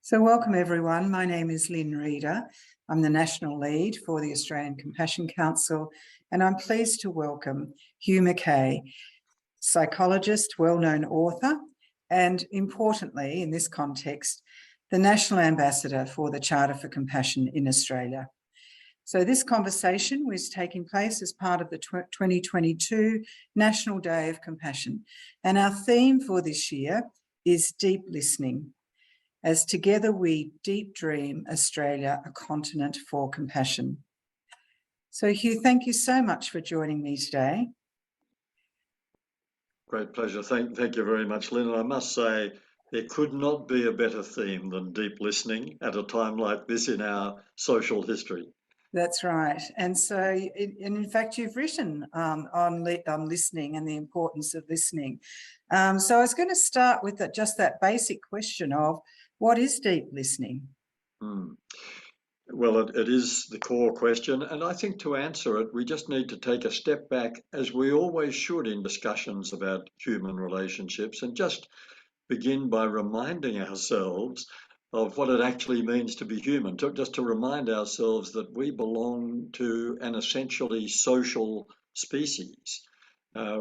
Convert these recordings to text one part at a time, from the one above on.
So welcome everyone. My name is Lynne Reeder. I'm the National Lead for the Australian Compassion Council, and I'm pleased to welcome Hugh Mackay, psychologist, well-known author, and importantly in this context, the National Ambassador for the Charter for Compassion in Australia. So this conversation was taking place as part of the 2022 National Day of Compassion, and our theme for this year is deep listening, as together we deep dream Australia a continent for compassion. So Hugh, thank you so much for joining me today. Great pleasure. Thank you very much, Lynn. And I must say, there could not be a better theme than deep listening at a time like this in our social history. That's right. And so, in fact, you've written on listening and the importance of listening. So I was going to start with just that basic question of, what is deep listening? Well, it is the core question. And I think to answer it, we just need to take a step back, as we always should in discussions about human relationships, and just begin by reminding ourselves of what it actually means to be human, just to remind ourselves that we belong to an essentially social species.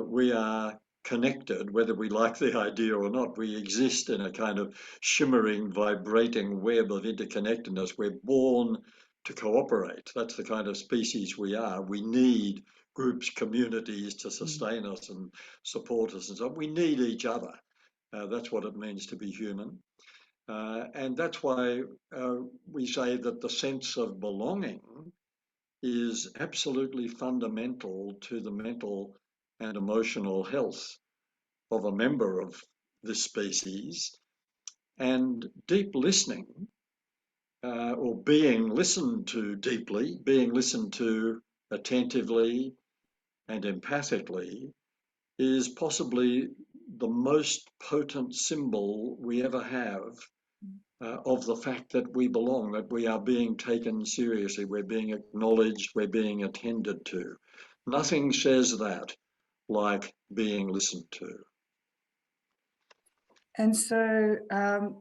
We are connected, whether we like the idea or not. We exist in a kind of shimmering, vibrating web of interconnectedness. We're born to cooperate. That's the kind of species we are. We need groups, communities to sustain us and support us and so on. We need each other. That's what it means to be human. And that's why we say that the sense of belonging is absolutely fundamental to the mental and emotional health of a member of this species. And deep listening, or being listened to deeply, being listened to attentively and empathically, is possibly the most potent symbol we ever have of the fact that we belong, that we are being taken seriously, we're being acknowledged, we're being attended to. Nothing says that like being listened to. And so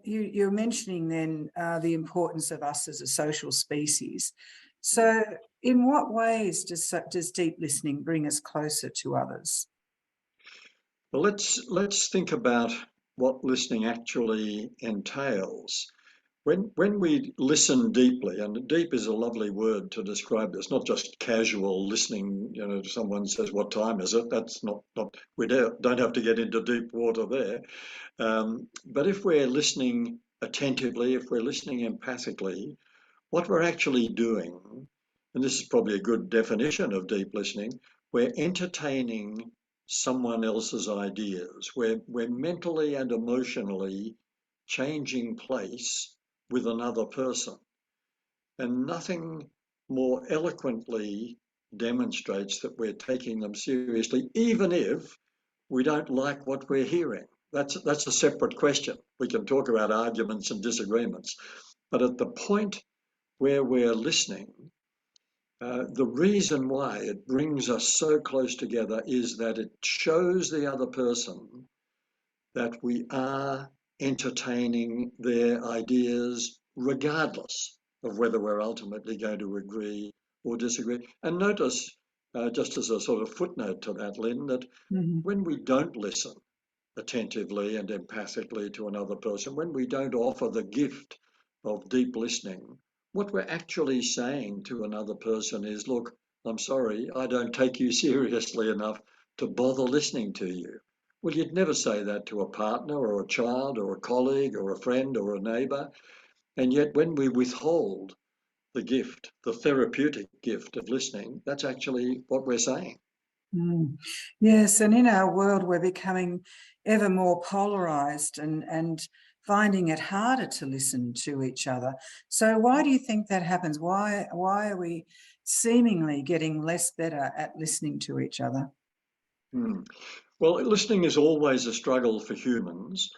you're mentioning then the importance of us as a social species. So in what ways does deep listening bring us closer to others? Well, let's think about what listening actually entails. When we listen deeply, and deep is a lovely word to describe this, not just casual listening, you know, someone says, what time is it? That's not we don't have to get into deep water there. But if we're listening attentively, if we're listening empathically, what we're actually doing, and this is probably a good definition of deep listening, we're entertaining someone else's ideas. We're mentally and emotionally changing place with another person. And nothing more eloquently demonstrates that we're taking them seriously, even if we don't like what we're hearing. That's a separate question. We can talk about arguments and disagreements. But at the point where we're listening, the reason why it brings us so close together is that it shows the other person that we are entertaining their ideas regardless of whether we're ultimately going to agree or disagree. And notice, just as a sort of footnote to that, Lynn, that when we don't listen attentively and empathically to another person, when we don't offer the gift of deep listening, what we're actually saying to another person is, look, I'm sorry, I don't take you seriously enough to bother listening to you. Well, you'd never say that to a partner or a child or a colleague or a friend or a neighbour. And yet when we withhold the gift, the therapeutic gift of listening, that's actually what we're saying. Yes, and in our world, we're becoming ever more polarised and finding it harder to listen to each other. So why do you think that happens? Why are we seemingly getting less better at listening to each other? Well, listening is always a struggle for humans,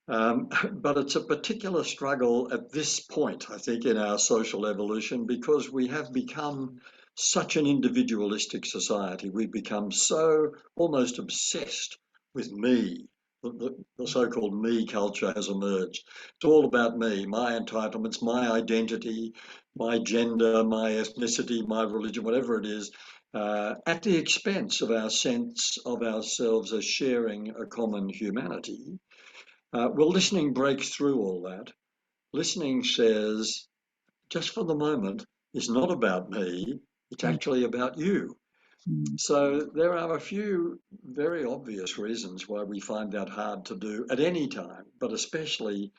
but it's a particular struggle at this point, I think, in our social evolution, because we have become such an individualistic society. We've become so almost obsessed with me the so-called me culture has emerged. It's all about me, my entitlements, my identity, my gender, my ethnicity, my religion, whatever it is, at the expense of our sense of ourselves as sharing a common humanity. Well, listening breaks through all that. Listening says, just for the moment, it's not about me, it's actually about you. So there are a few very obvious reasons why we find that hard to do at any time, but especially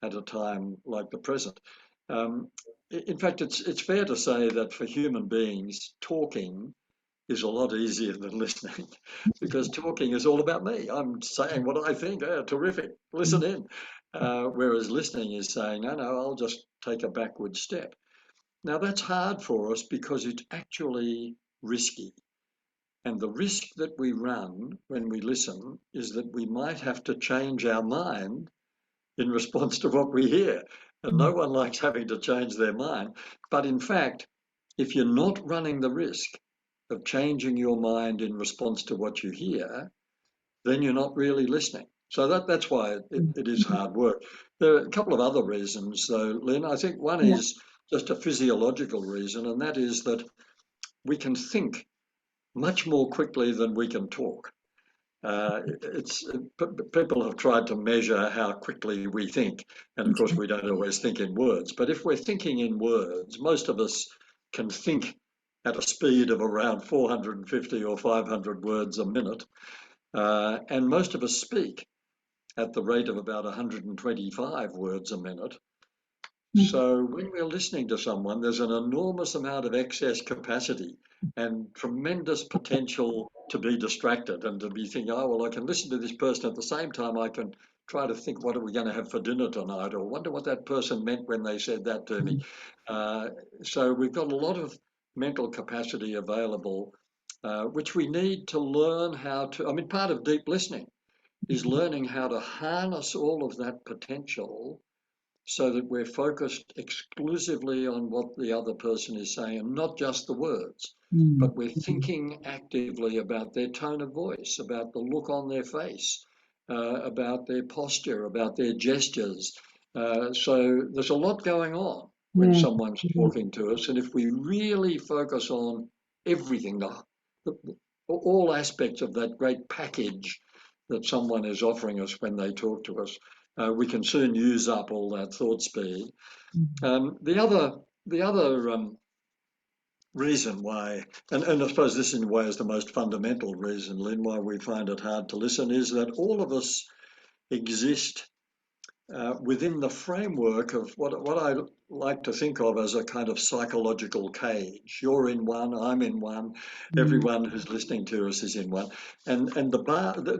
at a time like the present. In fact, it's fair to say that for human beings, talking is a lot easier than listening, because talking is all about me. I'm saying what I think. Oh, terrific, listen in. Whereas listening is saying, no, I'll just take a backward step. Now that's hard for us because it's actually risky. And the risk that we run when we listen is that we might have to change our mind in response to what we hear. And no one likes having to change their mind. But in fact, if you're not running the risk of changing your mind in response to what you hear, then you're not really listening. So that's why it is hard work. There are a couple of other reasons, though, Lynne. I think one is just a physiological reason, and that is that we can think much more quickly than we can talk. People have tried to measure how quickly we think, and of course we don't always think in words. But if we're thinking in words, most of us can think at a speed of around 450 or 500 words a minute, and most of us speak at the rate of about 125 words a minute. So when we're listening to someone, there's an enormous amount of excess capacity and tremendous potential to be distracted and to be thinking, oh, well, I can listen to this person at the same time I can try to think, what are we going to have for dinner tonight? Or wonder what that person meant when they said that to me. So we've got a lot of mental capacity available, which we need to learn how to, I mean, part of deep listening is learning how to harness all of that potential so that we're focused exclusively on what the other person is saying and not just the words, but we're thinking actively about their tone of voice, about the look on their face, about their posture, about their gestures. So there's a lot going on when someone's talking to us. And if we really focus on everything, all aspects of that great package that someone is offering us when they talk to us, we can soon use up all that thought speed. The other reason why, and I suppose this in a way is the most fundamental reason, Lynne, why we find it hard to listen, is that all of us exist within the framework of what I like to think of as a kind of psychological cage. You're in one, I'm in one, everyone who's listening to us is in one. And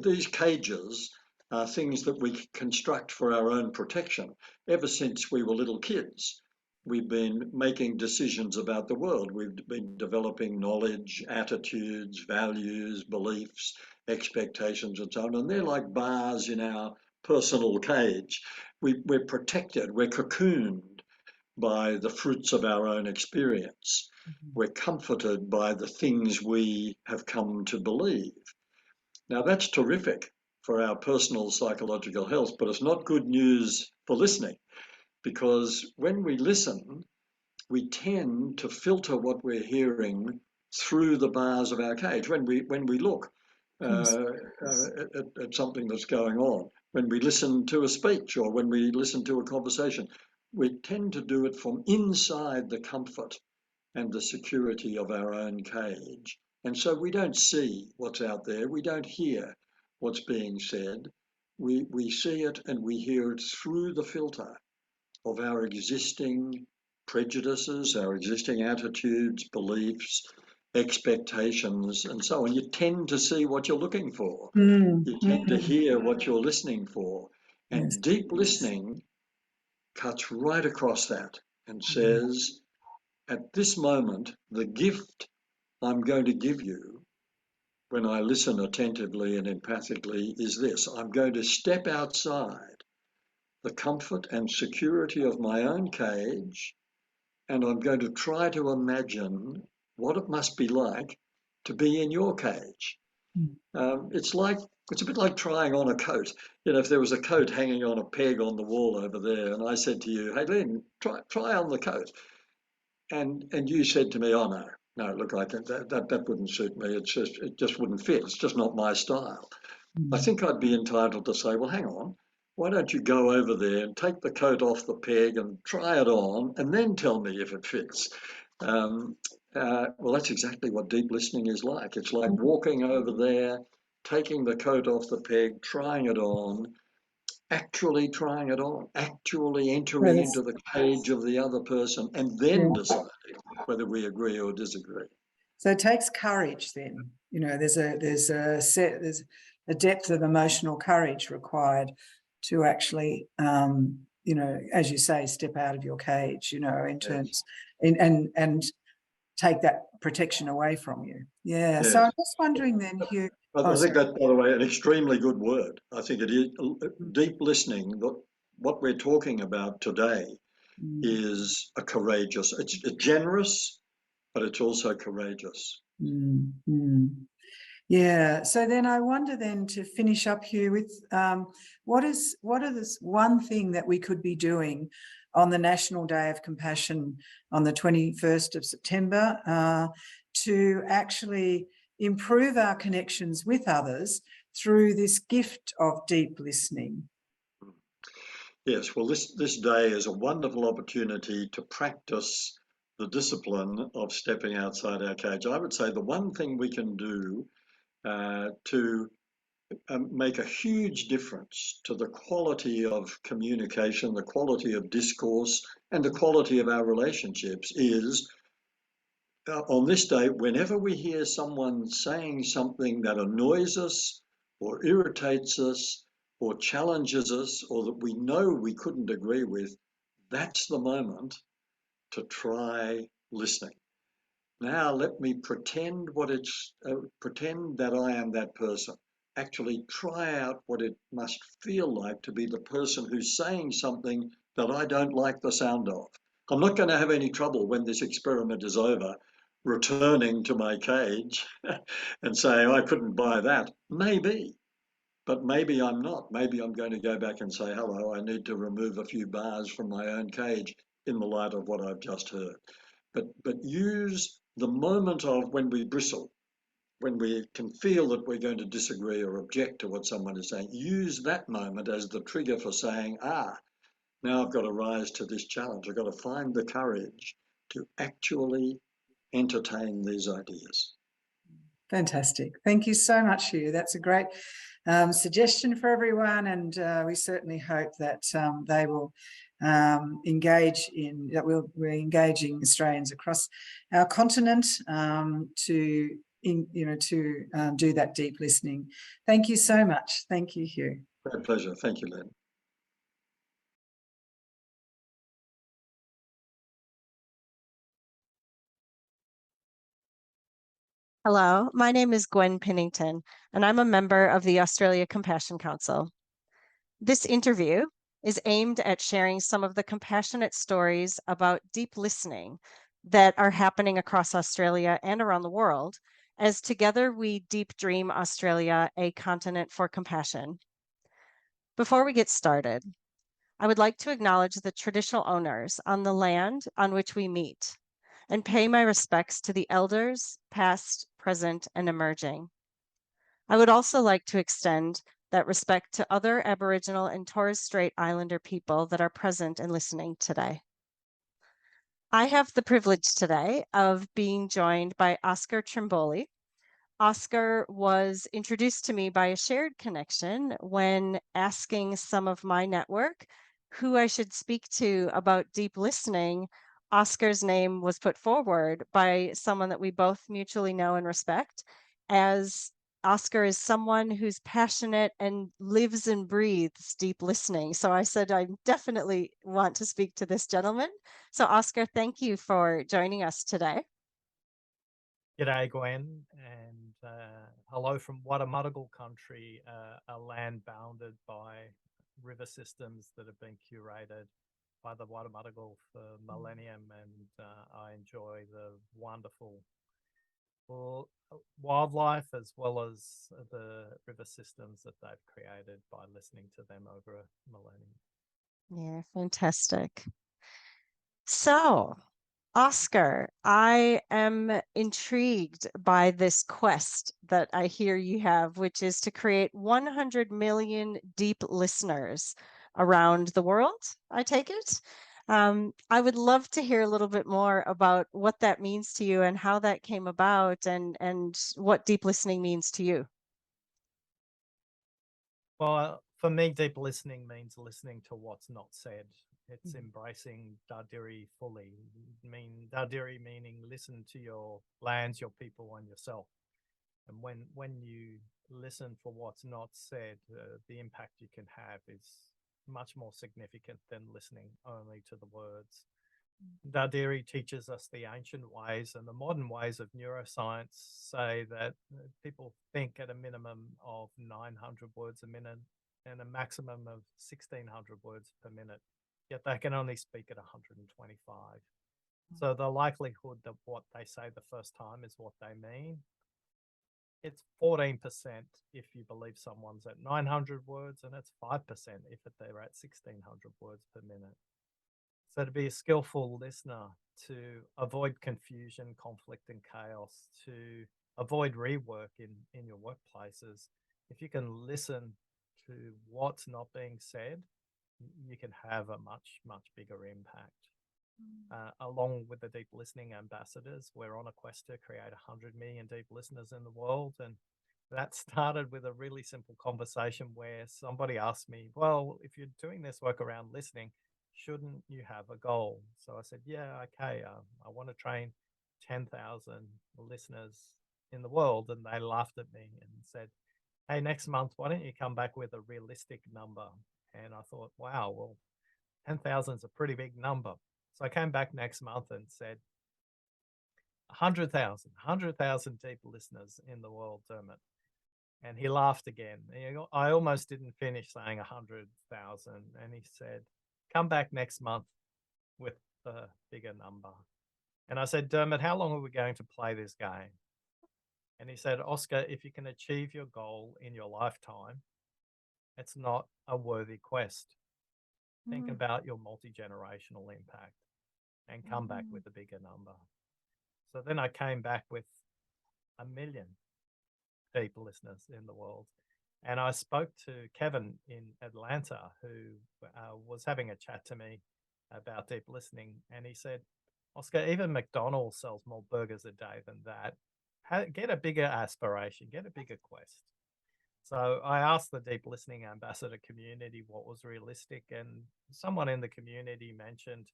these cages are things that we construct for our own protection. Ever since we were little kids, we've been making decisions about the world. We've been developing knowledge, attitudes, values, beliefs, expectations, and so on. And they're like bars in our personal cage. We're protected, we're cocooned by the fruits of our own experience. We're comforted by the things we have come to believe. Now that's terrific for our personal psychological health, but it's not good news for listening, because when we listen, we tend to filter what we're hearing through the bars of our cage. When we look at something that's going on, when we listen to a speech or when we listen to a conversation, we tend to do it from inside the comfort and the security of our own cage. And so we don't see what's out there. We don't hear what's being said. We see it and we hear it through the filter of our existing prejudices, our existing attitudes, beliefs, expectations, and so on. You tend to see what you're looking for. You tend to hear what you're listening for. And deep listening cuts right across that and says, at this moment, the gift I'm going to give you when I listen attentively and empathically is this. I'm going to step outside the comfort and security of my own cage, and I'm going to try to imagine what it must be like to be in your cage. It's a bit like trying on a coat. You know, if there was a coat hanging on a peg on the wall over there, and I said to you, "Hey, Lynne, try on the coat," and you said to me, "Oh no, look, I think that wouldn't suit me. It just wouldn't fit. It's just not my style." I think I'd be entitled to say, "Well, hang on. Why don't you go over there and take the coat off the peg and try it on, and then tell me if it fits?" Um, well, that's exactly what deep listening is like. It's like walking over there, taking the coat off the peg, trying it on, actually trying it on, actually entering Yes. into the cage of the other person, and then deciding whether we agree or disagree. So it takes courage then. You know, there's a depth of emotional courage required to actually, you know, as you say, step out of your cage, you know, in terms and take that protection away from you. Yeah. Yes. So I'm just wondering then, Hugh. I think that's, by the way, an extremely good word. I think it is deep listening. What we're talking about today is it's generous, but it's also courageous. Yeah. So then I wonder then, to finish up here with what are this one thing that we could be doing on the National Day of Compassion on the 21st of September to actually improve our connections with others through this gift of deep listening? Yes, well, this day is a wonderful opportunity to practice the discipline of stepping outside our cage. I would say the one thing we can do to make a huge difference to the quality of communication, the quality of discourse, and the quality of our relationships is on this day, whenever we hear someone saying something that annoys us or irritates us or challenges us or that we know we couldn't agree with, that's the moment to try listening. Now let me pretend pretend that I am that person. Actually try out what it must feel like to be the person who's saying something that I don't like the sound of. I'm not going to have any trouble when this experiment is over returning to my cage and saying I couldn't buy that. Maybe, but maybe I'm not. Maybe I'm going to go back and say, hello, I need to remove a few bars from my own cage in the light of what I've just heard. But use the moment of when we bristle, when we can feel that we're going to disagree or object to what someone is saying, use that moment as the trigger for saying, now I've got to rise to this challenge. I've got to find the courage to actually entertain these ideas. Fantastic. Thank you so much, Hugh. That's a great suggestion for everyone, and we certainly hope that they will engage in that. We're engaging Australians across our continent to do that deep listening. Thank you so much. Thank you, Hugh. Great pleasure. Thank you, Lynne. Hello, my name is Gwen Pennington, and I'm a member of the Australia Compassion Council. This interview is aimed at sharing some of the compassionate stories about deep listening that are happening across Australia and around the world, as together we deep dream Australia a continent for compassion. Before we get started, I would like to acknowledge the traditional owners on the land on which we meet and pay my respects to the elders, past, present, and emerging. I would also like to extend that respect to other Aboriginal and Torres Strait Islander people that are present and listening today. I have the privilege today of being joined by Oscar Trimboli. Oscar was introduced to me by a shared connection when asking some of my network who I should speak to about deep listening. Oscar's name was put forward by someone that we both mutually know and respect, as Oscar is someone who's passionate and lives and breathes deep listening. So I said, I definitely want to speak to this gentleman. So Oscar, thank you for joining us today. G'day, Gwen, and hello from Wadamattagal country, a land bounded by river systems that have been curated by the Wadamattagal for millennium, and I enjoy the wonderful for wildlife as well as the river systems that they've created by listening to them over a millennium. Yeah, fantastic. So, Oscar, I am intrigued by this quest that I hear you have, which is to create 100 million deep listeners around the world, I take it. I would love to hear a little bit more about what that means to you and how that came about and what deep listening means to you. Well, for me, deep listening means listening to what's not said. It's embracing Dardiri fully. Dardiri meaning listen to your lands, your people, and yourself. And when you listen for what's not said, the impact you can have is much more significant than listening only to the words. Dardiri teaches us the ancient ways, and the modern ways of neuroscience say that people think at a minimum of 900 words a minute and a maximum of 1,600 words per minute, yet they can only speak at 125. So the likelihood that what they say the first time is what they mean, it's 14% if you believe someone's at 900 words, and it's 5% if they're at 1,600 words per minute. So to be a skillful listener, to avoid confusion, conflict, and chaos, to avoid rework in your workplaces, if you can listen to what's not being said, you can have a much, much bigger impact. Along with the deep listening ambassadors, we're on a quest to create 100 million deep listeners in the world. And that started with a really simple conversation where somebody asked me, well, if you're doing this work around listening, shouldn't you have a goal? So I said, yeah, okay, I want to train 10,000 listeners in the world. And they laughed at me and said, hey, next month, why don't you come back with a realistic number? And I thought, wow, well, 10,000 is a pretty big number. So I came back next month and said, 100,000 deep listeners in the world, Dermot. And he laughed again. I almost didn't finish saying 100,000. And he said, come back next month with a bigger number. And I said, Dermot, how long are we going to play this game? And he said, Oscar, if you can achieve your goal in your lifetime, it's not a worthy quest. Think about your multi-generational impact and come back with a bigger number. So then I came back with 1 million deep listeners in the world. And I spoke to Kevin in Atlanta, who was having a chat to me about deep listening. And he said, Oscar, even McDonald's sells more burgers a day than that. Get a bigger aspiration, get a bigger quest. So I asked the deep listening ambassador community what was realistic. And someone in the community mentioned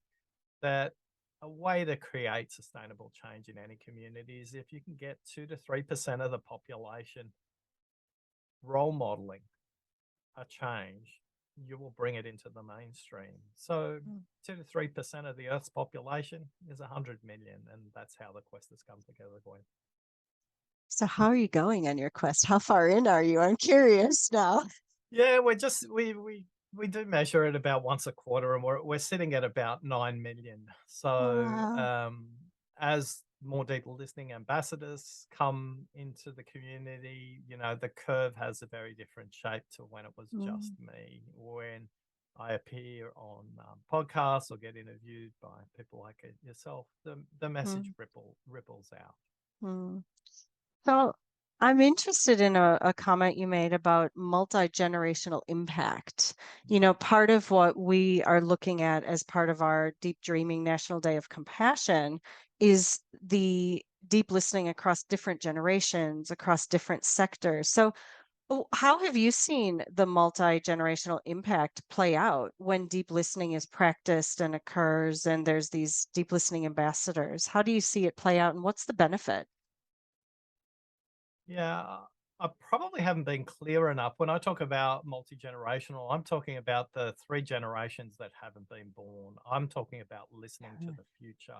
that a way to create sustainable change in any community is if you can get 2 to 3% of the population role modeling a change, you will bring it into the mainstream. So 2 to 3% of the Earth's population is 100 million, and that's how the quest has come together, Gwen. So how are you going on your quest? How far in are you? I'm curious now. Yeah, we do measure it about once a quarter, and we're sitting at about 9 million. So Wow. As more deep listening ambassadors come into the community, the curve has a very different shape to when it was just me. When I appear on podcasts or get interviewed by people like yourself, the message ripples out. So I'm interested in a comment you made about multi-generational impact. Part of what we are looking at as part of our Deep Dreaming National Day of Compassion is the deep listening across different generations, across different sectors. So how have you seen the multi-generational impact play out when deep listening is practiced and occurs and there's these deep listening ambassadors? How do you see it play out and what's the benefit? Yeah, I probably haven't been clear enough. When I talk about multi-generational, I'm talking about the 3 generations that haven't been born. I'm talking about listening to the future.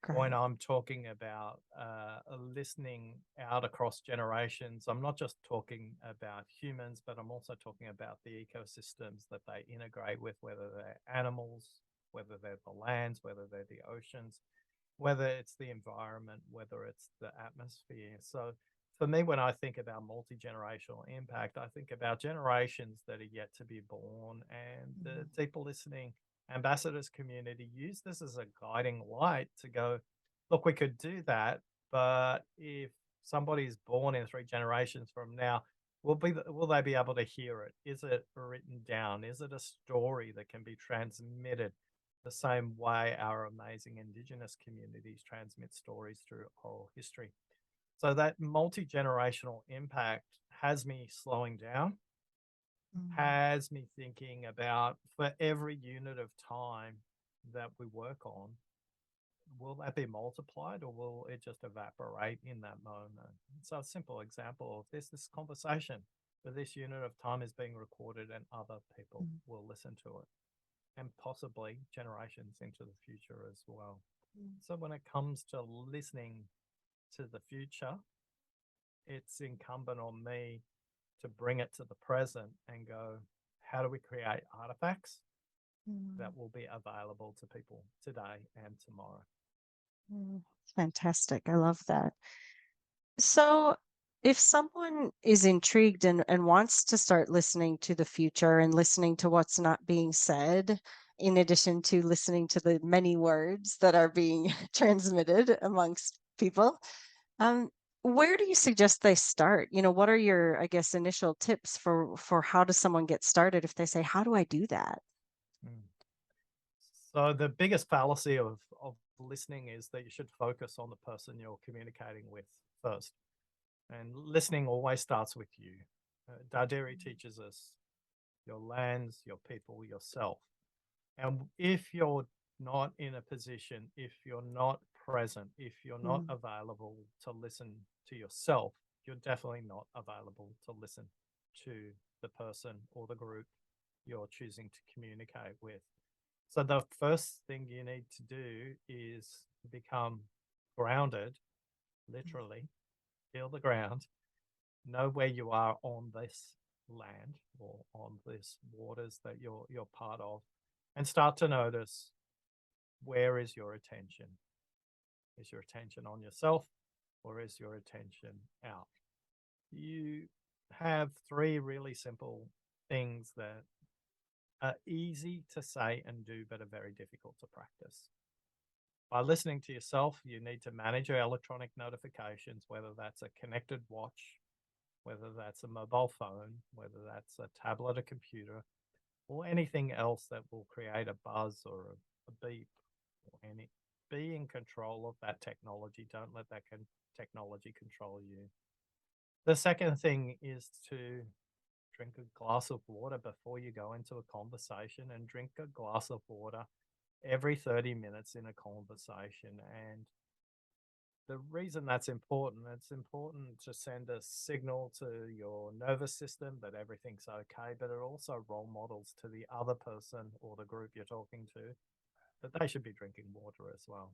When Great. I'm talking about listening out across generations, I'm not just talking about humans, but I'm also talking about the ecosystems that they integrate with, whether they're animals, whether they're the lands, whether they're the oceans. whether it's the environment, whether it's the atmosphere. So for me, when I think about multi-generational impact, I think about generations that are yet to be born, and the deeper listening ambassadors community use this as a guiding light to go, look, we could do that, but if somebody's born in 3 generations from now, will they be able to hear it? Is it written down? Is it a story that can be transmitted the same way our amazing Indigenous communities transmit stories through oral history? So that multi-generational impact has me slowing down, has me thinking about, for every unit of time that we work on, will that be multiplied, or will it just evaporate in that moment? So a simple example of this conversation for this unit of time is being recorded, and other people will listen to it, and possibly generations into the future as well. So when it comes to listening to the future, it's incumbent on me to bring it to the present and go, how do we create artifacts that will be available to people today and tomorrow? Fantastic. I love that. So if someone is intrigued and wants to start listening to the future and listening to what's not being said, in addition to listening to the many words that are being transmitted amongst people, where do you suggest they start? You know, what are your, I guess, initial tips for how does someone get started if they say, how do I do that? So the biggest fallacy of listening is that you should focus on the person you're communicating with first. And listening always starts with you. Deirdre teaches us your lands, your people, yourself. And if you're not in a position, if you're not present, if you're not available to listen to yourself, you're definitely not available to listen to the person or the group you're choosing to communicate with. So the first thing you need to do is become grounded, literally, feel the ground, know where you are on this land or on these waters that you're part of, and start to notice, where is your attention? Is your attention on yourself, or is your attention out? You have 3 really simple things that are easy to say and do, but are very difficult to practice. By listening to yourself, you need to manage your electronic notifications, whether that's a connected watch, whether that's a mobile phone, whether that's a tablet, a computer, or anything else that will create a buzz or a beep, or any. Be in control of that technology. Don't let that technology control you. The second thing is to drink a glass of water before you go into a conversation, and drink a glass of water every 30 minutes in a conversation. And the reason that's important, it's important to send a signal to your nervous system that everything's okay, but it also role models to the other person or the group you're talking to that they should be drinking water as well.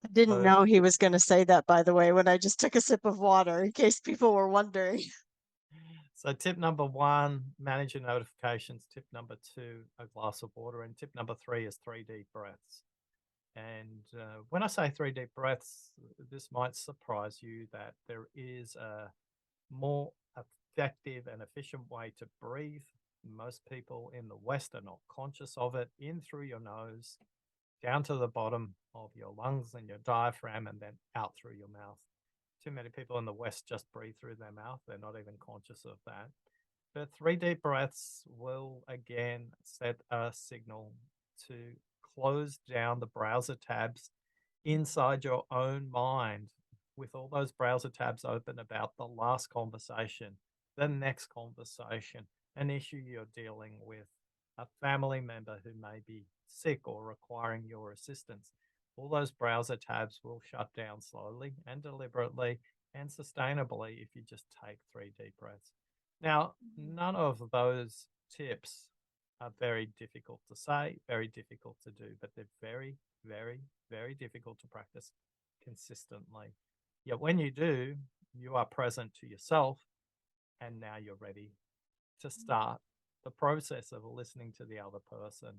I didn't know he was going to say that, by the way, when I just took a sip of water, in case people were wondering. So tip number 1, manage your notifications. Tip number 2, a glass of water. And tip number 3 is 3 deep breaths. And when I say 3 deep breaths, this might surprise you that there is a more effective and efficient way to breathe. Most people in the West are not conscious of it. In through your nose, down to the bottom of your lungs and your diaphragm, and then out through your mouth. Too many people in the West just breathe through their mouth. They're not even conscious of that. But 3 deep breaths will again set a signal to close down the browser tabs inside your own mind, with all those browser tabs open about the last conversation, the next conversation, an issue you're dealing with, a family member who may be sick or requiring your assistance. All those browser tabs will shut down slowly and deliberately and sustainably if you just take 3 deep breaths. Now, none of those tips are very difficult to say, very difficult to do, but they're very, very, very difficult to practice consistently. Yet when you do, you are present to yourself, and now you're ready to start the process of listening to the other person.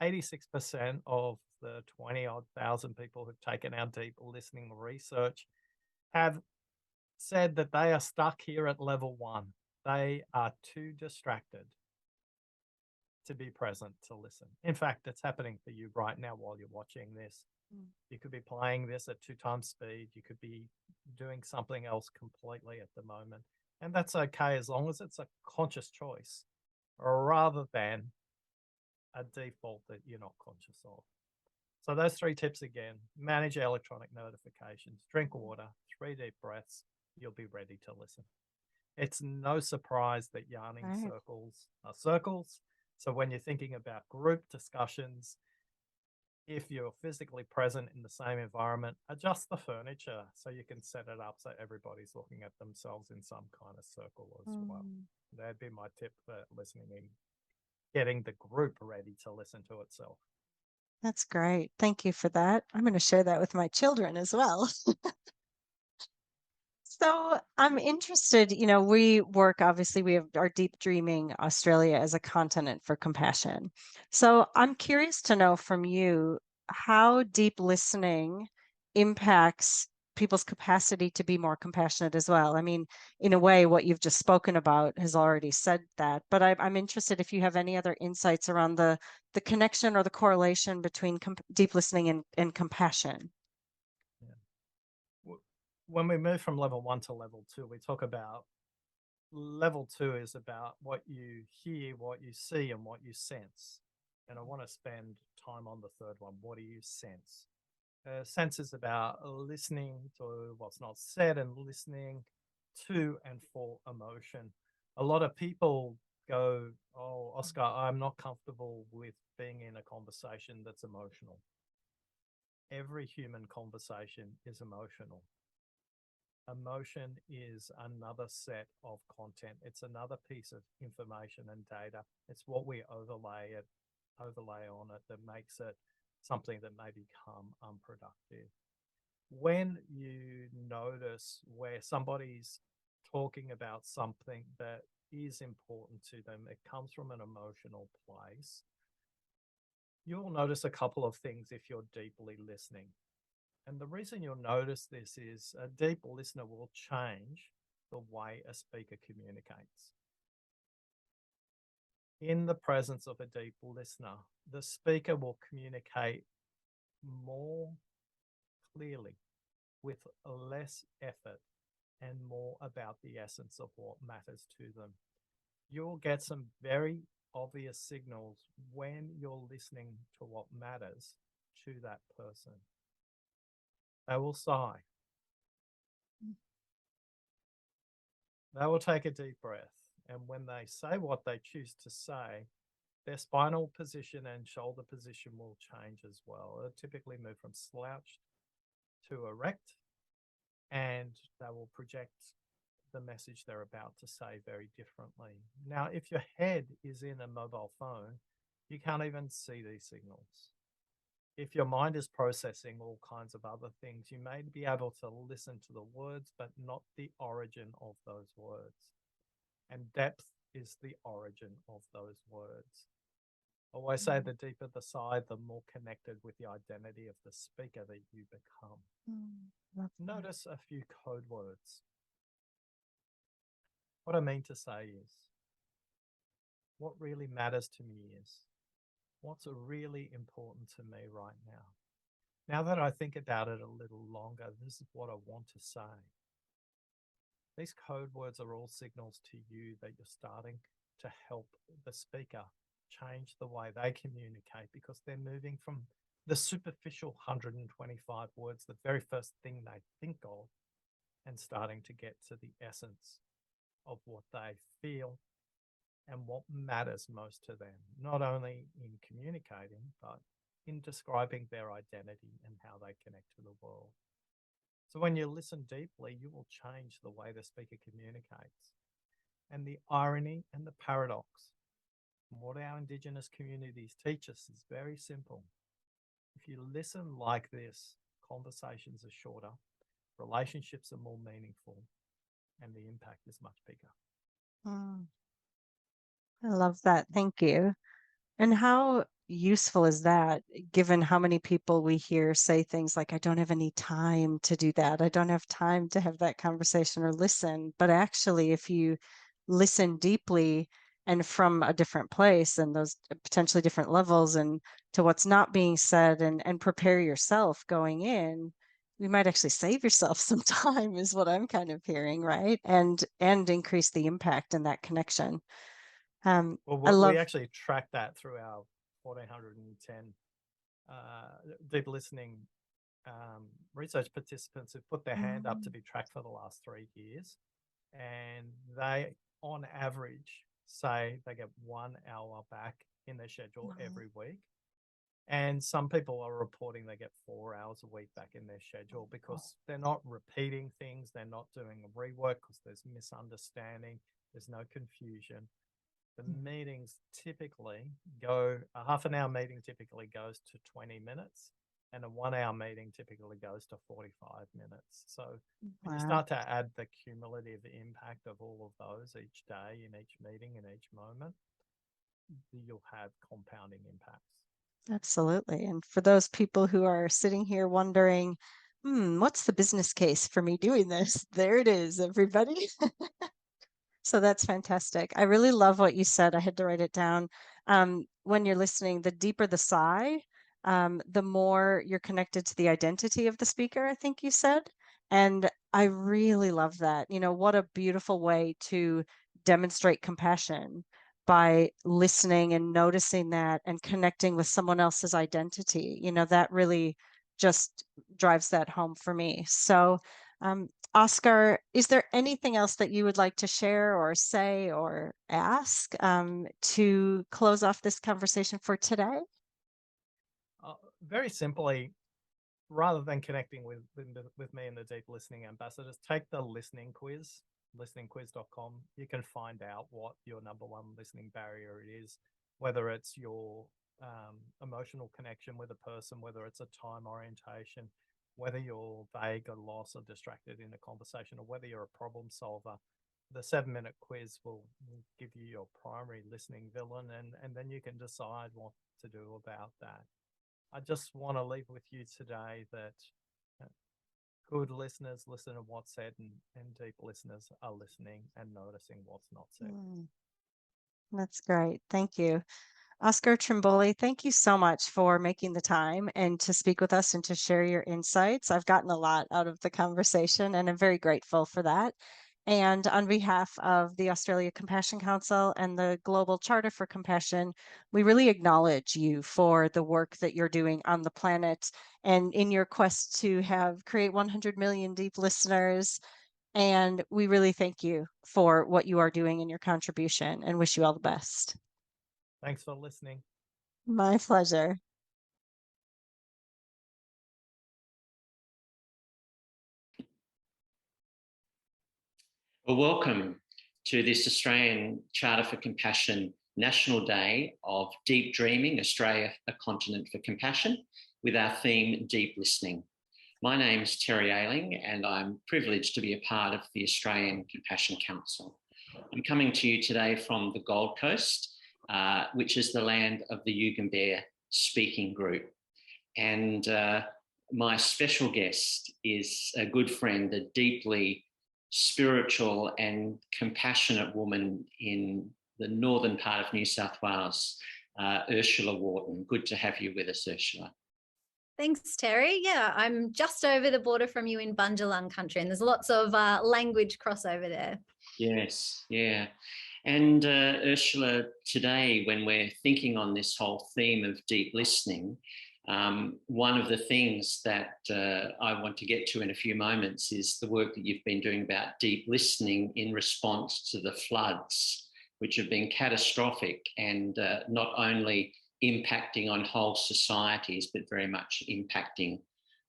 86% of the 20-odd thousand people who've taken our deep listening research have said that they are stuck here at level 1. They are too distracted to be present to listen. In fact, it's happening for you right now while you're watching this. You could be playing this at 2 times speed. You could be doing something else completely at the moment. And that's okay as long as it's a conscious choice rather than a default that you're not conscious of. So those 3 tips again: manage electronic notifications, drink water, 3 deep breaths, you'll be ready to listen. It's no surprise that yarning circles are circles. So when you're thinking about group discussions, if you're physically present in the same environment, adjust the furniture so you can set it up so everybody's looking at themselves in some kind of circle as well. That'd be my tip for listening in, getting the group ready to listen to itself. That's great. Thank you for that. I'm going to share that with my children as well. So I'm interested, we work, obviously, we have our Deep Dreaming Australia as a continent for compassion. So I'm curious to know from you how deep listening impacts people's capacity to be more compassionate as well. I mean, in a way, what you've just spoken about has already said that, but I'm interested if you have any other insights around the connection or the correlation between deep listening and compassion. When we move from level 1 to level 2, we talk about level 2 is about what you hear, what you see, and what you sense. And I want to spend time on the third one. What do you sense? Sense is about listening to what's not said and listening to and for emotion. A lot of people go, "Oh, Oscar, I'm not comfortable with being in a conversation that's emotional." Every human conversation is emotional. Emotion is another set of content. It's another piece of information and data. It's what we overlay on it that makes it something that may become unproductive. When you notice where somebody's talking about something that is important to them, it comes from an emotional place, you'll notice a couple of things if you're deeply listening. And the reason you'll notice this is a deep listener will change the way a speaker communicates. In the presence of a deep listener, the speaker will communicate more clearly, with less effort, and more about the essence of what matters to them. You'll get some very obvious signals when you're listening to what matters to that person. They will sigh. They will take a deep breath. And when they say what they choose to say, their spinal position and shoulder position will change as well. They'll typically move from slouched to erect, and they will project the message they're about to say very differently. Now, if your head is in a mobile phone, you can't even see these signals. If your mind is processing all kinds of other things, you may be able to listen to the words, but not the origin of those words. And depth is the origin of those words. I always say the deeper the sigh, the more connected with the identity of the speaker that you become. Notice a few code words. What I mean to say is, what really matters to me is, what's really important to me right now? Now that I think about it a little longer, this is what I want to say. These code words are all signals to you that you're starting to help the speaker change the way they communicate, because they're moving from the superficial 125 words, the very first thing they think of, and starting to get to the essence of what they feel and what matters most to them, not only in communicating, but in describing their identity and how they connect to the world. So when you listen deeply, you will change the way the speaker communicates. And the irony and the paradox, what our Indigenous communities teach us, is very simple. If you listen like this, conversations are shorter, relationships are more meaningful, and the impact is much bigger. I love that. Thank you. And how useful is that, given how many people we hear say things like, I don't have any time to do that. I don't have time to have that conversation or listen. But actually, if you listen deeply and from a different place and those potentially different levels and to what's not being said and prepare yourself going in, you might actually save yourself some time is what I'm kind of hearing, right? And increase the impact and that connection. Well, I love. we actually track that through our 1410 deep listening research participants who put their hand up to be tracked for the last 3 years. And they, on average, say they get 1 hour back in their schedule every week. And some people are reporting they get 4 hours a week back in their schedule because they're not repeating things. They're not doing a rework because there's misunderstanding. There's no confusion. The meetings typically go, a half an hour meeting typically goes to 20 minutes and a 1 hour meeting typically goes to 45 minutes. So when you start to add the cumulative impact of all of those each day, in each meeting, in each moment, you'll have compounding impacts. Absolutely. And for those people who are sitting here wondering, what's the business case for me doing this? There it is, everybody. So that's fantastic. I really love what you said. I had to write it down. When you're listening, the deeper the sigh, the more you're connected to the identity of the speaker, I think you said. And I really love that. You know, what a beautiful way to demonstrate compassion by listening and noticing that and connecting with someone else's identity. You know, that really just drives that home for me. So, Oscar, is there anything else that you would like to share or say or ask to close off this conversation for today? Very simply, rather than connecting with me and the Deep Listening Ambassadors, take the listening quiz, listeningquiz.com. You can find out what your #1 listening barrier is, whether it's your emotional connection with a person, whether it's a time orientation, whether you're vague or lost or distracted in a conversation, or whether you're a problem solver. The 7-minute quiz will give you your primary listening villain, and then you can decide what to do about that. I just want to leave with you today that good listeners listen to what's said, and deep listeners are listening and noticing what's not said. That's great. Thank you. Oscar Trimboli, thank you so much for making the time and to speak with us and to share your insights. I've gotten a lot out of the conversation and I'm very grateful for that. And on behalf of the Australia Compassion Council and the Global Charter for Compassion, we really acknowledge you for the work that you're doing on the planet and in your quest to create 100 million deep listeners. And we really thank you for what you are doing and your contribution and wish you all the best. Thanks for listening. My pleasure. Well, welcome to this Australian Charter for Compassion National Day of Deep Dreaming, Australia, a Continent for Compassion, with our theme, Deep Listening. My name is Terry Ayling and I'm privileged to be a part of the Australian Compassion Council. I'm coming to you today from the Gold Coast, which is the land of the Yugambeh speaking group. And my special guest is a good friend, a deeply spiritual and compassionate woman in the northern part of New South Wales, Ursula Wharton. Good to have you with us, Ursula. Thanks, Terry. Yeah, I'm just over the border from you in Bundjalung country, and there's lots of language crossover there. Yes, yeah. And Ursula, today when we're thinking on this whole theme of deep listening, one of the things that I want to get to in a few moments is the work that you've been doing about deep listening in response to the floods, which have been catastrophic and not only impacting on whole societies, but very much impacting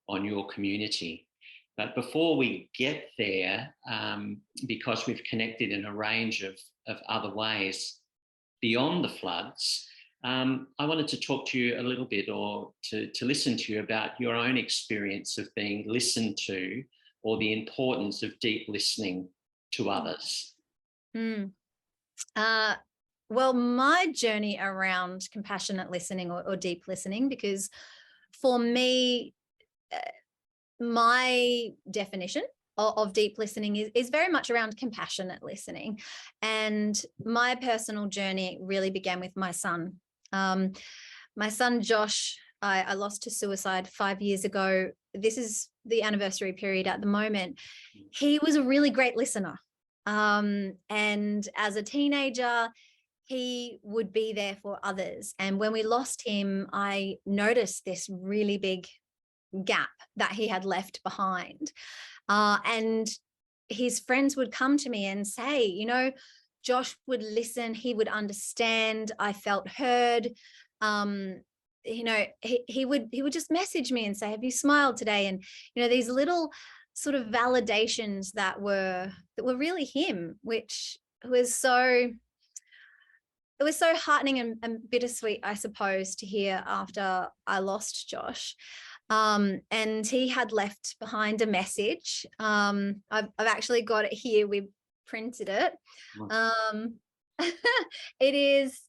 on your community. But before we get there, because we've connected in a range of other ways beyond the floods, I wanted to talk to you a little bit, or to listen to you about your own experience of being listened to, or the importance of deep listening to others. Well, my journey around compassionate listening or deep listening, because for me, my definition of deep listening is very much around compassionate listening. And my personal journey really began with my son. My son, Josh, I lost to suicide 5 years ago. This is the anniversary period at the moment. He was a really great listener. And as a teenager, he would be there for others. And when we lost him, I noticed this really big gap that he had left behind. And his friends would come to me and say, you know, Josh would listen, he would understand, I felt heard. You know, he would just message me and say, have you smiled today? And, you know, these little sort of validations that were really him, which was so, it was so heartening and bittersweet, I suppose, to hear after I lost Josh. And he had left behind a message. I've actually got it here. We printed it. It is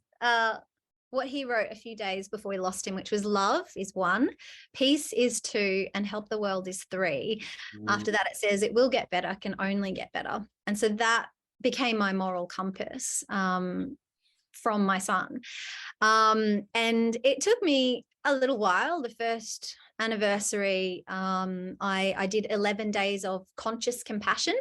what he wrote a few days before we lost him, which was love is 1, peace is 2, and help the world is 3. After that, it says it will get better, can only get better. And so that became my moral compass from my son. And it took me a little while. The first anniversary, I did 11 days of conscious compassion,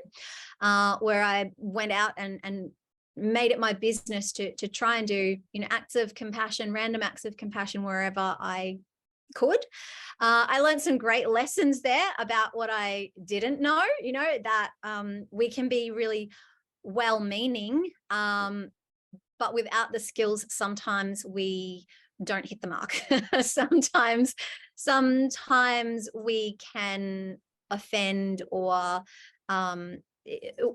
where I went out and made it my business to try and do, you know, acts of compassion, random acts of compassion wherever I could. I learned some great lessons there about what I didn't know, you know, that we can be really well-meaning, but without the skills, sometimes we don't hit the mark. Sometimes we can offend or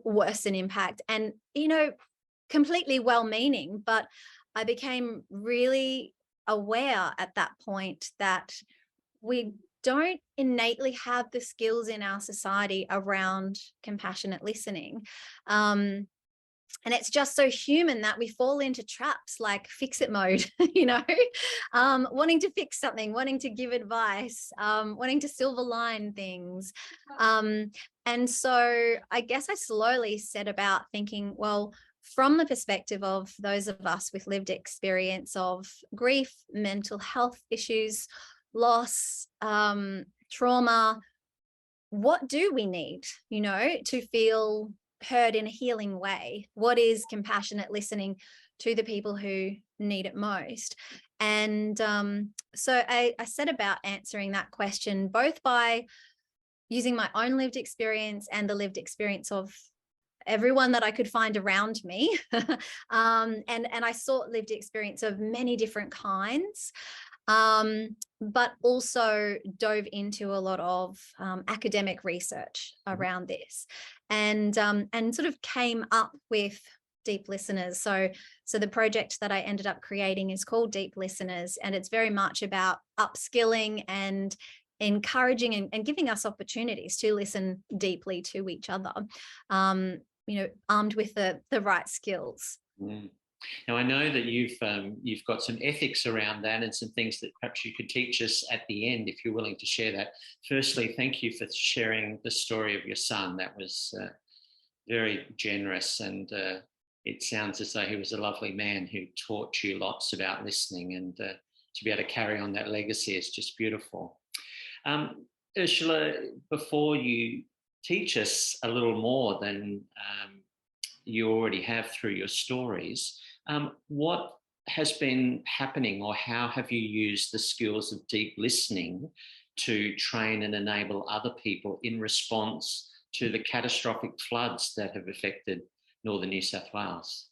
worsen impact. And, you know, completely well-meaning, but I became really aware at that point that we don't innately have the skills in our society around compassionate listening. And it's just so human that we fall into traps like fix-it mode, you know, wanting to fix something, wanting to give advice, wanting to silver line things. And so I guess I slowly set about thinking, well, from the perspective of those of us with lived experience of grief, mental health issues, loss, trauma, what do we need, you know, to feel heard in a healing way? What is compassionate listening to the people who need it most? And so I set about answering that question, both by using my own lived experience and the lived experience of everyone that I could find around me. And I sought lived experience of many different kinds, but also dove into a lot of academic research around this, and sort of came up with Deep Listeners. So the project that I ended up creating is called Deep Listeners, and it's very much about upskilling and encouraging and giving us opportunities to listen deeply to each other, you know, armed with the right skills. Now, I know that you've got some ethics around that and some things that perhaps you could teach us at the end, if you're willing to share that. Firstly, thank you for sharing the story of your son. That was very generous, and it sounds as though he was a lovely man who taught you lots about listening, and to be able to carry on that legacy is just beautiful. Ursula, before you teach us a little more than you already have through your stories, what has been happening, or how have you used the skills of deep listening to train and enable other people in response to the catastrophic floods that have affected northern New South Wales?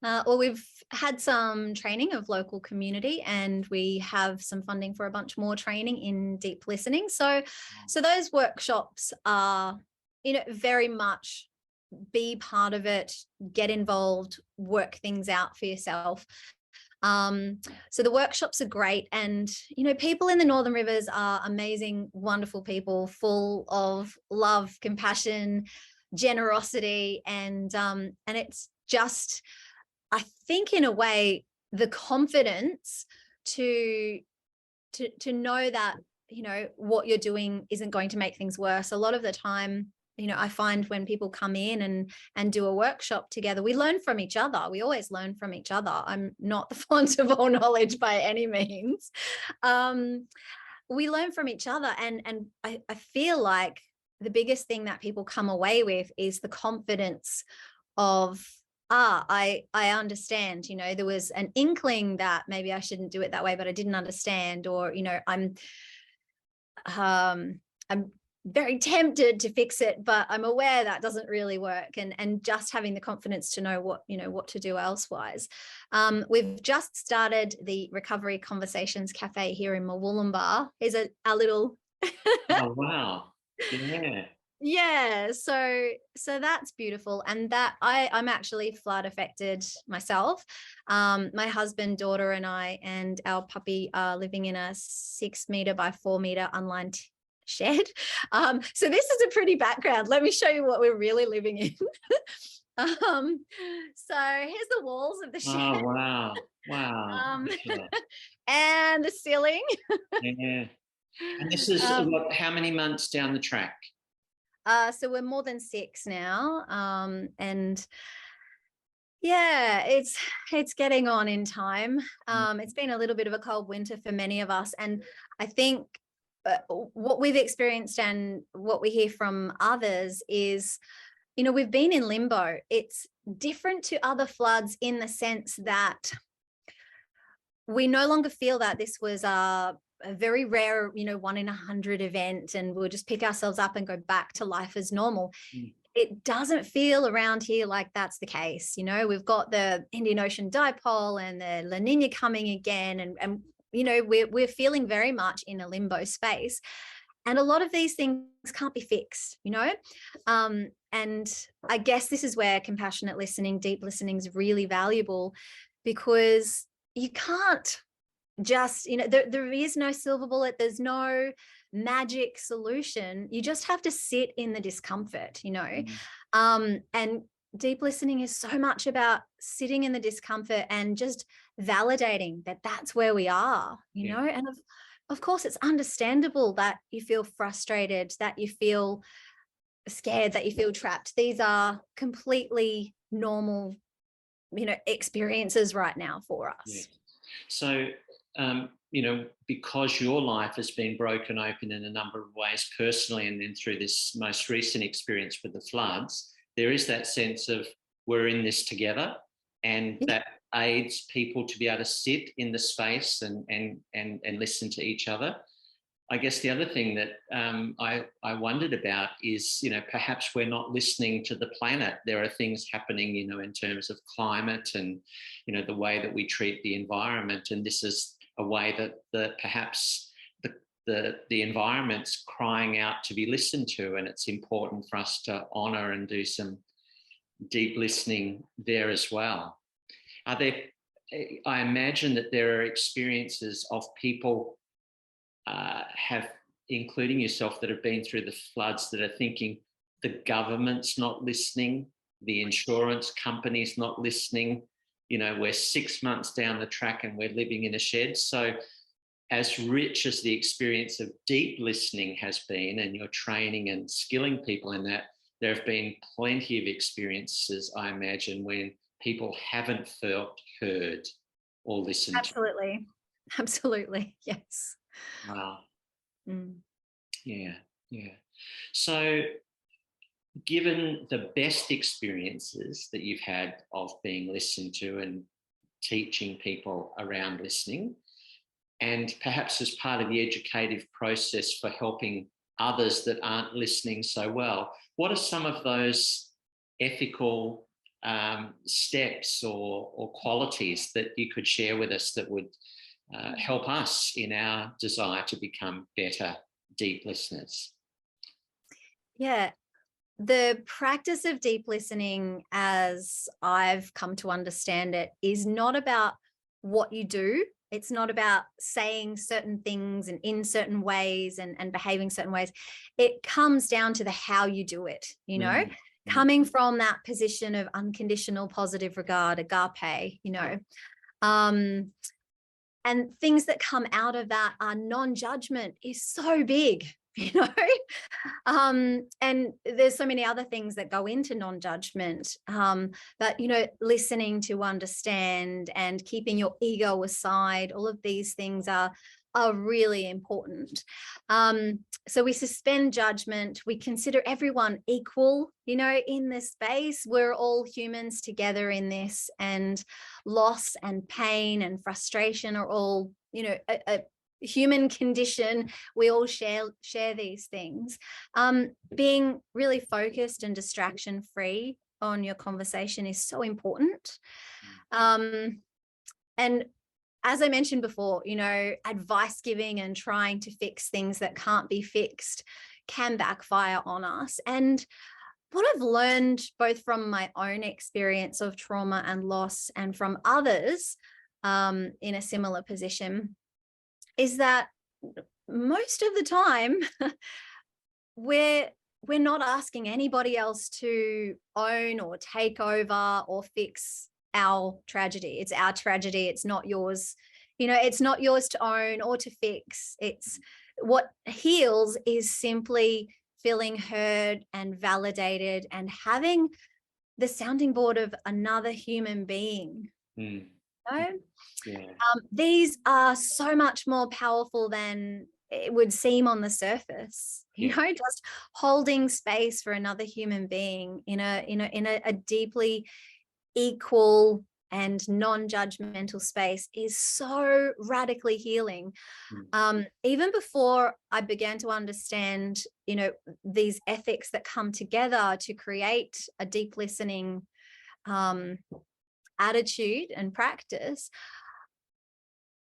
Well, we've had some training of local community, and we have some funding for a bunch more training in deep listening. So those workshops are, you know, very much be part of it, get involved, work things out for yourself. So the workshops are great, and, you know, people in the Northern Rivers are amazing, wonderful people, full of love, compassion, generosity, and it's just I think in a way, the confidence to know that, you know, what you're doing isn't going to make things worse. A lot of the time, you know, I find when people come in and do a workshop together, we learn from each other. We always learn from each other. I'm not the font of all knowledge by any means. We learn from each other. And I feel like the biggest thing that people come away with is the confidence of, I understand, you know, there was an inkling that maybe I shouldn't do it that way, but I didn't understand, or, you know, I'm very tempted to fix it, but I'm aware that doesn't really work. And just having the confidence to know what, you know, what to do elsewise. We've just started the Recovery Conversations Cafe here in Murwillumbah. Is our little Oh, wow. Yeah. Yeah, so that's beautiful. And that I'm actually flood affected myself. My husband, daughter, and I and our puppy are living in a 6 meter by 4 meter unlined shed. So this is a pretty background. Let me show you what we're really living in. So here's the walls of the shed. Oh, wow. Wow. And the ceiling. Yeah. And this is what, how many months down the track? So we're more than 6 now. And yeah, it's getting on in time. It's been a little bit of a cold winter for many of us. And I think what we've experienced and what we hear from others is, you know, we've been in limbo. It's different to other floods in the sense that we no longer feel that this was a very rare, you know, 1 in 100 event and we'll just pick ourselves up and go back to life as normal. It doesn't feel around here like that's the case. You know, we've got the Indian Ocean dipole and the La Nina coming again. And you know, we're feeling very much in a limbo space. And a lot of these things can't be fixed, you know. And I guess this is where compassionate listening, deep listening is really valuable, because you can't just, you know, there is no silver bullet. There's no magic solution. You just have to sit in the discomfort, you know. And deep listening is so much about sitting in the discomfort and just validating that that's where we are, you know. And of course, it's understandable that you feel frustrated, that you feel scared, that you feel trapped. These are completely normal, you know, experiences right now for us. Yeah. So, you know, because your life has been broken open in a number of ways personally, and then through this most recent experience with the floods, there is that sense of we're in this together, and that aids people to be able to sit in the space and listen to each other. I guess the other thing that I wondered about is, you know, perhaps we're not listening to the planet. There are things happening, you know, in terms of climate and, you know, the way that we treat the environment. And this is a way that perhaps the environment's crying out to be listened to. And it's important for us to honour and do some deep listening there as well. I imagine that there are experiences of people including yourself, that have been through the floods, that are thinking the government's not listening, the insurance company's not listening. You know, we're 6 months down the track and we're living in a shed. So as rich as the experience of deep listening has been, and your training and skilling people in that, there have been plenty of experiences, I imagine, when people haven't felt heard or listened Absolutely. to. Absolutely. Yes. Wow. Yeah. So given the best experiences that you've had of being listened to and teaching people around listening, and perhaps as part of the educative process for helping others that aren't listening so well, what are some of those ethical steps or qualities that you could share with us that would help us in our desire to become better deep listeners? Yeah, the practice of deep listening, as I've come to understand it, is not about what you do. It's not about saying certain things and in certain ways and behaving certain ways. It comes down to the how you do it, you know, coming from that position of unconditional positive regard, agape, and things that come out of that are non-judgment is so big, and there's so many other things that go into non-judgment, but listening to understand and keeping your ego aside, all of these things are really important. So we suspend judgment, we consider everyone equal, in this space. We're all humans together in this, and loss and pain and frustration are all, a human condition. We all share these things. Being really focused and distraction free on your conversation is so important. And as I mentioned before, advice giving and trying to fix things that can't be fixed can backfire on us. And what I've learned both from my own experience of trauma and loss and from others in a similar position is that most of the time we're not asking anybody else to own or take over or fix our tragedy. It's our tragedy. It's not yours. It's not yours to own or to fix. It's what heals is simply feeling heard and validated and having the sounding board of another human being. Yeah. These are so much more powerful than it would seem on the surface. Just holding space for another human being in a deeply equal and non-judgmental space is so radically healing. Even before I began to understand, these ethics that come together to create a deep listening attitude and practice,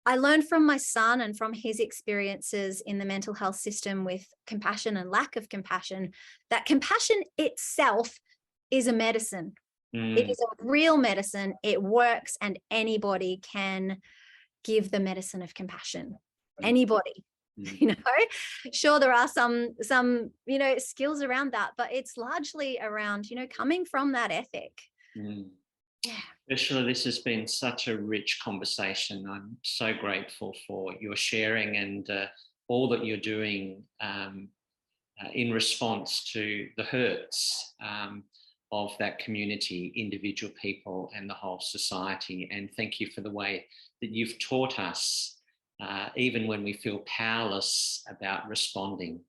I learned from my son and from his experiences in the mental health system with compassion and lack of compassion, that compassion itself is a medicine. It is a real medicine. It works, and anybody can give the medicine of compassion. Anybody, Sure, there are some skills around that, but it's largely around, coming from that ethic. Yeah. Ursula, this has been such a rich conversation. I'm so grateful for your sharing and all that you're doing in response to the hurts of that community, individual people and the whole society. And thank you for the way that you've taught us, even when we feel powerless about responding,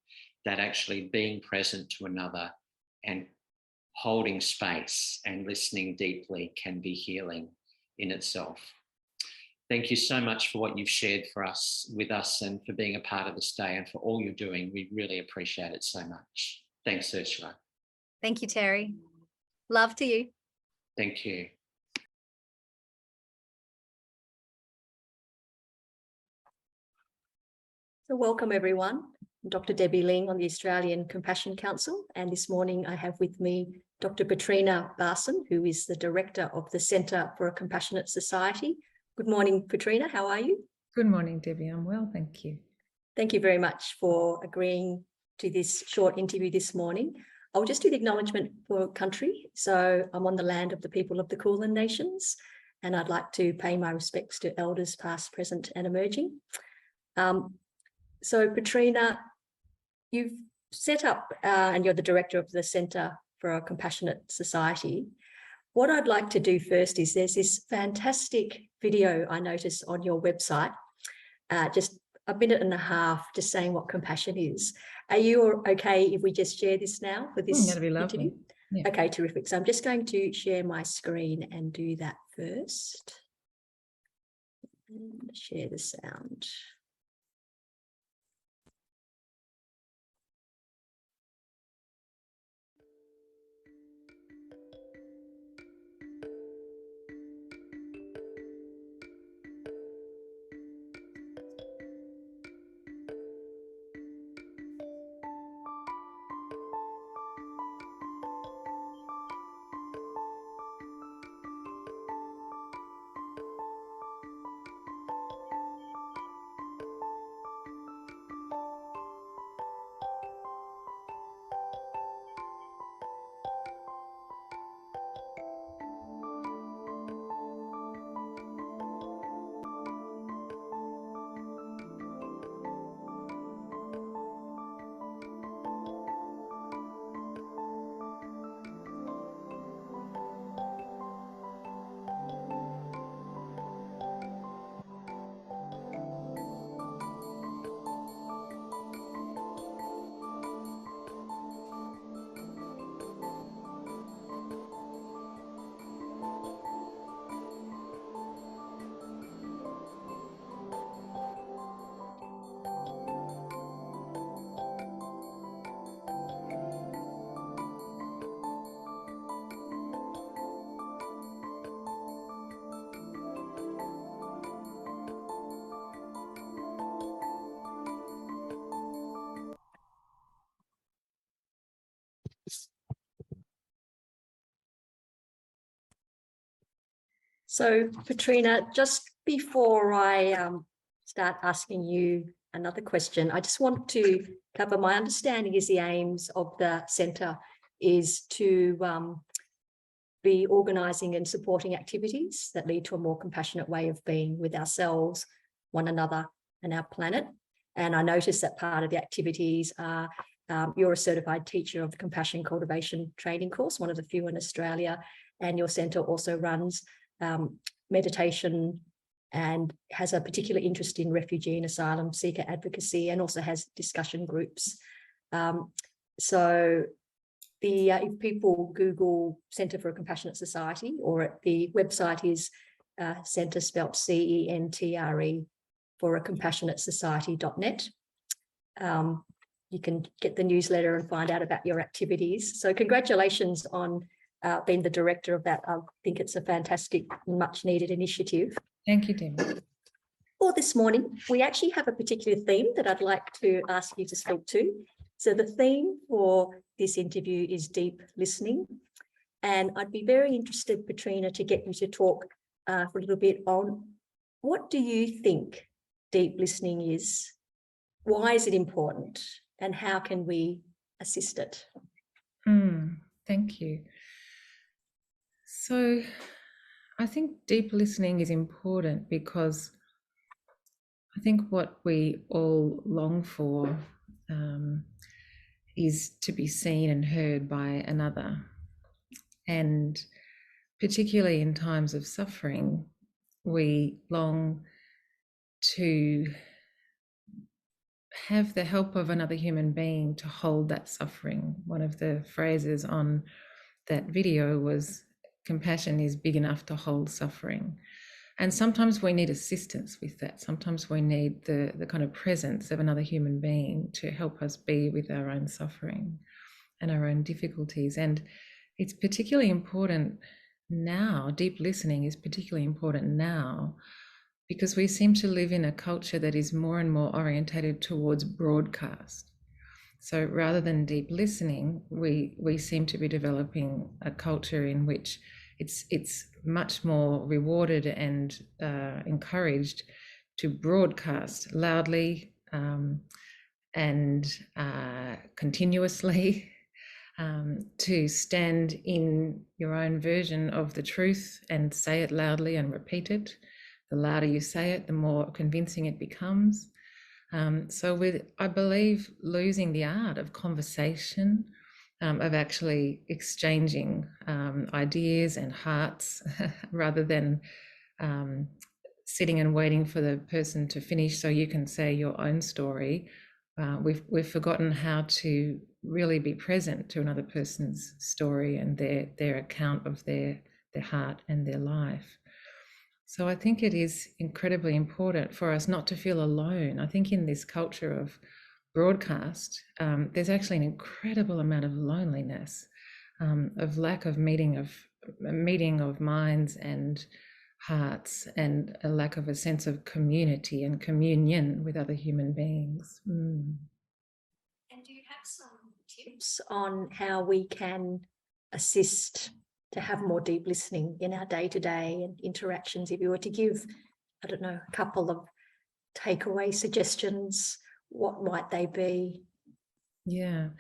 that actually being present to another and holding space and listening deeply can be healing in itself. Thank you so much for what you've shared with us and for being a part of this day and for all you're doing. We really appreciate it so much. Thanks, Ursula. Thank you, Terry. Love to you. Thank you. So welcome everyone. I'm Dr. Debbie Ling on the Australian Compassion Council, and this morning I have with me Dr. Petrina Barson, who is the Director of the Centre for a Compassionate Society. Good morning, Petrina. How are you? Good morning, Debbie. I'm well, thank you. Thank you very much for agreeing to this short interview this morning. I'll just do the acknowledgement for country. So I'm on the land of the people of the Kulin Nations, and I'd like to pay my respects to elders past, present and emerging. So Petrina, you've set up and you're the director of the Centre for a Compassionate Society. What I'd like to do first is there's this fantastic video I noticed on your website, just a minute and a half, just saying what compassion is. Are you okay if we just share this now for this that'd be lovely. interview? Yeah. Okay, terrific. So I'm just going to share my screen and do that first. And share the sound. So, Petrina, just before I start asking you another question, I just want to cover, my understanding is the aims of the centre is to be organising and supporting activities that lead to a more compassionate way of being with ourselves, one another and our planet. And I noticed that part of the activities are, you're a certified teacher of the Compassion Cultivation Training course, one of the few in Australia, and your centre also runs meditation and has a particular interest in refugee and asylum seeker advocacy, and also has discussion groups. So if people Google Centre for a Compassionate Society, or the website is centre spelt CENTRE for a compassionate society.net. You can get the newsletter and find out about your activities. So congratulations on being the director of that. I think it's a fantastic, much needed initiative. Thank you, Debbie. For this morning, we actually have a particular theme that I'd like to ask you to speak to. So the theme for this interview is deep listening. And I'd be very interested, Petrina, to get you to talk for a little bit on, what do you think deep listening is? Why is it important? And how can we assist it? Thank you. So I think deep listening is important because I think what we all long for is to be seen and heard by another. And particularly in times of suffering, we long to have the help of another human being to hold that suffering. One of the phrases on that video was, compassion is big enough to hold suffering. And sometimes we need assistance with that. Sometimes we need the kind of presence of another human being to help us be with our own suffering and our own difficulties. And it's particularly important now, deep listening is particularly important now, because we seem to live in a culture that is more and more orientated towards broadcast. So rather than deep listening, we seem to be developing a culture in which it's much more rewarded and encouraged to broadcast loudly and continuously, to stand in your own version of the truth and say it loudly and repeat it. The louder you say it, the more convincing it becomes. So I believe, losing the art of conversation, of actually exchanging ideas and hearts rather than sitting and waiting for the person to finish so you can say your own story. We've forgotten how to really be present to another person's story and their account of their heart and their life. So I think it is incredibly important for us not to feel alone. I think in this culture of broadcast, there's actually an incredible amount of loneliness, of lack of meeting of minds and hearts, and a lack of a sense of community and communion with other human beings. And do you have some tips on how we can assist to have more deep listening in our day-to-day and interactions? If you were to give, I don't know, a couple of takeaway suggestions, what might they be? Yeah,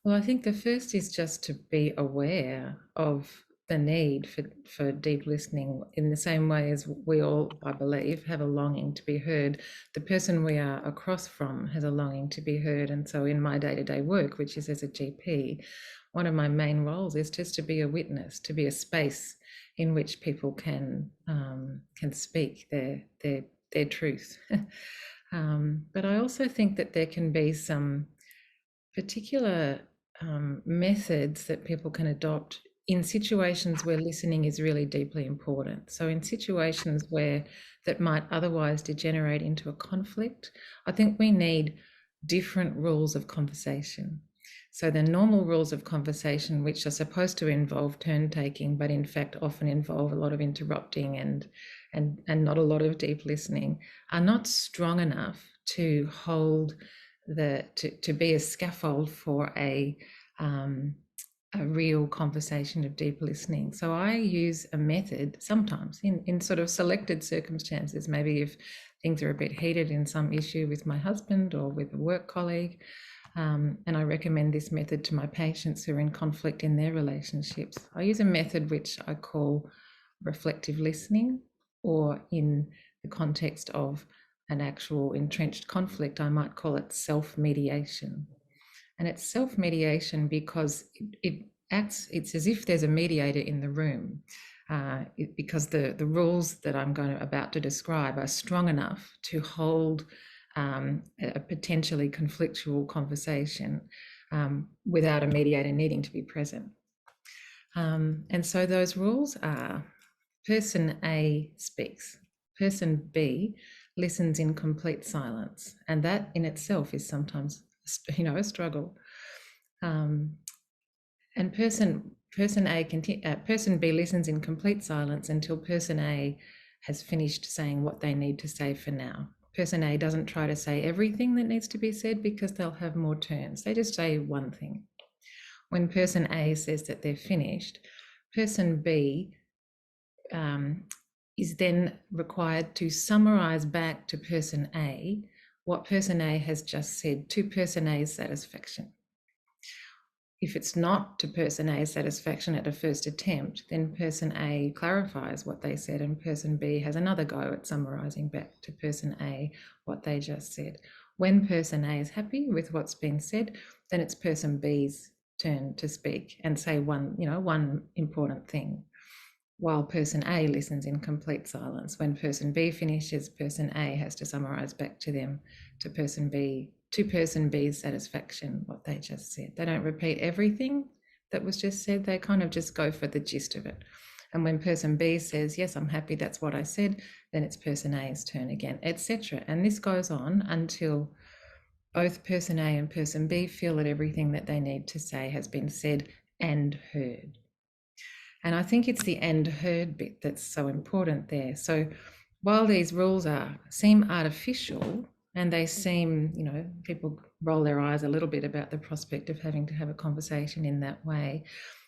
well, I think the first is just to be aware of the need for deep listening, in the same way as we all, I believe, have a longing to be heard. The person we are across from has a longing to be heard. And so in my day-to-day work, which is as a GP, one of my main roles is just to be a witness, to be a space in which people can speak their truth. But I also think that there can be some particular methods that people can adopt in situations where listening is really deeply important. So in situations that might otherwise degenerate into a conflict, I think we need different rules of conversation. So the normal rules of conversation, which are supposed to involve turn taking, but in fact often involve a lot of interrupting and not a lot of deep listening, are not strong enough to hold to be a scaffold for a a real conversation of deep listening. So I use a method sometimes in sort of selected circumstances, maybe if things are a bit heated in some issue with my husband or with a work colleague. And I recommend this method to my patients who are in conflict in their relationships. I use a method which I call reflective listening, or in the context of an actual entrenched conflict, I might call it self-mediation. And it's self-mediation because it's as if there's a mediator in the room, because the rules that I'm about to describe are strong enough to hold a potentially conflictual conversation without a mediator needing to be present. And so those rules are: person A speaks, person B listens in complete silence, and that in itself is sometimes, a struggle. And person B listens in complete silence until person A has finished saying what they need to say for now. Person A doesn't try to say everything that needs to be said because they'll have more turns. They just say one thing. When person A says that they're finished, person B is then required to summarize back to person A what person A has just said to person A's satisfaction. If it's not to person A's satisfaction at a first attempt, then person A clarifies what they said and person B has another go at summarizing back to person A what they just said. When person A is happy with what's been said, then it's person B's turn to speak and say one important thing, while person A listens in complete silence. When person B finishes, person A has to summarize back to them, to person B's satisfaction, what they just said. They don't repeat everything that was just said. They kind of just go for the gist of it. And when person B says, yes, I'm happy, that's what I said, then it's person A's turn again, etc. And this goes on until both person A and person B feel that everything that they need to say has been said and heard. And I think it's the and heard bit that's so important there. So while these rules seem artificial, and they seem, people roll their eyes a little bit about the prospect of having to have a conversation in that way.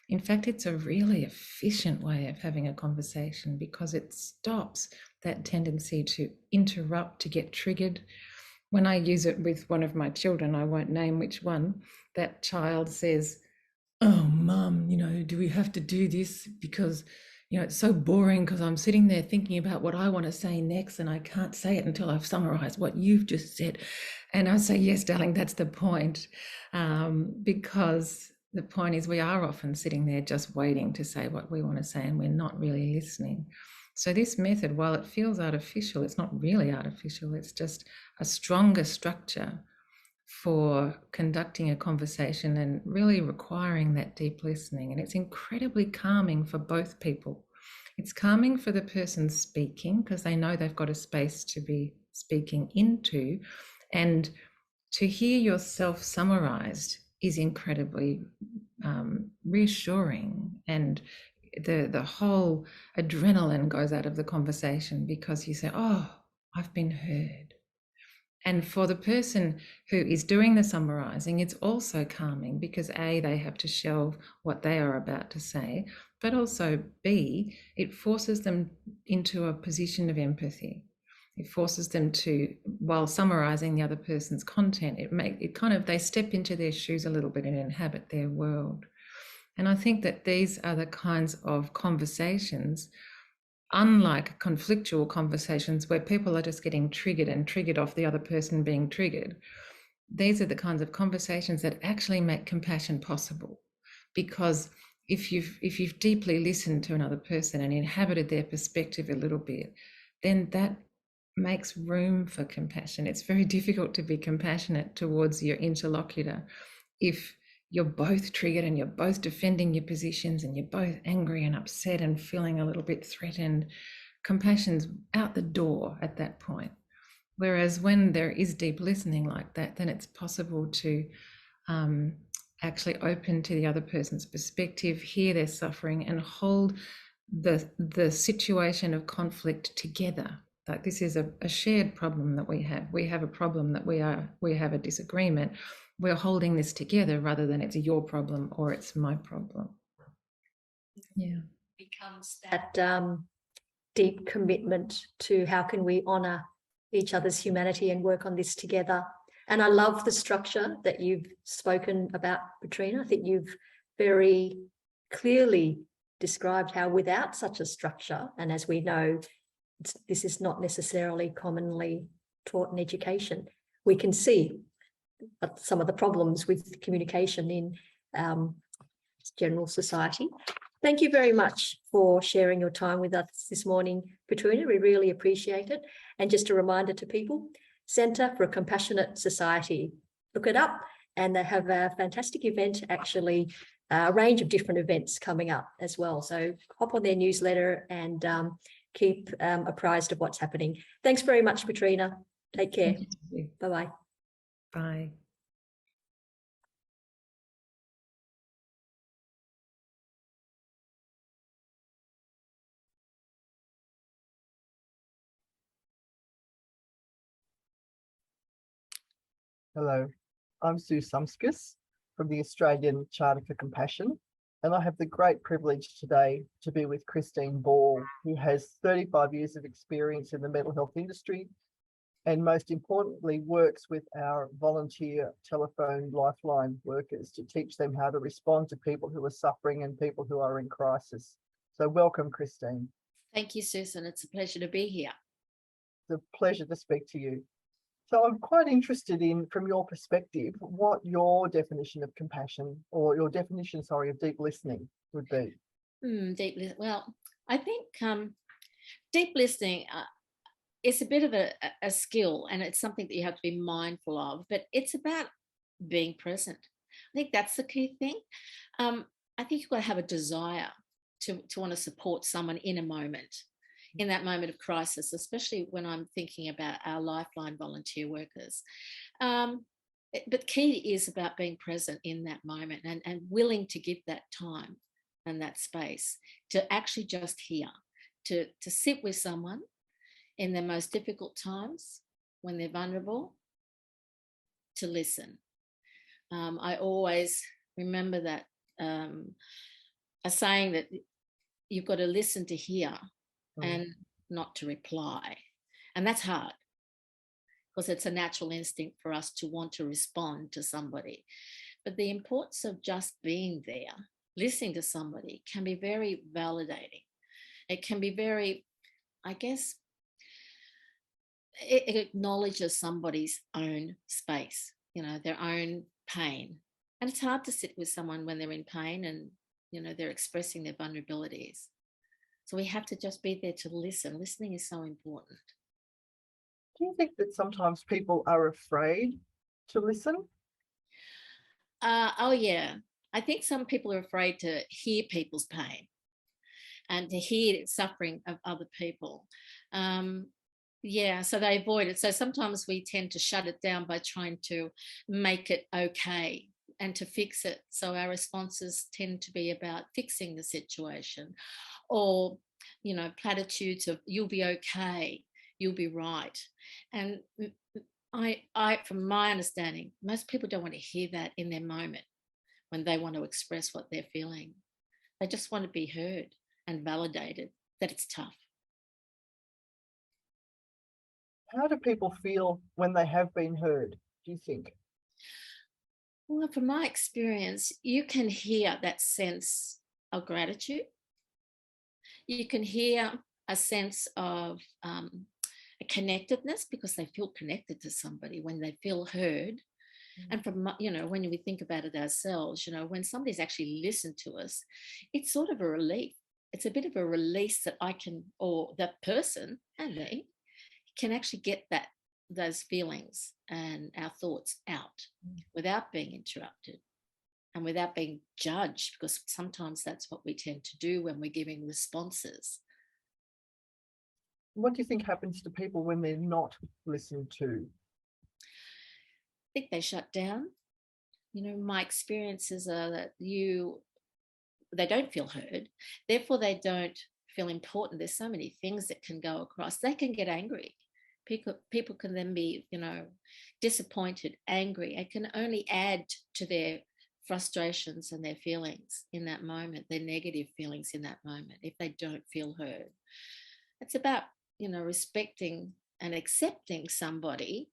In fact, it's a really efficient way of having a conversation because it stops that tendency to interrupt, to get triggered. When I use it with one of my children, I won't name which one, that child says, oh, Mum, do we have to do this? Because, it's so boring because I'm sitting there thinking about what I want to say next and I can't say it until I've summarized what you've just said. And I say, yes, darling, that's the point. Because the point is we are often sitting there just waiting to say what we want to say and we're not really listening. So this method, while it feels artificial, it's not really artificial. It's just a stronger structure for conducting a conversation and really requiring that deep listening. And it's incredibly calming for both people. It's calming for the person speaking because they know they've got a space to be speaking into, and to hear yourself summarized is incredibly reassuring, and the whole adrenaline goes out of the conversation because you say, oh, I've been heard. And for the person who is doing the summarizing, it's also calming because A, they have to shelve what they are about to say, but also B, it forces them into a position of empathy. It forces them to, while summarizing the other person's content, they step into their shoes a little bit and inhabit their world. And I think that these are the kinds of conversations, unlike conflictual conversations where people are just getting triggered and triggered off the other person being triggered. These are the kinds of conversations that actually make compassion possible, because if you've deeply listened to another person and inhabited their perspective a little bit, then that makes room for compassion. It's very difficult to be compassionate towards your interlocutor if you're both triggered and you're both defending your positions and you're both angry and upset and feeling a little bit threatened. Compassion's out the door at that point. Whereas when there is deep listening like that, then it's possible to actually open to the other person's perspective, hear their suffering, and hold the situation of conflict together. Like, this is a shared problem that we have. We have a problem that we have a disagreement, we're holding this together rather than it's your problem or it's my problem. Yeah. Becomes that deep commitment to how can we honour each other's humanity and work on this together. And I love the structure that you've spoken about, Petrina. I think you've very clearly described how without such a structure, and as we know, this is not necessarily commonly taught in education, we can see some of the problems with communication in general society. Thank you very much for sharing your time with us this morning, Petrina. We really appreciate it. And just a reminder to people, Centre for a Compassionate Society, look it up, and they have a fantastic event, actually, a range of different events coming up as well. So hop on their newsletter and keep apprised of what's happening. Thanks very much, Petrina. Take care. Bye-bye. Bye. Hello, I'm Sue Sumskus from the Australian Charter for Compassion, and I have the great privilege today to be with Christine Ball, who has 35 years of experience in the mental health industry and most importantly works with our volunteer telephone lifeline workers to teach them how to respond to people who are suffering and people who are in crisis. So welcome, Christine. Thank you, Susan. It's a pleasure to be here. It's a pleasure to speak to you. So I'm quite interested in, from your perspective, what your definition of compassion, or your definition, sorry, of deep listening would be. Well, I think deep listening is a bit of a skill, and it's something that you have to be mindful of, but it's about being present. I think that's the key thing. I think you've got to have a desire to want to support someone in a moment, in that moment of crisis, especially when I'm thinking about our Lifeline volunteer workers. But key is about being present in that moment and willing to give that time and that space to actually just hear, to sit with someone in their most difficult times when they're vulnerable, to listen. I always remember that a saying that you've got to listen to hear and not to reply. And that's hard because it's a natural instinct for us to want to respond to somebody. But the importance of just being there, listening to somebody, can be very validating. It can be very, I guess, it acknowledges somebody's own space, you know, their own pain. And it's hard to sit with someone when they're in pain and, you know, they're expressing their vulnerabilities. So we have to just be there to listen. Listening is so important. Do you think that sometimes people are afraid to listen? Oh, yeah. I think some people are afraid to hear people's pain and to hear suffering of other people. Yeah, so they avoid it. So sometimes we tend to shut it down by trying to make it okay and to fix it. So our responses tend to be about fixing the situation, or, you know, platitudes of "you'll be okay, you'll be right." And I, from my understanding, most people don't want to hear that in their moment when they want to express what they're feeling. They just want to be heard and validated that it's tough. How do people feel when they have been heard, do you think? Well, from my experience, you can hear that sense of gratitude. You can hear a sense of a connectedness because they feel connected to somebody when they feel heard. And from, you know, when we think about it ourselves, you know, when somebody's actually listened to us, it's sort of a relief. It's a bit of a release that I can, or that person and me, can actually get those feelings and our thoughts out without being interrupted and without being judged, because sometimes that's what we tend to do when we're giving responses. What do you think happens to people when they're not listened to? I think they shut down. You know, my experiences are that they don't feel heard, therefore they don't feel important. There's so many things that can go across. They can get angry. People can then be, disappointed, angry. It can only add to their frustrations and their feelings in that moment, their negative feelings in that moment, if they don't feel heard. It's about, respecting and accepting somebody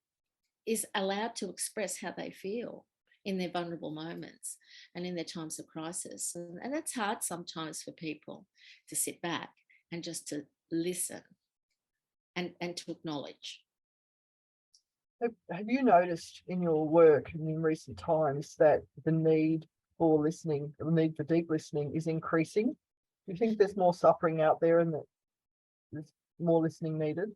is allowed to express how they feel in their vulnerable moments and in their times of crisis. And that's hard sometimes for people to sit back and just to listen and to acknowledge. Have you noticed in your work and in recent times that the need for listening, the need for deep listening is increasing? Do you think there's more suffering out there and that there's more listening needed?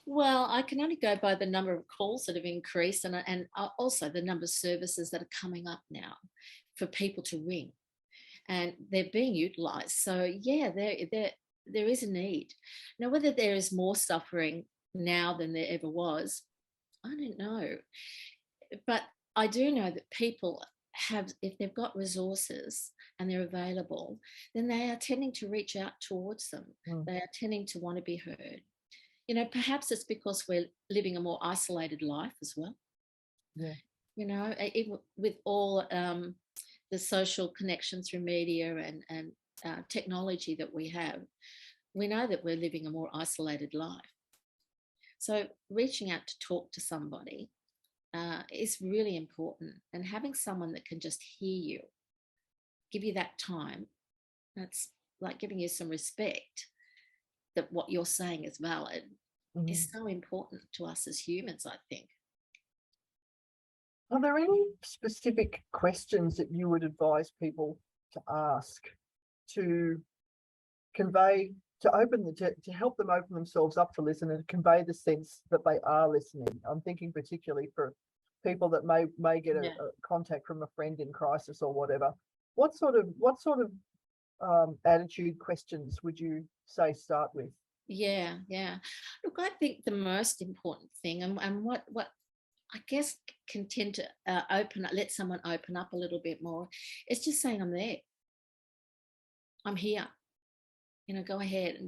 Well, I can only go by the number of calls that have increased and also the number of services that are coming up now for people to ring, and they're being utilised. So yeah, there is a need. Now, whether there is more suffering now than there ever was, I don't know. But I do know that people have, if they've got resources and they're available, then they are tending to reach out towards them. They are tending to want to be heard. Perhaps it's because we're living a more isolated life as well. Yeah. Even with all the social connection through media and technology that we have, we know that we're living a more isolated life. So reaching out to talk to somebody is really important, and having someone that can just hear you, give you that time, that's like giving you some respect that what you're saying is valid, is so important to us as humans, I think. Are there any specific questions that you would advise people to ask to convey, to help them open themselves up to listen and convey the sense that they are listening? I'm thinking particularly for people that may get a contact from a friend in crisis or whatever. What sort of attitude questions would you say start with? Yeah. Look, I think the most important thing and what I guess can tend to let someone open up a little bit more is just saying, I'm there. I'm here. Go ahead.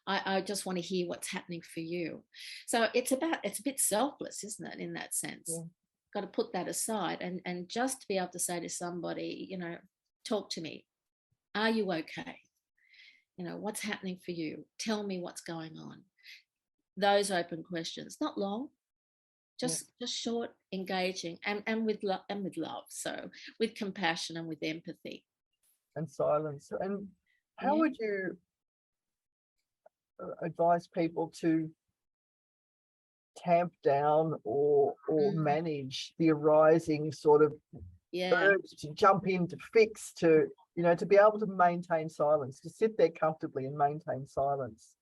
I just want to hear what's happening for you. So it's a bit selfless, isn't it, in that sense? Yeah. Got to put that aside and just to be able to say to somebody, talk to me. Are you okay? What's happening for you? Tell me what's going on. Those open questions, not long, just short, engaging, and with love. So with compassion and with empathy. And silence. And how would you advise people to tamp down or manage the arising sort of urge to jump in, to fix, to be able to maintain silence, to sit there comfortably and maintain silence?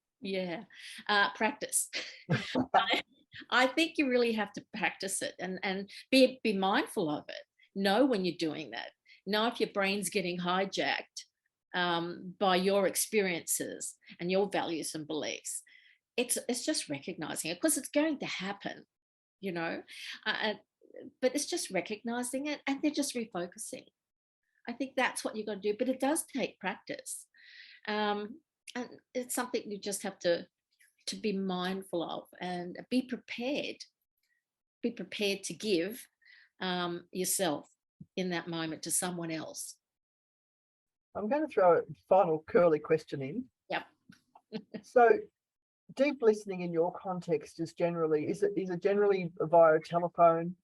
Practice. I think you really have to practice it and be mindful of it. Know when you're doing that. Know if your brain's getting hijacked by your experiences and your values and beliefs. It's just recognizing it, because it's going to happen, but it's just recognizing it and then just refocusing. I think that's what you've got to do, but it does take practice. And it's something you just have to be mindful of and be prepared to give yourself in that moment to someone else. I'm going to throw a final curly question in. Yep. So deep listening in your context is it generally via a telephone,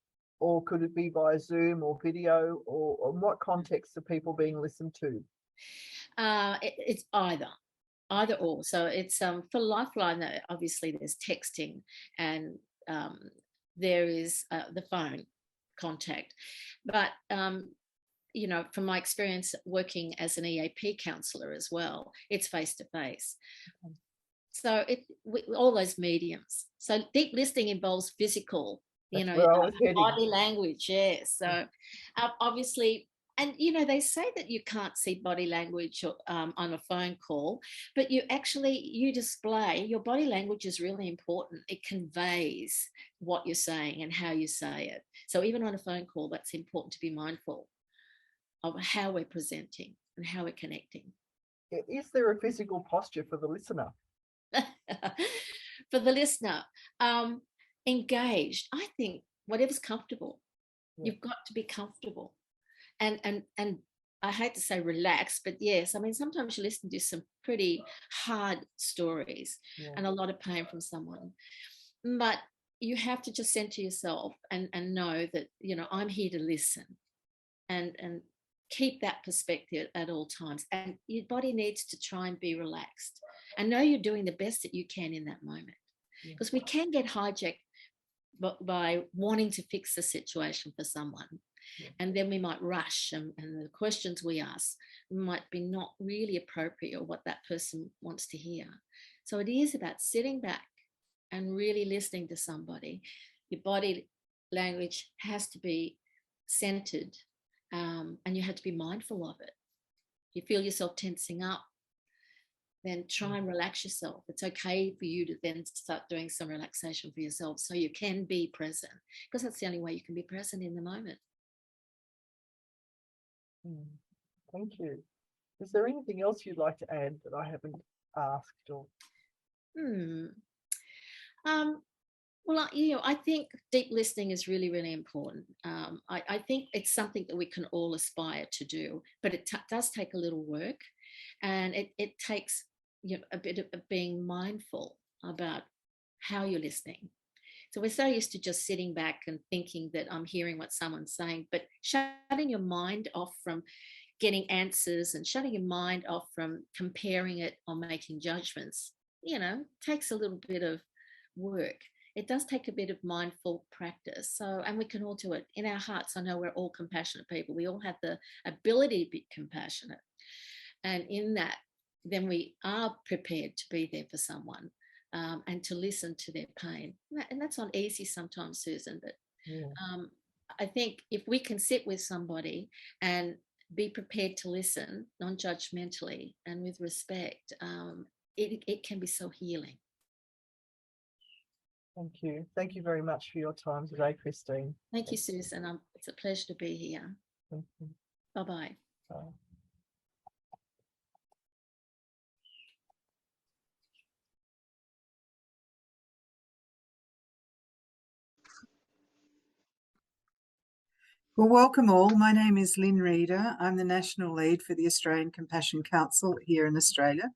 or could it be via Zoom or video, or in what context are people being listened to? It's either or. So it's for Lifeline, obviously there's texting and there is the phone contact, but from my experience working as an EAP counsellor as well, it's face to face. So all those mediums. So deep listening involves physical, body language. Yeah. So obviously, and they say that you can't see body language on a phone call, but you display your body language is really important. It conveys what you're saying and how you say it. So even on a phone call, that's important to be mindful of how we're presenting and how we're connecting. Is there a physical posture for the listener? for the listener, engaged. I think whatever's comfortable, you've got to be comfortable, and I hate to say relax, but yes, I mean, sometimes you listen to some pretty hard stories and a lot of pain from someone, but you have to just center yourself and know that, you know, I'm here to listen, and keep that perspective at all times. And your body needs to try and be relaxed and know you're doing the best that you can in that moment, because we can get hijacked by wanting to fix the situation for someone. And then we might rush, and the questions we ask might be not really appropriate or what that person wants to hear. So it is about sitting back and really listening to somebody. Your body language has to be centered, and you have to be mindful of it. If you feel yourself tensing up, then try and relax yourself. It's okay for you to then start doing some relaxation for yourself so you can be present, because that's the only way you can be present in the moment. Thank you. Is there anything else you'd like to add that I haven't asked? Or well, you know, I think deep listening is really, really important. I think it's something that we can all aspire to do, but it does take a little work, and it takes, you know, a bit of being mindful about how you're listening. So we're so used to just sitting back and thinking that I'm hearing what someone's saying, but shutting your mind off from getting answers and shutting your mind off from comparing it or making judgments, you know, takes a little bit of work. It does take a bit of mindful practice. So, and we can all do it in our hearts. I know we're all compassionate people. We all have the ability to be compassionate. And in that, then we are prepared to be there for someone. And to listen to their pain. And that's not easy sometimes, Susan, but I think if we can sit with somebody and be prepared to listen non-judgmentally and with respect, it can be so healing. Thank you. Thank you very much for your time today, Christine. Thank you, Susan. It's a pleasure to be here. Thank you. Bye-bye. Bye. Well, welcome all. My name is Lynne Reeder. I'm the National Lead for the Australian Compassion Council here in Australia.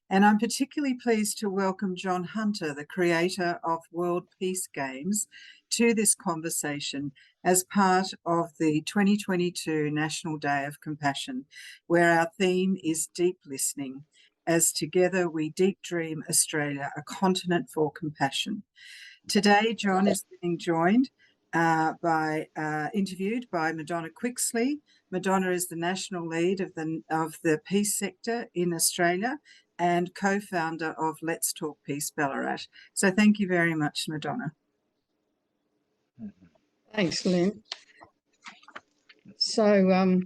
And I'm particularly pleased to welcome John Hunter, the creator of World Peace Games, to this conversation as part of the 2022 National Day of Compassion, where our theme is deep listening, as together we deep dream Australia, a continent for compassion. Today, John is being interviewed by Madonna Quixley. Madonna is the national lead of the peace sector in Australia and co-founder of Let's Talk Peace Ballarat. So thank you very much, Madonna. Thanks, Lynn. So,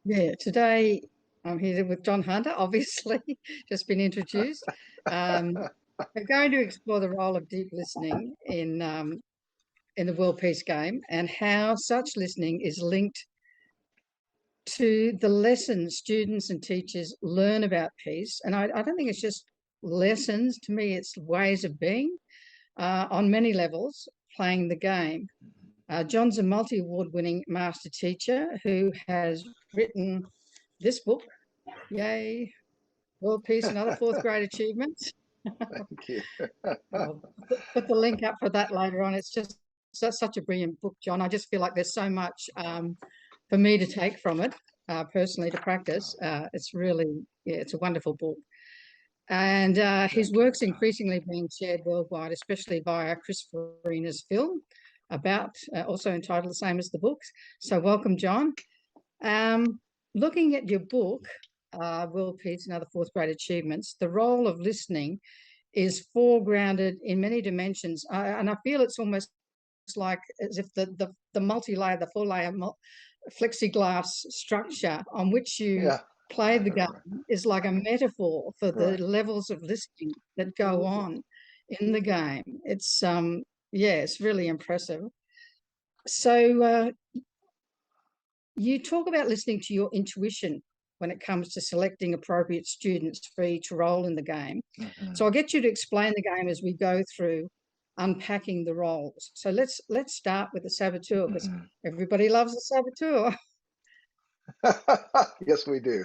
today I'm here with John Hunter, obviously, just been introduced. We're going to explore the role of deep listening in the World Peace Game and how such listening is linked to the lessons students and teachers learn about peace. And I don't think it's just lessons. To me, it's ways of being on many levels, playing the game. John's a multi-award-winning master teacher who has written this book, yay, World Peace and Other Fourth Grade Achievements. Thank you. I'll put the link up for that later on. It's just such a brilliant book, John. I just feel like there's so much for me to take from it, personally, to practice. It's really, it's a wonderful book. And his work's increasingly being shared worldwide, especially via Chris Farina's film, about also entitled the same as the books. So welcome, John. Looking at your book, World Peace and Other Fourth Grade Achievements, the role of listening is foregrounded in many dimensions. And I feel it's almost like as if the multi-layer, the four-layer plexiglass structure on which you play the game is like a metaphor for the levels of listening that go on in the game. It's it's really impressive. So you talk about listening to your intuition when it comes to selecting appropriate students for each role in the game. So I'll get you to explain the game as we go through unpacking the roles. So let's start with the saboteur, because everybody loves a saboteur. Yes, we do.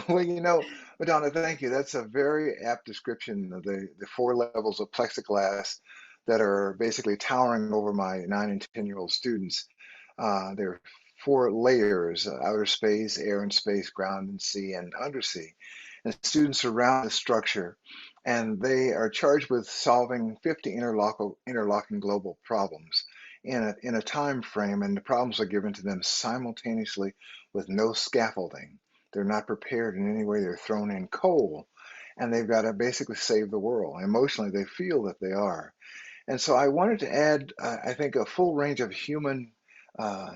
Well, Madonna, thank you. That's a very apt description of the 4 levels of plexiglass that are basically towering over my 9 and 10-year-old students. There are 4 layers: outer space, air and space, ground and sea, and undersea. And students surround the structure, and they are charged with solving 50 interlocking global problems in a time frame, and the problems are given to them simultaneously with no scaffolding. They're not prepared in any way. They're thrown in cold, and they've got to basically save the world. Emotionally, they feel that they are. And so I wanted to add, I think, a full range of human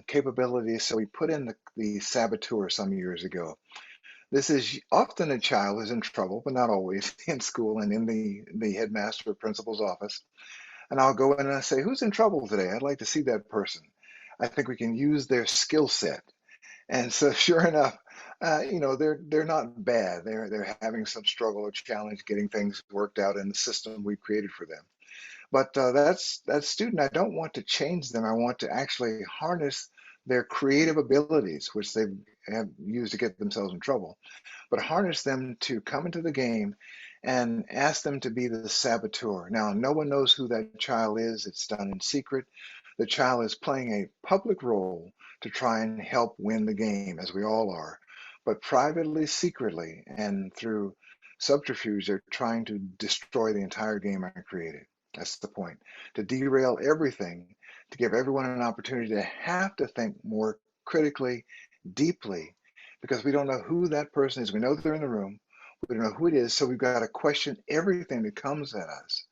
capabilities. So we put in the saboteur some years ago. This is often a child who's in trouble, but not always, in school and in the headmaster or principal's office. And I'll go in and I say, who's in trouble today? I'd like to see that person. I think we can use their skill set. And so sure enough, they're not bad. They're having some struggle or challenge getting things worked out in the system we've created for them. But that student, I don't want to change them. I want to actually harness their creative abilities, which they have used to get themselves in trouble, but harness them to come into the game and ask them to be the saboteur. Now, no one knows who that child is. It's done in secret. The child is playing a public role to try and help win the game, as we all are. But privately, secretly, and through subterfuge, they're trying to destroy the entire game I created. That's the point. To derail everything, to give everyone an opportunity to have to think more critically, deeply, because we don't know who that person is. We know they're in the room. We don't know who it is. So we've got to question everything that comes at us,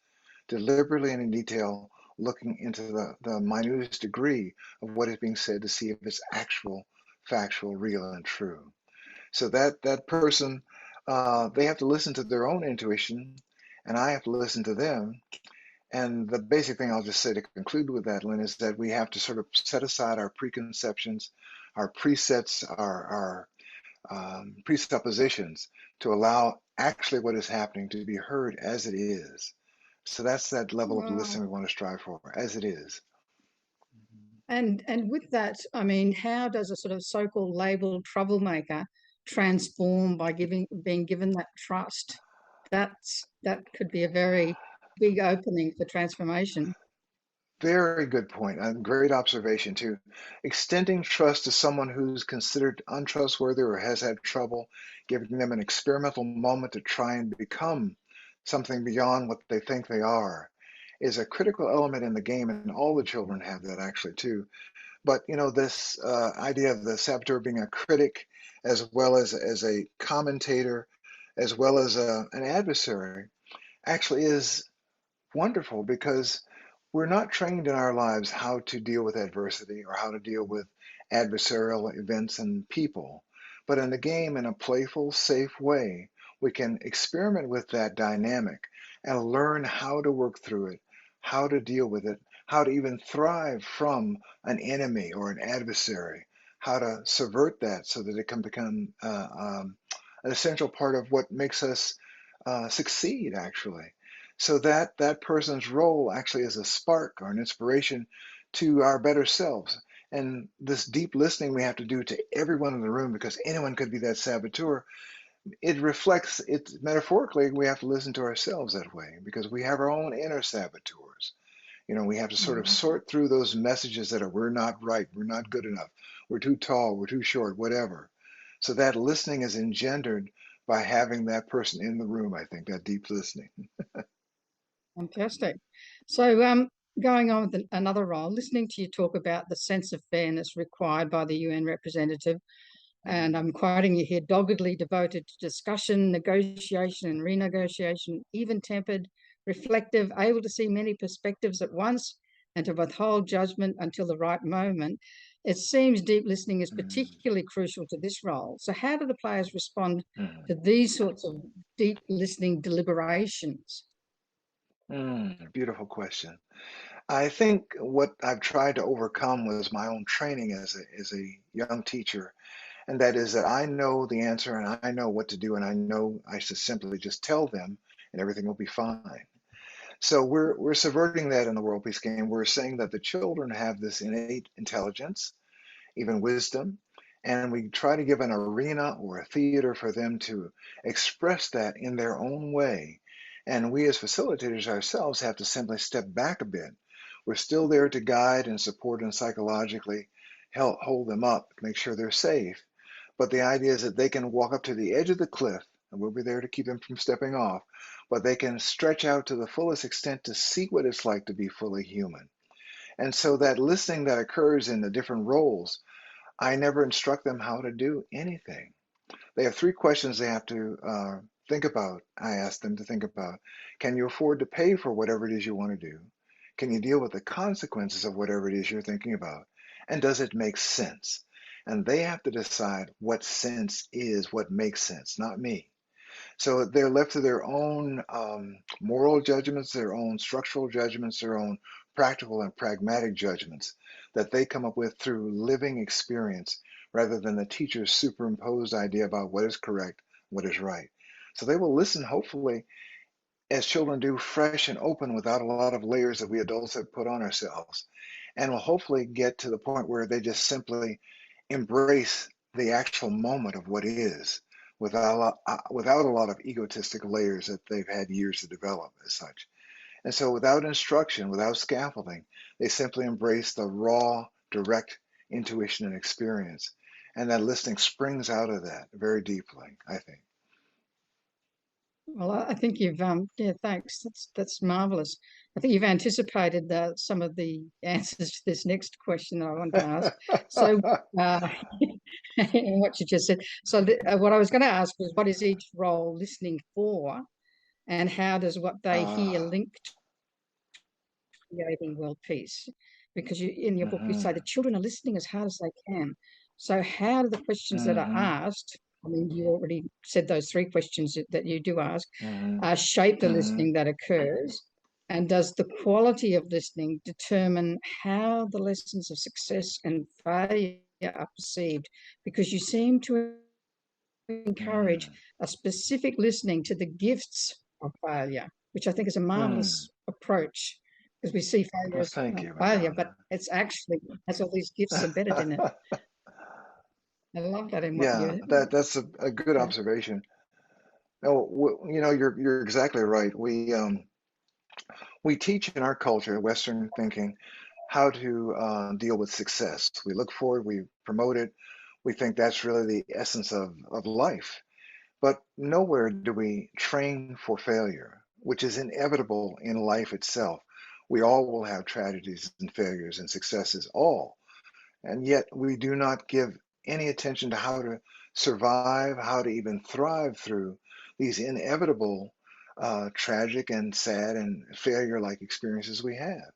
deliberately and in detail, looking into the minutest degree of what is being said to see if it's actual, factual, real, and true. So that person, they have to listen to their own intuition, and I have to listen to them. And the basic thing I'll just say to conclude with that, Lynn, is that we have to sort of set aside our preconceptions, our presets, our presuppositions to allow actually what is happening to be heard as it is. So that's that level of listening we want to strive for, as it is. And with that, I mean, how does a sort of so-called labeled troublemaker transform by being given that trust? That could be a very big opening for transformation. Very good point, and great observation too. Extending trust to someone who's considered untrustworthy or has had trouble, giving them an experimental moment to try and become something beyond what they think they are, is a critical element in the game, and all the children have that actually too. But this idea of the saboteur being a critic, as well as a commentator, as well as an adversary, actually is wonderful, because we're not trained in our lives how to deal with adversity or how to deal with adversarial events and people. But in the game, in a playful, safe way, we can experiment with that dynamic and learn how to work through it, how to deal with it, how to even thrive from an enemy or an adversary, how to subvert that so that it can become an essential part of what makes us succeed, actually. So that person's role actually is a spark or an inspiration to our better selves. And this deep listening we have to do to everyone in the room, because anyone could be that saboteur, it reflects it metaphorically. We have to listen to ourselves that way, because we have our own inner saboteurs. We have to sort of sort through those messages that are, we're not right, we're not good enough, we're too tall, we're too short, whatever. So that listening is engendered by having that person in the room, I think, that deep listening. Fantastic. So going on with another role, listening to you talk about the sense of fairness required by the UN representative, and I'm quoting you here, doggedly devoted to discussion, negotiation and renegotiation, even-tempered, reflective, able to see many perspectives at once and to withhold judgment until the right moment. It seems deep listening is particularly crucial to this role. So how do the players respond to these sorts of deep listening deliberations? Beautiful question. I think what I've tried to overcome was my own training as a young teacher, And that is that I know the answer and I know what to do, and I know I should simply just tell them and everything will be fine. So we're subverting that in the world peace game. We're saying that the children have this innate intelligence, even wisdom, and we try to give an arena or a theater for them to express that in their own way. And we as facilitators ourselves have to simply step back a bit. We're still there to guide and support and psychologically help hold them up, make sure they're safe. But the idea is that they can walk up to the edge of the cliff, and we'll be there to keep them from stepping off, but they can stretch out to the fullest extent to see what it's like to be fully human. And so that listening that occurs in the different roles, I never instruct them how to do anything. They have 3 questions they have to think about. I ask them to think about. Can you afford to pay for whatever it is you want to do? Can you deal with the consequences of whatever it is you're thinking about? And does it make sense? And they have to decide what sense is, what makes sense, not me. So they're left to their own moral judgments, their own structural judgments, their own practical and pragmatic judgments that they come up with through living experience rather than the teacher's superimposed idea about what is correct, what is right. So they will listen, hopefully, as children do, fresh and open without a lot of layers that we adults have put on ourselves, and will hopefully get to the point where they just simply embrace the actual moment of what is without a lot of egotistic layers that they've had years to develop as such. And so without instruction, without scaffolding, they simply embrace the raw, direct intuition and experience. And that listening springs out of that very deeply, I think. Well, I think you've, yeah, thanks. That's marvelous. I think you've anticipated some of the answers to this next question that I want to ask. So, what you just said. So, what I was going to ask was, what is each role listening for, and how does what they hear link to creating world peace? Because in your book, you say the children are listening as hard as they can. So, how do the questions that are asked, I mean, you already said those 3 questions that you do ask, shape the listening that occurs? And does the quality of listening determine how the lessons of success and failure are perceived? Because you seem to encourage a specific listening to the gifts of failure, which I think is a marvelous approach, because we see failure as failure, but it's actually has all these gifts embedded in it. I love that in what you. That's a good observation. No, you know, you're exactly right. We teach in our culture, Western thinking, how to deal with success. We look for it, we promote it. We think that's really the essence of life. But nowhere do we train for failure, which is inevitable in life itself. We all will have tragedies and failures and successes, all. And yet we do not give any attention to how to survive, how to even thrive through these inevitable tragic and sad and failure-like experiences we have.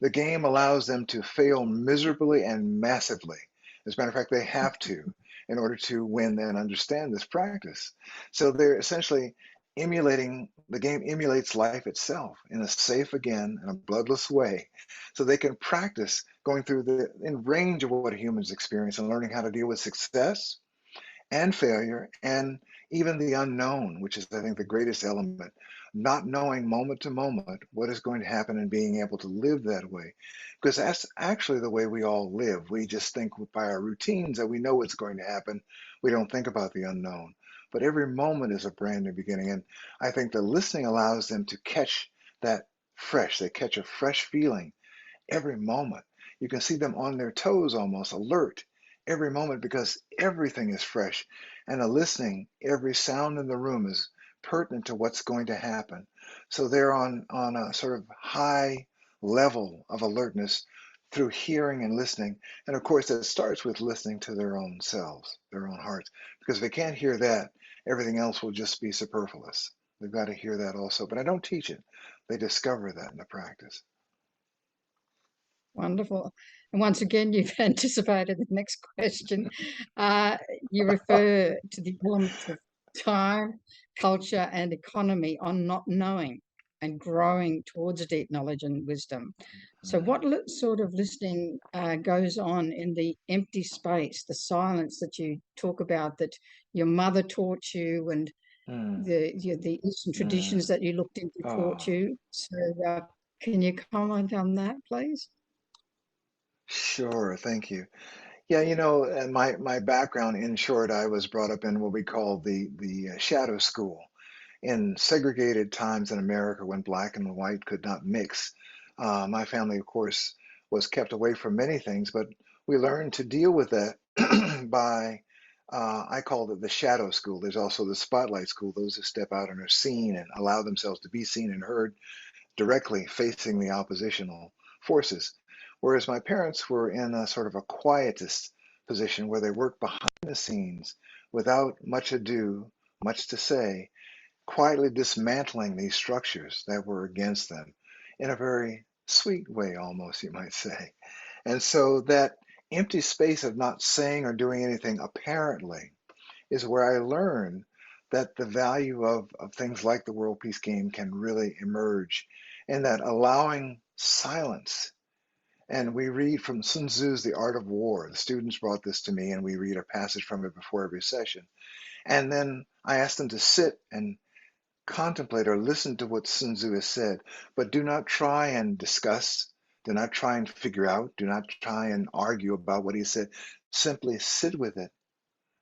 The game allows them to fail miserably and massively. As a matter of fact, they have to in order to win and understand this practice. So they're essentially emulating, the game emulates life itself in a safe, again, and a bloodless way. So they can practice going through the in range of what humans experience and learning how to deal with success and failure and even the unknown, which is, I think, the greatest element, not knowing moment to moment what is going to happen and being able to live that way. Because that's actually the way we all live. We just think by our routines that we know what's going to happen. We don't think about the unknown. But every moment is a brand new beginning. And I think the listening allows them to catch that fresh. They catch a fresh feeling every moment. You can see them on their toes almost, alert every moment, because everything is fresh. And the listening, every sound in the room is pertinent to what's going to happen. So they're on a sort of high level of alertness through hearing and listening. And of course, that starts with listening to their own selves, their own hearts. Because if they can't hear that, everything else will just be superfluous. They've got to hear that also. But I don't teach it. They discover that in the practice. Wonderful. And once again, you've anticipated the next question. You refer to the elements of time, culture, and economy on not knowing. and growing towards deep knowledge and wisdom. So what sort of listening goes on in the empty space, the silence that you talk about, that your mother taught you, and the Eastern traditions that you looked into taught you? So can you comment on that, please? Sure, thank you. Yeah, you know, my background, in short, I was brought up in what we call the shadow school, in segregated times in America when black and white could not mix. My family, of course, was kept away from many things, but we learned to deal with that by, I called it the shadow school. There's also the spotlight school, those who step out and are seen and allow themselves to be seen and heard directly facing the oppositional forces. Whereas my parents were in a sort of a quietist position where they worked behind the scenes without much ado, much to say, quietly dismantling these structures that were against them in a very sweet way, almost, you might say. And so that empty space of not saying or doing anything apparently is where I learned that the value of things like the World Peace Game can really emerge, and that allowing silence. And we read from Sun Tzu's The Art of War. The students brought this to me, and we read a passage from it before every session. And then I asked them to sit and contemplate or listen to what Sun Tzu has said, but do not try and discuss, do not try and figure out, do not try and argue about what he said. Simply sit with it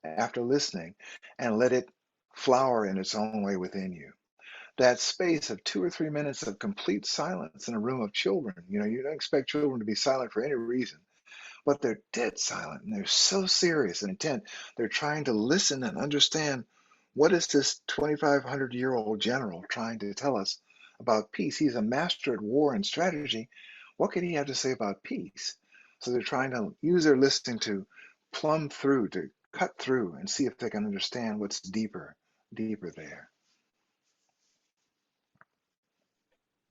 after listening and let it flower in its own way within you. That space of 2 or 3 minutes of complete silence in a room of children, you know, you don't expect children to be silent for any reason, but they're dead silent and they're so serious and intent. They're trying to listen and understand, what is this 2,500-year-old general trying to tell us about peace? He's a master at war and strategy. What could he have to say about peace? So they're trying to use their listening to plumb through, to cut through and see if they can understand what's deeper there.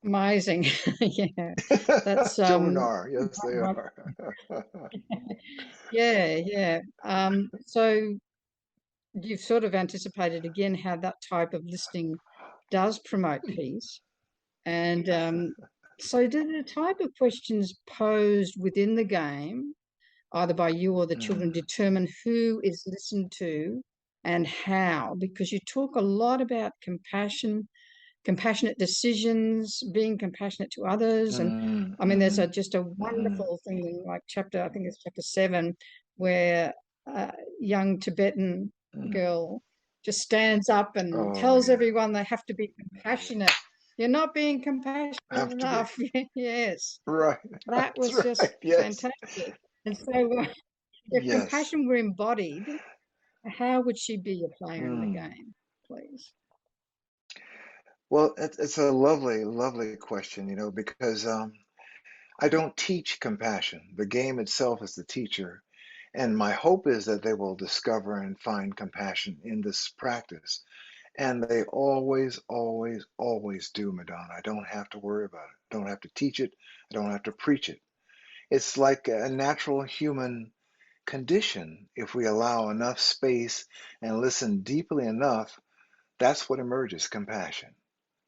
Amazing. Yeah, that's children are, yes, they are. yeah. So you've sort of anticipated again how that type of listening does promote peace. And so do the type of questions posed within the game, either by you or the children, determine who is listened to and how? Because you talk a lot about compassion, compassionate decisions, being compassionate to others. And I mean, there's just a wonderful thing in like chapter, I think it's chapter 7, where a young Tibetan girl just stands up and tells everyone they have to be compassionate. You're not being compassionate enough. Yes. Right. That was right. just fantastic. And so if compassion were embodied, how would she be a player in the game, please? Well, it's a lovely, lovely question, you know, because I don't teach compassion. The game itself is the teacher. And my hope is that they will discover and find compassion in this practice. And they always, always, always do, Madonna. I don't have to worry about it. I don't have to teach it. I don't have to preach it. It's like a natural human condition. If we allow enough space and listen deeply enough, that's what emerges, compassion.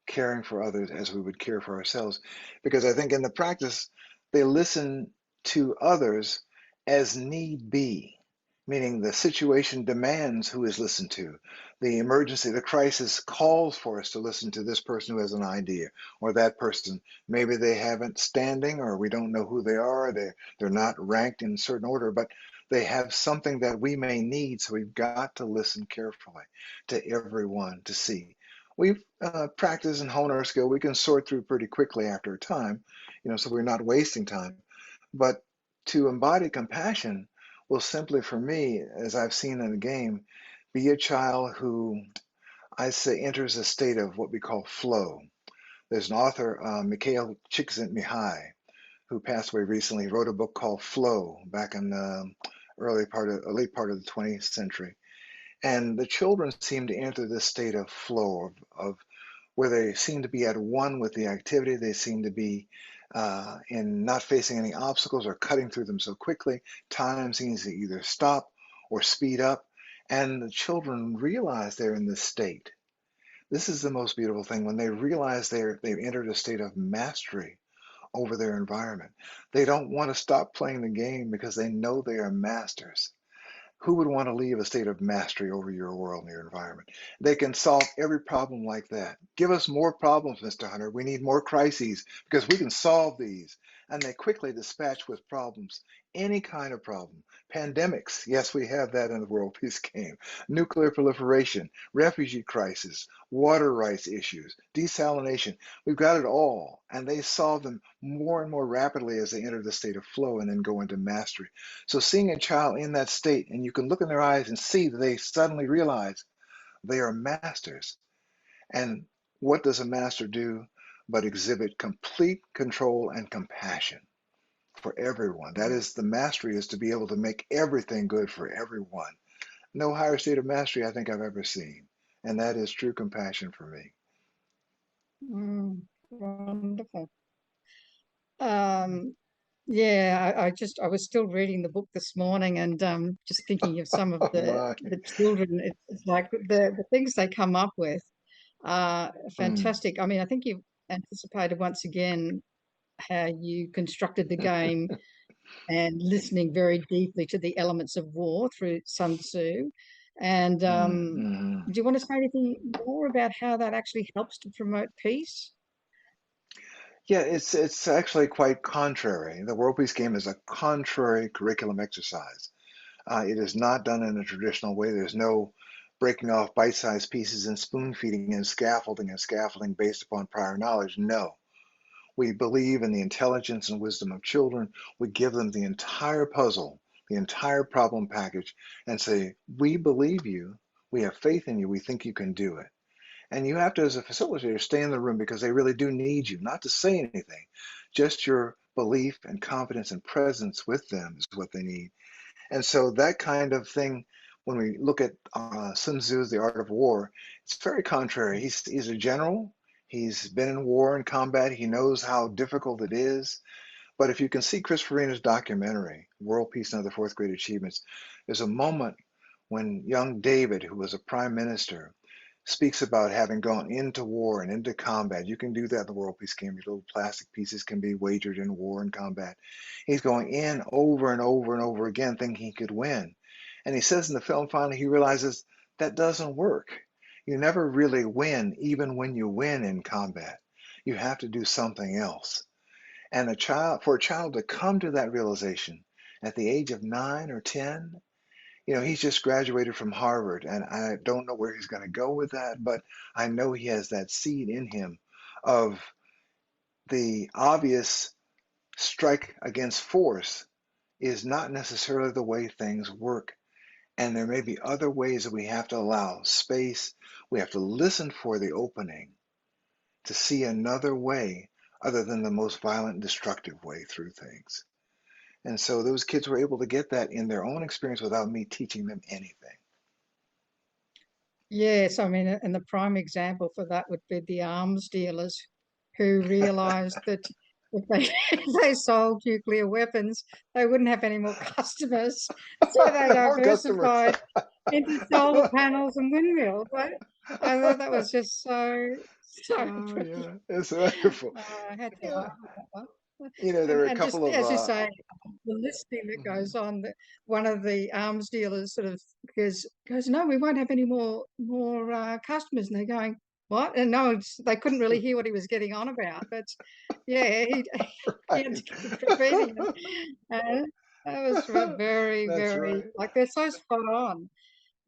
Caring for others as we would care for ourselves. Because I think in the practice, they listen to others as need be, meaning the situation demands who is listened to. The emergency, the crisis calls for us to listen to this person who has an idea, or that person. Maybe they haven't standing, or we don't know who they are. They're not ranked in a certain order, but they have something that we may need. So we've got to listen carefully to everyone to see. We've practiced and honed our skill. We can sort through pretty quickly after a time, you know, so we're not wasting time. But to embody compassion will simply, for me, as I've seen in the game, be a child who, I say, enters a state of what we call flow. There's an author, Mikhail Csikszentmihalyi, who passed away recently. He wrote a book called Flow back in the late part of the 20th century. And the children seem to enter this state of flow, of where they seem to be at one with the activity. They seem to be in not facing any obstacles or cutting through them so quickly. Time seems to either stop or speed up. And the children realize they're in this state. This is the most beautiful thing when they realize they've entered a state of mastery over their environment. They don't want to stop playing the game because they know they are masters. Who would want to leave a state of mastery over your world and your environment? They can solve every problem like that. Give us more problems, Mr. Hunter. We need more crises because we can solve these. And they quickly dispatch with problems, any kind of problem. Pandemics, yes, we have that in the world peace game. Nuclear proliferation, refugee crisis, water rights issues, desalination. We've got it all. And they solve them more and more rapidly as they enter the state of flow and then go into mastery. So seeing a child in that state, and you can look in their eyes and see that they suddenly realize they are masters. And what does a master do but exhibit complete control and compassion for everyone? That is, the mastery is to be able to make everything good for everyone. No higher state of mastery I think I've ever seen. And that is true compassion for me. Wonderful. Yeah, I was still reading the book this morning and just thinking of some of the children. It's like the things they come up with are fantastic. I mean, I think you've anticipated once again how you constructed the game and listening very deeply to the elements of war through Sun Tzu. And do you want to say anything more about how that actually helps to promote peace? Yeah, it's actually quite contrary. The World Peace Game is a contrary curriculum exercise. It is not done in a traditional way. There's no breaking off bite-sized pieces and spoon feeding and scaffolding based upon prior knowledge. No. We believe in the intelligence and wisdom of children. We give them the entire puzzle, the entire problem package, and say, we believe you, we have faith in you, we think you can do it. And you have to, as a facilitator, stay in the room because they really do need you, not to say anything. Just your belief and confidence and presence with them is what they need. And so that kind of thing, when we look at Sun Tzu's The Art of War, it's very contrary. He's a general. He's been in war and combat. He knows how difficult it is. But if you can see Chris Farina's documentary, World Peace and Other Fourth Grade Achievements, there's a moment when young David, who was a prime minister, speaks about having gone into war and into combat. You can do that in the World Peace Game. Your little plastic pieces can be wagered in war and combat. He's going in over and over and over again, thinking he could win. And he says in the film, finally, he realizes that doesn't work. You never really win, even when you win in combat. You have to do something else. And for a child to come to that realization at the age of 9 or 10, he's just graduated from Harvard, and I don't know where he's going to go with that, but I know he has that seed in him of the obvious strike against force is not necessarily the way things work. And there may be other ways that we have to allow space. We have to listen for the opening to see another way other than the most violent, destructive way through things. And so those kids were able to get that in their own experience without me teaching them anything. Yes, I mean, and the prime example for that would be the arms dealers who realized that if they sold nuclear weapons, they wouldn't have any more customers. So they diversified into solar panels and windmills. Right? I thought that was just so yeah, it's wonderful. I had to laugh at that one. There are a couple of, as you say, the listening that goes on. One of the arms dealers sort of goes, no, we won't have any more customers. And they're going, what? And no, they couldn't really hear what he was getting on about. But yeah, he had to keep repeating it. That was very, very, like they're so spot on.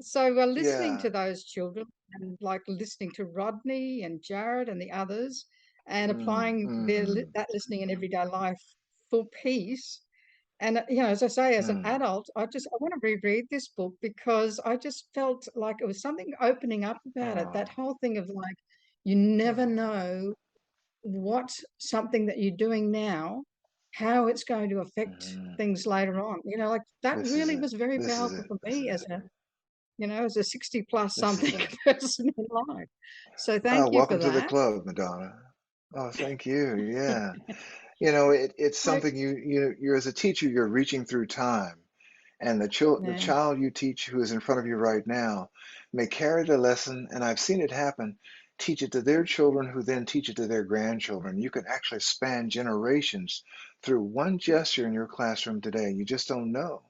So listening to those children and like listening to Rodney and Jared and the others, and applying that listening in everyday life for peace. And, as I say, as an adult, I want to reread this book because I just felt like it was something opening up about it. That whole thing of like, you never know what something that you're doing now, how it's going to affect things later on. Like that really was very powerful for me as a, as a 60 plus something person in life. So thank you for that. Welcome to the club, Madonna. Oh, thank you. Yeah. It's something you're as a teacher, you're reaching through time. And the child you teach who is in front of you right now may carry the lesson, and I've seen it happen, teach it to their children, who then teach it to their grandchildren. You can actually span generations through one gesture in your classroom today. You just don't know.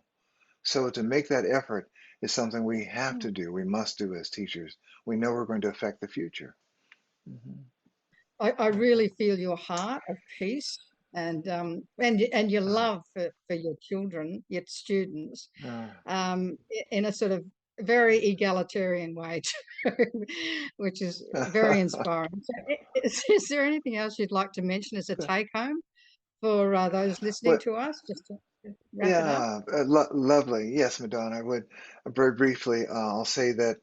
So to make that effort is something we have to do. We must do as teachers. We know we're going to affect the future. I really feel your heart of peace and your love for your children, your students, in a sort of very egalitarian way too, which is very inspiring. So is there anything else you'd like to mention as a take home for those listening to us, just to wrap it up? Lovely. Yes, Madonna, I would very briefly, I'll say that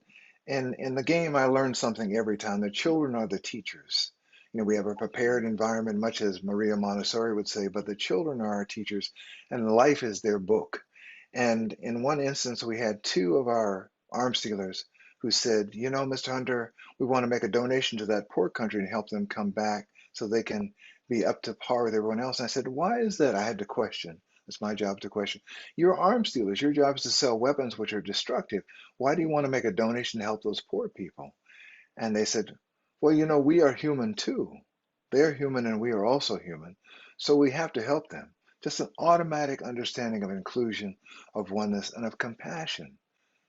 in the game, I learned something every time. The children are the teachers. You know, we have a prepared environment, much as Maria Montessori would say, but the children are our teachers, and life is their book. And in one instance, we had two of our arms dealers who said, you know, Mr. Hunter, we want to make a donation to that poor country and help them come back so they can be up to par with everyone else. And I said, why is that? I had to question. It's my job to question. You're arms dealers. Your job is to sell weapons which are destructive. Why do you want to make a donation to help those poor people? And they said, well, you know, we are human too. They're human and we are also human. So we have to help them. Just an automatic understanding of inclusion, of oneness, and of compassion.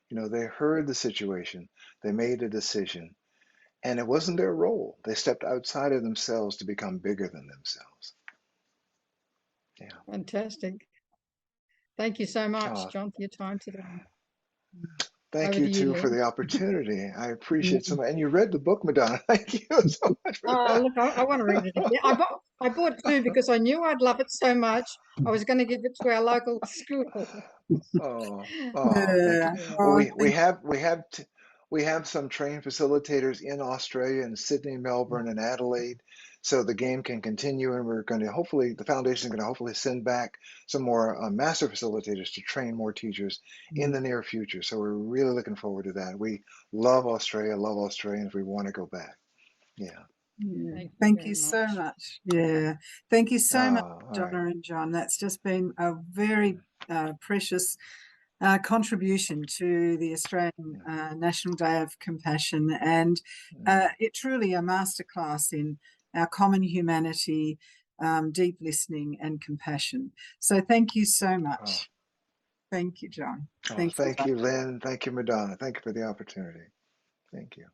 You know, they heard the situation, they made a decision, and it wasn't their role. They stepped outside of themselves to become bigger than themselves. Yeah. Fantastic. Thank you so much, John, for your time today. Thank you too for the opportunity. I appreciate it so much. And you read the book, Madonna. Thank you so much for that. Look, I want to read it again. I bought two because I knew I'd love it so much. I was going to give it to our local school. Thank you. Well, we have some trained facilitators in Australia, in Sydney, Melbourne, and Adelaide. So the game can continue, and we're going to hopefully, the foundation is going to hopefully send back some more master facilitators to train more teachers in the near future. So we're really looking forward to that. We love Australia, love Australians. We want to go back. Yeah. Thank you so much. Yeah. Thank you so much, Donna and John. That's just been a very precious contribution to the Australian National Day of Compassion, and it truly a masterclass in our common humanity, deep listening and compassion. So thank you so much. Thank you, John. Thank you, Lynn. Thank you, Madonna. Thank you for the opportunity. Thank you.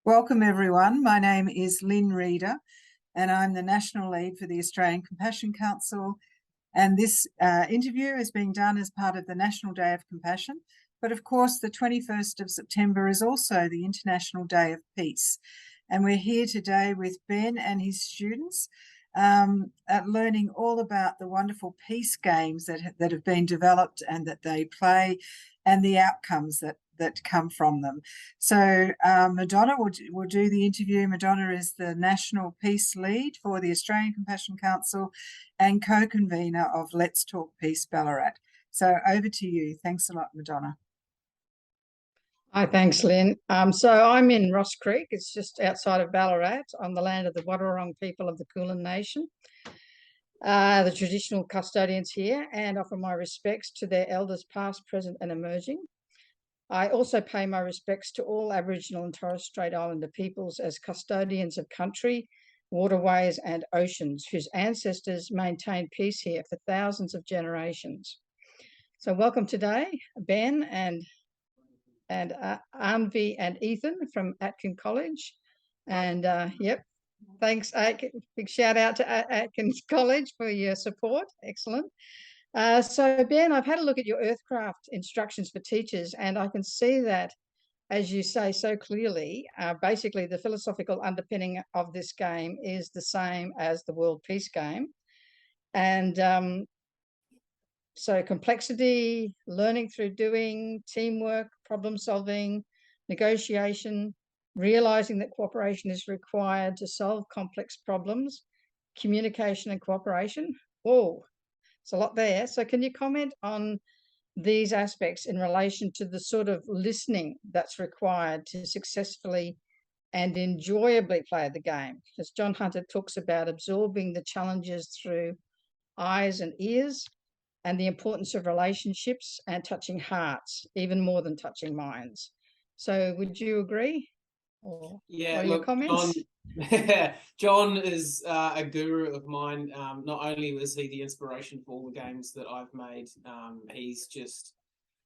Welcome, everyone. My name is Lynne Reeder, and I'm the National Lead for the Australian Compassion Council. And this interview is being done as part of the National Day of Compassion. But of course, the 21st of September is also the International Day of Peace. And we're here today with Ben and his students learning all about the wonderful peace games that have been developed and that they play, and the outcomes that come from them. So Madonna will do the interview. Madonna is the National Peace Lead for the Australian Compassion Council and co-convener of Let's Talk Peace Ballarat. So over to you. Thanks a lot, Madonna. Hi, thanks, Lynn. So I'm in Ross Creek. It's just outside of Ballarat on the land of the Wadawurrung people of the Kulin Nation, the traditional custodians here, and offer my respects to their elders past, present and emerging. I also pay my respects to all Aboriginal and Torres Strait Islander peoples as custodians of country, waterways and oceans, whose ancestors maintained peace here for thousands of generations. So welcome today, Ben and Aanvi and Ethan from Atkin College. And yep, thanks, big shout out to Atkins College for your support. Excellent. So Ben, I've had a look at your EarthCraft instructions for teachers, and I can see that, as you say so clearly, basically the philosophical underpinning of this game is the same as the World Peace Game. And so complexity, learning through doing, teamwork, problem solving, negotiation, realizing that cooperation is required to solve complex problems, communication and cooperation. Whoa. It's a lot there. So can you comment on these aspects in relation to the sort of listening that's required to successfully and enjoyably play the game? As John Hunter talks about absorbing the challenges through eyes and ears, and the importance of relationships and touching hearts, even more than touching minds. So would you agree? Or Yeah, your look, comments? John is a guru of mine. Not only was he the inspiration for all the games that I've made, he's just,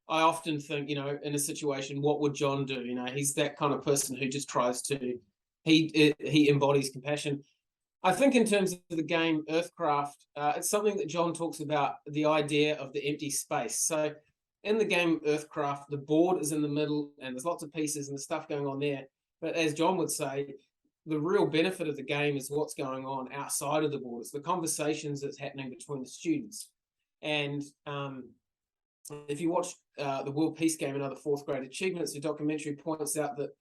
I often think, you know, in a situation, what would John do? You know, he's that kind of person who just tries to, he embodies compassion. I think in terms of the game EarthCraft, it's something that John talks about, the idea of the empty space. So in the game EarthCraft, the board is in the middle and there's lots of pieces and stuff going on there. But as John would say, the real benefit of the game is what's going on outside of the board. It's the conversations that's happening between the students. And if you watch the World Peace Game and other fourth grade achievements, the documentary points out that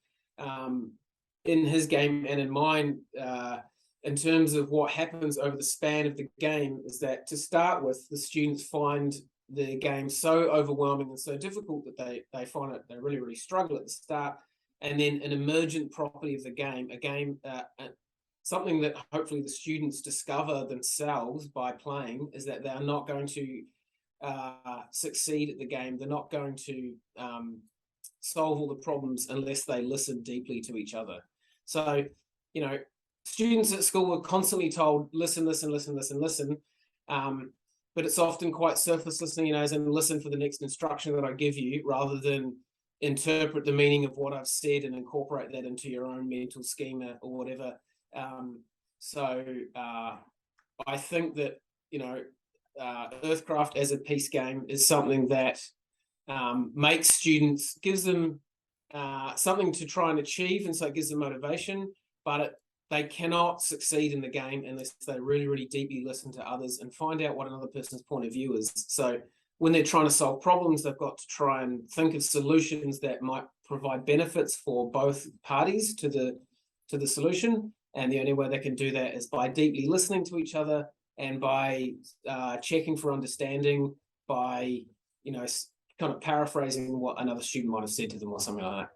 in his game and in mine, in terms of what happens over the span of the game, is that to start with, the students find the game so overwhelming and so difficult that they find it, they really, really struggle at the start. And then an emergent property of the game, something that hopefully the students discover themselves by playing, is that they are not going to succeed at the game. They're not going to solve all the problems unless they listen deeply to each other. So, you know, students at school are constantly told, listen, listen, listen, listen, listen. But it's often quite surface listening, you know, as in listen for the next instruction that I give you, rather than interpret the meaning of what I've said and incorporate that into your own mental schema or whatever. So I think that, you know, EarthCraft as a peace game is something that makes students, gives them something to try and achieve, and so it gives them motivation, but they cannot succeed in the game unless they really, really deeply listen to others and find out what another person's point of view is. So when they're trying to solve problems, they've got to try and think of solutions that might provide benefits for both parties to the solution. And the only way they can do that is by deeply listening to each other and by checking for understanding, by, you know, kind of paraphrasing what another student might have said to them or something like that.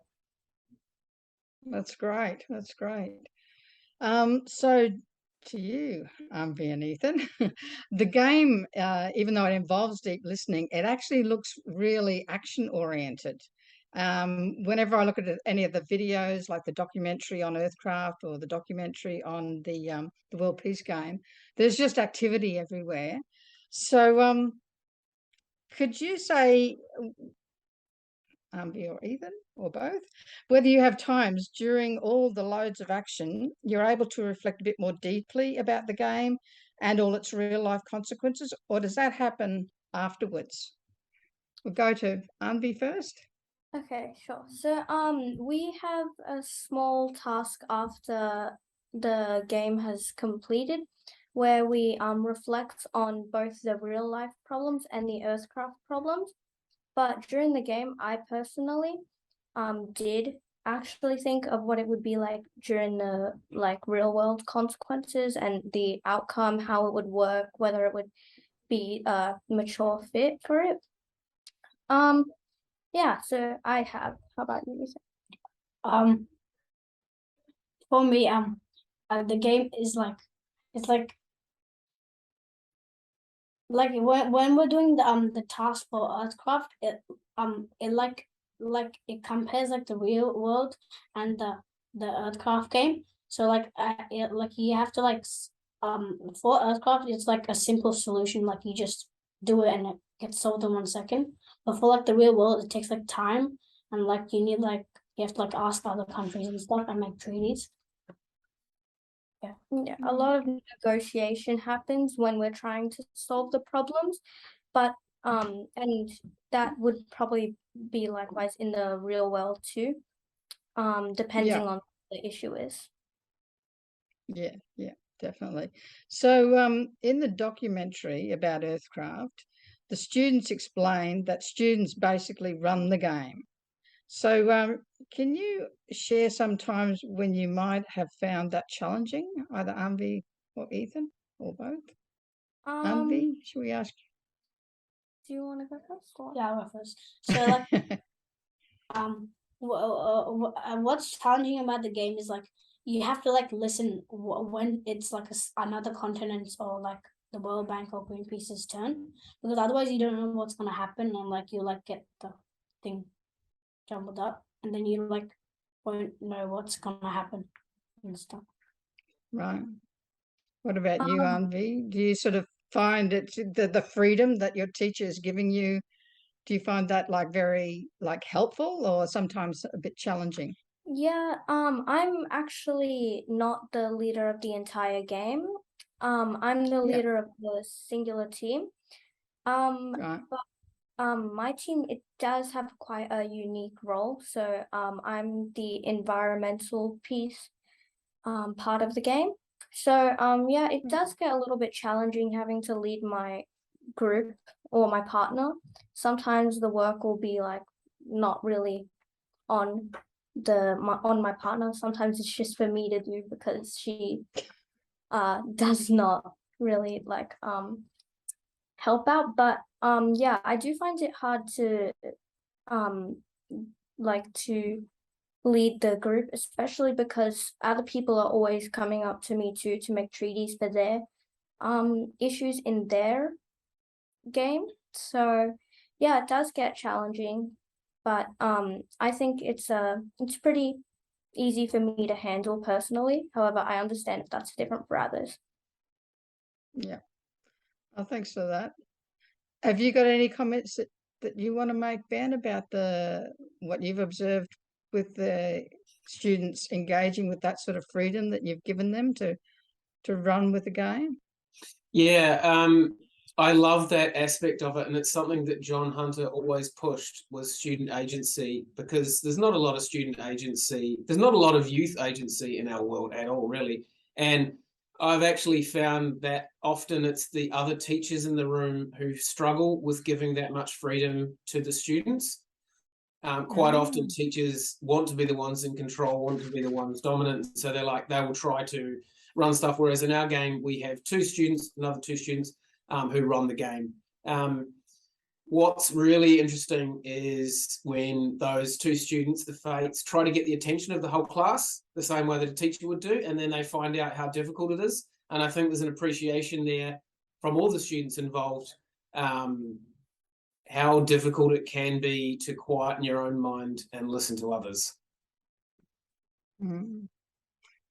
That's great. That's great. So to you, Aanvi and Ethan, the game, even though it involves deep listening, it actually looks really action oriented. Whenever I look at any of the videos, like the documentary on EarthCraft or the documentary on the World Peace Game, there's just activity everywhere. So could you say, Aanvi or Ethan, or both, whether you have times during all the loads of action, you're able to reflect a bit more deeply about the game and all its real life consequences, or does that happen afterwards? We'll go to Aanvi first. Okay, sure. So we have a small task after the game has completed where we reflect on both the real life problems and the EarthCraft problems. But during the game, I personally did actually think of what it would be like during the real world consequences and the outcome, how it would work, whether it would be a mature fit for it. Yeah, so I have. How about you, Lisa? For me, the game is when we're doing the task for EarthCraft, it compares the real world and the EarthCraft game. So you have to for EarthCraft, it's a simple solution, you just do it and it gets solved in 1 second. But for the real world, it takes time, and you need you have to ask other countries and stuff and make treaties. Yeah, a lot of negotiation happens when we're trying to solve the problems, but and that would probably be likewise in the real world too, depending on what the issue is. Yeah, definitely. So in the documentary about EarthCraft, the students explained that students basically run the game. So can you share some times when you might have found that challenging, either Aanvi or Ethan or both? Aanvi, should we ask you? Do you want to go first? Or? Yeah, I'll go first. So what's challenging about the game is you have to listen when it's another continent or the World Bank or Greenpeace's turn, because otherwise you don't know what's going to happen, and like you like get the thing jumbled up, and then you like won't know what's going to happen and stuff. Right. What about you, Aanvi? Do you sort of find it the freedom that your teacher is giving you? Do you find that like very like helpful or sometimes a bit challenging? Yeah, I'm actually not the leader of the entire game. I'm the Yeah. leader of the singular team. Right. But my team, it does have quite a unique role. So I'm the environmental piece part of the game. So yeah, it does get a little bit challenging having to lead my group or my partner. Sometimes the work will be like not really on my partner. Sometimes it's just for me to do because she does not really like help out. But yeah, I do find it hard to like to lead the group, especially because other people are always coming up to me too to make treaties for their issues in their game. So yeah, it does get challenging, but I think it's pretty easy for me to handle personally. However, I understand if that's different for others. Yeah. Oh, thanks for that. Have you got any comments that you want to make, Ben, about what you've observed with the students engaging with that sort of freedom that you've given them to run with the game? Yeah, I love that aspect of it, and it's something that John Hunter always pushed was student agency, because there's not a lot of student agency, there's not a lot of youth agency in our world at all, really. And I've actually found that often it's the other teachers in the room who struggle with giving that much freedom to the students. Quite often teachers want to be the ones in control, want to be the ones dominant, so they will try to run stuff, whereas in our game we have another two students who run the game. What's really interesting is when those two students, the Fates, try to get the attention of the whole class the same way that a teacher would do, and then they find out how difficult it is. And I think there's an appreciation there from all the students involved, how difficult it can be to quieten your own mind and listen to others.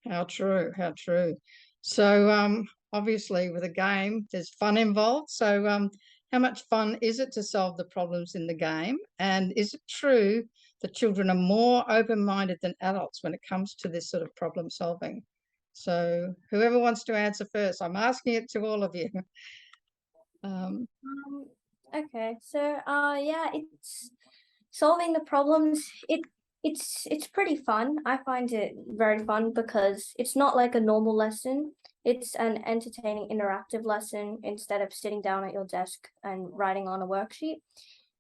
How true, how true. So obviously with a game, there's fun involved. So how much fun is it to solve the problems in the game? And is it true that children are more open-minded than adults when it comes to this sort of problem solving? So whoever wants to answer first, I'm asking it to all of you. Okay, so yeah, it's solving the problems. It's pretty fun. I find it very fun because it's not like a normal lesson. It's an entertaining, interactive lesson. Instead of sitting down at your desk and writing on a worksheet,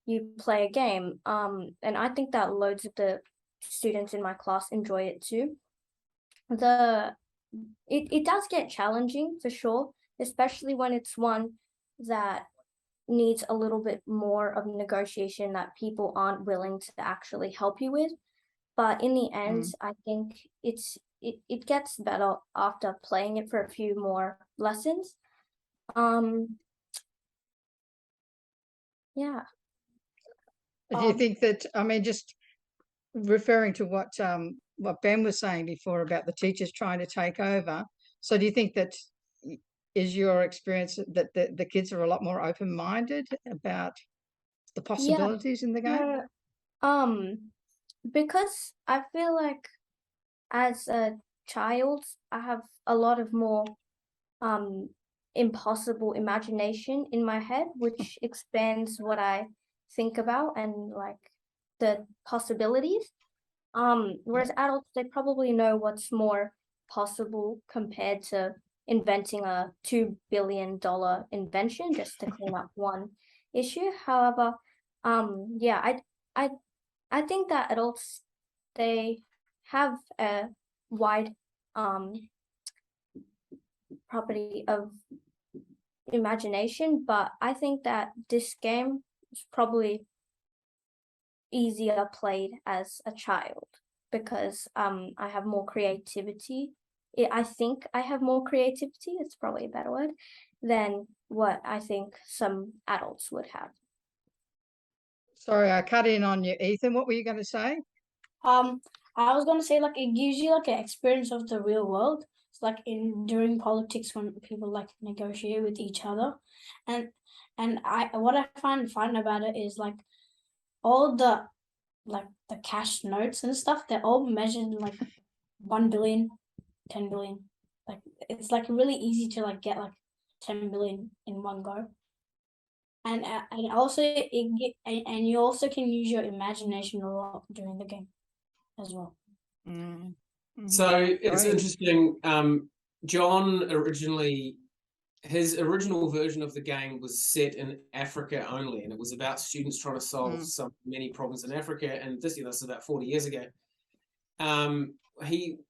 you play a game. And I think that loads of the students in my class enjoy it too. It does get challenging for sure, especially when it's one that needs a little bit more of negotiation that people aren't willing to actually help you with. But in the end, I think it gets better after playing it for a few more lessons. Yeah. Do you think that, I mean, just referring to what Ben was saying before about the teachers trying to take over, so do you think that is your experience that the kids are a lot more open-minded about the possibilities in the game? Because I feel like as a child, I have a lot of more impossible imagination in my head, which expands what I think about and like the possibilities. Whereas adults, they probably know what's more possible compared to inventing a $2 billion invention just to clean up one issue. However, yeah, I think that adults, they have a wide property of imagination, but I think that this game is probably easier played as a child because I have more creativity. I think I have more creativity, it's probably a better word, than what I think some adults would have. Sorry, I cut in on you, Ethan. What were you going to say? I was gonna say like it gives you like an experience of the real world. It's like during politics when people like negotiate with each other, and what I find fun about it is like all the cash notes and stuff. They're all measured in like 1 billion, 10 billion. Like it's like really easy to like get like 10 billion in one go. And also and you also can use your imagination a lot during the game as well. So it's interesting. John originally, his original version of the game was set in Africa only, and it was about students trying to solve many problems in Africa. And this is about 40 years ago.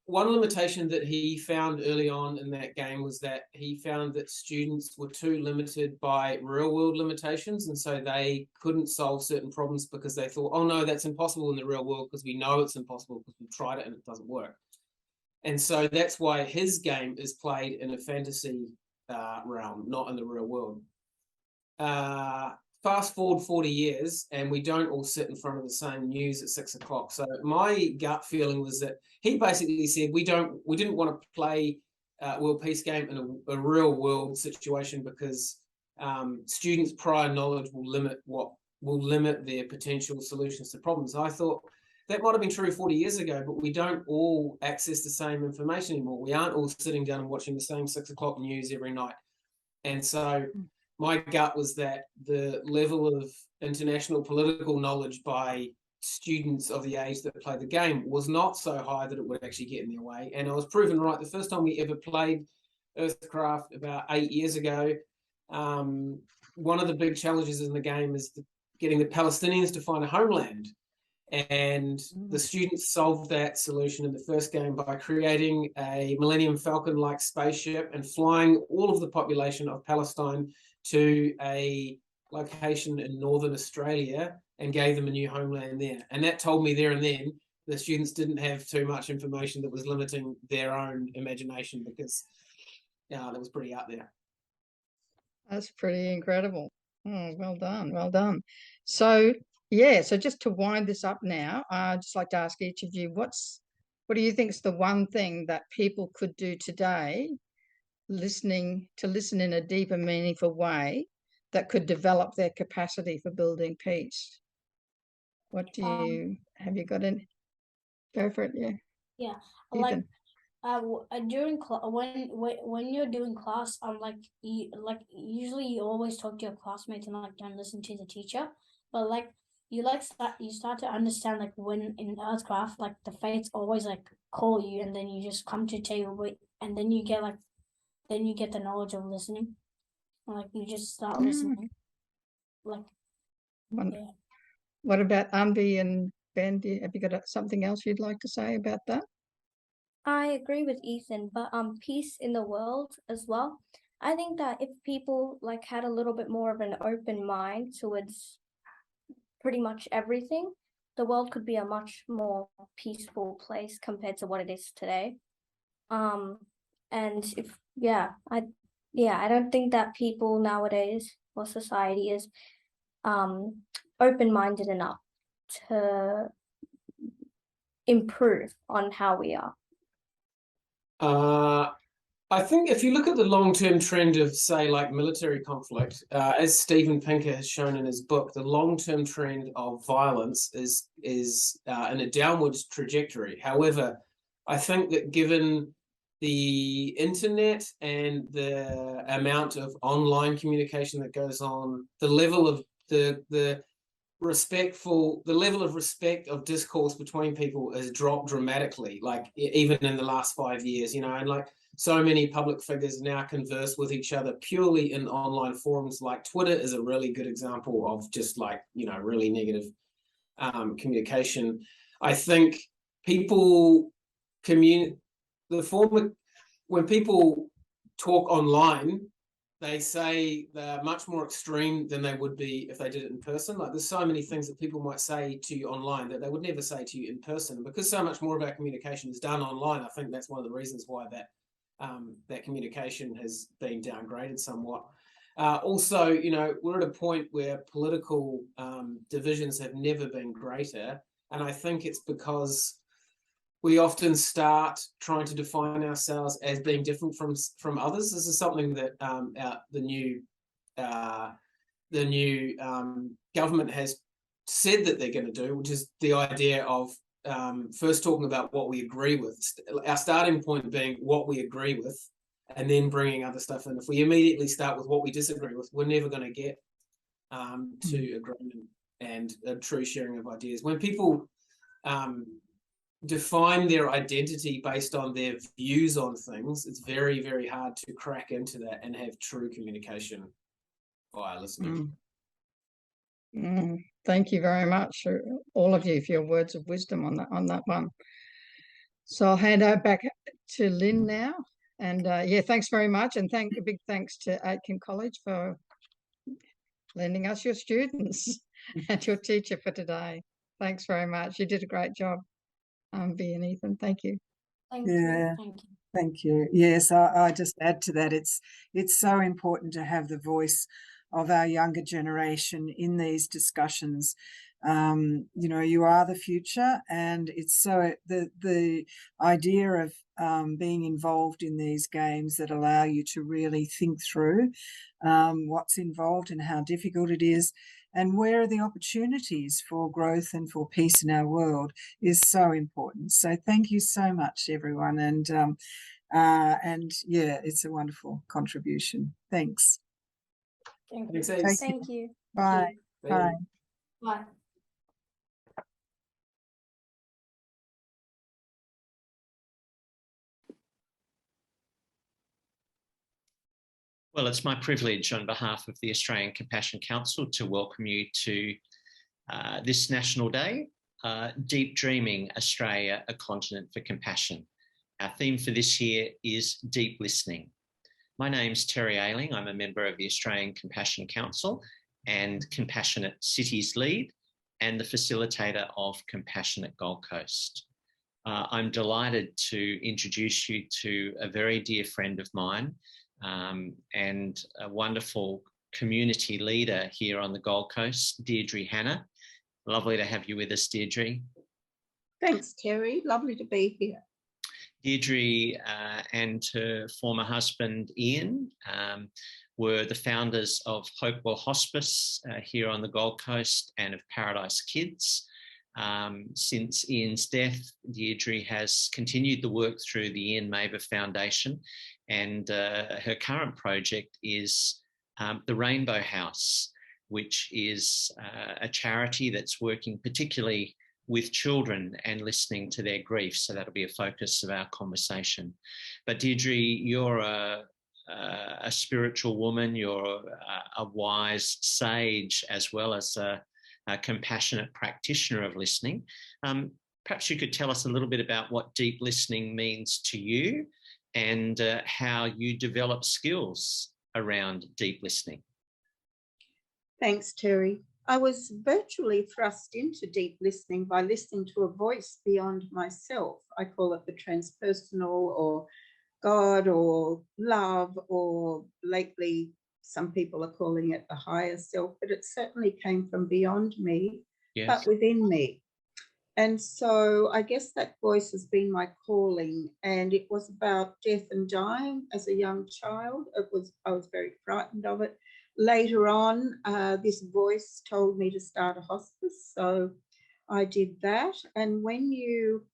One limitation that he found early on in that game was that he found that students were too limited by real world limitations, and so they couldn't solve certain problems because they thought, oh no, that's impossible in the real world because we know it's impossible because we've tried it and it doesn't work. And so that's why his game is played in a fantasy realm, not in the real world. Fast forward 40 years and we don't all sit in front of the same news at 6 o'clock. So my gut feeling was that he basically said we didn't want to play World Peace game in a real world situation because students' prior knowledge will limit their potential solutions to problems. I thought that might have been true 40 years ago, but we don't all access the same information anymore. We aren't all sitting down and watching the same 6 o'clock news every night. And so my gut was that the level of international political knowledge by students of the age that play the game was not so high that it would actually get in their way. And I was proven right. The first time we ever played EarthCraft about 8 years ago, one of the big challenges in the game is getting the Palestinians to find a homeland. And the students solved that solution in the first game by creating a Millennium Falcon-like spaceship and flying all of the population of Palestine to a location in northern Australia and gave them a new homeland there. And that told me there and then the students didn't have too much information that was limiting their own imagination because that was pretty out there. That's pretty incredible. Oh, well done, well done. So yeah, so just to wind this up now, I'd just like to ask each of you, what do you think is the one thing that people could do today, listen in a deeper, meaningful way that could develop their capacity for building peace? What do you have you got in? Go for it, yeah. Yeah, Ethan. like during when you're doing class, usually you always talk to your classmates and like don't listen to the teacher, but like you start to understand like when in EarthCraft like the fates always like call you and then you just come to the table and then you get the knowledge of listening, like you just start listening. Like yeah. What about Aanvi and Ben? Have you got something else you'd like to say about that? I agree with Ethan, but peace in the world as well. I think that if people like had a little bit more of an open mind towards pretty much everything, the world could be a much more peaceful place compared to what it is today. And I don't think that people nowadays or society is open-minded enough to improve on how we are. I think if you look at the long-term trend of, say, like military conflict, as Steven Pinker has shown in his book, the long-term trend of violence is in a downwards trajectory. However, I think that given the internet and the amount of online communication that goes on, the level of the level of respect of discourse between people has dropped dramatically, like even in the last 5 years, and like so many public figures now converse with each other purely in online forums. Like Twitter is a really good example of just like, really negative communication. I think people when people talk online, they say they're much more extreme than they would be if they did it in person. Like there's so many things that people might say to you online that they would never say to you in person. And because so much more of our communication is done online, I think that's one of the reasons why that that communication has been downgraded somewhat. Also, you know, we're at a point where political divisions have never been greater, and I think it's because we often start trying to define ourselves as being different from others. This is something that the new government has said that they're going to do, which is the idea of first talking about what we agree with. Our starting point being what we agree with, and then bringing other stuff in. If we immediately start with what we disagree with, we're never going to get to agreement and a true sharing of ideas. When people define their identity based on their views on things, it's very, very hard to crack into that and have true communication via listening. Thank you very much, all of you, for your words of wisdom on that one. So I'll hand over back to Lynne now. And yeah, thanks very much. And a big thanks to Aitken College for lending us your students and your teacher for today. Thanks very much. You did a great job, Aanvi and Ethan. Thank you. Thank you. Thank you. Thank you. Yes, I just add to that. It's so important to have the voice of our younger generation in these discussions. You know, you are the future, and it's so the idea of being involved in these games that allow you to really think through what's involved and how difficult it is, and where are the opportunities for growth and for peace in our world is so important. So thank you so much, everyone, and yeah, it's a wonderful contribution. Thanks. Thank you. Thank you. Bye. Bye. Bye. Well, it's my privilege on behalf of the Australian Compassion Council to welcome you to this National Day, Deep Dreaming Australia, a Continent for Compassion. Our theme for this year is Deep Listening. My name's Terry Ayling. I'm a member of the Australian Compassion Council and Compassionate Cities Lead and the facilitator of Compassionate Gold Coast. I'm delighted to introduce you to a very dear friend of mine, and a wonderful community leader here on the Gold Coast, Deirdre Hanna. Lovely to have you with us, Deirdre. Thanks, Terry. Lovely to be here. Deirdre and her former husband, Ian, were the founders of Hopewell Hospice here on the Gold Coast and of Paradise Kids. Since Ian's death, Deirdre has continued the work through the Ian Maver Foundation, and her current project is the Rainbow House, which is a charity that's working particularly with children and listening to their grief. So that'll be a focus of our conversation. But Deirdre, you're a spiritual woman, you're a wise sage, as well as a compassionate practitioner of listening. Perhaps you could tell us a little bit about what deep listening means to you and how you develop skills around deep listening. Thanks, Terry. I was virtually thrust into deep listening by listening to a voice beyond myself. I call it the transpersonal, or God, or love, or lately some people are calling it the higher self, but it certainly came from beyond me, yes, but within me. And so I guess that voice has been my calling, and it was about death and dying as a young child. I was very frightened of it. Later on, this voice told me to start a hospice, so I did that. And when you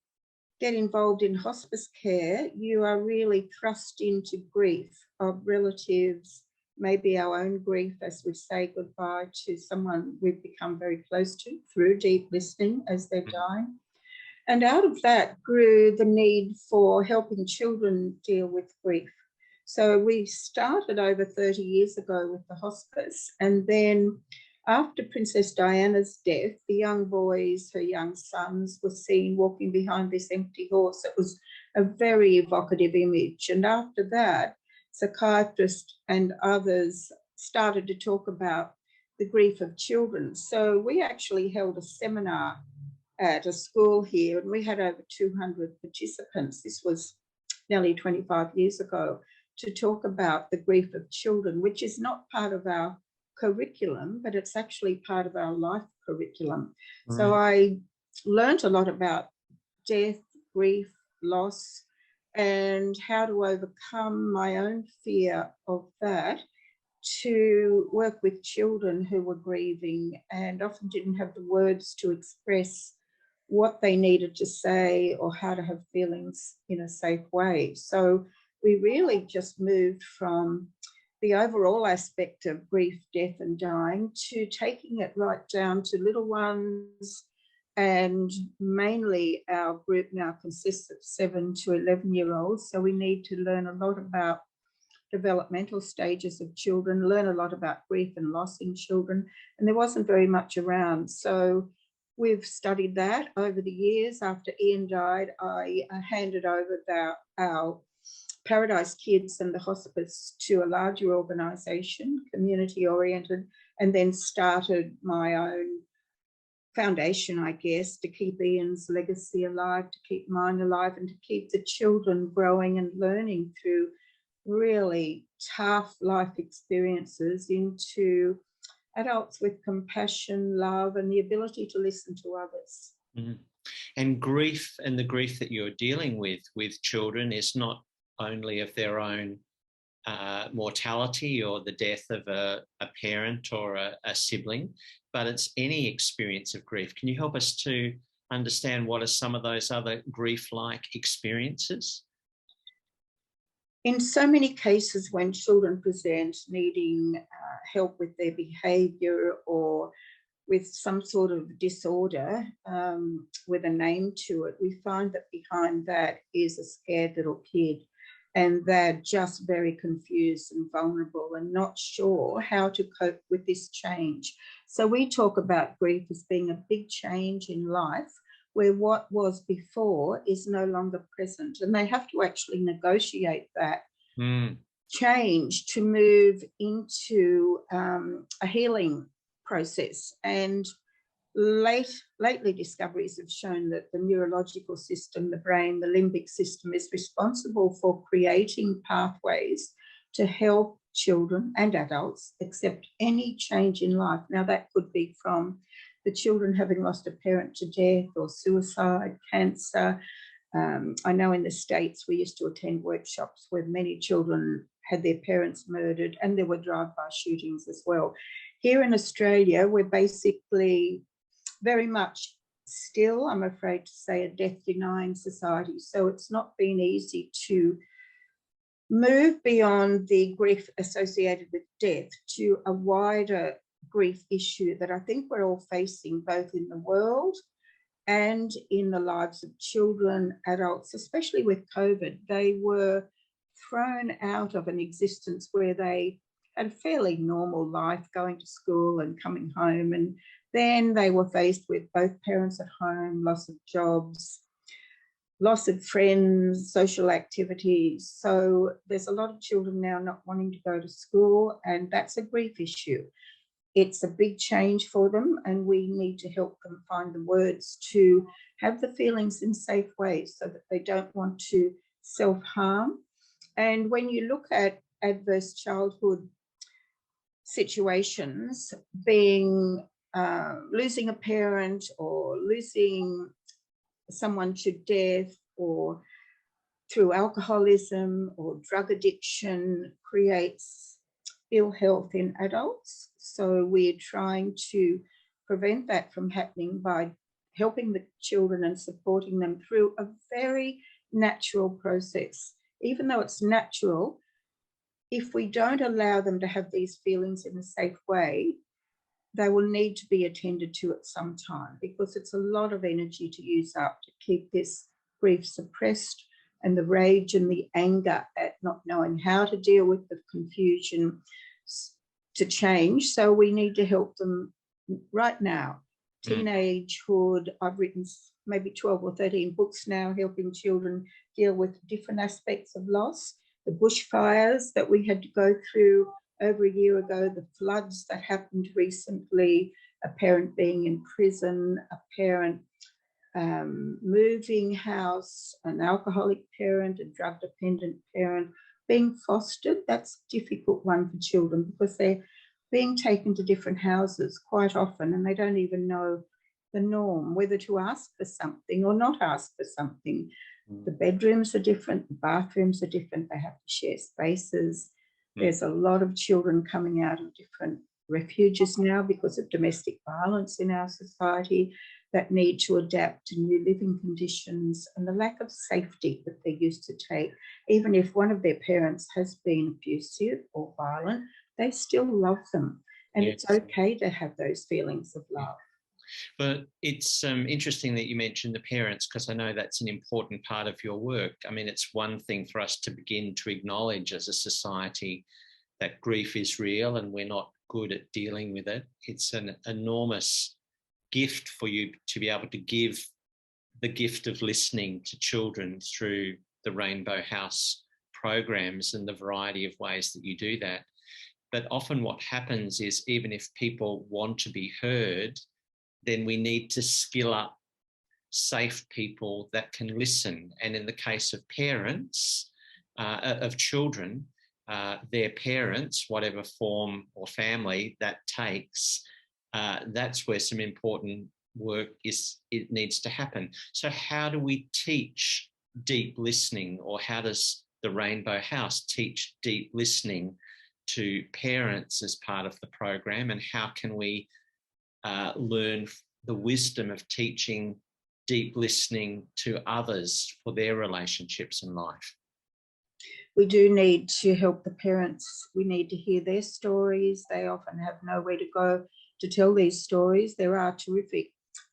get involved in hospice care, you are really thrust into grief of relatives, maybe our own grief as we say goodbye to someone we've become very close to through deep listening as they're dying. And out of that grew the need for helping children deal with grief. So we started over 30 years ago with the hospice, and then after Princess Diana's death, the young boys, her young sons, were seen walking behind this empty horse. It was a very evocative image. And after that, psychiatrists and others started to talk about the grief of children. So we actually held a seminar at a school here, and we had over 200 participants. This was nearly 25 years ago, to talk about the grief of children, which is not part of our curriculum, but it's actually part of our life curriculum. So I learned a lot about death, grief, loss, and how to overcome my own fear of that, to work with children who were grieving and often didn't have the words to express what they needed to say or how to have feelings in a safe way. So we really just moved from the overall aspect of grief, death and dying to taking it right down to little ones. And mainly our group now consists of 7 to 11-year-olds. So we need to learn a lot about developmental stages of children, learn a lot about grief and loss in children. And there wasn't very much around. So we've studied that over the years. After Ian died, I handed over our Paradise Kids and the hospice to a larger organisation, community-oriented, and then started my own foundation, I guess, to keep Ian's legacy alive, to keep mine alive, and to keep the children growing and learning through really tough life experiences into adults with compassion, love, and the ability to listen to others. And grief, and the grief that you're dealing with children, is not only of their own mortality or the death of a parent or a sibling, but it's any experience of grief. Can you help us to understand what are some of those other grief-like experiences? In so many cases when children present needing help with their behaviour or with some sort of disorder with a name to it, we find that behind that is a scared little kid, and they're just very confused and vulnerable and not sure how to cope with this change. So we talk about grief as being a big change in life, where what was before is no longer present, and they have to actually negotiate that change to move into a healing process. And lately discoveries have shown that the neurological system, the brain, the limbic system, is responsible for creating pathways to help children and adults accept any change in life. Now, that could be from the children having lost a parent to death or suicide, cancer. I know in the States we used to attend workshops where many children had their parents murdered, and there were drive-by shootings as well. Here in Australia, we're basically very much still, I'm afraid to say, a death-denying society. So it's not been easy to move beyond the grief associated with death to a wider grief issue that I think we're all facing, both in the world and in the lives of children, adults, especially with COVID. They were thrown out of an existence where they had a fairly normal life, going to school and coming home, and then they were faced with both parents at home, loss of jobs, loss of friends, social activities. So there's a lot of children now not wanting to go to school, and that's a grief issue. It's a big change for them, and we need to help them find the words to have the feelings in safe ways so that they don't want to self-harm. And when you look at adverse childhood situations, being losing a parent or losing someone to death or through alcoholism or drug addiction, creates ill health in adults. So we're trying to prevent that from happening by helping the children and supporting them through a very natural process. Even though it's natural, if we don't allow them to have these feelings in a safe way, they will need to be attended to at some time, because it's a lot of energy to use up to keep this grief suppressed, and the rage and the anger at not knowing how to deal with the confusion to change. So we need to help them right now. Teenagehood, I've written maybe 12 or 13 books now helping children deal with different aspects of loss. The bushfires that we had to go through over a year ago, the floods that happened recently, a parent being in prison, a parent moving house, an alcoholic parent, a drug dependent parent, being fostered, that's a difficult one for children because they're being taken to different houses quite often and they don't even know the norm, whether to ask for something or not ask for something. The bedrooms are different, the bathrooms are different, they have to share spaces. There's a lot of children coming out of different refuges now because of domestic violence in our society that need to adapt to new living conditions and the lack of safety that they used to take. Even if one of their parents has been abusive or violent, they still love them. And Yes. it's okay to have those feelings of love. But it's interesting that you mentioned the parents, because I know that's an important part of your work. I mean, it's one thing for us to begin to acknowledge as a society that grief is real and we're not good at dealing with it. It's an enormous gift for you to be able to give the gift of listening to children through the Rainbow House programs and the variety of ways that you do that. But often what happens is, even if people want to be heard, then we need to skill up safe people that can listen. And in the case of parents, of children, their parents, whatever form or family that takes, that's where some important work it needs to happen. So how do we teach deep listening, or how does the Rainbow House teach deep listening to parents as part of the program, and how can we learn the wisdom of teaching deep listening to others for their relationships in life? We do need to help the parents. We need to hear their stories. They often have nowhere to go to tell these stories. There are terrific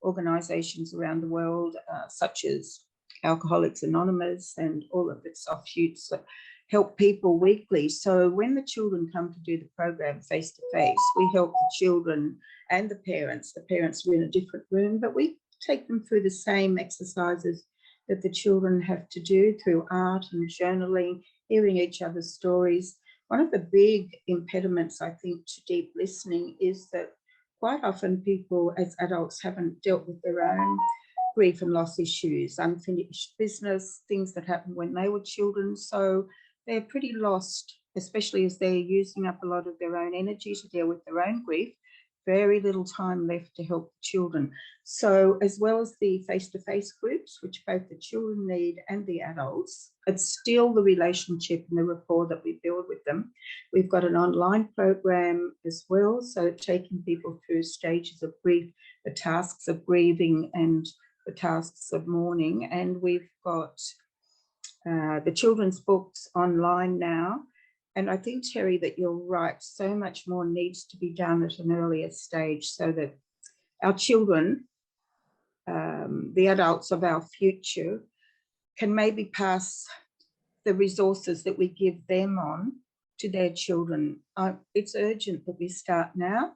organisations around the world, such as Alcoholics Anonymous and all of its offshoots that help people weekly. So when the children come to do the program face to face, we help the children and the parents. The parents are in a different room, but we take them through the same exercises that the children have to do through art and journaling, hearing each other's stories. One of the big impediments, I think, to deep listening is that quite often people as adults haven't dealt with their own grief and loss issues, unfinished business, things that happened when they were children. So they're pretty lost, especially as they're using up a lot of their own energy to deal with their own grief. Very little time left to help the children. So as well as the face-to-face groups, which both the children need and the adults, it's still the relationship and the rapport that we build with them. We've got an online program as well, so taking people through stages of grief, the tasks of grieving and the tasks of mourning. And we've got the children's books online now. And I think, Terry, that you're right. So much more needs to be done at an earlier stage so that our children, the adults of our future, can maybe pass the resources that we give them on to their children. It's urgent that we start now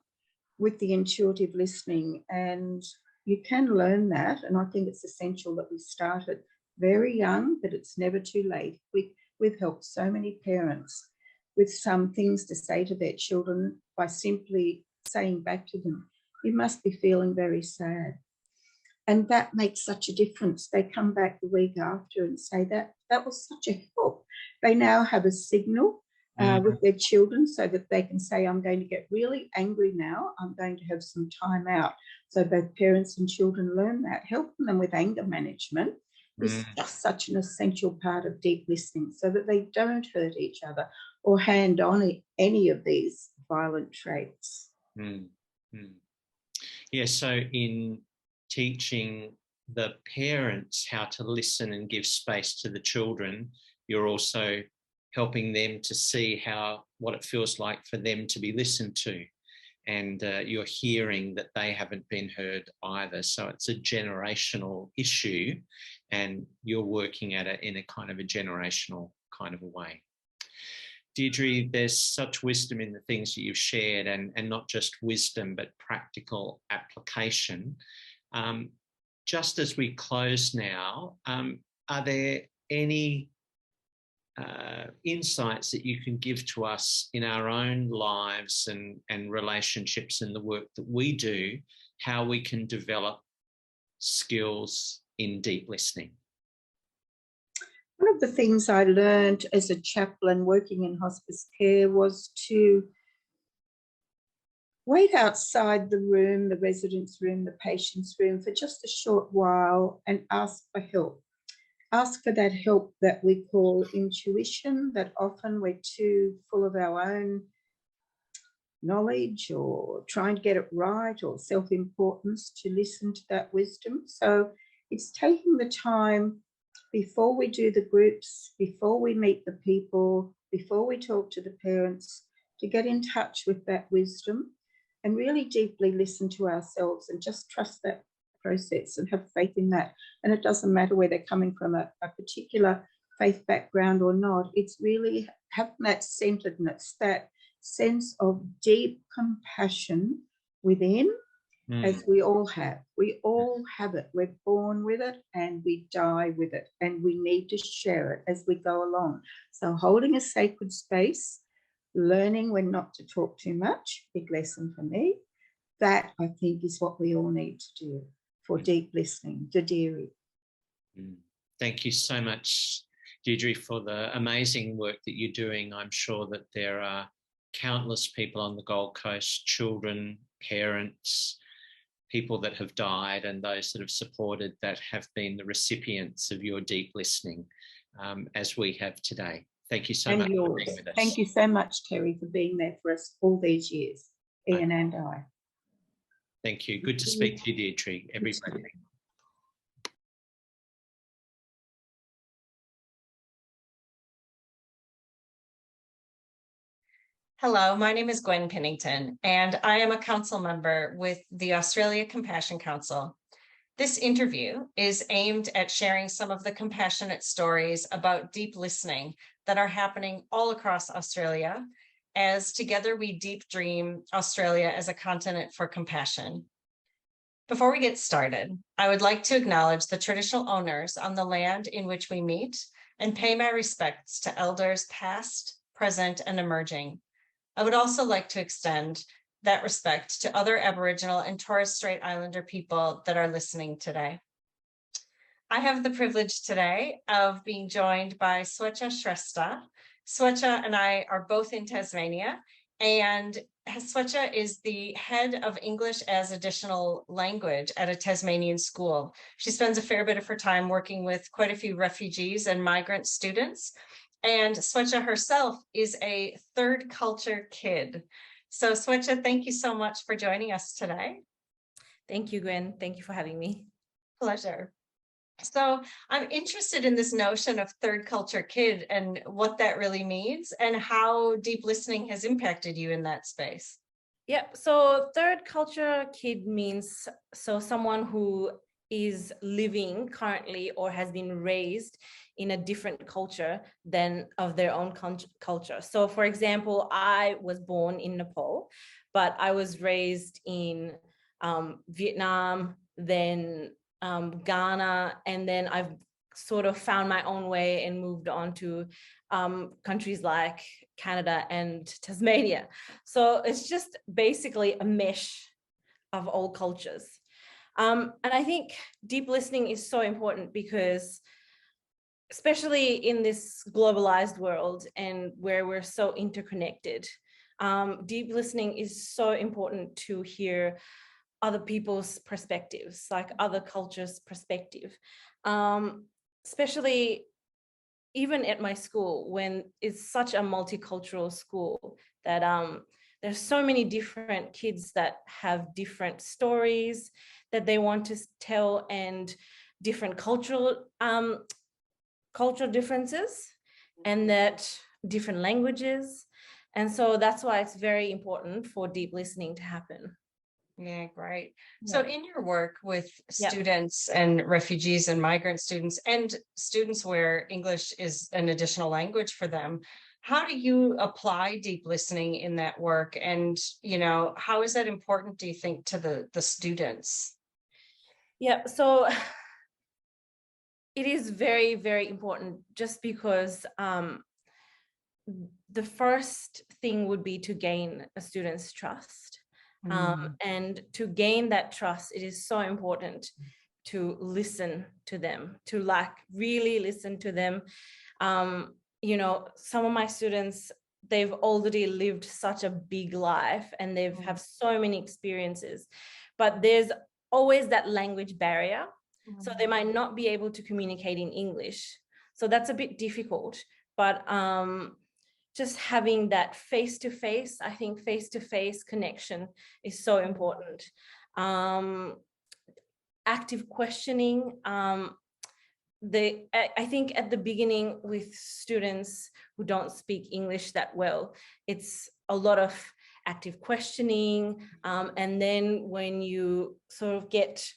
with the intuitive listening, and you can learn that. And I think it's essential that we start it very young, but it's never too late. We've helped so many parents with some things to say to their children by simply saying back to them, you must be feeling very sad. And that makes such a difference. They come back the week after and say that was such a help. They now have a signal with their children so that they can say, I'm going to get really angry now. I'm going to have some time out. So both parents and children learn that. Helping them with anger management is just such an essential part of deep listening so that they don't hurt each other or hand on any of these violent traits. Yeah, so in teaching the parents how to listen and give space to the children, you're also helping them to see what it feels like for them to be listened to. And you're hearing that they haven't been heard either. So it's a generational issue, and you're working at it in a kind of a generational kind of a way. Deirdre, there's such wisdom in the things that you've shared, and not just wisdom, but practical application. Just as we close now, are there any insights that you can give to us in our own lives and relationships and the work that we do, how we can develop skills in deep listening? One of the things I learned as a chaplain working in hospice care was to wait outside the room, the resident's room, the patient's room for just a short while and ask for help. Ask for that help that we call intuition, that often we're too full of our own knowledge or trying to get it right or self-importance to listen to that wisdom. So it's taking the time before we do the groups, before we meet the people, before we talk to the parents, to get in touch with that wisdom and really deeply listen to ourselves and just trust that process and have faith in that. And it doesn't matter where they're coming from, a particular faith background or not. It's really having that centeredness, that sense of deep compassion within, as we all have. We all have it. We're born with it and we die with it, and we need to share it as we go along. So holding a sacred space, learning when not to talk too much, big lesson for me. That, I think, is what we all need to do for deep listening. Deirdre. Thank you so much, Deirdre, for the amazing work that you're doing. I'm sure that there are countless people on the Gold Coast, children, parents, people that have died and those that have supported, that have been the recipients of your deep listening, as we have today. Thank you so much for being with us. Thank you so much, Cary, for being there for us all these years, Ian and I. Thank you. Good to speak to you, Deirdre, everybody. Hello, my name is Gwen Pennington, and I am a council member with the Australia Compassion Council. This interview is aimed at sharing some of the compassionate stories about deep listening that are happening all across Australia, as together we deep dream Australia as a continent for compassion. Before we get started, I would like to acknowledge the traditional owners on the land in which we meet and pay my respects to elders past, present, and emerging. I would also like to extend that respect to other Aboriginal and Torres Strait Islander people that are listening today. I have the privilege today of being joined by Swechha Shrestha. Swechha and I are both in Tasmania, and Swechha is the head of English as additional language at a Tasmanian school. She spends a fair bit of her time working with quite a few refugees and migrant students. And Swechha herself is a third culture kid. So Swechha, thank you so much for joining us today. Thank you, Gwen. Thank you for having me. Pleasure. So I'm interested in this notion of third culture kid and what that really means and how deep listening has impacted you in that space. Yep. So third culture kid means someone who is living currently or has been raised in a different culture than of their own culture. So for example, I was born in Nepal, but I was raised in Vietnam, then Ghana, and then I've sort of found my own way and moved on to countries like Canada and Tasmania. So it's just basically a mesh of all cultures. And I think deep listening is so important because especially in this globalized world and where we're so interconnected, deep listening is so important to hear other people's perspectives, like other cultures' perspective. Especially even at my school, when it's such a multicultural school that there's so many different kids that have different stories that they want to tell and different cultural differences and that different languages. And so that's why it's very important for deep listening to happen. Yeah, great. So in your work with students and refugees and migrant students and students where English is an additional language for them, how do you apply deep listening in that work? And, you know, how is that important, do you think, to the students? Yeah, so it is very, very important just because the first thing would be to gain a student's trust. And to gain that trust, it is so important to listen to them, to like really listen to them. You know, some of my students, they've already lived such a big life and they've have so many experiences, but there's always that language barrier. So they might not be able to communicate in English. So that's a bit difficult, but just having that face-to-face, I think face-to-face connection is so important. Active questioning. I think at the beginning with students who don't speak English that well, it's a lot of active questioning. And then when you sort of get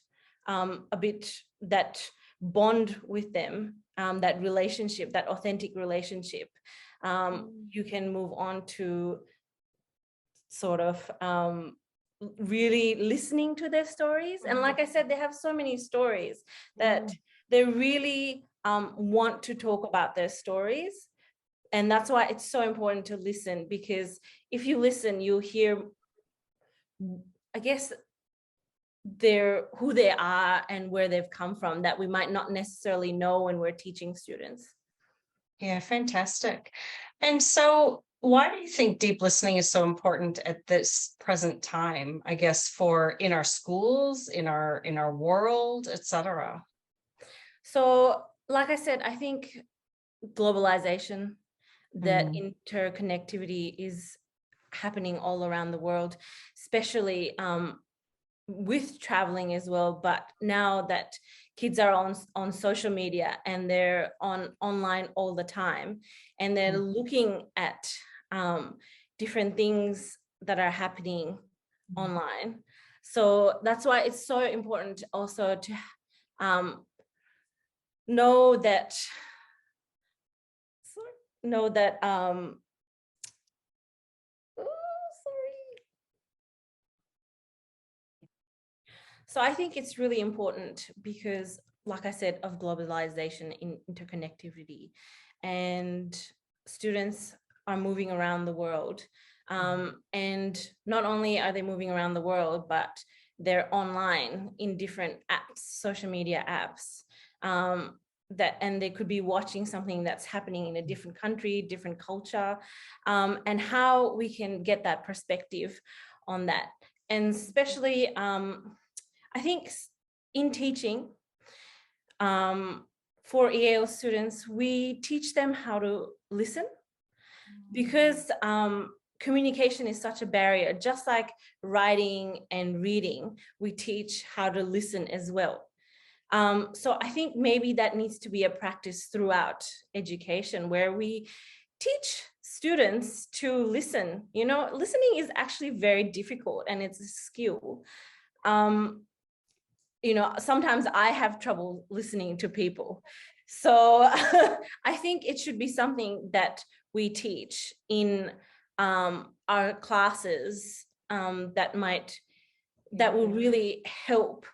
a bit that bond with them, that relationship, that authentic relationship, you can move on to sort of really listening to their stories. And like I said, they have so many stories that they really want to talk about their stories. And that's why it's so important to listen, because if you listen, you'll hear, I guess, who they are and where they've come from, that we might not necessarily know when we're teaching students. Yeah, fantastic. And so why do you think deep listening is so important at this present time, I guess, for in our schools, in our world, etc.? So, like I said, I think globalization, that interconnectivity is happening all around the world, especially with traveling as well. But now that kids are on social media and they're online all the time, and they're looking at different things that are happening online. So that's why it's so important also to know that So I think it's really important because, like I said, of globalization in interconnectivity, and students are moving around the world. And not only are they moving around the world, but they're online in different apps, social media apps, and they could be watching something that's happening in a different country, different culture, and how we can get that perspective on that. And especially, I think in teaching, for EAL students, we teach them how to listen, because communication is such a barrier. Just like writing and reading, we teach how to listen as well. So I think maybe that needs to be a practice throughout education, where we teach students to listen. You know, listening is actually very difficult and it's a skill. You know, sometimes I have trouble listening to people. So I think it should be something that we teach in our classes, that will really help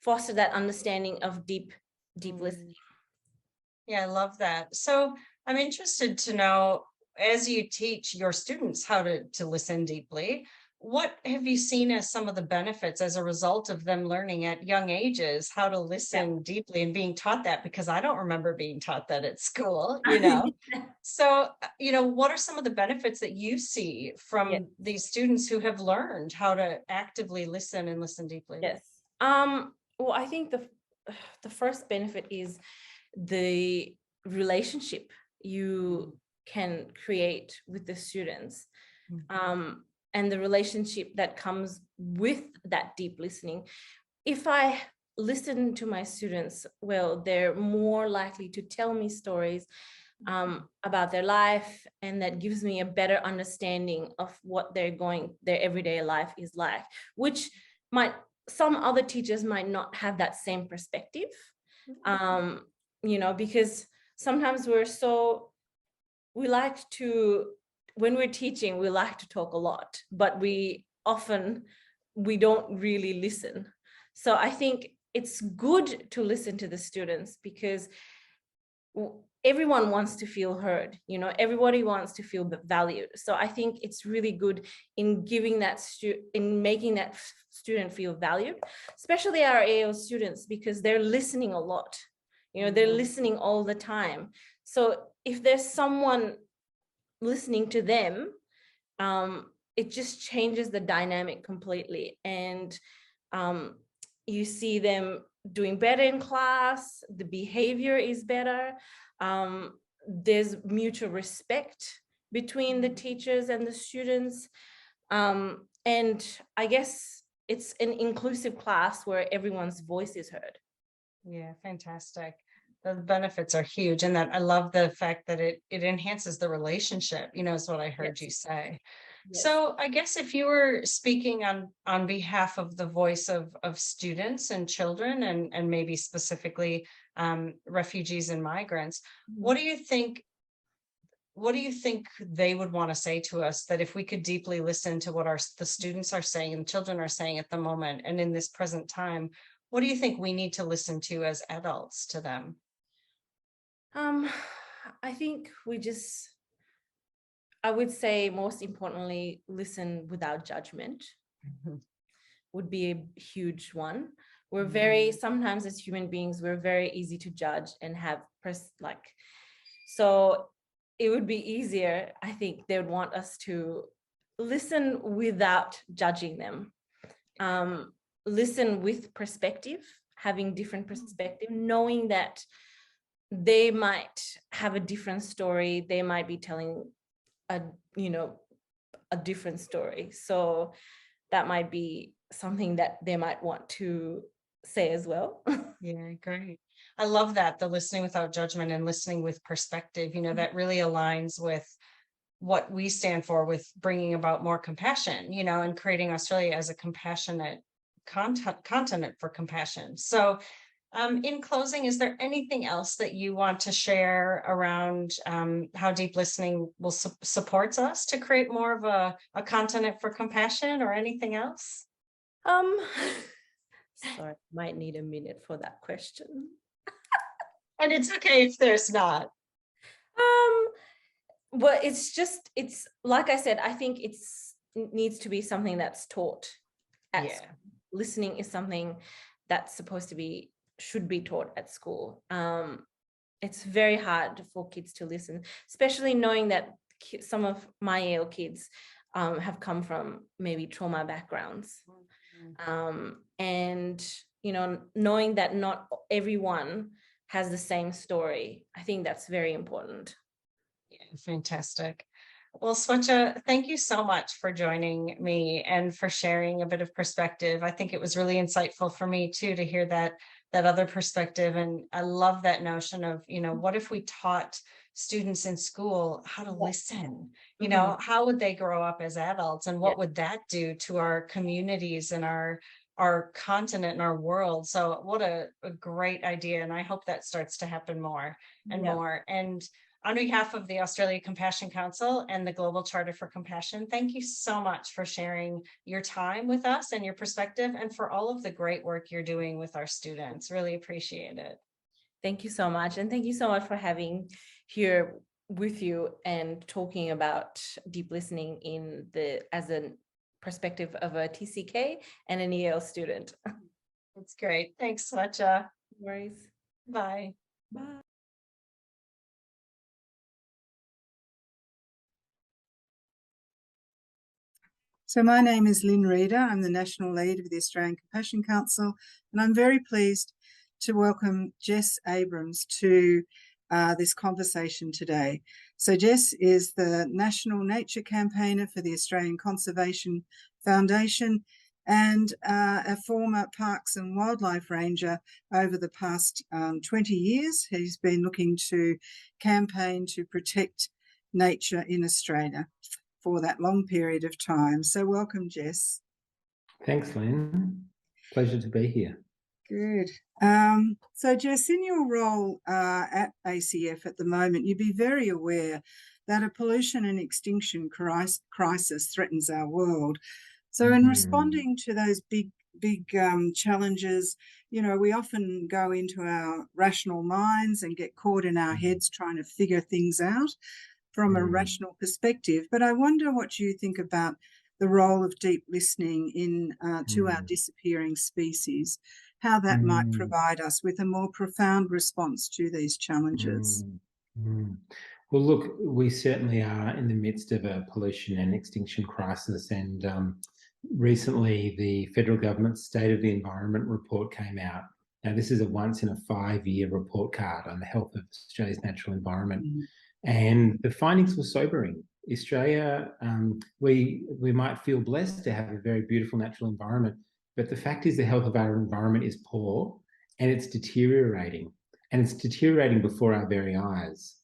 foster that understanding of deep listening. Yeah, I love that. So I'm interested to know, as you teach your students how to listen deeply, what have you seen as some of the benefits as a result of them learning at young ages how to listen deeply and being taught that? Because I don't remember being taught that at school, you know. So, you know, what are some of the benefits that you see from these students who have learned how to actively listen and listen deeply? Yes. Well, I think the first benefit is the relationship you can create with the students. And the relationship that comes with that deep listening. If I listen to my students well, they're more likely to tell me stories about their life, and that gives me a better understanding of what their everyday life is like, which some other teachers might not have that same perspective, you know, because sometimes when we're teaching, we like to talk a lot, but we don't really listen. So I think it's good to listen to the students, because everyone wants to feel heard, you know, everybody wants to feel valued. So I think it's really good in giving that in making that student feel valued, especially our AL students, because they're listening a lot, you know, they're listening all the time. So if there's someone listening to them, it just changes the dynamic completely. And you see them doing better in class, the behavior is better. There's mutual respect between the teachers and the students. And I guess it's an inclusive class where everyone's voice is heard. Yeah, fantastic. The benefits are huge. And that I love the fact that it enhances the relationship, you know, is what I heard you say. Yes. So I guess if you were speaking on behalf of the voice of students and children and maybe specifically refugees and migrants, what do you think they would want to say to us, that if we could deeply listen to what the students are saying and children are saying at the moment and in this present time, what do you think we need to listen to as adults to them? I think I would say most importantly, listen without judgment would be a huge one. We're very, sometimes as human beings, we're very easy to judge and have so it would be easier. I think they would want us to listen without judging them. Listen with perspective, having different perspective, knowing that they might have a different story. They might be telling a different story. So that might be something that they might want to say as well. Yeah, great. I love that, the listening without judgment and listening with perspective, you know, that really aligns with what we stand for, with bringing about more compassion, you know, and creating Australia as a compassionate continent for compassion. So in closing, is there anything else that you want to share around how deep listening will supports us to create more of a continent for compassion, or anything else? Sorry, might need a minute for that question. And it's okay if there's not. Well, it's like I said, I think it needs to be something that's taught at school. Listening is something that's should be taught at school. It's very hard for kids to listen, especially knowing that some of my AL kids have come from maybe trauma backgrounds. And, you know, knowing that not everyone has the same story, I think that's very important. Yeah, fantastic. Well, Swechha, thank you so much for joining me and for sharing a bit of perspective. I think it was really insightful for me too to hear that other perspective. And I love that notion of, you know, what if we taught students in school how to listen? You know, how would they grow up as adults, and what would that do to our communities and our continent and our world? So what a great idea. And I hope that starts to happen more and more. And on behalf of the Australia Compassion Council and the Global Charter for Compassion, thank you so much for sharing your time with us and your perspective, and for all of the great work you're doing with our students. Really appreciate it. Thank you so much. And thank you so much for having here with you and talking about deep listening as a perspective of a TCK and an EL student. That's great. Thanks, Swechha. No worries. Bye. Bye. So my name is Lynne Reeder. I'm the National Lead of the Australian Compassion Council, and I'm very pleased to welcome Jess Abrams to this conversation today. So Jess is the National Nature Campaigner for the Australian Conservation Foundation and a former Parks and Wildlife Ranger over the past 20 years. He's been looking to campaign to protect nature in Australia for that long period of time. So welcome, Jess. Thanks, Lynne. Pleasure to be here. Good. So Jess, in your role at ACF at the moment, you'd be very aware that a pollution and extinction crisis threatens our world. So in responding to those big big challenges, you know, we often go into our rational minds and get caught in our heads trying to figure things out from a rational perspective. But I wonder what you think about the role of deep listening in to our disappearing species, how that might provide us with a more profound response to these challenges. Well, look, we certainly are in the midst of a pollution and extinction crisis, and recently the federal government's State of the Environment report came out. Now, this is a once in a 5-year report card on the health of Australia's natural environment, and the findings were sobering. Australia, we might feel blessed to have a very beautiful natural environment, but the fact is the health of our environment is poor, and it's deteriorating, and it's deteriorating before our very eyes.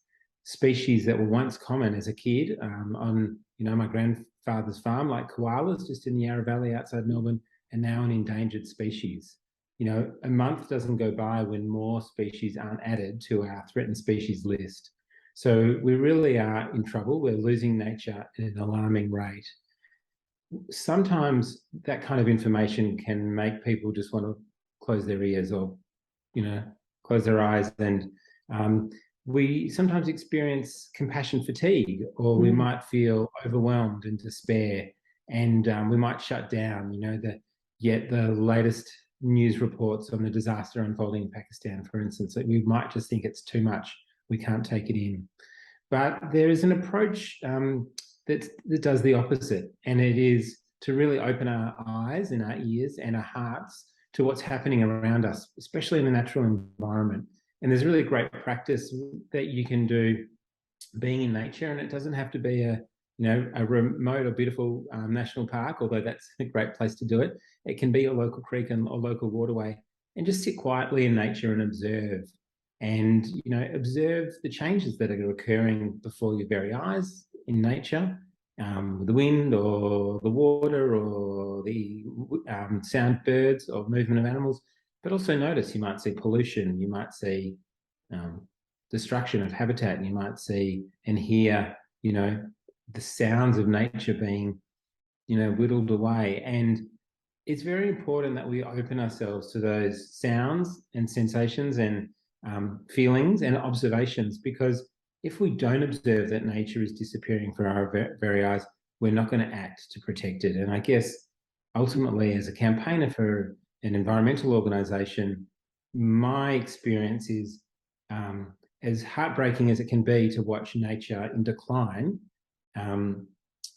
Species that were once common as a kid on, you know, my grandfather's farm, like koalas just in the Yarra Valley outside Melbourne, are now an endangered species. You know, a month doesn't go by when more species aren't added to our threatened species list. So we really are in trouble. We're losing nature at an alarming rate. Sometimes that kind of information can make people just want to close their ears or, you know, close their eyes. And we sometimes experience compassion fatigue, or we might feel overwhelmed and despair, and we might shut down. You know, yet the latest news reports on the disaster unfolding in Pakistan, for instance, that we might just think it's too much. We can't take it in. But there is an approach that does the opposite, and it is to really open our eyes and our ears and our hearts to what's happening around us, especially in the natural environment. And there's really great practice that you can do being in nature, and it doesn't have to be a remote or beautiful national park, although that's a great place to do it. It can be a local creek and a local waterway, and just sit quietly in nature and observe. And, you know, observe the changes that are occurring before your very eyes in nature, the wind or the water or the sound birds or movement of animals. But also notice, you might see pollution, you might see destruction of habitat, and you might see and hear, you know, the sounds of nature being, you know, whittled away. And it's very important that we open ourselves to those sounds and sensations and feelings and observations, because if we don't observe that nature is disappearing for our very eyes, we're not going to act to protect it. And I guess ultimately, as a campaigner for an environmental organisation, my experience is as heartbreaking as it can be to watch nature in decline,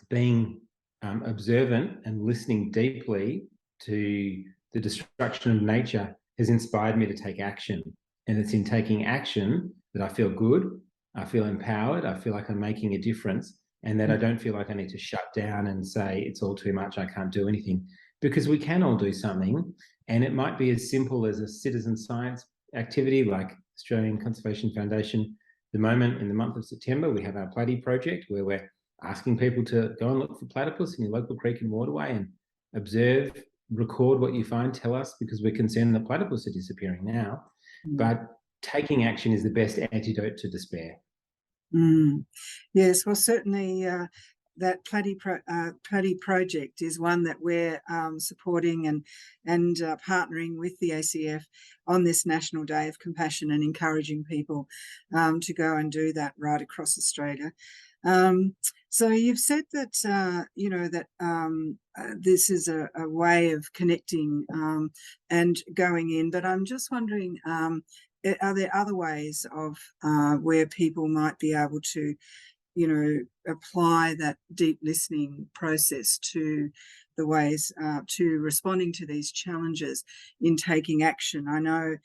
being observant and listening deeply to the destruction of nature has inspired me to take action. And it's in taking action that I feel good, I feel empowered, I feel like I'm making a difference, and that I don't feel like I need to shut down and say it's all too much, I can't do anything. Because we can all do something, and it might be as simple as a citizen science activity like Australian Conservation Foundation. At the moment, in the month of September, we have our Platy project, where we're asking people to go and look for platypus in your local creek and waterway and observe, record what you find, tell us, because we're concerned that platypus are disappearing now. But taking action is the best antidote to despair. Yes, well, certainly that Platy project is one that we're supporting and partnering with the ACF on this National Day of Compassion, and encouraging people to go and do that right across Australia. So you've said that, you know, that this is a way of connecting and going in, but I'm just wondering, are there other ways of where people might be able to, you know, apply that deep listening process to the ways to responding to these challenges in taking action? I know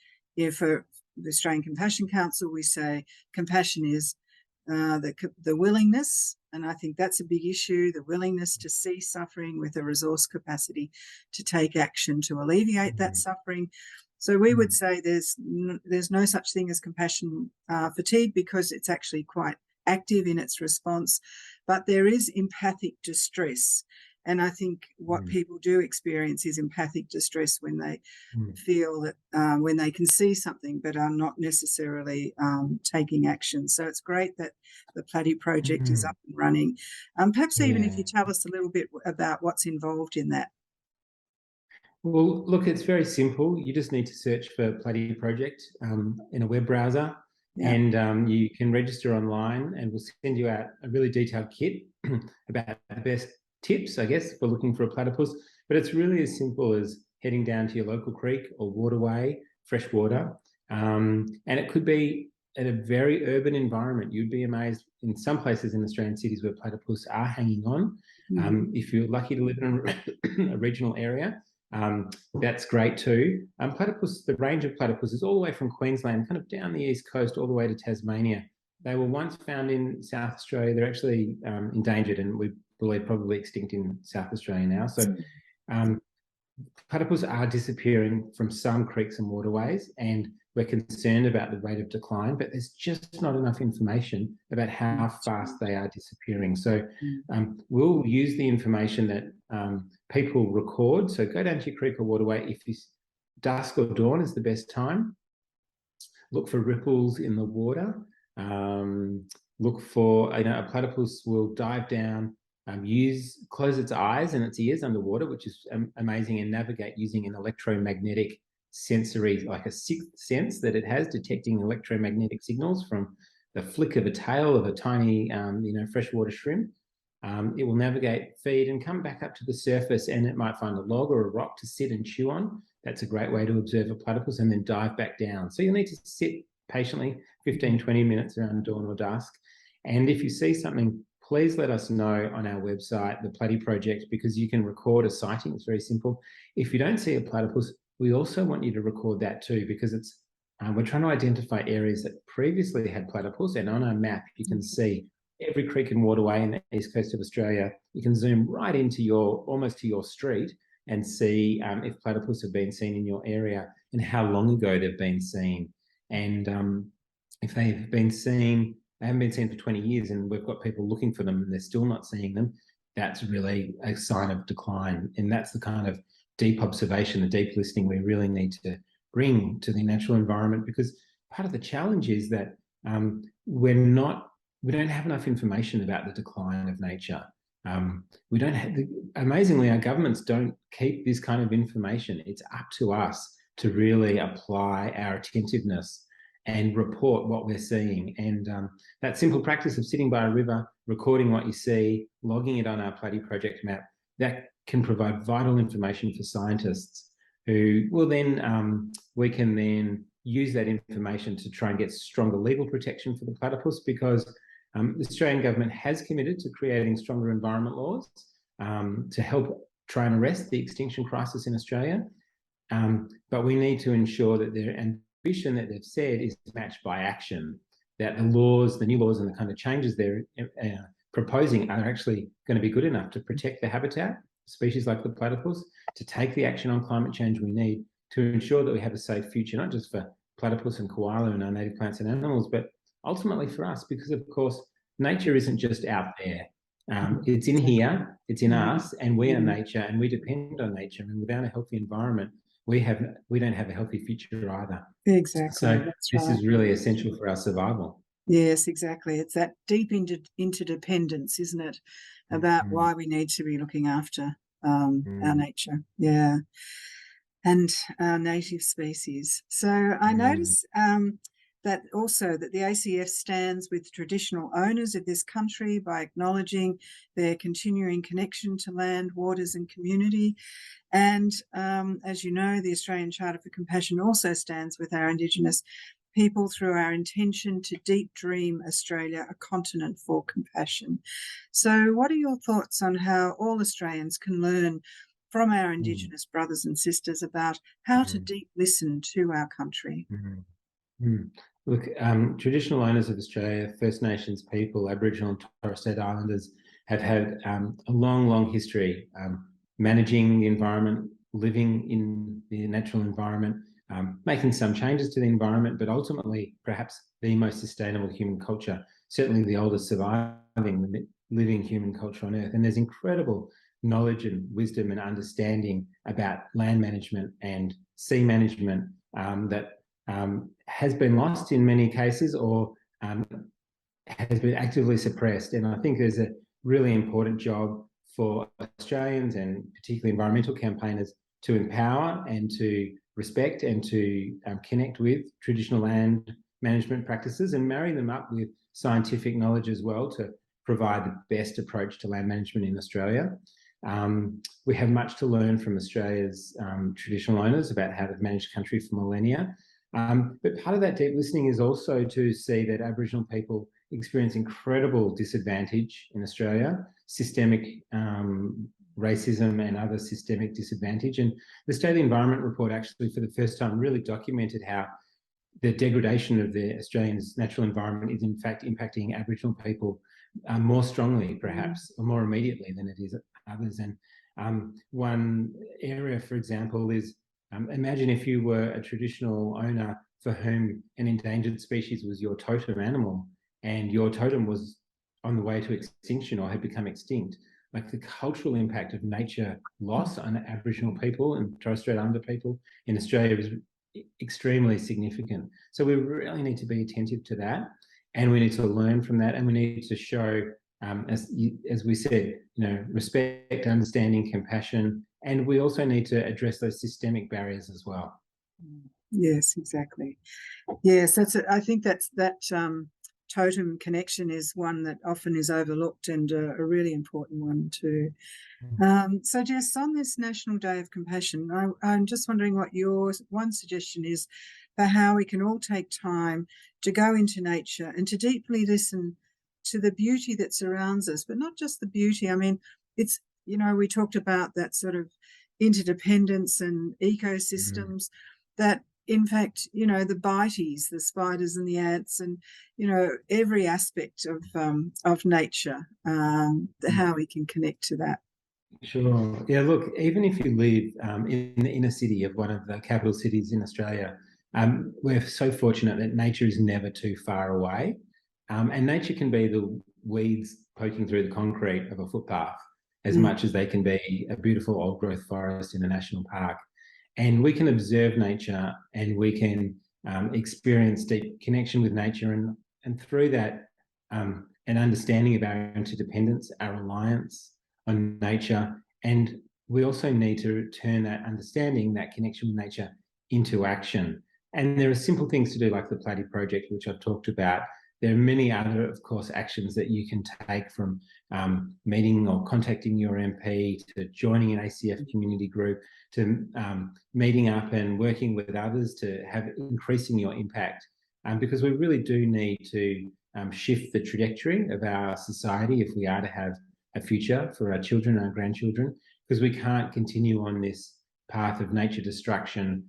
for the Australian Compassion Council, we say compassion is the willingness, and I think that's a big issue, the willingness to see suffering with a resource capacity to take action to alleviate that suffering. So we would say there's no such thing as compassion fatigue, because it's actually quite active in its response, but there is empathic distress. And I think what people do experience is empathic distress when they feel that when they can see something but are not necessarily taking action. So it's great that the Platy project is up and running. Perhaps even if you tell us a little bit about what's involved in that. Well, look, it's very simple. You just need to search for Palliative Project in a web browser, and you can register online, and we'll send you out a really detailed kit about the best tips, I guess, for looking for a platypus. But it's really as simple as heading down to your local creek or waterway, fresh water, and it could be at a very urban environment. You'd be amazed in some places in Australian cities where platypus are hanging on. If you're lucky to live in a regional area, that's great too. Platypus, the range of platypus is all the way from Queensland, kind of down the east coast, all the way to Tasmania. They were once found in South Australia. They're actually endangered, and we believe probably extinct in South Australia now. So platypus are disappearing from some creeks and waterways, and we're concerned about the rate of decline, but there's just not enough information about how fast they are disappearing. So we'll use the information that people record. So go down to your creek or waterway. If it's dusk or dawn is the best time. Look for ripples in the water. Look for, a platypus will dive down, close its eyes and its ears underwater, which is amazing, and navigate using an electromagnetic sensory, like a sixth sense that it has, detecting electromagnetic signals from the flick of a tail of a tiny, freshwater shrimp. It will navigate, feed, and come back up to the surface, and it might find a log or a rock to sit and chew on. That's a great way to observe a platypus, and then dive back down. So you'll need to sit patiently 15, 20 minutes around dawn or dusk. And if you see something, please let us know on our website, the Platy Project, because you can record a sighting. It's very simple. If you don't see a platypus, we also want you to record that too, because it's we're trying to identify areas that previously had platypus, and on our map you can see every creek and waterway in the east coast of Australia. You can zoom right into almost to your street and see if platypus have been seen in your area and how long ago they've been seen. And if they've been seen, they haven't been seen for 20 years and we've got people looking for them and they're still not seeing them, that's really a sign of decline. And that's the kind of deep observation, the deep listening we really need to bring to the natural environment, because part of the challenge is that we don't have enough information about the decline of nature. We don't have, amazingly, our governments don't keep this kind of information. It's up to us to really apply our attentiveness and report what we're seeing. And that simple practice of sitting by a river, recording what you see, logging it on our Platy Project map, that can provide vital information for scientists who will then, we can then use that information to try and get stronger legal protection for the platypus, because the Australian government has committed to creating stronger environment laws to help try and arrest the extinction crisis in Australia. But we need to ensure that their ambition that they've said is matched by action, that the laws, the new laws and the kind of changes they're proposing are actually going to be good enough to protect the habitat, species like the platypus, to take the action on climate change we need to ensure that we have a safe future, not just for platypus and koala and our native plants and animals, but ultimately for us, because of course, nature isn't just out there. It's in here, it's in us, and we are nature, and we depend on nature. And without a healthy environment, we don't have a healthy future either. Exactly. So this right. is really essential for our survival. Yes, exactly. It's that deep interdependence, isn't it, about why we need to be looking after our nature, and our native species. So I notice that also that the ACF stands with traditional owners of this country by acknowledging their continuing connection to land, waters and community. And as you know, the Australian Charter for Compassion also stands with our Indigenous people through our intention to deep dream Australia a continent for compassion. So what are your thoughts on how all Australians can learn from our Indigenous brothers and sisters about how to deep listen to our country? Look, traditional owners of Australia, First Nations people, Aboriginal and Torres Strait Islanders have had a long, long history managing the environment, living in the natural environment, making some changes to the environment, but ultimately perhaps the most sustainable human culture, certainly the oldest surviving living human culture on Earth. And there's incredible knowledge and wisdom and understanding about land management and sea management that has been lost in many cases or has been actively suppressed. And I think there's a really important job for Australians and particularly environmental campaigners to empower and to respect and to connect with traditional land management practices and marry them up with scientific knowledge as well to provide the best approach to land management in Australia. We have much to learn from Australia's traditional owners about how to manage country for millennia. But part of that deep listening is also to see that Aboriginal people experience incredible disadvantage in Australia, systemic racism and other systemic disadvantage. And the State of the Environment Report actually for the first time really documented how the degradation of the Australian's natural environment is in fact impacting Aboriginal people more strongly perhaps, or more immediately than it is others. And one area, for example, is imagine if you were a traditional owner for whom an endangered species was your totem animal and your totem was on the way to extinction or had become extinct. Like the cultural impact of nature loss on Aboriginal people and Torres Strait Islander people in Australia is extremely significant. So we really need to be attentive to that, and we need to learn from that, and we need to show, as we said, respect, understanding, compassion, and we also need to address those systemic barriers as well. Yes, exactly. Yes, I think that totem connection is one that often is overlooked and a really important one too. So Jess, on this National Day of Compassion, I'm just wondering what your one suggestion is for how we can all take time to go into nature and to deeply listen to the beauty that surrounds us, but not just the beauty. I mean, it's, we talked about that sort of interdependence and ecosystems that, in fact, the bites, the spiders and the ants and, every aspect of nature, how we can connect to that. Sure. Yeah, look, even if you live in the inner city of one of the capital cities in Australia, we're so fortunate that nature is never too far away. And nature can be the weeds poking through the concrete of a footpath as much as they can be a beautiful old growth forest in a national park. And we can observe nature and we can experience deep connection with nature, and through that, an understanding of our interdependence, our reliance on nature. And we also need to turn that understanding, that connection with nature, into action. And there are simple things to do, like the Palliative project, which I've talked about. There are many other, of course, actions that you can take, from meeting or contacting your MP, to joining an ACF community group, to meeting up and working with others to have increasing your impact. Because we really do need to shift the trajectory of our society if we are to have a future for our children and our grandchildren, because we can't continue on this path of nature destruction.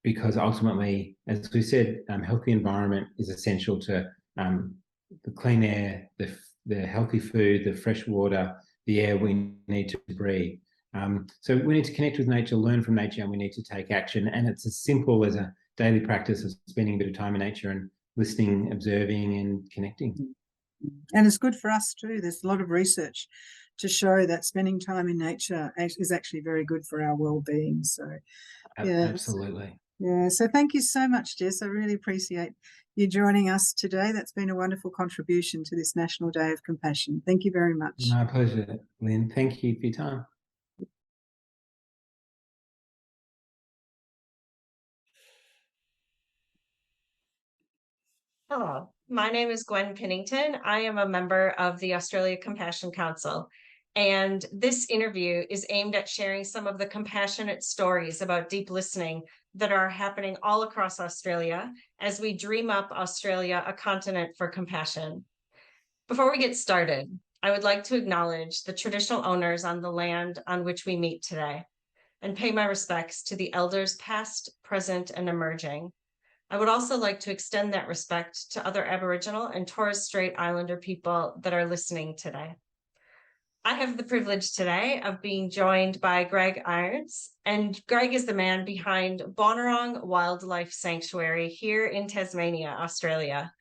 Because ultimately, as we said, healthy environment is essential to the clean air, the healthy food, the fresh water, the air we need to breathe. So we need to connect with nature, learn from nature, and we need to take action. And it's as simple as a daily practice of spending a bit of time in nature and listening, observing, and connecting. And it's good for us too. There's a lot of research to show that spending time in nature is actually very good for our well-being. So, yeah, absolutely. Yeah, so thank you so much, Jess. I really appreciate you joining us today. That's been a wonderful contribution to this National Day of Compassion. Thank you very much. My pleasure, Lynn. Thank you for your time. Hello, my name is Gwen Pennington. I am a member of the Australia Compassion Council, and this interview is aimed at sharing some of the compassionate stories about deep listening that are happening all across Australia as we dream up Australia, a continent for compassion. Before we get started, I would like to acknowledge the traditional owners on the land on which we meet today and pay my respects to the elders past, present, and emerging. I would also like to extend that respect to other Aboriginal and Torres Strait Islander people that are listening today. I have the privilege today of being joined by Greg Irons, and Greg is the man behind Bonorong Wildlife Sanctuary here in Tasmania, Australia.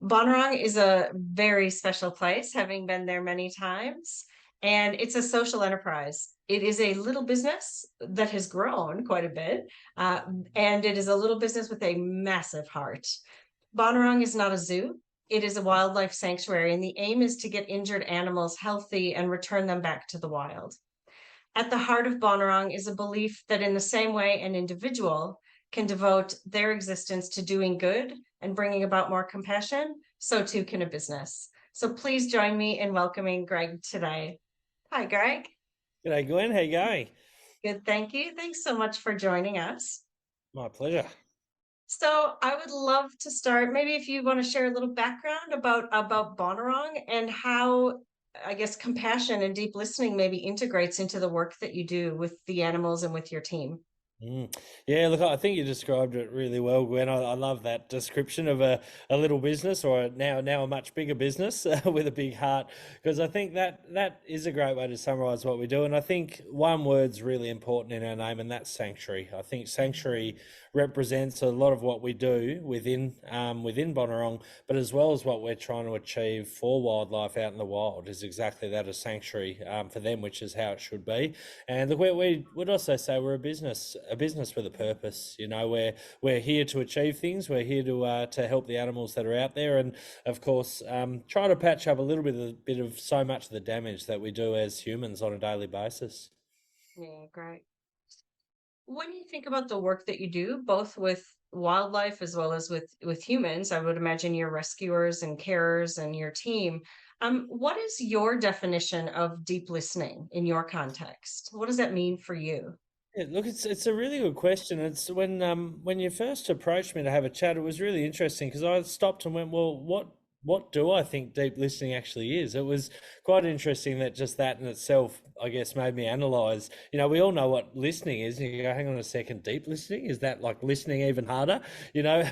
Bonorong is a very special place, having been there many times, and it's a social enterprise. It is a little business that has grown quite a bit, and it is a little business with a massive heart. Bonorong is not a zoo. It is a wildlife sanctuary, and the aim is to get injured animals healthy and return them back to the wild. At the heart of Bonarong is a belief that in the same way an individual can devote their existence to doing good and bringing about more compassion, so too can a business. So please join me in welcoming Greg today. Hi, Greg. G'day, Gwen. How you going? Good, thank you. Thanks so much for joining us. My pleasure. So I would love to start, maybe if you want to share a little background about Bonarong and how, I guess, compassion and deep listening maybe integrates into the work that you do with the animals and with your team. Yeah, look, I think you described it really well, Gwen. I love that description of a little business, or now a much bigger business with a big heart, because I think that is a great way to summarize what we do. And I think one word's really important in our name, and that's sanctuary. I think sanctuary represents a lot of what we do within Bonarong, but as well as what we're trying to achieve for wildlife out in the wild is exactly that, a sanctuary for them, which is how it should be. And look, we would also say we're a business with a purpose. You know, we're here to achieve things. We're here to help the animals that are out there, and of course try to patch up a little bit of so much of the damage that we do as humans on a daily basis. Yeah, great. When you think about the work that you do, both with wildlife as well as with humans, I would imagine your rescuers and carers and your team. What is your definition of deep listening in your context? What does that mean for you? Yeah, look, it's a really good question. It's when you first approached me to have a chat, it was really interesting because I stopped and went, well, what do I think deep listening actually is? It was quite interesting that just that in itself, I guess, made me analyze. You know, we all know what listening is, and you go, hang on a second, deep listening? Is that like listening even harder? You know,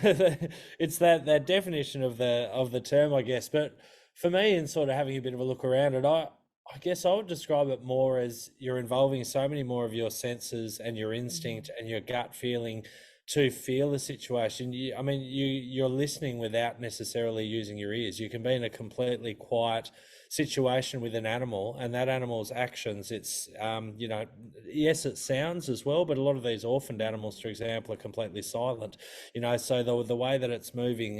it's that definition of the term, I guess. But for me, in sort of having a bit of a look around it, I guess I would describe it more as you're involving so many more of your senses and your instinct and your gut feeling to feel the situation. You're listening without necessarily using your ears. You can be in a completely quiet situation with an animal, and that animal's actions, it's yes, it sounds as well, but a lot of these orphaned animals, for example, are completely silent. You know, so the way that it's moving,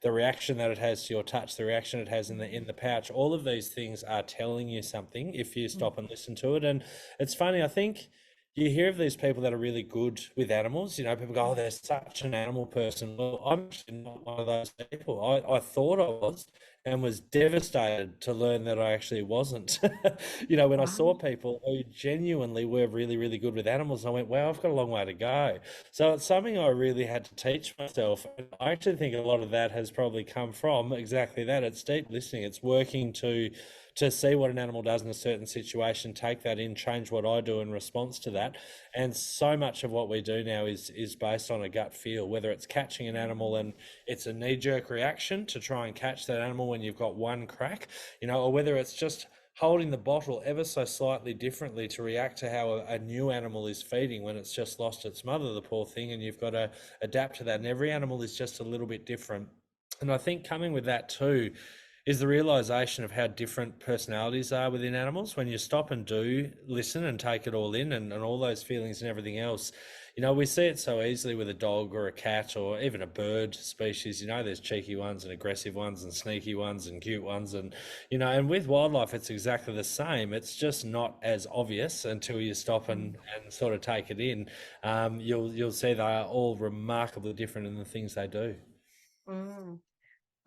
the reaction that it has to your touch, the reaction it has in the pouch, all of these things are telling you something if you stop and listen to it. And it's funny, I think you hear of these people that are really good with animals. You know, people go, oh, they're such an animal person. Well, I'm actually not one of those people. I thought I was, and was devastated to learn that I actually wasn't. You know, when I saw people who genuinely were really, really good with animals, I went, wow, I've got a long way to go. So it's something I really had to teach myself. I actually think a lot of that has probably come from exactly that. It's deep listening. It's working to see what an animal does in a certain situation, take that in, change what I do in response to that. And so much of what we do now is based on a gut feel, whether it's catching an animal and it's a knee-jerk reaction to try and catch that animal when you've got one crack, you know, or whether it's just holding the bottle ever so slightly differently to react to how a new animal is feeding when it's just lost its mother, the poor thing, and you've got to adapt to that. And every animal is just a little bit different. And I think coming with that too is the realization of how different personalities are within animals. When you stop and do listen and take it all in, and all those feelings and everything else, you know, we see it so easily with a dog or a cat or even a bird species. You know, there's cheeky ones and aggressive ones and sneaky ones and cute ones, and, you know, and with wildlife, it's exactly the same. It's just not as obvious until you stop and sort of take it in. You'll see they are all remarkably different in the things they do.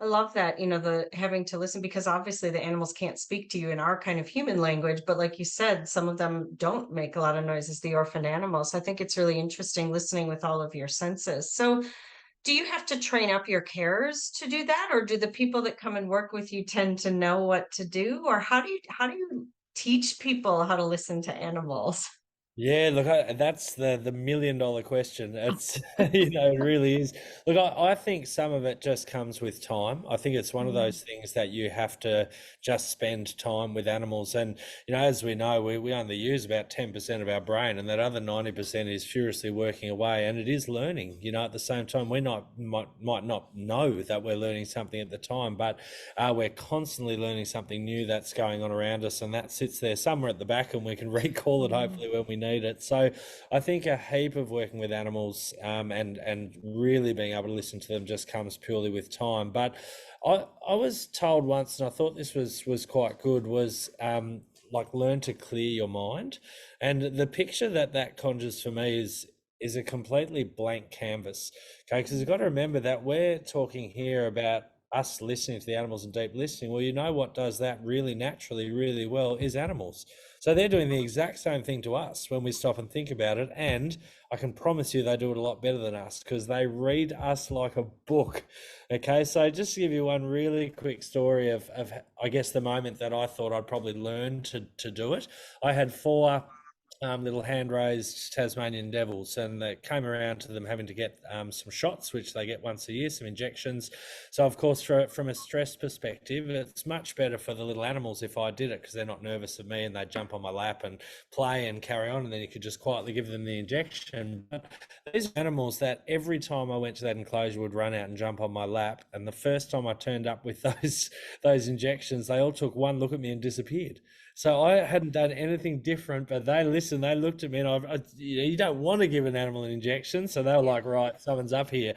I love that, you know, the having to listen, because obviously the animals can't speak to you in our kind of human language, but like you said, some of them don't make a lot of noise as the orphaned animals. I think it's really interesting listening with all of your senses. So do you have to train up your carers to do that? Or do the people that come and work with you tend to know what to do? Or how do you teach people how to listen to animals? Yeah, look, that's the $1 million question. It's, you know, it really is. Look, I think some of it just comes with time. I think it's one of those things that you have to just spend time with animals. And, you know, as we know, we only use about 10% of our brain, and that other 90% is furiously working away, and it is learning. You know, at the same time, we might not know that we're learning something at the time, but we're constantly learning something new that's going on around us, and that sits there somewhere at the back, and we can recall it hopefully when we need it. So I think a heap of working with animals and really being able to listen to them just comes purely with time. But I was told once, and I thought this was quite good, was like learn to clear your mind. And the picture that conjures for me is a completely blank canvas. Okay, because you've got to remember that we're talking here about us listening to the animals and deep listening. Well, you know what does that really naturally, really well is animals. So they're doing the exact same thing to us when we stop and think about it. And I can promise you they do it a lot better than us because they read us like a book. Okay, so just to give you one really quick story of I guess the moment that I thought I'd probably learn to do it. I had 4 little hand-raised Tasmanian devils, and they came around to them having to get some shots, which they get once a year, some injections. So of course, from a stress perspective, it's much better for the little animals if I did it because they're not nervous of me and they jump on my lap and play and carry on, and then you could just quietly give them the injection. But these animals that every time I went to that enclosure would run out and jump on my lap, and the first time I turned up with those injections, they all took one look at me and disappeared. So I hadn't done anything different, but they listened, they looked at me, and you don't want to give an animal an injection. So they were like, right, someone's up here,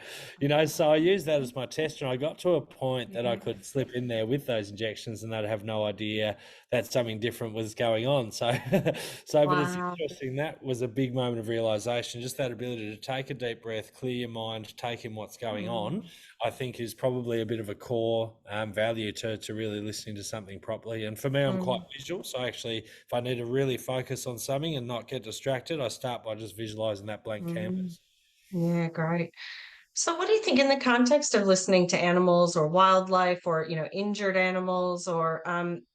so I used that as my test, and I got to a point that I could slip in there with those injections and they'd have no idea that something different was going on. So, but it's interesting. That was a big moment of realization, just that ability to take a deep breath, clear your mind, take in what's going on, I think is probably a bit of a core value to really listening to something properly. And for me, I'm quite visual. So actually, if I need to really focus on something and not get distracted, I start by just visualizing that blank canvas. Yeah, great. So what do you think in the context of listening to animals or wildlife or, injured animals or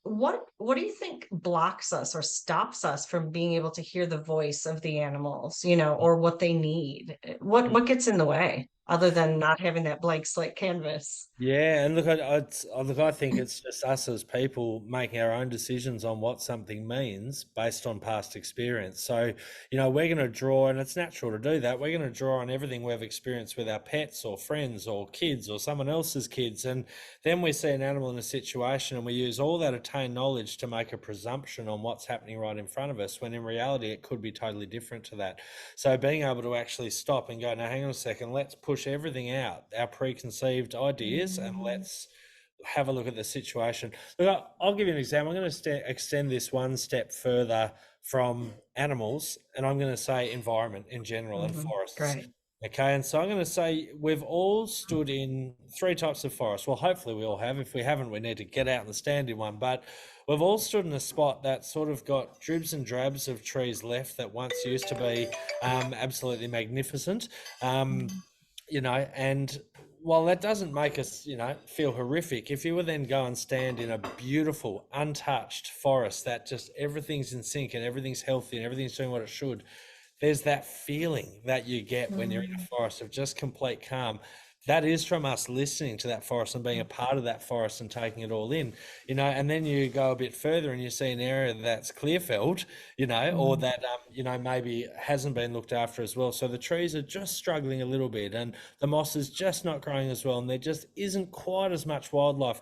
what do you think blocks us or stops us from being able to hear the voice of the animals, or what they need? What gets in the way other than not having that blank slate canvas? Yeah, and look, I think it's just us as people making our own decisions on what something means based on past experience. So, we're going to draw, and it's natural to do that. We're going to draw on everything we've experienced with our pets or friends or kids or someone else's kids. And then we see an animal in a situation and we use all that attained knowledge to make a presumption on what's happening right in front of us, when in reality, it could be totally different to that. So being able to actually stop and go, now, hang on a second, let's push everything out, our preconceived ideas, and let's have a look at the situation. Look, I'll give you an example. I'm going to extend this one step further from animals, and I'm going to say environment in general and forests. Great. Okay, and so I'm going to say we've all stood in 3 types of forests. Well, hopefully we all have. If we haven't, we need to get out and stand in one. But we've all stood in a spot that sort of got dribs and drabs of trees left that once used to be absolutely magnificent. And while that doesn't make us, feel horrific, if you were then go and stand in a beautiful, untouched forest that just everything's in sync and everything's healthy and everything's doing what it should, there's that feeling that you get when you're in a forest of just complete calm. That is from us listening to that forest and being a part of that forest and taking it all in, and then you go a bit further and you see an area that's clear-felled, or that, maybe hasn't been looked after as well. So the trees are just struggling a little bit and the moss is just not growing as well, and there just isn't quite as much wildlife.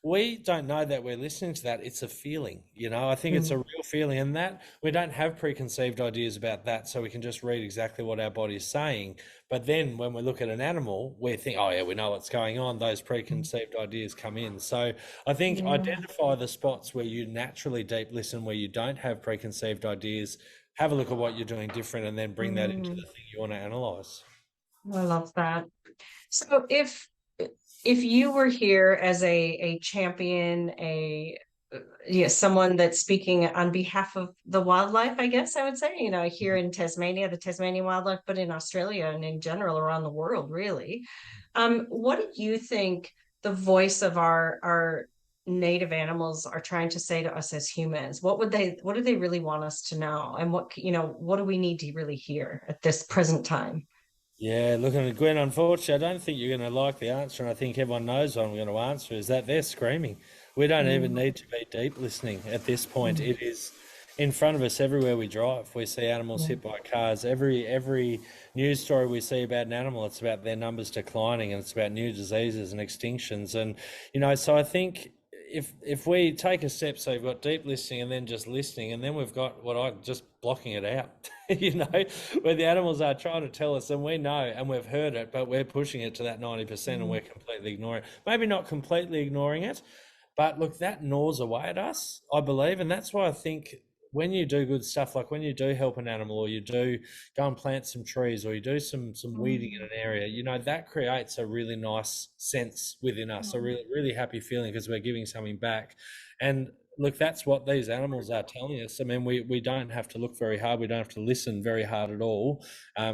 We don't know that we're listening to that. It's a feeling, I think it's a real feeling, and that we don't have preconceived ideas about that. So we can just read exactly what our body's saying. But then when we look at an animal, we think, oh yeah, we know what's going on. Those preconceived ideas come in. So I think identify the spots where you naturally deep listen, where you don't have preconceived ideas, have a look at what you're doing different, and then bring that into the thing you want to analyze. I love that. So if you were here as a champion, someone that's speaking on behalf of the wildlife, I guess I would say, here in Tasmania, the Tasmanian wildlife, but in Australia and in general around the world, really. What do you think the voice of our native animals are trying to say to us as humans? What do they really want us to know? And what do we need to really hear at this present time? Yeah, look, and Gwen, unfortunately, I don't think you're going to like the answer, and I think everyone knows what I'm going to answer, is that they're screaming. We don't even need to be deep listening at this point. It is in front of us everywhere we drive. We see animals hit by cars. Every news story we see about an animal, it's about their numbers declining, and it's about new diseases and extinctions. And, so I think if we take a step, so you've got deep listening and then just listening, and then we've got just blocking it out, where the animals are trying to tell us, and we know and we've heard it, but we're pushing it to that 90% and we're completely ignoring it. Maybe not completely ignoring it, But look, that gnaws away at us, I believe. And that's why I think when you do good stuff, like when you do help an animal, or you do go and plant some trees, or you do some weeding in an area, you know, that creates a really nice sense within us, a really, really happy feeling because we're giving something back. And look, that's what these animals are telling us. I mean, we don't have to look very hard. We don't have to listen very hard at all,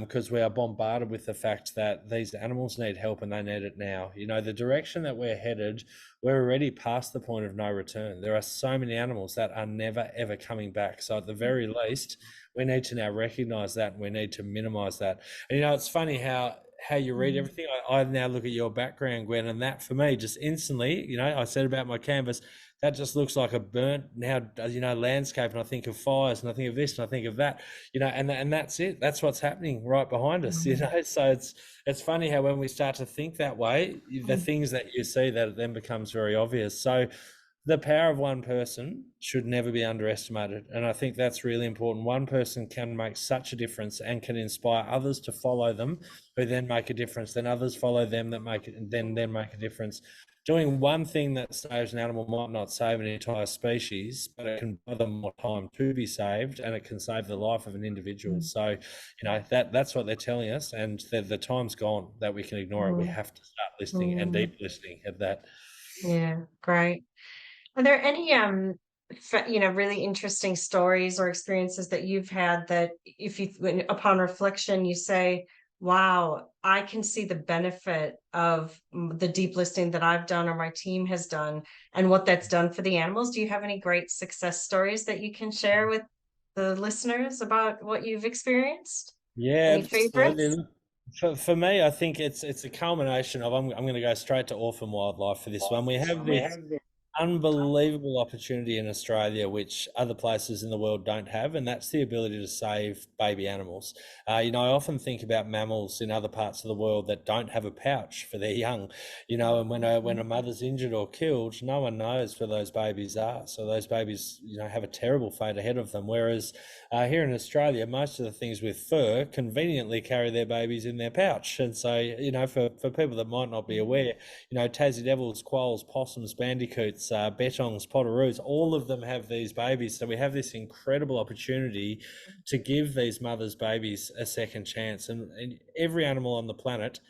because we are bombarded with the fact that these animals need help and they need it now. You know, the direction that we're headed, we're already past the point of no return. There are so many animals that are never, ever coming back. So at the very least, we need to now recognise that, and we need to minimise that. And, you know, it's funny how you read everything. I now look at your background, Gwen, and that for me just instantly, you know, I said about my canvas, that just looks like a burnt now, you know, landscape, and I think of fires, and I think of this, and I think of that, you know, and that's it. That's what's happening right behind us, you know. So it's funny how when we start to think that way, the things that you see, that it then becomes very obvious. So the power of one person should never be underestimated, and I think that's really important. One person can make such a difference and can inspire others to follow them, who then make a difference. Then others follow them that make it, and then make a difference. Doing one thing that saves an animal might not save an entire species, but it can buy them more time to be saved, and it can save the life of an individual. So, you know, that's what they're telling us, and the time's gone that we can ignore it. We have to start listening and deep listening at that. Yeah, great. Are there any you know, really interesting stories or experiences that you've had that if you, upon reflection, you say, wow, I can see the benefit of the deep listening that I've done or my team has done and what that's done for the animals? Do you have any great success stories that you can share with the listeners about what you've experienced? Yeah, Any favorites? absolutely. For me, I think it's a culmination of, I'm going to go straight to orphan wildlife for this one. We have this unbelievable opportunity in Australia, which other places in the world don't have, and that's the ability to save baby animals. You know, I often think about mammals in other parts of the world that don't have a pouch for their young, you know, and when a mother's injured or killed, no one knows where those babies are. So those babies, you know, have a terrible fate ahead of them. Whereas here in Australia, most of the things with fur conveniently carry their babies in their pouch. And so, you know, for people that might not be aware, you know, Tassie devils, quolls, possums, bandicoots, bettongs, potoroos, all of them have these babies. So we have this incredible opportunity to give these mothers' babies a second chance. And every animal on the planet,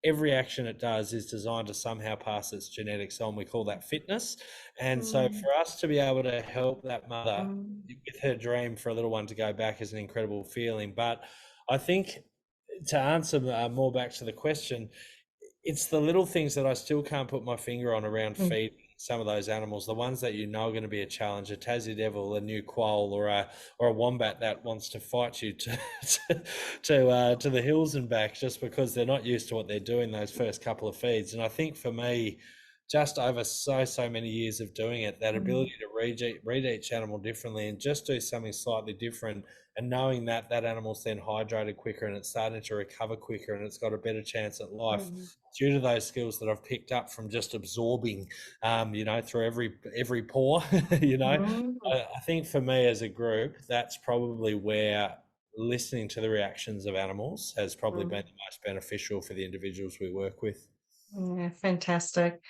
every action it does is designed to somehow pass its genetics on. We call that fitness. And so for us to be able to help that mother with her dream for a little one to go back is an incredible feeling. But I think, to answer more back to the question, it's the little things that I still can't put my finger on around feeding some of those animals, the ones that you know are going to be a challenge, a Tassie devil, a new quoll, or a wombat that wants to fight you to the hills and back, just because they're not used to what they're doing those first couple of feeds. And I think for me, just over so many years of doing it, that ability to read each animal differently and just do something slightly different, and knowing that that animal's then hydrated quicker and it's starting to recover quicker and it's got a better chance at life due to those skills that I've picked up from just absorbing, you know, through every pore, you know. I think for me as a group, that's probably where listening to the reactions of animals has probably been the most beneficial for the individuals we work with. Yeah, fantastic.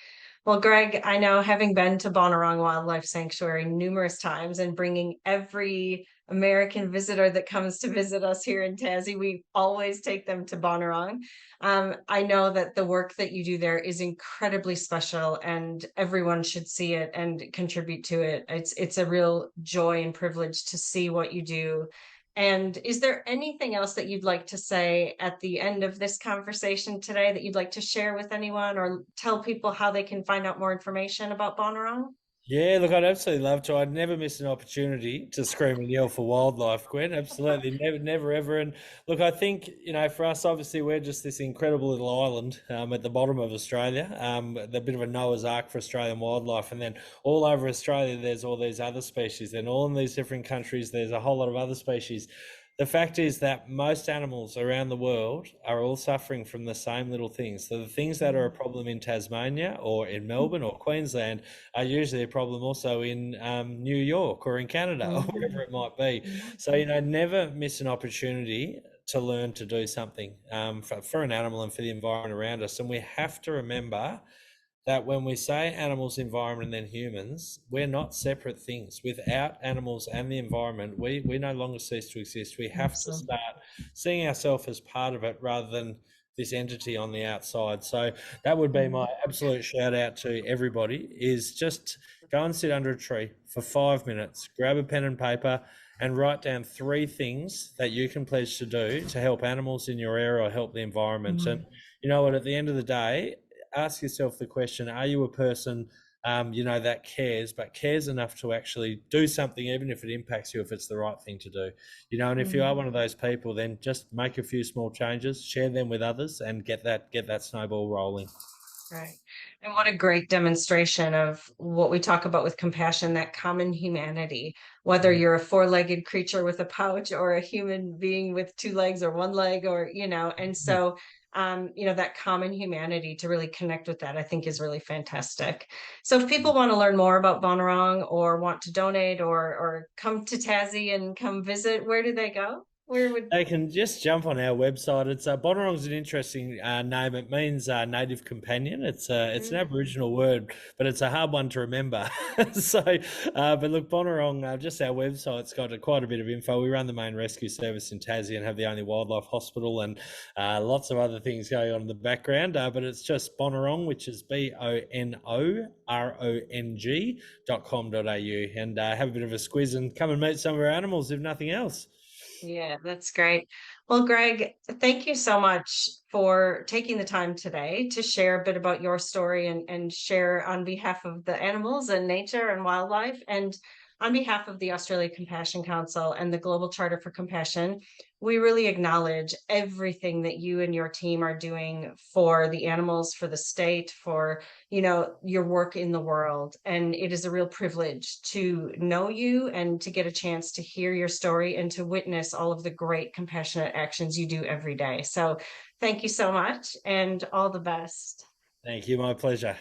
Well, Greg, I know, having been to Bonorong Wildlife Sanctuary numerous times and bringing every American visitor that comes to visit us here in Tassie, we always take them to Bonorong. I know that the work that you do there is incredibly special, and everyone should see it and contribute to it. It's a real joy and privilege to see what you do. And is there anything else that you'd like to say at the end of this conversation today that you'd like to share with anyone, or tell people how they can find out more information about Bonorong? Yeah, look, I'd absolutely love to. I'd never miss an opportunity to scream and yell for wildlife, Gwen. Absolutely, never, ever. And look, I think, you know, for us, obviously, we're just this incredible little island at the bottom of Australia, the bit of a Noah's Ark for Australian wildlife. And then all over Australia, there's all these other species. Then all in these different countries, there's a whole lot of other species. The fact is that most animals around the world are all suffering from the same little things. So the things that are a problem in Tasmania or in Melbourne or Queensland are usually a problem also in New York or in Canada or wherever it might be. So, you know, never miss an opportunity to learn to do something for an animal and for the environment around us. And we have to remember that when we say animals, environment, and then humans, we're not separate things. Without animals and the environment, we no longer cease to exist. We have to start seeing ourselves as part of it rather than this entity on the outside. So that would be my absolute shout out to everybody, is just go and sit under a tree for 5 minutes, grab a pen and paper and write down 3 things that you can pledge to do to help animals in your area or help the environment. And you know what, at the end of the day, ask yourself the question, are you a person, that cares, but cares enough to actually do something, even if it impacts you, if it's the right thing to do, and if you are one of those people, then just make a few small changes, share them with others, and get that snowball rolling. Right. And what a great demonstration of what we talk about with compassion, that common humanity, whether you're a 4-legged creature with a pouch or a human being with 2 legs or 1 leg, or, and so, that common humanity, to really connect with that, I think is really fantastic. So if people want to learn more about Bonorong or want to donate or come to Tassie and come visit, where do they go? They can just jump on our website. It's Bonorong's an interesting name. It means native companion. It's an Aboriginal word, but it's a hard one to remember. But look, Bonorong, just our website's got quite a bit of info. We run the main rescue service in Tassie and have the only wildlife hospital, and lots of other things going on in the background. But it's just Bonorong, which is BONORONG.com.au, and have a bit of a squiz and come and meet some of our animals, if nothing else. Yeah, that's great. Well, Greg, thank you so much for taking the time today to share a bit about your story and share on behalf of the animals and nature and wildlife. And on behalf of the Australia Compassion Council and the Global Charter for Compassion, we really acknowledge everything that you and your team are doing for the animals, for the state, for, your work in the world. And it is a real privilege to know you and to get a chance to hear your story and to witness all of the great compassionate actions you do every day. So thank you so much and all the best. Thank you. My pleasure.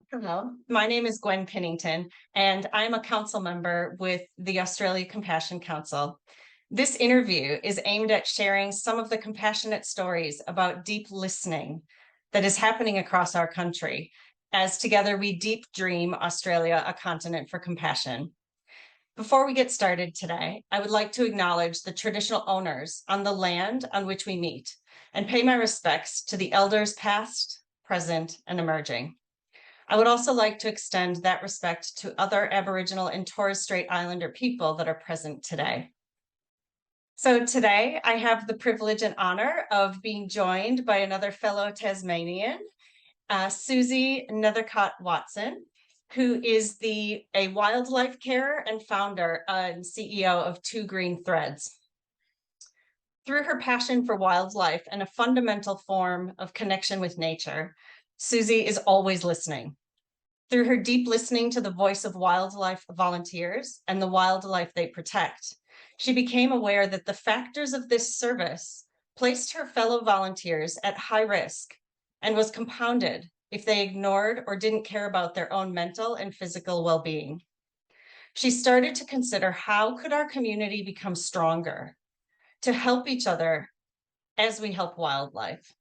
Hello, my name is Gwen Pennington, and I'm a council member with the Australia Compassion Council. This interview is aimed at sharing some of the compassionate stories about deep listening that is happening across our country, as together we deep dream Australia a continent for compassion. Before we get started today, I would like to acknowledge the traditional owners on the land on which we meet and pay my respects to the elders past, present, and emerging. I would also like to extend that respect to other Aboriginal and Torres Strait Islander people that are present today. So today I have the privilege and honor of being joined by another fellow Tasmanian, Suzy Nethercott-Watson, who is a wildlife carer and founder and CEO of Two Green Threads. Through her passion for wildlife and a fundamental form of connection with nature, Suzy is always listening. Through her deep listening to the voice of wildlife volunteers and the wildlife they protect, she became aware that the factors of this service placed her fellow volunteers at high risk and was compounded if they ignored or didn't care about their own mental and physical well-being. She started to consider, how could our community become stronger to help each other as we help wildlife?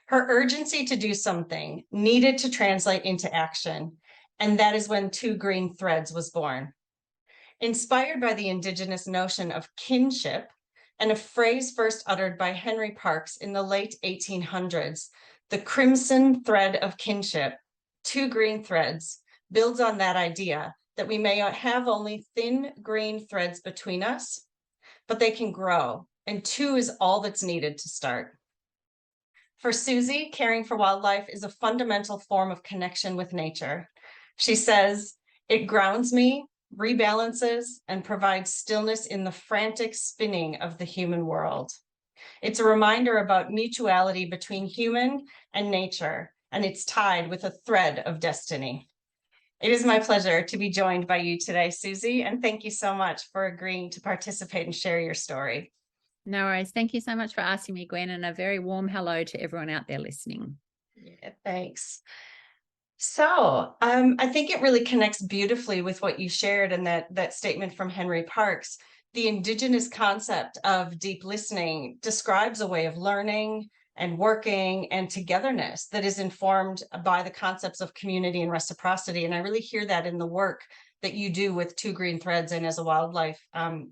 Her urgency to do something needed to translate into action, and that is when Two Green Threads was born. Inspired by the Indigenous notion of kinship and a phrase first uttered by Henry Parkes in the late 1800s, the crimson thread of kinship, Two Green Threads, builds on that idea that we may have only thin green threads between us, but they can grow, and two is all that's needed to start. For Suzy, caring for wildlife is a fundamental form of connection with nature. She says, it grounds me, rebalances, and provides stillness in the frantic spinning of the human world. It's a reminder about mutuality between human and nature, and it's tied with a thread of destiny. It is my pleasure to be joined by you today, Suzy, and thank you so much for agreeing to participate and share your story. No worries. Thank you so much for asking me, Gwen, and a very warm hello to everyone out there listening. Yeah, thanks. So I think it really connects beautifully with what you shared and that statement from Henry Parkes, the Indigenous concept of deep listening describes a way of learning and working and togetherness that is informed by the concepts of community and reciprocity. And I really hear that in the work that you do with Two Green Threads and as a wildlife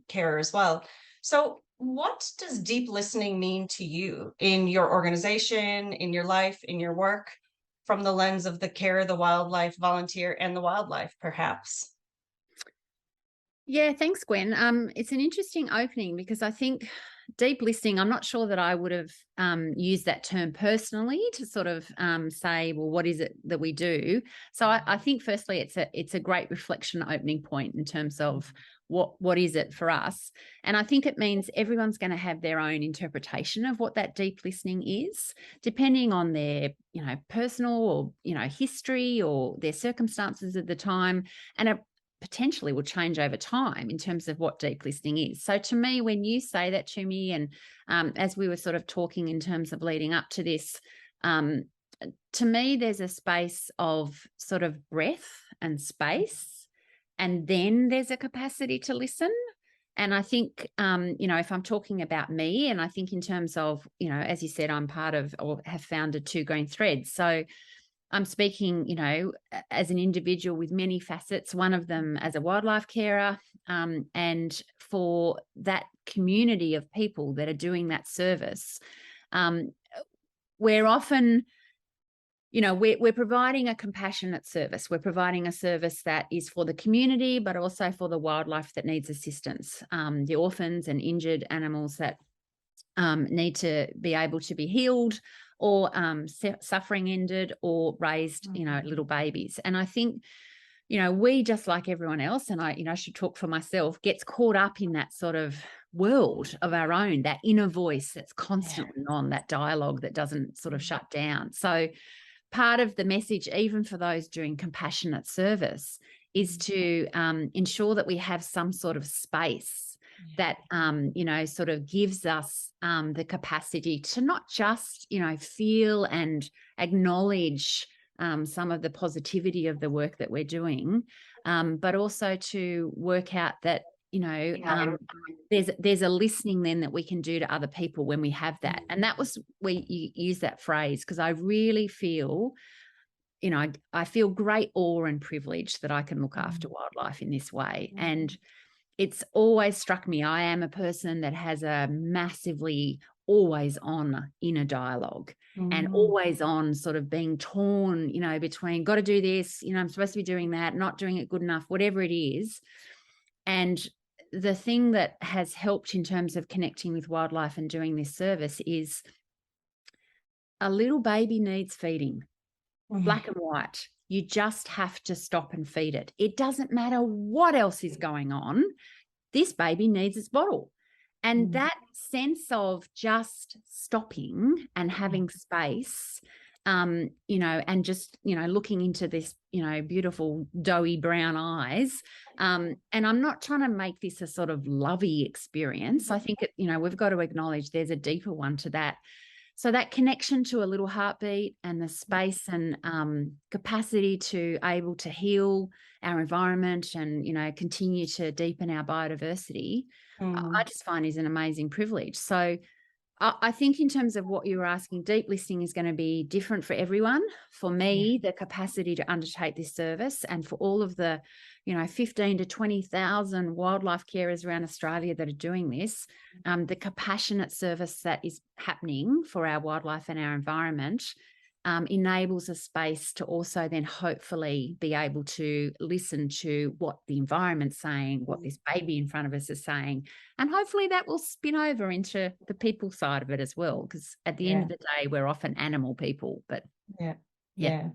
carer as well. So what does deep listening mean to you in your organization, in your life, in your work, from the lens of the carer, the wildlife volunteer, and the wildlife, perhaps? Yeah, thanks, Gwen. It's an interesting opening because I think deep listening, I'm not sure that I would have used that term personally to sort of say, well, what is it that we do? So I think firstly, it's a great reflection opening point in terms of what is it for us. And I think it means everyone's going to have their own interpretation of what that deep listening is, depending on their, personal or, history or their circumstances at the time. And it potentially will change over time in terms of what deep listening is. So to me, when you say that to me, and as we were sort of talking in terms of leading up to this, to me, there's a space of sort of breath and space, and then there's a capacity to listen. And I think, if I'm talking about me, and I think in terms of, as you said, I'm part of or have founded Two Green Threads. So I'm speaking, as an individual with many facets, one of them as a wildlife carer, and for that community of people that are doing that service. We're often, we're providing a compassionate service. We're providing a service that is for the community, but also for the wildlife that needs assistance, the orphans and injured animals that need to be able to be healed, or suffering ended, or raised, little babies. And I think, we, just like everyone else, and I should talk for myself, gets caught up in that sort of world of our own, that inner voice that's constantly on, that dialogue that doesn't sort of shut down. So part of the message, even for those doing compassionate service, is to ensure that we have some sort of space that, sort of gives us the capacity to not just, feel and acknowledge some of the positivity of the work that we're doing, but also to work out that, there's a listening then that we can do to other people when we have that. And that was where you use that phrase, because I really feel, I feel great awe and privilege that I can look after wildlife in this way. And it's always struck me, I am a person that has a massively always on inner dialogue, and always on sort of being torn, between got to do this, I'm supposed to be doing that, not doing it good enough, whatever it is. And the thing that has helped in terms of connecting with wildlife and doing this service is a little baby needs feeding, black and white. You just have to stop and feed it. It doesn't matter what else is going on. This baby needs its bottle. And that sense of just stopping and having space, and just, looking into this, beautiful doughy brown eyes. And I'm not trying to make this a sort of lovey experience. I think, we've got to acknowledge there's a deeper one to that. So that connection to a little heartbeat and the space and capacity to able to heal our environment and, continue to deepen our biodiversity, I just find is an amazing privilege. So I think in terms of what you were asking, deep listening is going to be different for everyone. For me, the capacity to undertake this service, and for all of the, 15 to 20,000 wildlife carers around Australia that are doing this, the compassionate service that is happening for our wildlife and our environment enables a space to also then hopefully be able to listen to what the environment's saying, what this baby in front of us is saying, and hopefully that will spin over into the people side of it as well, because at the end of the day, we're often animal people. But yeah.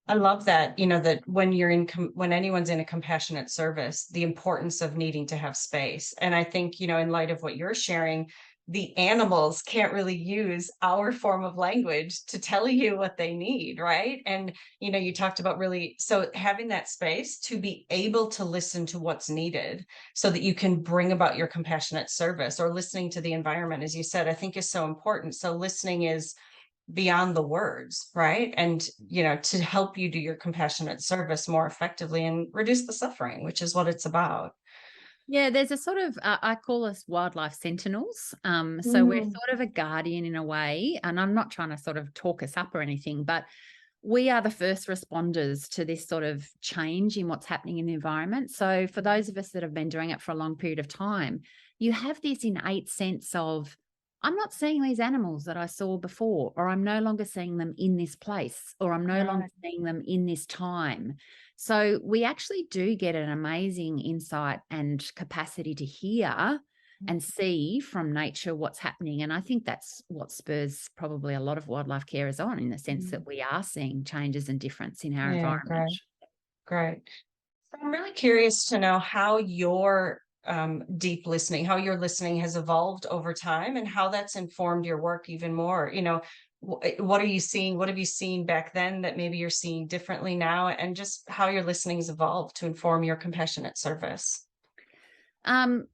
I love that, that when you're when anyone's in a compassionate service, the importance of needing to have space. And I think, in light of what you're sharing, the animals can't really use our form of language to tell you what they need, right? And, you talked about really, so having that space to be able to listen to what's needed so that you can bring about your compassionate service, or listening to the environment, as you said, I think is so important. So listening is beyond the words, right? And, to help you do your compassionate service more effectively and reduce the suffering, which is what it's about. Yeah, there's a sort of, I call us wildlife sentinels. So we're sort of a guardian in a way, and I'm not trying to sort of talk us up or anything, but we are the first responders to this sort of change in what's happening in the environment. So for those of us that have been doing it for a long period of time, you have this innate sense of, I'm not seeing these animals that I saw before, or I'm no longer seeing them in this place, or I'm no longer seeing them in this time. So we actually do get an amazing insight and capacity to hear and see from nature what's happening. And I think that's what spurs probably a lot of wildlife carers on, in the sense that we are seeing changes and difference in our environment. Great. So I'm really curious to know how your deep listening, how your listening has evolved over time, and how that's informed your work even more. You know, what are you seeing? What have you seen back then that maybe you're seeing differently now, and just how your listening has evolved to inform your compassionate service?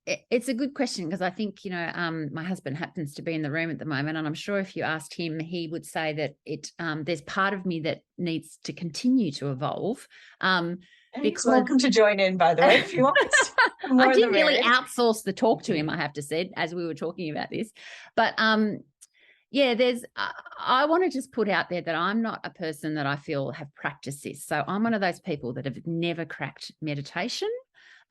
It's a good question, because I think, you know, my husband happens to be in the room at the moment, and I'm sure if you asked him, he would say that there's part of me that needs to continue to evolve. And he's welcome to join in, by the way, if you want. I didn't really outsource the talk to him, I have to say, as we were talking about this. But yeah, I want to just put out there that I'm not a person that I feel have practiced this. So I'm one of those people that have never cracked meditation.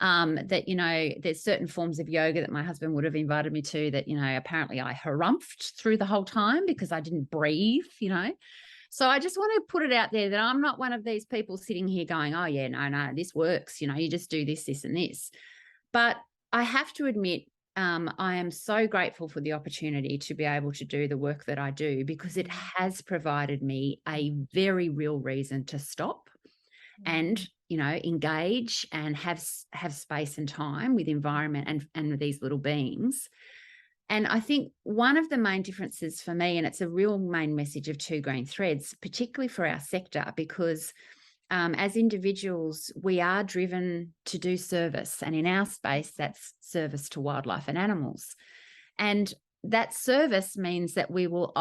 That, you know, there's certain forms of yoga that my husband would have invited me to that, you know, apparently I harumphed through the whole time because I didn't breathe, you know. So I just want to put it out there that I'm not one of these people sitting here going, oh yeah, no, this works, you know, you just do this, this and this. But I have to admit, I am so grateful for the opportunity to be able to do the work that I do, because it has provided me a very real reason to stop and, you know, engage and have space and time with environment and with these little beings. And I think one of the main differences for me, and it's a real main message of Two Green Threads, particularly for our sector, because as individuals, we are driven to do service. And in our space, that's service to wildlife and animals. And that service means that we will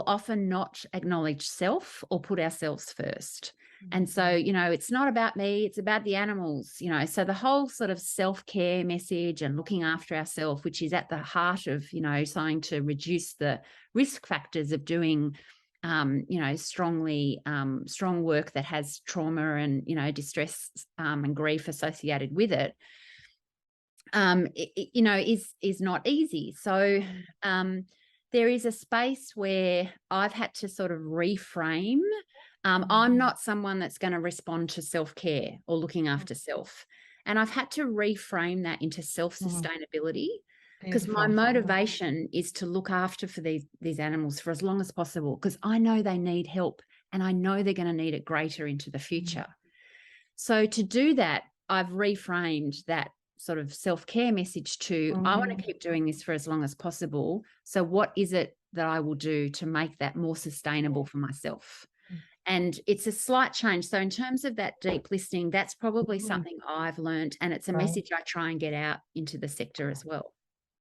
often not acknowledge self or put ourselves first. And so, you know, it's not about me, it's about the animals, you know. So the whole sort of self-care message and looking after ourselves, which is at the heart of, you know, trying to reduce the risk factors of doing, you know, strong work that has trauma and, you know, distress and grief associated with it, you know, is not easy. So there is a space where I've had to sort of reframe. I'm not someone that's going to respond to self-care or looking after self. And I've had to reframe that into self-sustainability, because my motivation is to look after for these animals for as long as possible, because I know they need help and I know they're going to need it greater into the future. So to do that, I've reframed that sort of self-care message to, I want to keep doing this for as long as possible. So what is it that I will do to make that more sustainable for myself? And it's a slight change. So in terms of that deep listening, that's probably something I've learned, and it's a message I try and get out into the sector as well.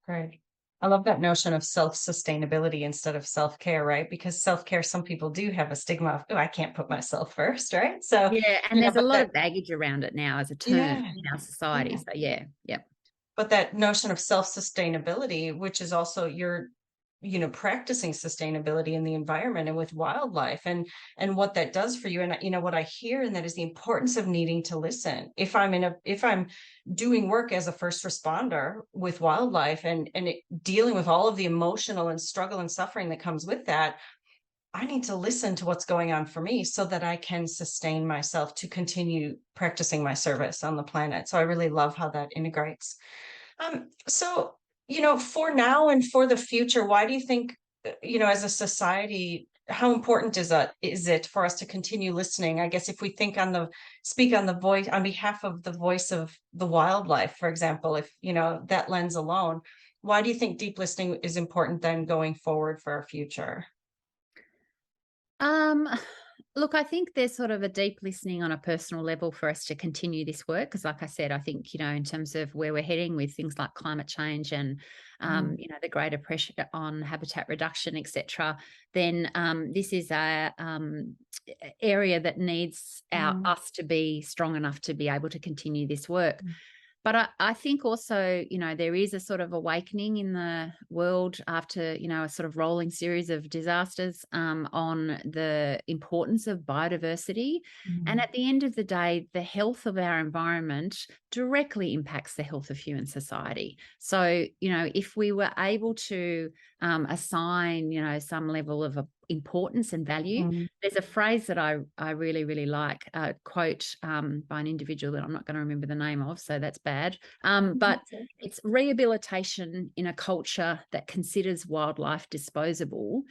Great. I love that notion of self-sustainability instead of self-care, right? Because self-care, some people do have a stigma of, oh, I can't put myself first, right? So yeah, and there's a lot of baggage around it now as a term in our society. So But that notion of self-sustainability, which is also your, you know, practicing sustainability in the environment and with wildlife, and what that does for you. And, you know, what I hear in that is the importance of needing to listen. If I'm doing work as a first responder with wildlife and dealing with all of the emotional and struggle and suffering that comes with that, I need to listen to what's going on for me so that I can sustain myself to continue practicing my service on the planet. So I really love how that integrates. So, you know, for now and for the future, why do you think, you know, as a society, how important is it for us to continue listening? I guess if we speak on the voice, on behalf of the voice of the wildlife, for example, if, you know, that lens alone, why do you think deep listening is important then going forward for our future? Look, I think there's sort of a deep listening on a personal level for us to continue this work, because like I said, I think, you know, in terms of where we're heading with things like climate change and, you know, the greater pressure on habitat reduction, etc., then this is a area that needs us to be strong enough to be able to continue this work. But I think also, you know, there is a sort of awakening in the world after, you know, a sort of rolling series of disasters on the importance of biodiversity. And at the end of the day, the health of our environment directly impacts the health of human society. So, you know, if we were able to assign, you know, some level of importance and value, there's a phrase that I really, really like, a quote by an individual that I'm not going to remember the name of, so that's bad. But it's rehabilitation in a culture that considers wildlife disposable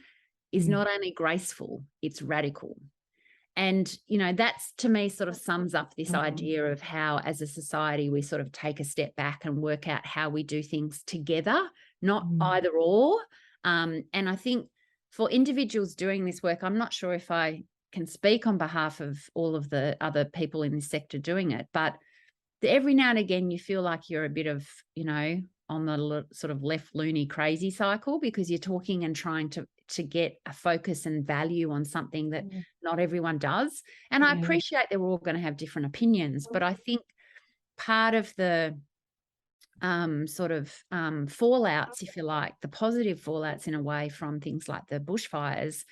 is not only graceful, it's radical. And, you know, that's to me sort of sums up this idea of how as a society we sort of take a step back and work out how we do things together, not either or. And I think for individuals doing this work, I'm not sure if I can speak on behalf of all of the other people in this sector doing it, but every now and again you feel like you're a bit of, you know, on the sort of left loony crazy cycle, because you're talking and trying to get a focus and value on something that not everyone does. And I appreciate that we're all going to have different opinions, but I think part of the fallouts, if you like, the positive fallouts in a way from things like the bushfires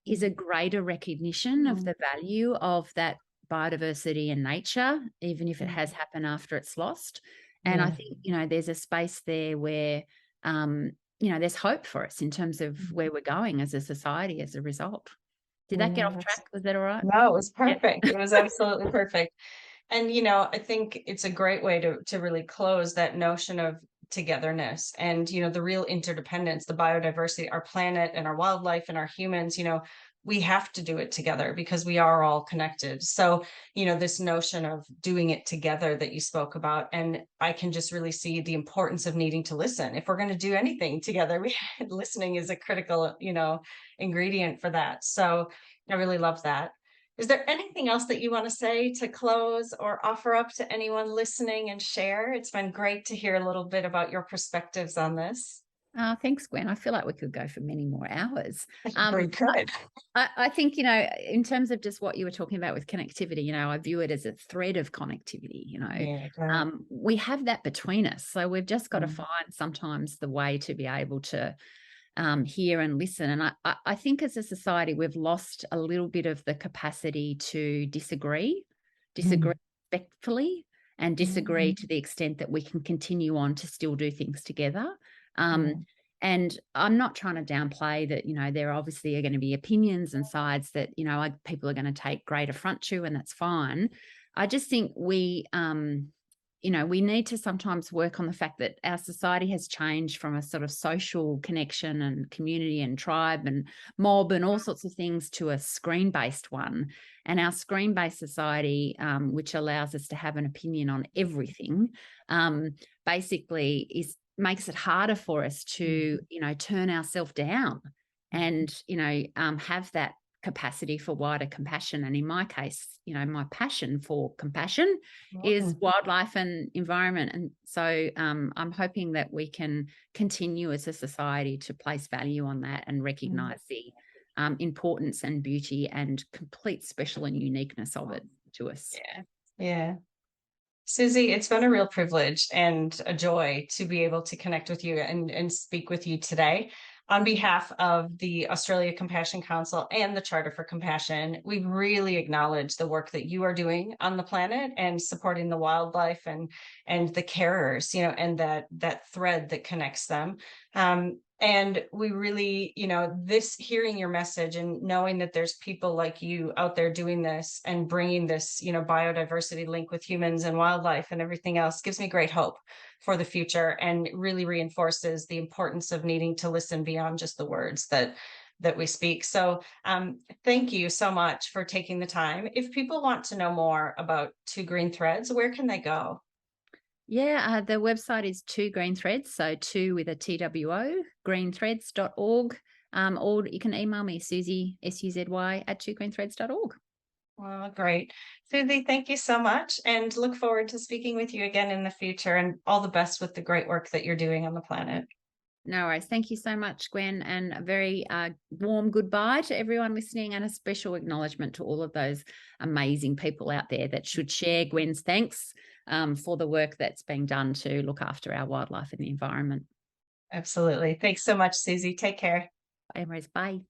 is a greater recognition of the value of that biodiversity and nature, even if it has happened after it's lost. And I think, you know, there's a space there where, you know, there's hope for us in terms of where we're going as a society as a result. Did that get off track? Was that all right? No, it was perfect. It was absolutely perfect. And, you know, I think it's a great way to really close that notion of togetherness and, you know, the real interdependence, the biodiversity, our planet and our wildlife and our humans, you know, we have to do it together because we are all connected. So, you know, this notion of doing it together that you spoke about, and I can just really see the importance of needing to listen. If we're going to do anything together, listening is a critical, you know, ingredient for that. So I really love that. Is there anything else that you want to say to close or offer up to anyone listening and share? It's been great to hear a little bit about your perspectives on this. Thanks, Gwen. I feel like we could go for many more hours. We could. I think, you know, in terms of just what you were talking about with connectivity, you know, I view it as a thread of connectivity, you know. We have that between us. So we've just got to find sometimes the way to be able to hear and listen. And I think as a society, we've lost a little bit of the capacity to disagree respectfully, and disagree to the extent that we can continue on to still do things together. And I'm not trying to downplay that, you know, there obviously are going to be opinions and sides that, you know, people are going to take great affront to, and that's fine. I just think we, you know, we need to sometimes work on the fact that our society has changed from a sort of social connection and community and tribe and mob and all sorts of things to a screen-based one. And our screen-based society, which allows us to have an opinion on everything, basically makes it harder for us to, you know, turn ourselves down and, you know, have that capacity for wider compassion. And in my case, you know, my passion for compassion is wildlife and environment. And so I'm hoping that we can continue as a society to place value on that and recognise the importance and beauty and complete special and uniqueness of it to us. Yeah. Suzy, it's been a real privilege and a joy to be able to connect with you and speak with you today. On behalf of the Australia Compassion Council and the Charter for Compassion, we really acknowledge the work that you are doing on the planet and supporting the wildlife and the carers, you know, and that thread that connects them. And we really, you know, hearing your message and knowing that there's people like you out there doing this and bringing this, you know, biodiversity link with humans and wildlife and everything else gives me great hope for the future, and really reinforces the importance of needing to listen beyond just the words that we speak. So thank you so much for taking the time. If people want to know more about Two Green Threads, where can they go? Yeah, the website is Two Green Threads, so two with a TWO, greenthreads.org, or you can email me, Suzy, SUZY, at twogreenthreads.org. Well, great. Suzy, thank you so much, and look forward to speaking with you again in the future, and all the best with the great work that you're doing on the planet. No worries. Thank you so much, Gwen, and a very warm goodbye to everyone listening, and a special acknowledgement to all of those amazing people out there that should share Gwen's thanks for the work that's being done to look after our wildlife and the environment. Absolutely. Thanks so much, Suzy. Take care. Bye, Rose. Bye.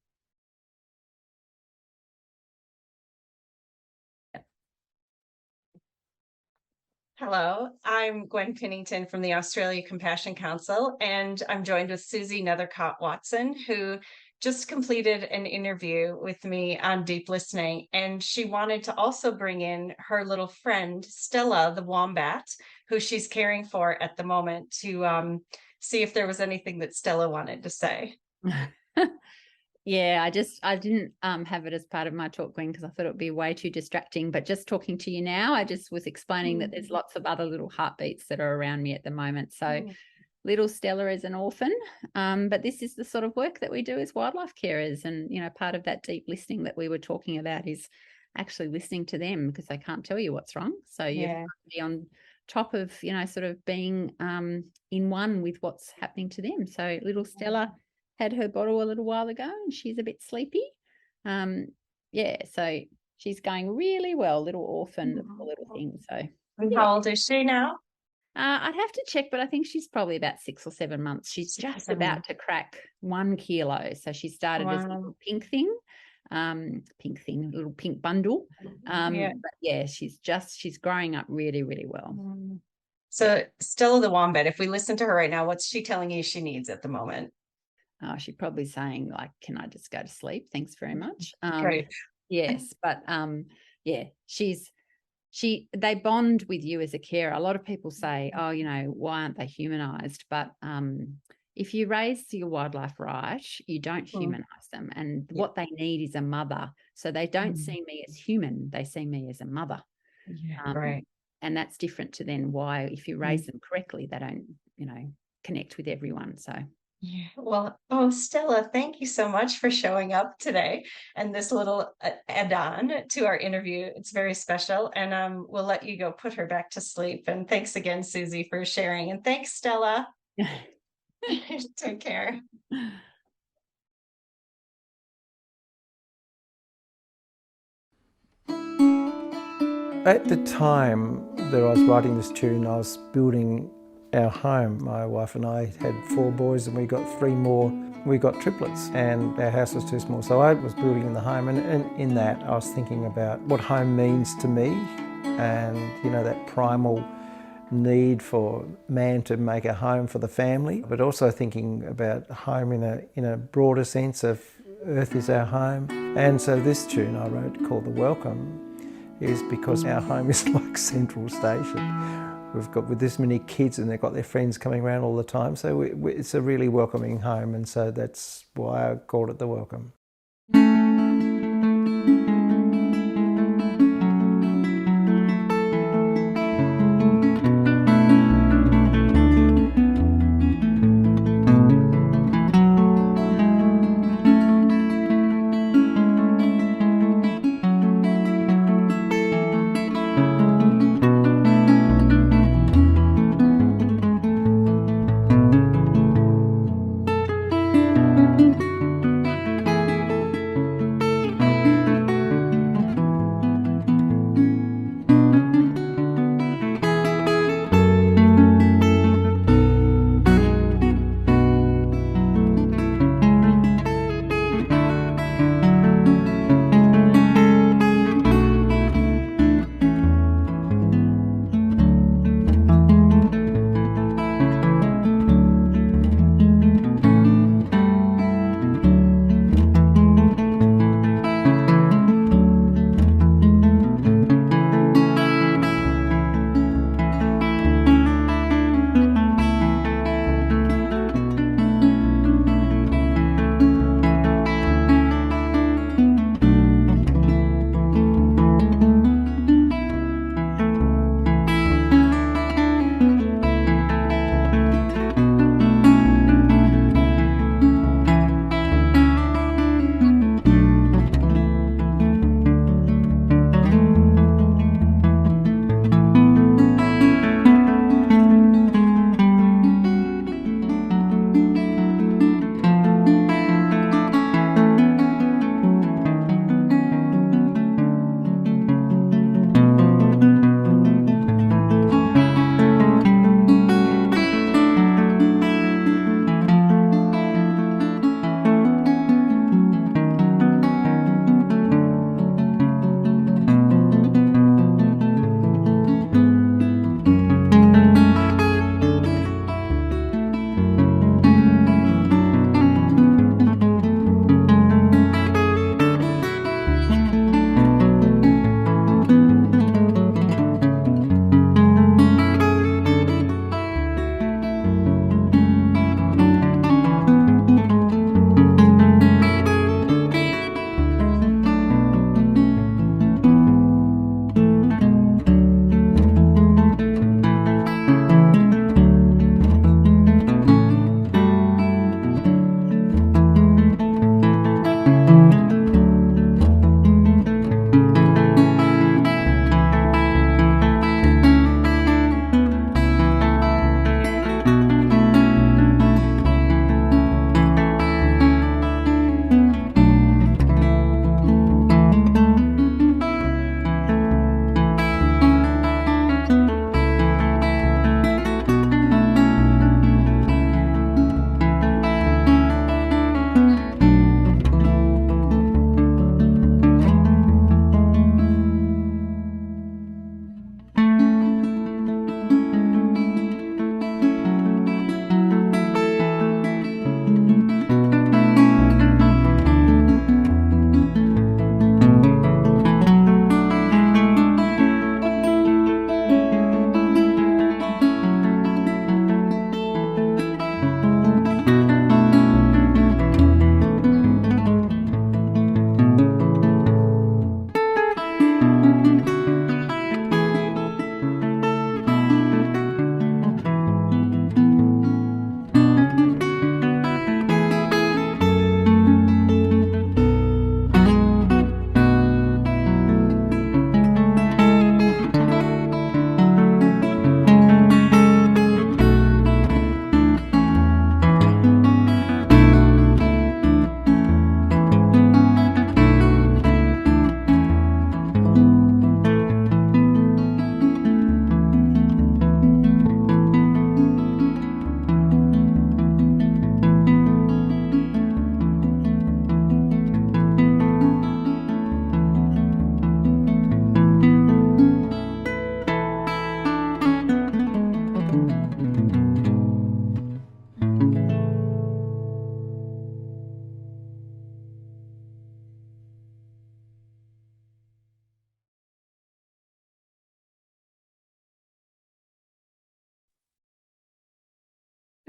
Hello, I'm Gwen Pennington from the Australia Compassion Council, and I'm joined with Suzy Nethercott-Watson, who just completed an interview with me on deep listening, and she wanted to also bring in her little friend, Stella, the Wombat, who she's caring for at the moment, to see if there was anything that Stella wanted to say. Yeah, I didn't have it as part of my talk, Gwen, because I thought it would be way too distracting. But just talking to you now, I just was explaining that there's lots of other little heartbeats that are around me at the moment. So little Stella is an orphan, but this is the sort of work that we do as wildlife carers. And, you know, part of that deep listening that we were talking about is actually listening to them, because they can't tell you what's wrong. So you have to be on top of, you know, sort of being in one with what's happening to them. So little Stella had her bottle a little while ago and she's a bit sleepy. So she's going really well, little orphan, the poor little thing. So how old is she now? I'd have to check, but I think she's probably about 6 or 7 months. She's just about to crack 1 kilo. So she started as a little pink thing, a little pink bundle. But yeah, she's growing up really, really well. So Stella the Wombat, if we listen to her right now, what's she telling you she needs at the moment? She's probably saying, like, can I just go to sleep? Thanks very much. Great. Yes, but they bond with you as a carer. A lot of people say, oh, you know, why aren't they humanized? But if you raise your wildlife right, you don't humanize them. And what they need is a mother. So they don't see me as human. They see me as a mother. Right. And that's different to then why, if you raise them correctly, they don't, you know, connect with everyone. So. Yeah, well, Stella, thank you so much for showing up today and this little add-on to our interview. It's very special, and we'll let you go put her back to sleep. And thanks again, Suzy, for sharing. And thanks, Stella. Take care. At the time that I was writing this tune, I was building our home. My wife and I had 4 boys and we got 3 more. We got triplets and our house was too small. So I was building the home, and in that I was thinking about what home means to me, and, you know, that primal need for man to make a home for the family, but also thinking about home in a broader sense of earth is our home. And so this tune I wrote, called The Welcome, is because our home is like Central Station. We've got with this many kids and they've got their friends coming around all the time. So it's a really welcoming home, and so that's why I called it The Welcome.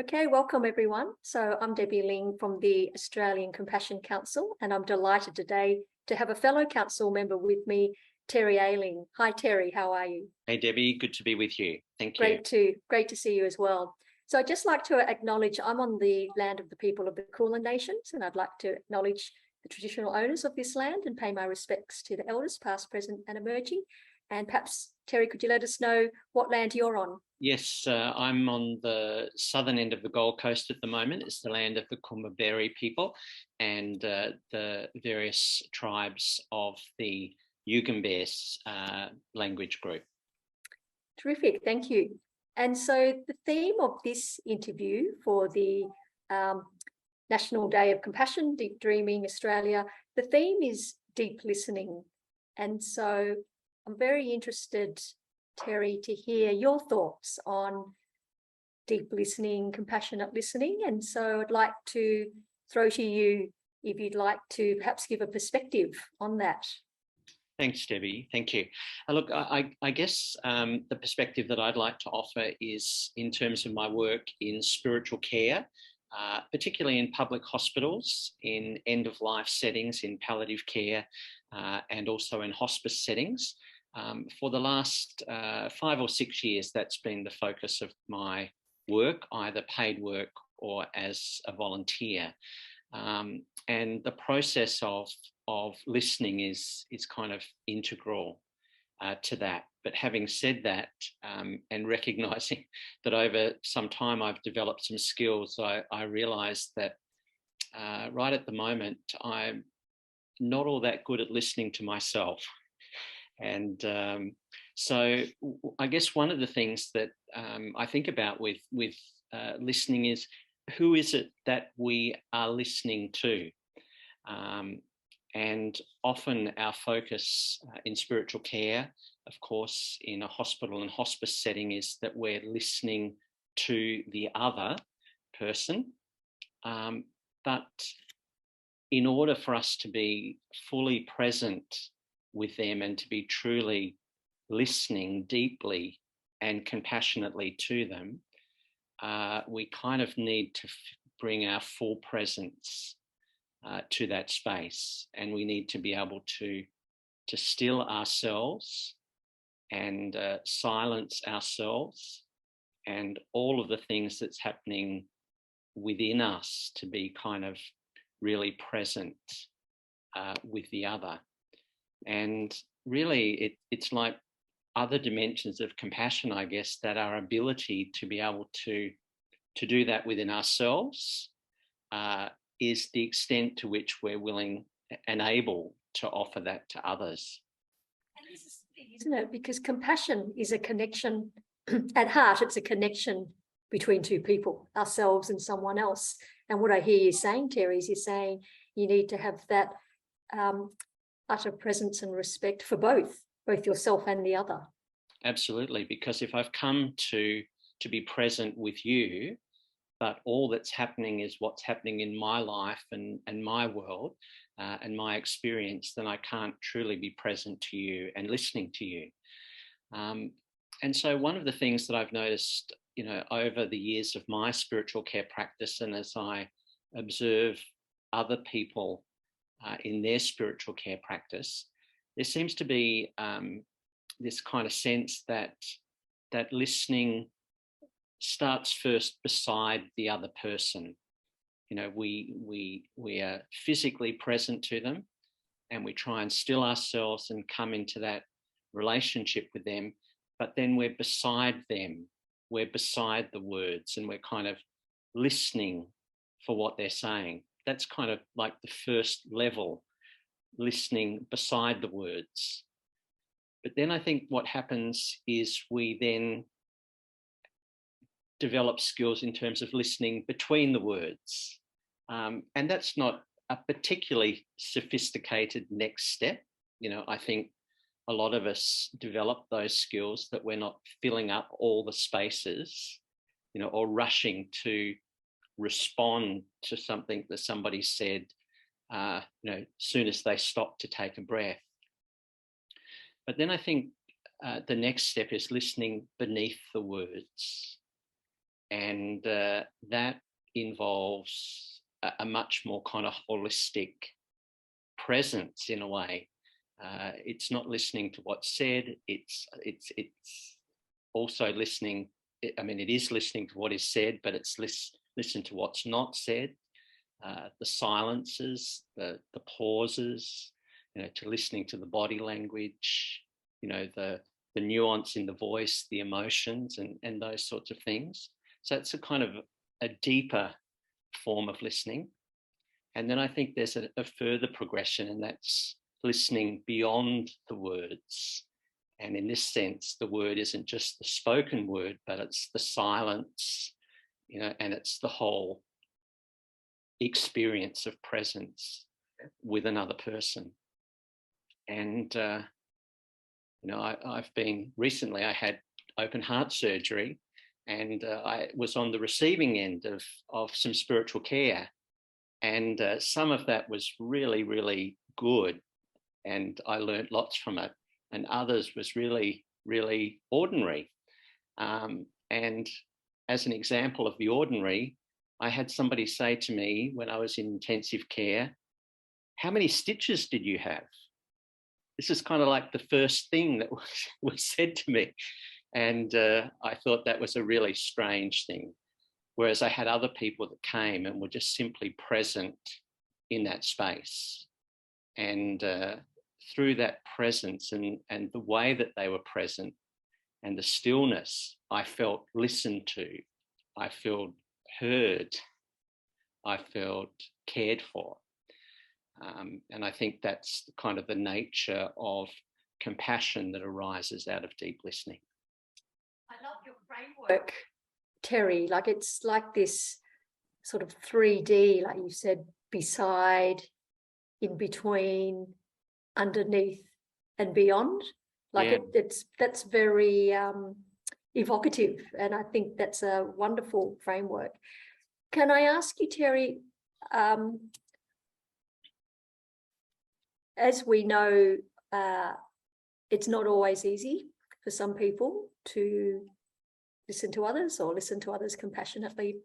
Okay, welcome everyone. So I'm Debbie Ling from the Australian Compassion Council, and I'm delighted today to have a fellow council member with me, Terry Ayling. Hi Terry, how are you? Hey Debbie, good to be with you. Thank you. Great to see you as well. So I'd just like to acknowledge I'm on the land of the people of the Kulin Nations, and I'd like to acknowledge the traditional owners of this land and pay my respects to the elders, past, present and emerging. And perhaps, Terry, could you let us know what land you're on? Yes, I'm on the southern end of the Gold Coast at the moment. It's the land of the Kumaberi people and the various tribes of the Ugambears language group. Terrific, thank you. And so the theme of this interview for the National Day of Compassion, Deep Dreaming Australia, the theme is deep listening. And so I'm very interested, Terry, to hear your thoughts on deep listening, compassionate listening. And so I'd like to throw to you if you'd like to perhaps give a perspective on that. Thanks, Debbie. Thank you. Look, I guess the perspective that I'd like to offer is in terms of my work in spiritual care, particularly in public hospitals, in end-of-life settings, in palliative care, and also in hospice settings. For the last 5 or 6 years, that's been the focus of my work, either paid work or as a volunteer. And the process of listening is kind of integral to that. But having said that, and recognising that over some time I've developed some skills, I realised that right at the moment, I'm not all that good at listening to myself. And so I guess one of the things that I think about with listening is, who is it that we are listening to? And often our focus in spiritual care, of course, in a hospital and hospice setting, is that we're listening to the other person. But in order for us to be fully present with them and to be truly listening deeply and compassionately to them, we kind of need to bring our full presence to that space, and we need to be able to still ourselves and silence ourselves and all of the things that's happening within us, to be kind of really present with the other. And really it's like other dimensions of compassion, I guess, that our ability to be able to do that within ourselves is the extent to which we're willing and able to offer that to others. And this is the thing, isn't it? Because compassion is a connection. At heart, it's a connection between two people, ourselves and someone else. And what I hear you saying, Terry, is you're saying you need to have that utter presence and respect for both yourself and the other. Absolutely, because if I've come to be present with you, but all that's happening is what's happening in my life and my world and my experience, then I can't truly be present to you and listening to you. And so one of the things that I've noticed, over the years of my spiritual care practice, and as I observe other people in their spiritual care practice, there seems to be this kind of sense that listening starts first beside the other person. We are physically present to them, and we try and still ourselves and come into that relationship with them, but then we're beside them, we're beside the words, and we're kind of listening for what they're saying. That's kind of like the first level, listening beside the words. But then I think what happens is we then develop skills in terms of listening between the words. And that's not a particularly sophisticated next step. I think a lot of us develop those skills, that we're not filling up all the spaces, or rushing to respond to something that somebody said, soon as they stop to take a breath. But then I think the next step is listening beneath the words. And that involves a much more kind of holistic presence in a way. It's not listening to what's said. It's also listening. I mean, it is listening to what is said, but it's listen to what's not said. The silences, the pauses, to listening to the body language, the nuance in the voice, the emotions, and those sorts of things. So it's a kind of a deeper form of listening. And then I think there's a further progression, and that's listening beyond the words. And in this sense, the word isn't just the spoken word, but it's the silence, and it's the whole experience of presence with another person. And, I've been recently, I had open heart surgery, and I was on the receiving end of some spiritual care. And some of that was really, really good. And I learned lots from it. And others was really, really ordinary. And as an example of the ordinary, I had somebody say to me when I was in intensive care, "How many stitches did you have?" This is kind of like the first thing that was said to me. And I thought that was a really strange thing. Whereas I had other people that came and were just simply present in that space. And through that presence and the way that they were present and the stillness, I felt listened to, I felt heard, I felt cared for. And I think that's kind of the nature of compassion that arises out of deep listening. I love your framework, Terry. Like it's like this sort of 3D, like you said, beside, in between, underneath, and beyond. Like that's very evocative, and I think that's a wonderful framework. Can I ask you, Terry? As we know, it's not always easy for some people to listen to others or listen to others compassionately.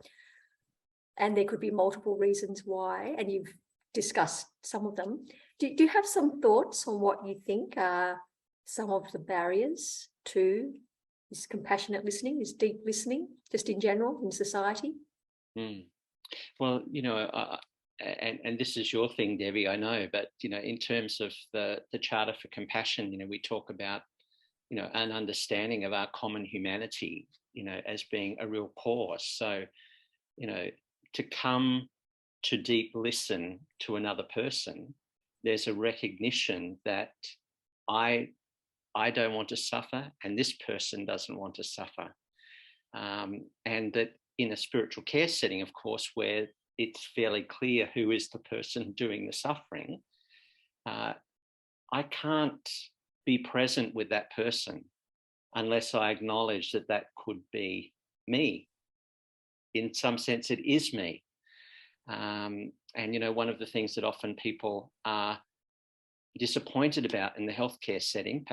And there could be multiple reasons why, and you've discussed some of them. Do you have some thoughts on what you think are some of the barriers to this compassionate listening, this deep listening, just in general in society? Well, and this is your thing, Debbie, I know, but, in terms of the Charter for Compassion, we talk about, an understanding of our common humanity, as being a real cause. So, to come to deep listen to another person, there's a recognition that I don't want to suffer and this person doesn't want to suffer. And that in a spiritual care setting, of course, where it's fairly clear who is the person doing the suffering, I can't be present with that person unless I acknowledge that that could be me. In some sense, it is me. And, one of the things that often people are disappointed about in the healthcare setting,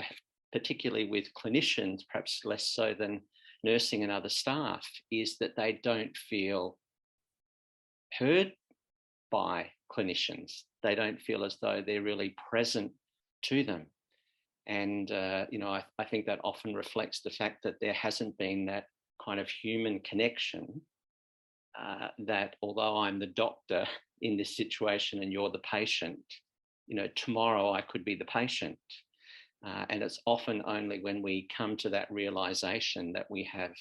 particularly with clinicians, perhaps less so than nursing and other staff, is that they don't feel heard by clinicians. They don't feel as though they're really present to them. And, I think that often reflects the fact that there hasn't been that kind of human connection, that although I'm the doctor in this situation and you're the patient, tomorrow I could be the patient. And it's often only when we come to that realization that we have,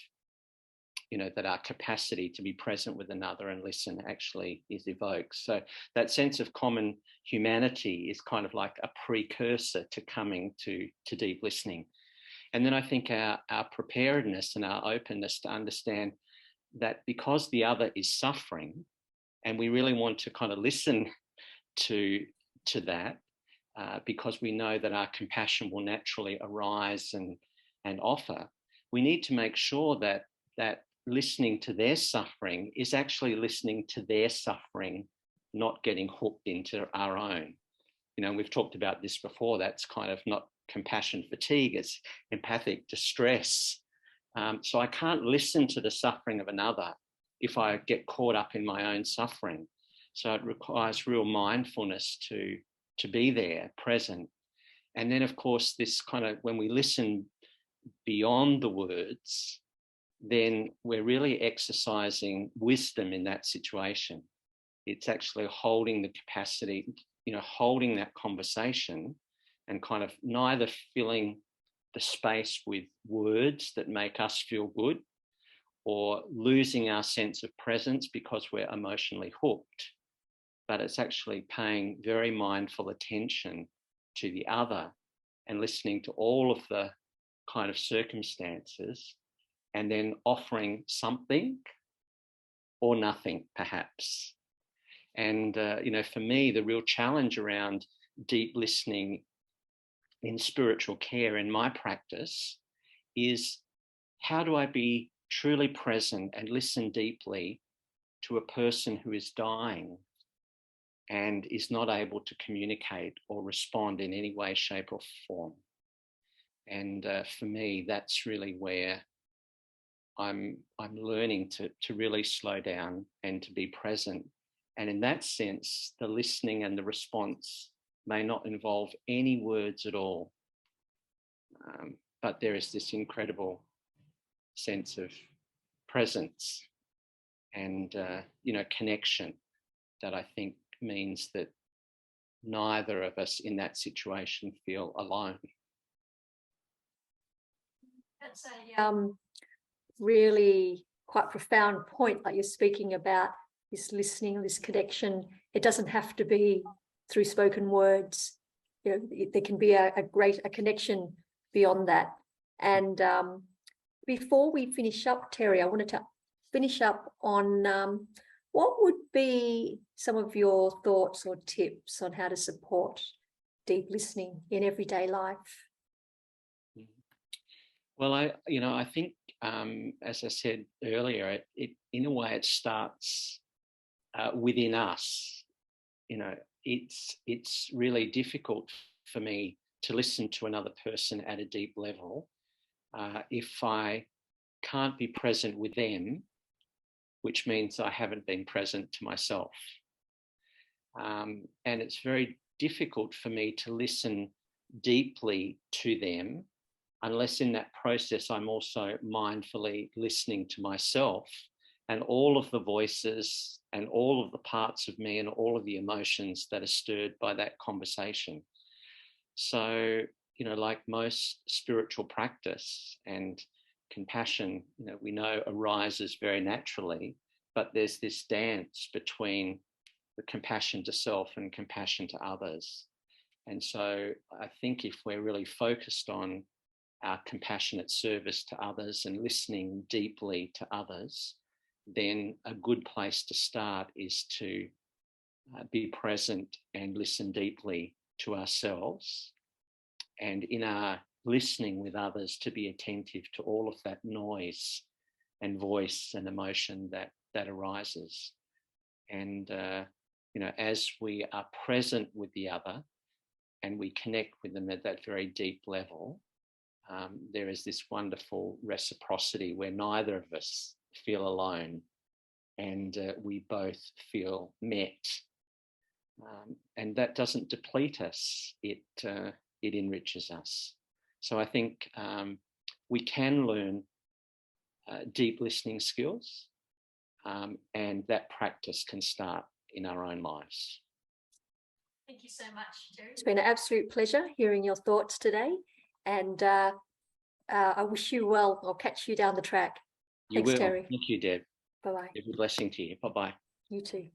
that our capacity to be present with another and listen actually is evoked. So that sense of common humanity is kind of like a precursor to coming to deep listening. And then I think our preparedness and our openness to understand that because the other is suffering and we really want to kind of listen to that, because we know that our compassion will naturally arise and offer, we need to make sure that listening to their suffering is actually listening to their suffering, not getting hooked into our own. We've talked about this before. That's kind of not compassion fatigue, it's empathic distress. So I can't listen to the suffering of another if I get caught up in my own suffering. So it requires real mindfulness to be there, present. And then, of course, this kind of, when we listen beyond the words, then we're really exercising wisdom in that situation. It's actually holding the capacity, holding that conversation and kind of neither filling the space with words that make us feel good or losing our sense of presence because we're emotionally hooked, but it's actually paying very mindful attention to the other and listening to all of the kind of circumstances and then offering something or nothing, perhaps. And, for me, the real challenge around deep listening in spiritual care in my practice is how do I be truly present and listen deeply to a person who is dying and is not able to communicate or respond in any way, shape or form. And for me, that's really where I'm learning to really slow down and to be present. And in that sense, the listening and the response may not involve any words at all. But there is this incredible sense of presence and, connection that I think means that neither of us in that situation feel alone. That's a really quite profound point, like you're speaking about this listening, this connection. It doesn't have to be through spoken words. There can be a connection beyond that. And before we finish up, Terry, I wanted to finish up on what would be some of your thoughts or tips on how to support deep listening in everyday life? Well, I think, as I said earlier, it in a way it starts within us. It's really difficult for me to listen to another person at a deep level if I can't be present with them, which means I haven't been present to myself. And it's very difficult for me to listen deeply to them unless in that process I'm also mindfully listening to myself and all of the voices and all of the parts of me and all of the emotions that are stirred by that conversation. So, like most spiritual practice and compassion, we know arises very naturally, but there's this dance between the compassion to self and compassion to others. And so I think if we're really focused on our compassionate service to others and listening deeply to others, then a good place to start is to be present and listen deeply to ourselves. And in our listening with others, to be attentive to all of that noise and voice and emotion that arises. And, as we are present with the other and we connect with them at that very deep level, there is this wonderful reciprocity where neither of us feel alone and we both feel met. And that doesn't deplete us, it enriches us. So I think we can learn deep listening skills and that practice can start in our own lives. Thank you so much, Terry. It's been an absolute pleasure hearing your thoughts today. And I wish you well. I'll catch you down the track. Thanks, Terry. Thank you, Deb. Bye-bye. Every blessing to you. Bye-bye. You too.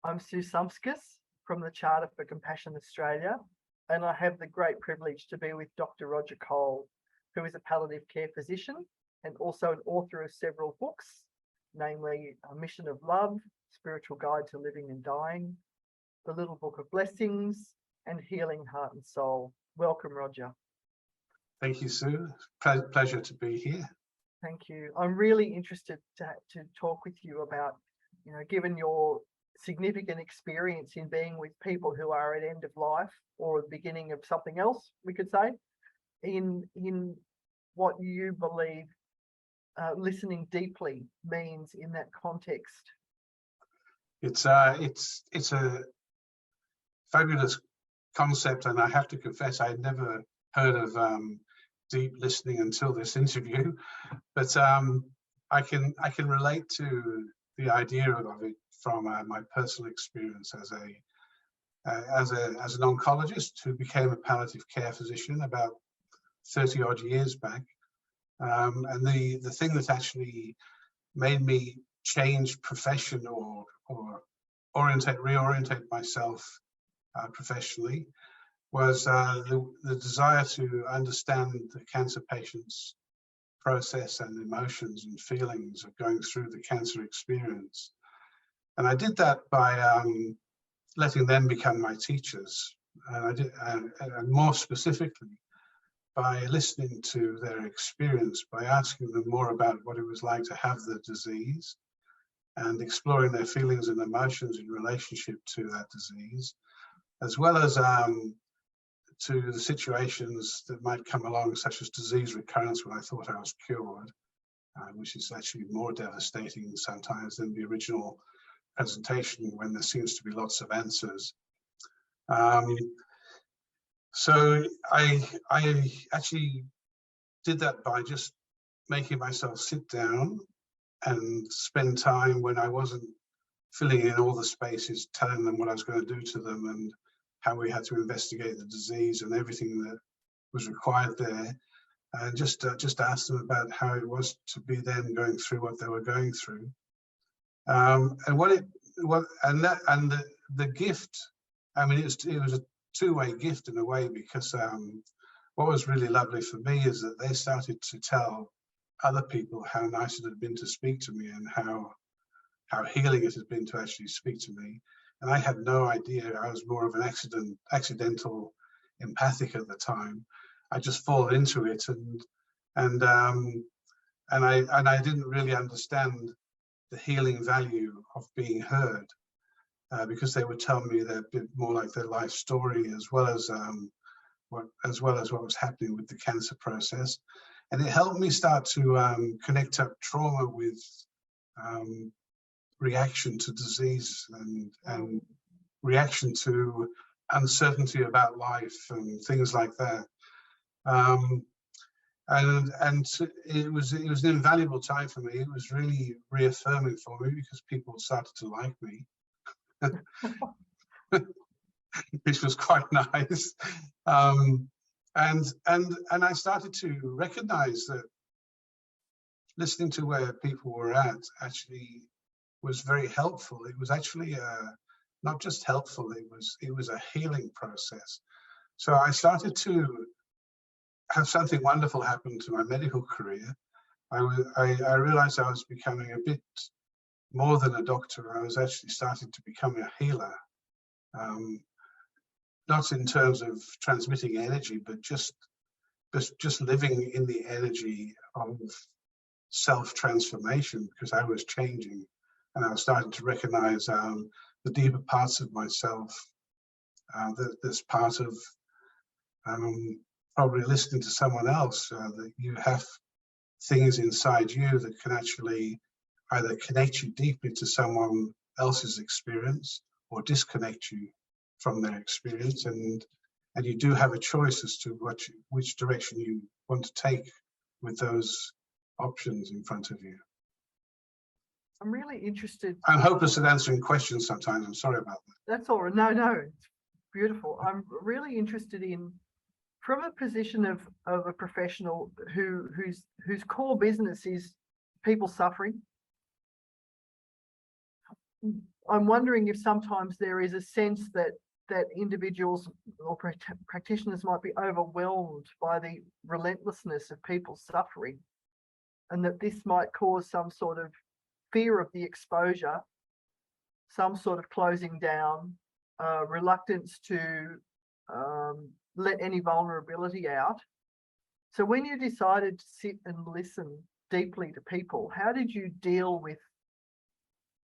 I'm Suzy from the Charter for Compassion Australia, and I have the great privilege to be with Dr. Roger Cole, who is a palliative care physician and also an author of several books, namely A Mission of Love, Spiritual Guide to Living and Dying, The Little Book of Blessings, and Healing Heart and Soul. Welcome, Roger. Thank you, Sue. Pleasure to be here. Thank you. I'm really interested to talk with you about, given your significant experience in being with people who are at end of life or the beginning of something else, we could say, in what you believe listening deeply means in that context. It's a fabulous concept, and I have to confess I'd never heard of deep listening until this interview, but I can relate to the idea of it from my personal experience as an oncologist who became a palliative care physician about 30 odd years back, and the thing that actually made me change profession or reorientate myself professionally was the desire to understand the cancer patient's process and emotions and feelings of going through the cancer experience. And I did that by letting them become my teachers, and more specifically by listening to their experience, by asking them more about what it was like to have the disease and exploring their feelings and emotions in relationship to that disease, as well as to the situations that might come along, such as disease recurrence when I thought I was cured, which is actually more devastating sometimes than the original presentation when there seems to be lots of answers. So I actually did that by just making myself sit down and spend time when I wasn't filling in all the spaces, telling them what I was going to do to them and how we had to investigate the disease and everything that was required there, and just ask them about how it was to be them going through what they were going through, and the gift. I mean, it was a two-way gift in a way, because what was really lovely for me is that they started to tell other people how nice it had been to speak to me and how healing it had been to actually speak to me. And I had no idea. I was more of an accidental empathic at the time. I just fall into it, and I didn't really understand the healing value of being heard, because they would tell me a bit more like their life story, as well as what was happening with the cancer process, and it helped me start to connect up trauma with reaction to disease and reaction to uncertainty about life and things like that. It was an invaluable time for me. It was really reaffirming for me, because people started to like me, which was quite nice. And I started to recognize that listening to where people were at actually was very helpful. It was actually not just helpful, it was a healing process. So I started to have something wonderful happen to my medical career. I realized I was becoming a bit more than a doctor. I was actually starting to become a healer, not in terms of transmitting energy, but just living in the energy of self-transformation, because I was changing. And I was starting to recognize the deeper parts of myself. This part of probably listening to someone else, that you have things inside you that can actually either connect you deeply to someone else's experience or disconnect you from their experience. And you do have a choice as to which direction you want to take with those options in front of you. I'm really interested. I'm hopeless at answering questions sometimes. I'm sorry about that. That's all right. No, it's beautiful. I'm really interested in, from a position of a professional whose core business is people suffering. I'm wondering if sometimes there is a sense that individuals or practitioners might be overwhelmed by the relentlessness of people's suffering, and that this might cause some sort of fear of the exposure, some sort of closing down, reluctance to let any vulnerability out. So when you decided to sit and listen deeply to people. How did you deal with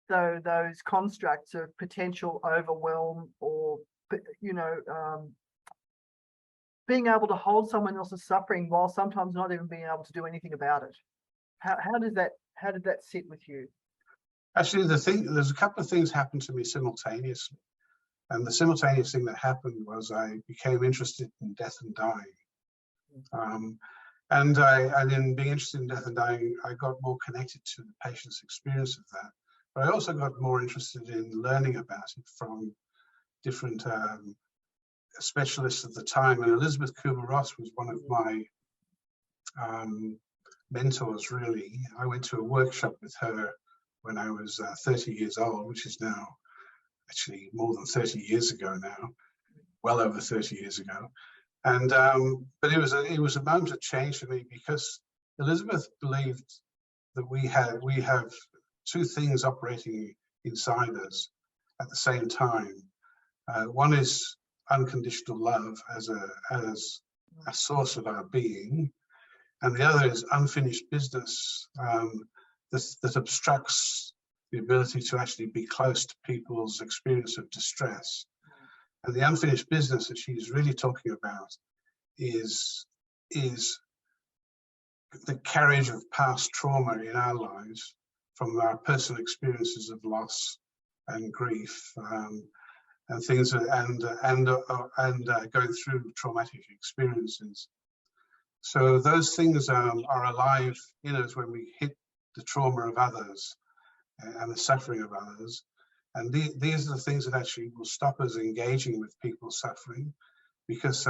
those constructs of potential overwhelm, or, you know, being able to hold someone else's suffering while sometimes not even being able to do anything about it? How did that sit with you? Actually, there's a couple of things happened to me simultaneously. And the simultaneous thing that happened was I became interested in death and dying. And in being interested in death and dying, I got more connected to the patient's experience of that. But I also got more interested in learning about it from different specialists at the time. And Elizabeth Kubler-Ross was one of my mentors, really. I went to a workshop with her when I was 30 years old, which is now actually more than 30 years ago now, well over 30 years ago. And but it was a moment of change for me, because Elizabeth believed that we have two things operating inside us at the same time. One is unconditional love as a source of our being, and the other is unfinished business that obstructs the ability to actually be close to people's experience of distress. And the unfinished business that she's really talking about is the carriage of past trauma in our lives from our personal experiences of loss and grief, and things, and going through traumatic experiences. So those things are alive in us when we hit the trauma of others and the suffering of others. And these are the things that actually will stop us engaging with people's suffering, because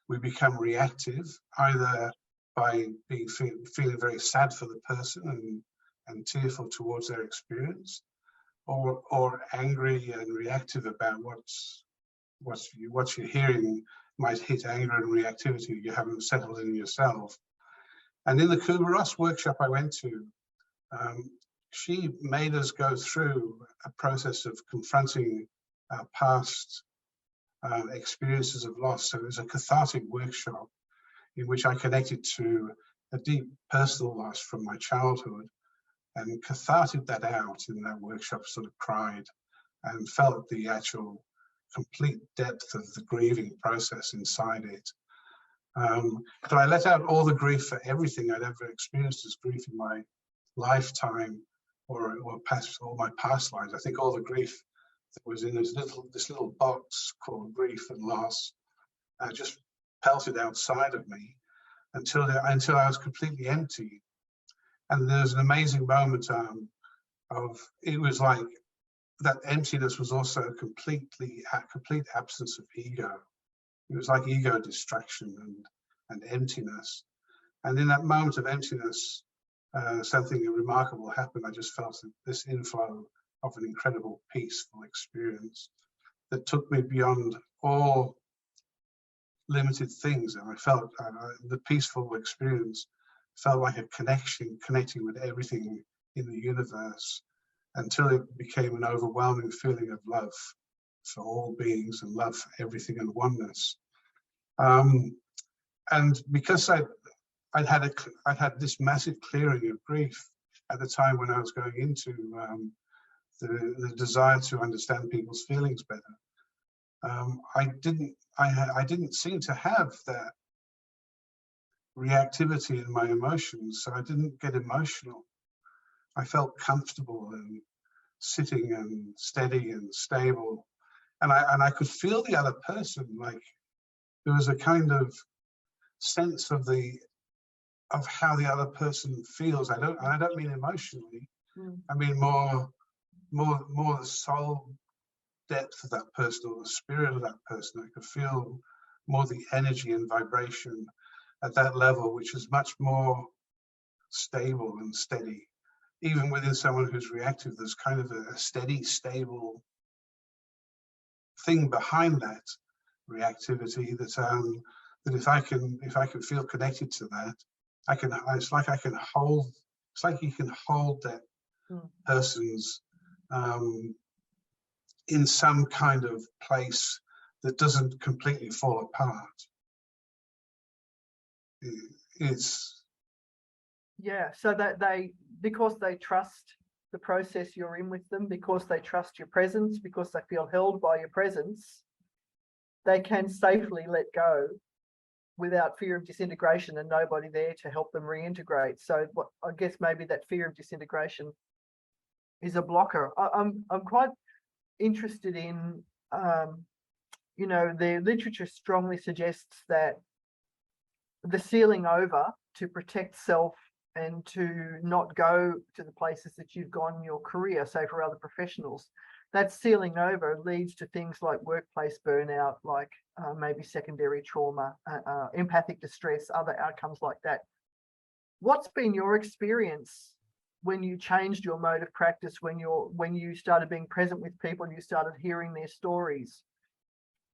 we become reactive, either by feeling very sad for the person and tearful towards their experience, or angry and reactive about what you're hearing might hit anger and reactivity you haven't settled in yourself. And in the Kubler-Ross workshop I went to, she made us go through a process of confronting our past experiences of loss. So it was a cathartic workshop in which I connected to a deep personal loss from my childhood, and cathartic that out in that workshop, sort of cried and felt the actual complete depth of the grieving process inside it. So I let out all the grief for everything I'd ever experienced as grief in my lifetime or my past lives. I think all the grief that was in this little box called grief and loss just pelted outside of me until I was completely empty. And there's an amazing moment of, it was like that emptiness was also a complete absence of ego. It was like ego distraction and emptiness. And in that moment of emptiness, something remarkable happened. I just felt this inflow of an incredible peaceful experience that took me beyond all limited things. And I felt the peaceful experience felt like a connecting with everything in the universe, until it became an overwhelming feeling of love for all beings and love for everything and oneness. And because I'd had this massive clearing of grief at the time when I was going into the desire to understand people's feelings better, I didn't seem to have that reactivity in my emotions, so I didn't get emotional. I felt comfortable and sitting and steady and stable, and I could feel the other person. Like there was a kind of sense of how the other person feels. I don't mean emotionally. I mean more the soul depth of that person, or the spirit of that person. I could feel more the energy and vibration at that level, which is much more stable and steady. Even within someone who's reactive, there's kind of a steady, stable thing behind that reactivity that if I can feel connected to that, it's like you can hold that person's in some kind of place that doesn't completely fall apart. Yeah, so that because they trust the process you're in with them, because they trust your presence, because they feel held by your presence, they can safely let go without fear of disintegration and nobody there to help them reintegrate. So what I guess maybe that fear of disintegration is a blocker. I'm quite interested in, you know, the literature strongly suggests that the sealing over to protect self and to not go to the places that you've gone in your career, say for other professionals, that sealing over leads to things like workplace burnout, like maybe secondary trauma, empathic distress, other outcomes like that. What's been your experience when you changed your mode of practice, when you started being present with people and you started hearing their stories?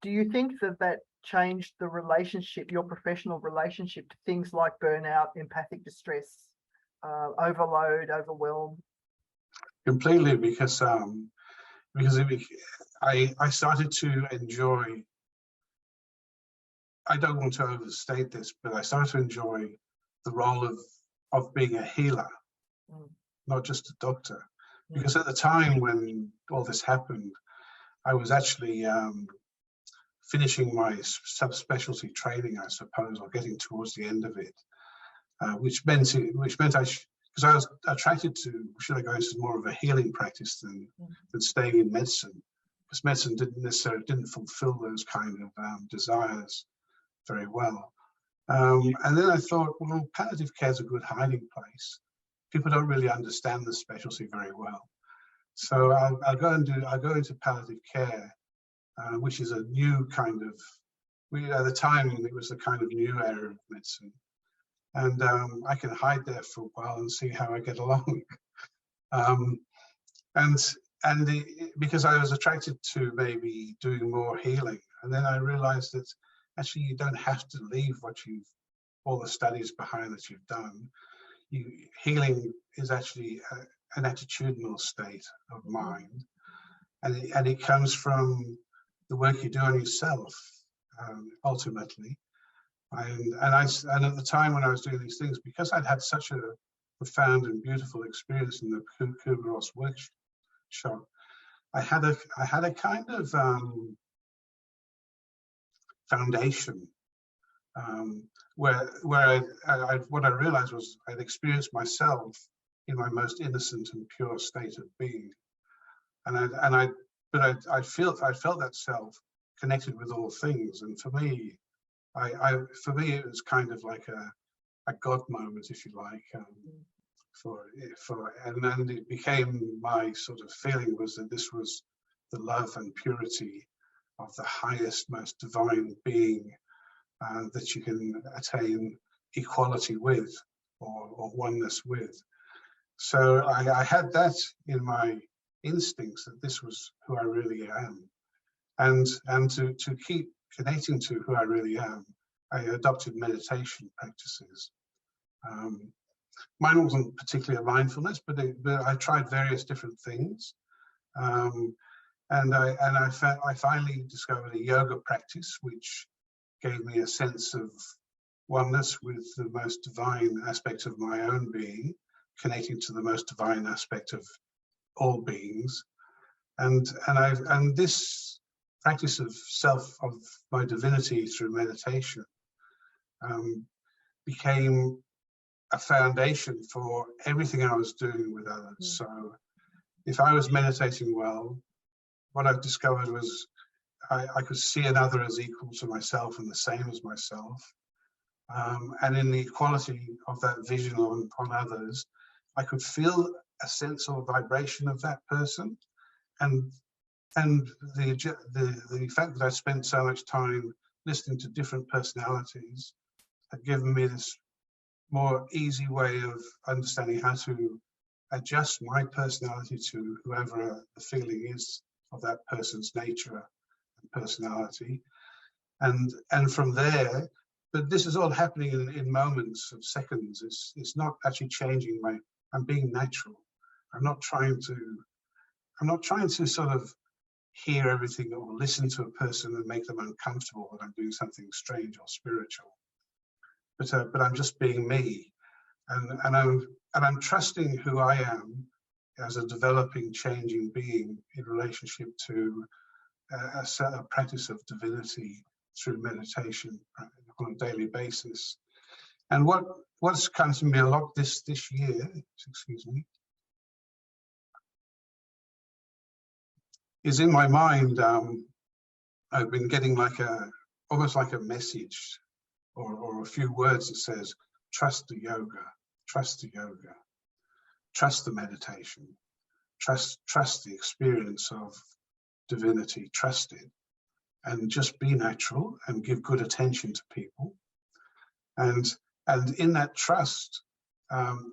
Do you think that changed the relationship, your professional relationship, to things like burnout, empathic distress, overload, overwhelm? Completely, because I started to enjoy, I don't want to overstate this, but I started to enjoy the role of being a healer, not just a doctor. Because at the time when all this happened, I was actually finishing my subspecialty training, I suppose, or getting towards the end of it, which meant I, because I was attracted to, should I go into more of a healing practice than staying in medicine, because medicine didn't fulfill those kind of desires very well. And then I thought, well, palliative care is a good hiding place. People don't really understand the specialty very well, so I'll go into palliative care. Which is a new kind of, at the time it was a kind of new area of medicine. And I can hide there for a while and see how I get along. Because I was attracted to maybe doing more healing. And then I realized that actually you don't have to leave all the studies behind that you've done. Healing is actually an attitudinal state of mind. And it comes from the work you do on yourself, ultimately. And at the time when I was doing these things, because I'd had such a profound and beautiful experience in the Kubler-Ross workshop, I had a kind of foundation where what I realized was I'd experienced myself in my most innocent and pure state of being, but I felt that self connected with all things, and for me, it was kind of like a God moment, if you like, and then it became my sort of feeling was that this was the love and purity of the highest, most divine being that you can attain equality with or oneness with. So I had that in my instincts that this was who I really am, and to keep connecting to who I really am, I adopted meditation practices. Mine wasn't particularly a mindfulness, but I tried various different things, and I finally discovered a yoga practice which gave me a sense of oneness with the most divine aspect of my own being, connecting to the most divine aspect of all beings, and this practice of my divinity through meditation became a foundation for everything I was doing with others. So if I was meditating well, what I've discovered was I could see another as equal to myself and the same as myself, and in the equality of that vision on others, I could feel a sense or vibration of that person, and the fact that I spent so much time listening to different personalities had given me this more easy way of understanding how to adjust my personality to whoever the feeling is of that person's nature and personality, and from there. But this is all happening in moments of seconds. It's not actually changing I'm being natural. I'm not trying to sort of hear everything or listen to a person and make them uncomfortable that I'm doing something strange or spiritual. But I'm just being me. and I'm trusting who I am as a developing, changing being in relationship to a practice of divinity through meditation on a daily basis. And what's come to me a lot this year, excuse me, is in my mind. I've been getting almost like a message or a few words that says, trust the yoga, trust the yoga, trust the meditation, trust the experience of divinity, trust it, and just be natural and give good attention to people. And in that trust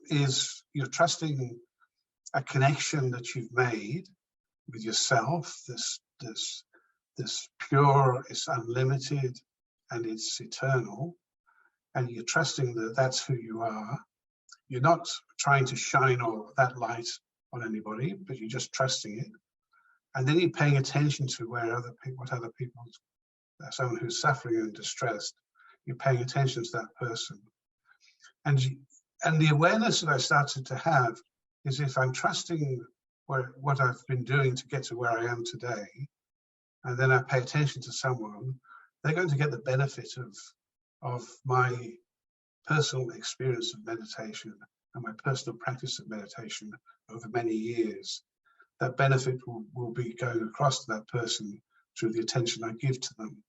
is you're trusting a connection that you've made with yourself, this pure, it's unlimited, and it's eternal, and you're trusting that that's who you are. You're not trying to shine all that light on anybody, but you're just trusting it. And then you're paying attention to what other people, someone who's suffering and distressed, you're paying attention to that person. And the awareness that I started to have is, if I'm trusting what I've been doing to get to where I am today, and then I pay attention to someone, they're going to get the benefit of my personal experience of meditation and my personal practice of meditation over many years. That benefit will be going across to that person through the attention I give to them.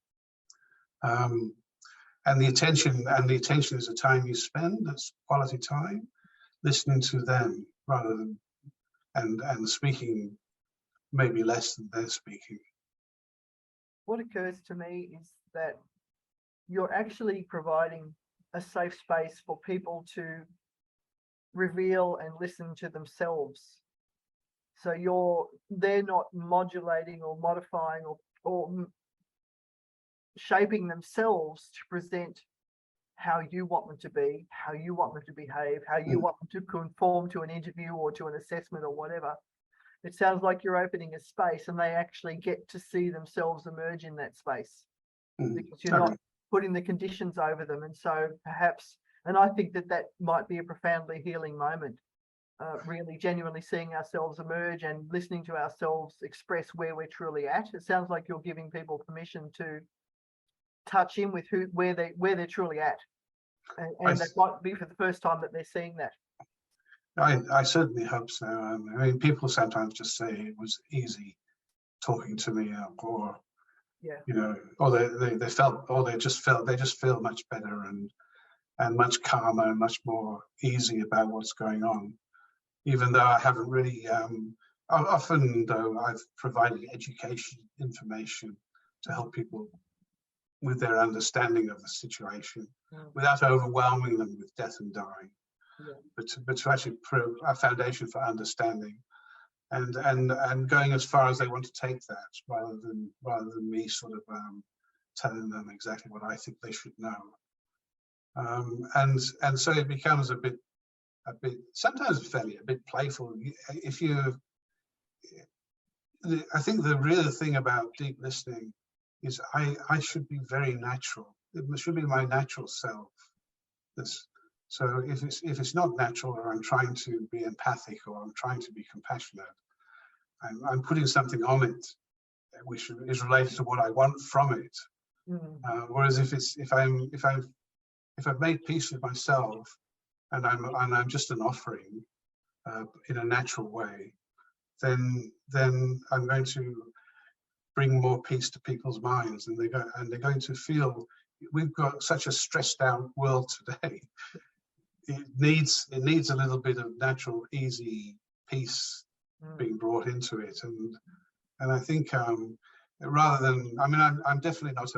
And the attention is a time you spend, that's quality time, listening to them rather than, and speaking maybe less than they're speaking. What occurs to me is that you're actually providing a safe space for people to reveal and listen to themselves. So they're not modulating or modifying or shaping themselves to present how you want them to be, how you want them to behave, how you want them to conform to an interview or to an assessment or whatever. It sounds like you're opening a space and they actually get to see themselves emerge in that space because you're not putting the conditions over them. And so perhaps, and I think that might be a profoundly healing moment, really genuinely seeing ourselves emerge and listening to ourselves express where we're truly at. It sounds like you're giving people permission to touch in with where they're truly at. And that might be for the first time that they're seeing that. I certainly hope so. I mean, people sometimes just say it was easy talking to me, or you know, or they just feel much better and much calmer and much more easy about what's going on. Even though I haven't really, often though I've provided education information to help people with their understanding of the situation without overwhelming them with death and dying. But to actually prove a foundation for understanding and going as far as they want to take that, rather than me sort of telling them exactly what I think they should know. And so it becomes a bit sometimes a bit playful. I think the real thing about deep listening is I should be very natural. It should be my natural self. So if it's not natural, or I'm trying to be empathic, or I'm trying to be compassionate, I'm putting something on it which is related to what I want from it. Whereas if I've made peace with myself and I'm just an offering in a natural way, then I'm going to bring more peace to people's minds, and they're going to feel. We've got such a stressed out world today. It needs a little bit of natural, easy peace being brought into it, and I think rather than, I mean, I'm definitely not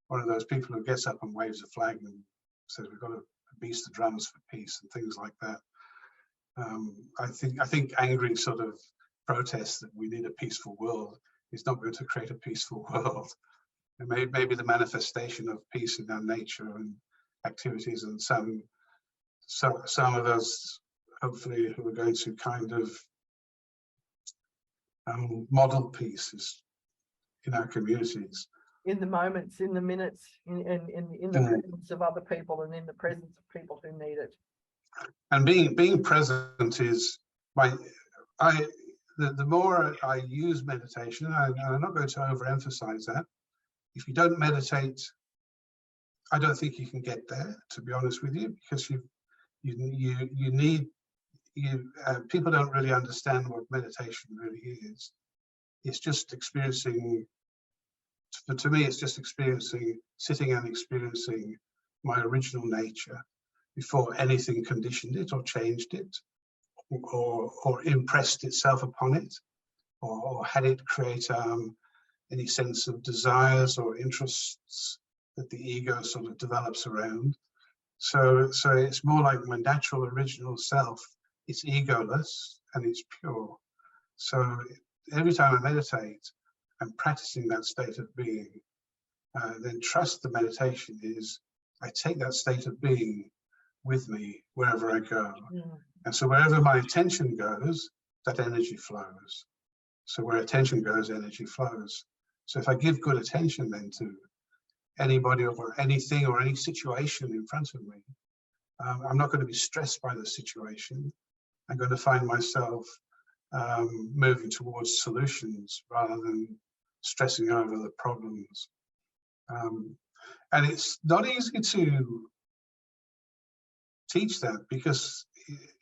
one of those people who gets up and waves a flag and says we've got to beat the drums for peace and things like that. I think angry sort of protests that we need a peaceful world is not going to create a peaceful world. And maybe the manifestation of peace in our nature and activities, and some of us, hopefully, who are going to kind of model peace in our communities. In the moments, in the minutes, in the presence of other people, and in the presence of people who need it. And being present is the more I use meditation, and I'm not going to overemphasize that. If you don't meditate, I don't think you can get there, to be honest with you, because people don't really understand what meditation really is. It's just experiencing, to me, it's just sitting and experiencing my original nature before anything conditioned it or changed it or impressed itself upon it or had it create any sense of desires or interests that the ego sort of develops around. So it's more like my natural original self. It's egoless and it's pure. So every time I meditate, I'm practicing that state of being. Then trust the meditation is, I take that state of being with me wherever I go. And so wherever my attention goes, that energy flows. So where attention goes, energy flows. So if I give good attention then to anybody or anything or any situation in front of me, I'm not going to be stressed by the situation. I'm going to find myself moving towards solutions rather than stressing over the problems. And it's not easy to teach that because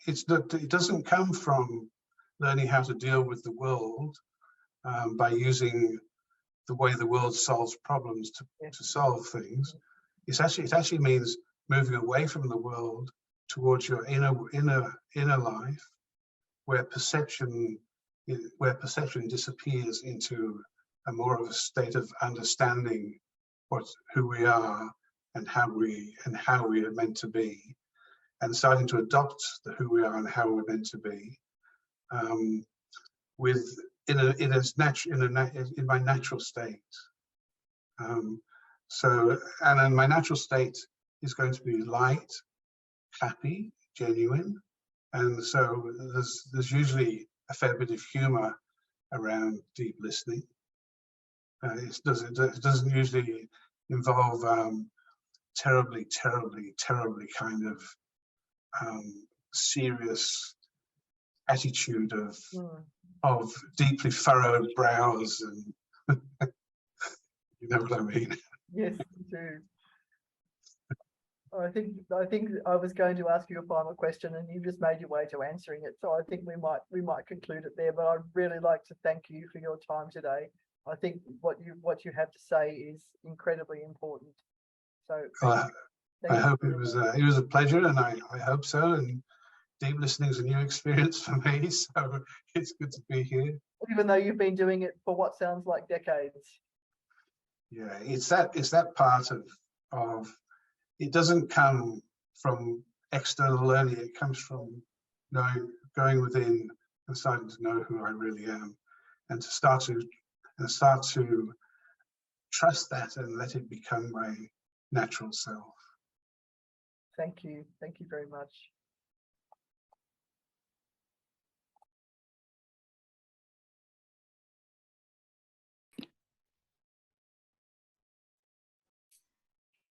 it doesn't come from learning how to deal with the world by using the way the world solves problems to solve things. It actually means moving away from the world towards your inner life, where perception disappears into a more of a state of understanding who we are and how we are meant to be, and starting to adopt who we are and how we're meant to be, in my natural state. And then my natural state is going to be light, happy, genuine, and so there's usually a fair bit of humour around deep listening. It doesn't usually involve terribly kind of serious attitude of deeply furrowed brows and you know what I mean. Yes, you do. I think I was going to ask you a final question, and you just made your way to answering it. So I think we might conclude it there. But I'd really like to thank you for your time today. I think what you have to say is incredibly important. So I hope it was a pleasure, and I hope so. And deep listening is a new experience for me, so it's good to be here. Even though you've been doing it for what sounds like decades. Yeah, it's that part of it doesn't come from external learning. It comes from going within and starting to know who I really am, and to start to trust that and let it become my natural self. Thank you very much.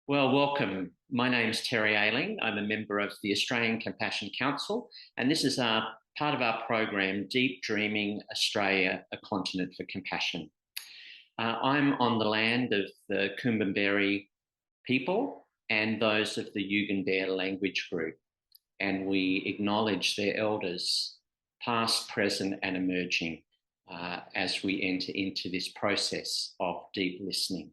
Well, welcome. My name's Terry Ayling. I'm a member of the Australian Compassion Council, and this is part of our program, Deep Dreaming Australia, a Continent for Compassion. I'm on the land of the Kumbamberi people and those of the Yugambeh language group, and we acknowledge their elders, past, present, and emerging, as we enter into this process of deep listening.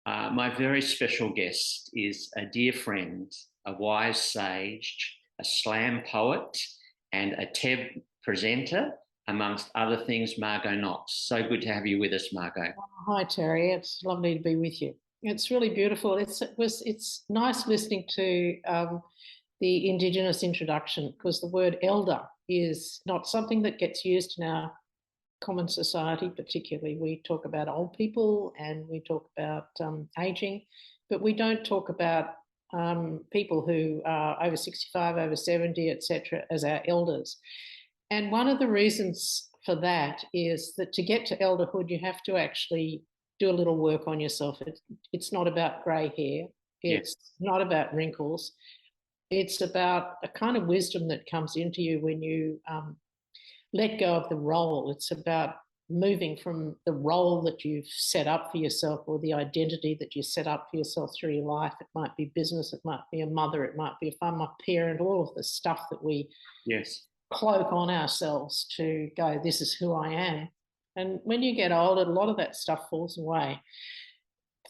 My very special guest is a dear friend, a wise sage, a slam poet, and a TEB presenter, amongst other things, Margo Knox. So good to have you with us, Margo. Hi, Terry. It's lovely to be with you. It's really beautiful. It's nice listening to the Indigenous introduction, because the word elder is not something that gets used in our common society. Particularly, we talk about old people and we talk about aging, but we don't talk about people who are over 65, over 70, etc., as our elders. And one of the reasons for that is that to get to elderhood, you have to actually do a little work on yourself. It's not about grey hair. It's not about wrinkles. it's about a kind of wisdom that comes into you when you let go of the role. It's about moving from the role that you've set up for yourself, or the identity that you set up for yourself through your life. It might be business, it might be a mother, it might be a farmer, parent, all of the stuff that we cloak on ourselves to go, this is who I am. And when you get older, a lot of that stuff falls away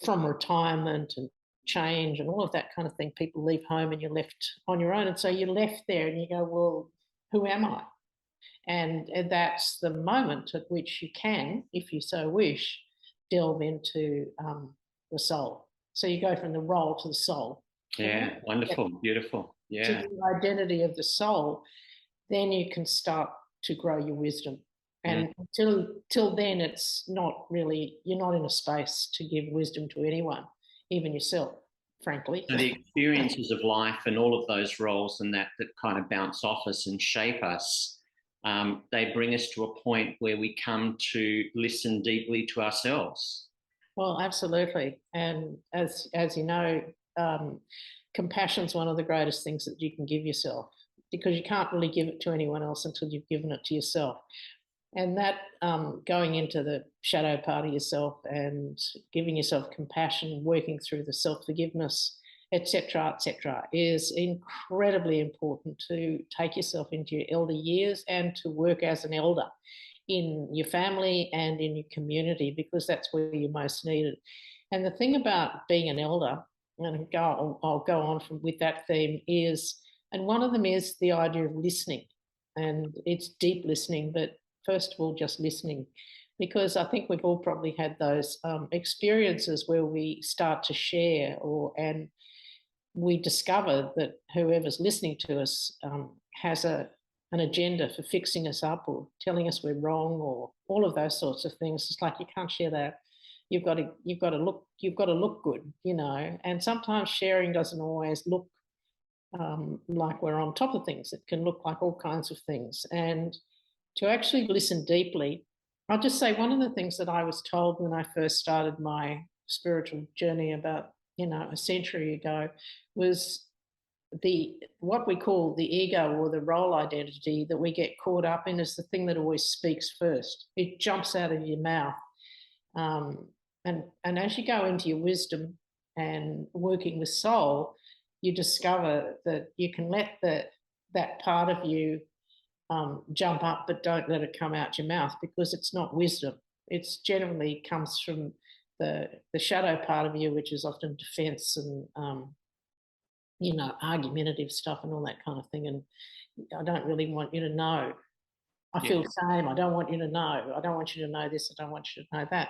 from retirement and change and all of that kind of thing. People leave home and you're left on your own. And so you're left there and you go, well, who am I? And that's the moment at which you can, if you so wish, delve into the soul. So you go from the role to the soul. Yeah, wonderful, beautiful. Yeah. To the identity of the soul, then you can start to grow your wisdom. And till then, it's not really, you're not in a space to give wisdom to anyone, even yourself, frankly. So the experiences of life and all of those roles and that kind of bounce off us and shape us, they bring us to a point where we come to listen deeply to ourselves. Well, absolutely. And as you know, compassion is one of the greatest things that you can give yourself, because you can't really give it to anyone else until you've given it to yourself. And that going into the shadow part of yourself and giving yourself compassion, working through the self-forgiveness, etc., is incredibly important to take yourself into your elder years and to work as an elder in your family and in your community, because that's where you're most needed. And the thing about being an elder, and I'll go on with that theme, is, and one of them is the idea of listening. And it's deep listening, but first of all, just listening, because I think we've all probably had those experiences where we start to share, and we discover that whoever's listening to us has an agenda for fixing us up or telling us we're wrong, or all of those sorts of things. It's like, you can't share that. You've got to look good, you know. And sometimes sharing doesn't always look like we're on top of things. It can look like all kinds of things. And to actually listen deeply, I'll just say one of the things that I was told when I first started my spiritual journey about, a century ago, was what we call the ego, or the role identity that we get caught up in, is the thing that always speaks first. It jumps out of your mouth. And as you go into your wisdom and working with soul, you discover that you can let that part of you jump up, but don't let it come out your mouth, because it's not wisdom. It's generally comes from the shadow part of you, which is often defense and argumentative stuff and all that kind of thing. And I don't really want you to know. I feel the same. I don't want you to know. I don't want you to know this. I don't want you to know that.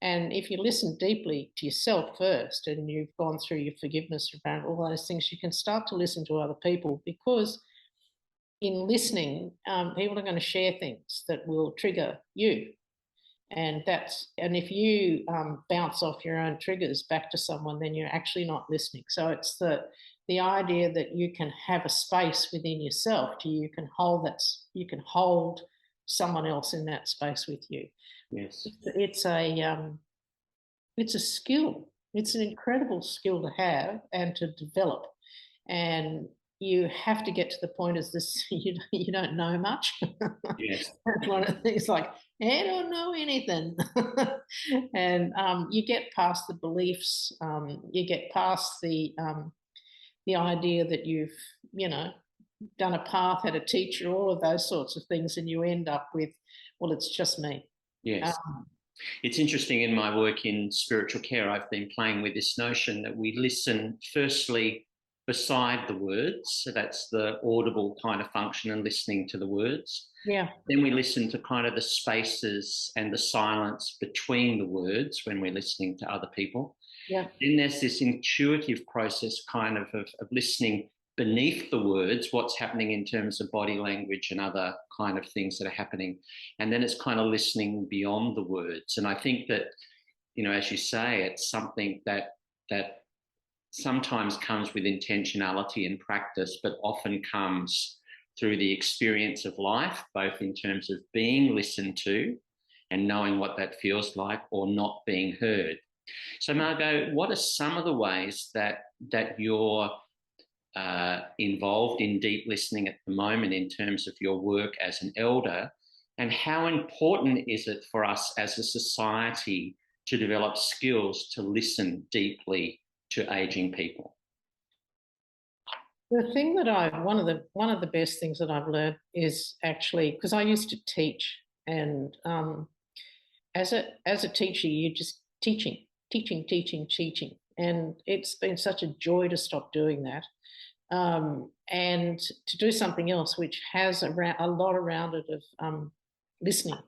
And if you listen deeply to yourself first, and you've gone through your forgiveness around all those things, you can start to listen to other people, because in listening, people are going to share things that will trigger you. And if you bounce off your own triggers back to someone, then you're actually not listening. So it's the idea that you can have a space within yourself, you can hold someone else in that space with you. Yes. It's a skill. It's an incredible skill to have and to develop. And you have to get to the point as this, you don't know much. Yes. That's one of the things, like, I don't know anything. And you get past the beliefs, you get past the idea that you've, done a path, had a teacher, all of those sorts of things, and you end up with, well, it's just me. Yes. It's interesting, in my work in spiritual care, I've been playing with this notion that we listen firstly beside the words. So that's the audible kind of function, and listening to the words. Yeah. Then we listen to kind of the spaces and the silence between the words when we're listening to other people. Yeah. Then there's this intuitive process kind of listening beneath the words, what's happening in terms of body language and other kind of things that are happening. And then it's kind of listening beyond the words. And I think that, as you say, it's something that sometimes comes with intentionality and practice, but often comes through the experience of life, both in terms of being listened to and knowing what that feels like, or not being heard. So Margo, what are some of the ways that you're involved in deep listening at the moment in terms of your work as an elder, and how important is it for us as a society to develop skills to listen deeply to ageing people? The thing that one of the best things that I've learned is actually, because I used to teach, and as a teacher, you're just teaching, and it's been such a joy to stop doing that, and to do something else which has a lot around it of listening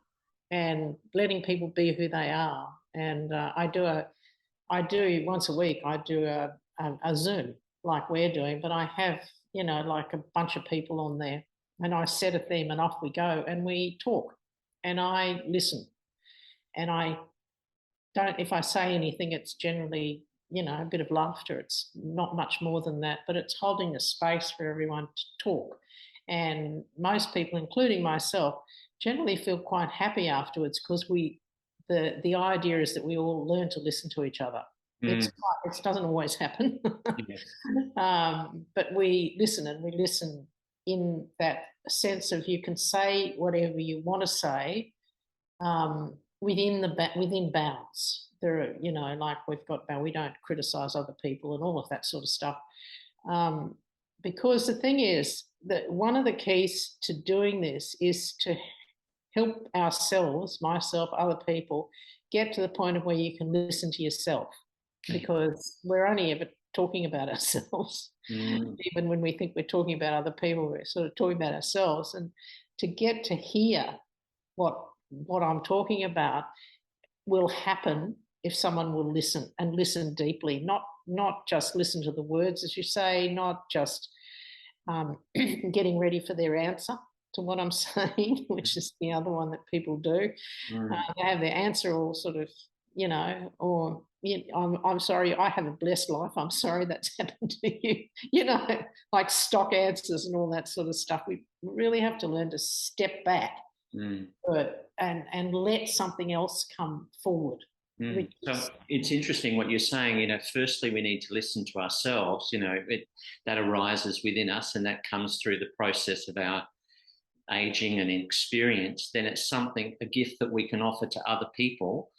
and letting people be who they are. And I do once a week. I do a Zoom like we're doing, but I have, you know, like a bunch of people on there, and I set a theme and off we go and we talk and I listen. And I don't, if I say anything, it's generally, you know, a bit of laughter. It's not much more than that, but it's holding a space for everyone to talk. And most people, including myself, generally feel quite happy afterwards, because the idea is that we all learn to listen to each other. It doesn't always happen. Yes. But we listen, and we listen in that sense of you can say whatever you want to say within bounds. There are, you know, like we don't criticise other people and all of that sort of stuff. Because the thing is that one of the keys to doing this is to help ourselves, myself, other people, get to the point of where you can listen to yourself. Because we're only ever talking about ourselves. Even when we think we're talking about other people, we're sort of talking about ourselves. And to get to hear what I'm talking about will happen if someone will listen, and listen deeply, not just listen to the words, as you say, not just getting ready for their answer to what I'm saying, which is the other one that people do. They have their answer all sort of, you know, or I'm sorry, I have a blessed life, I'm sorry that's happened to you, you know, like stock answers and all that sort of stuff. We really have to learn to step back and let something else come forward. So it's interesting what you're saying. You know, firstly, we need to listen to ourselves. You know, that arises within us, and that comes through the process of our aging and experience. Then it's a gift that we can offer to other people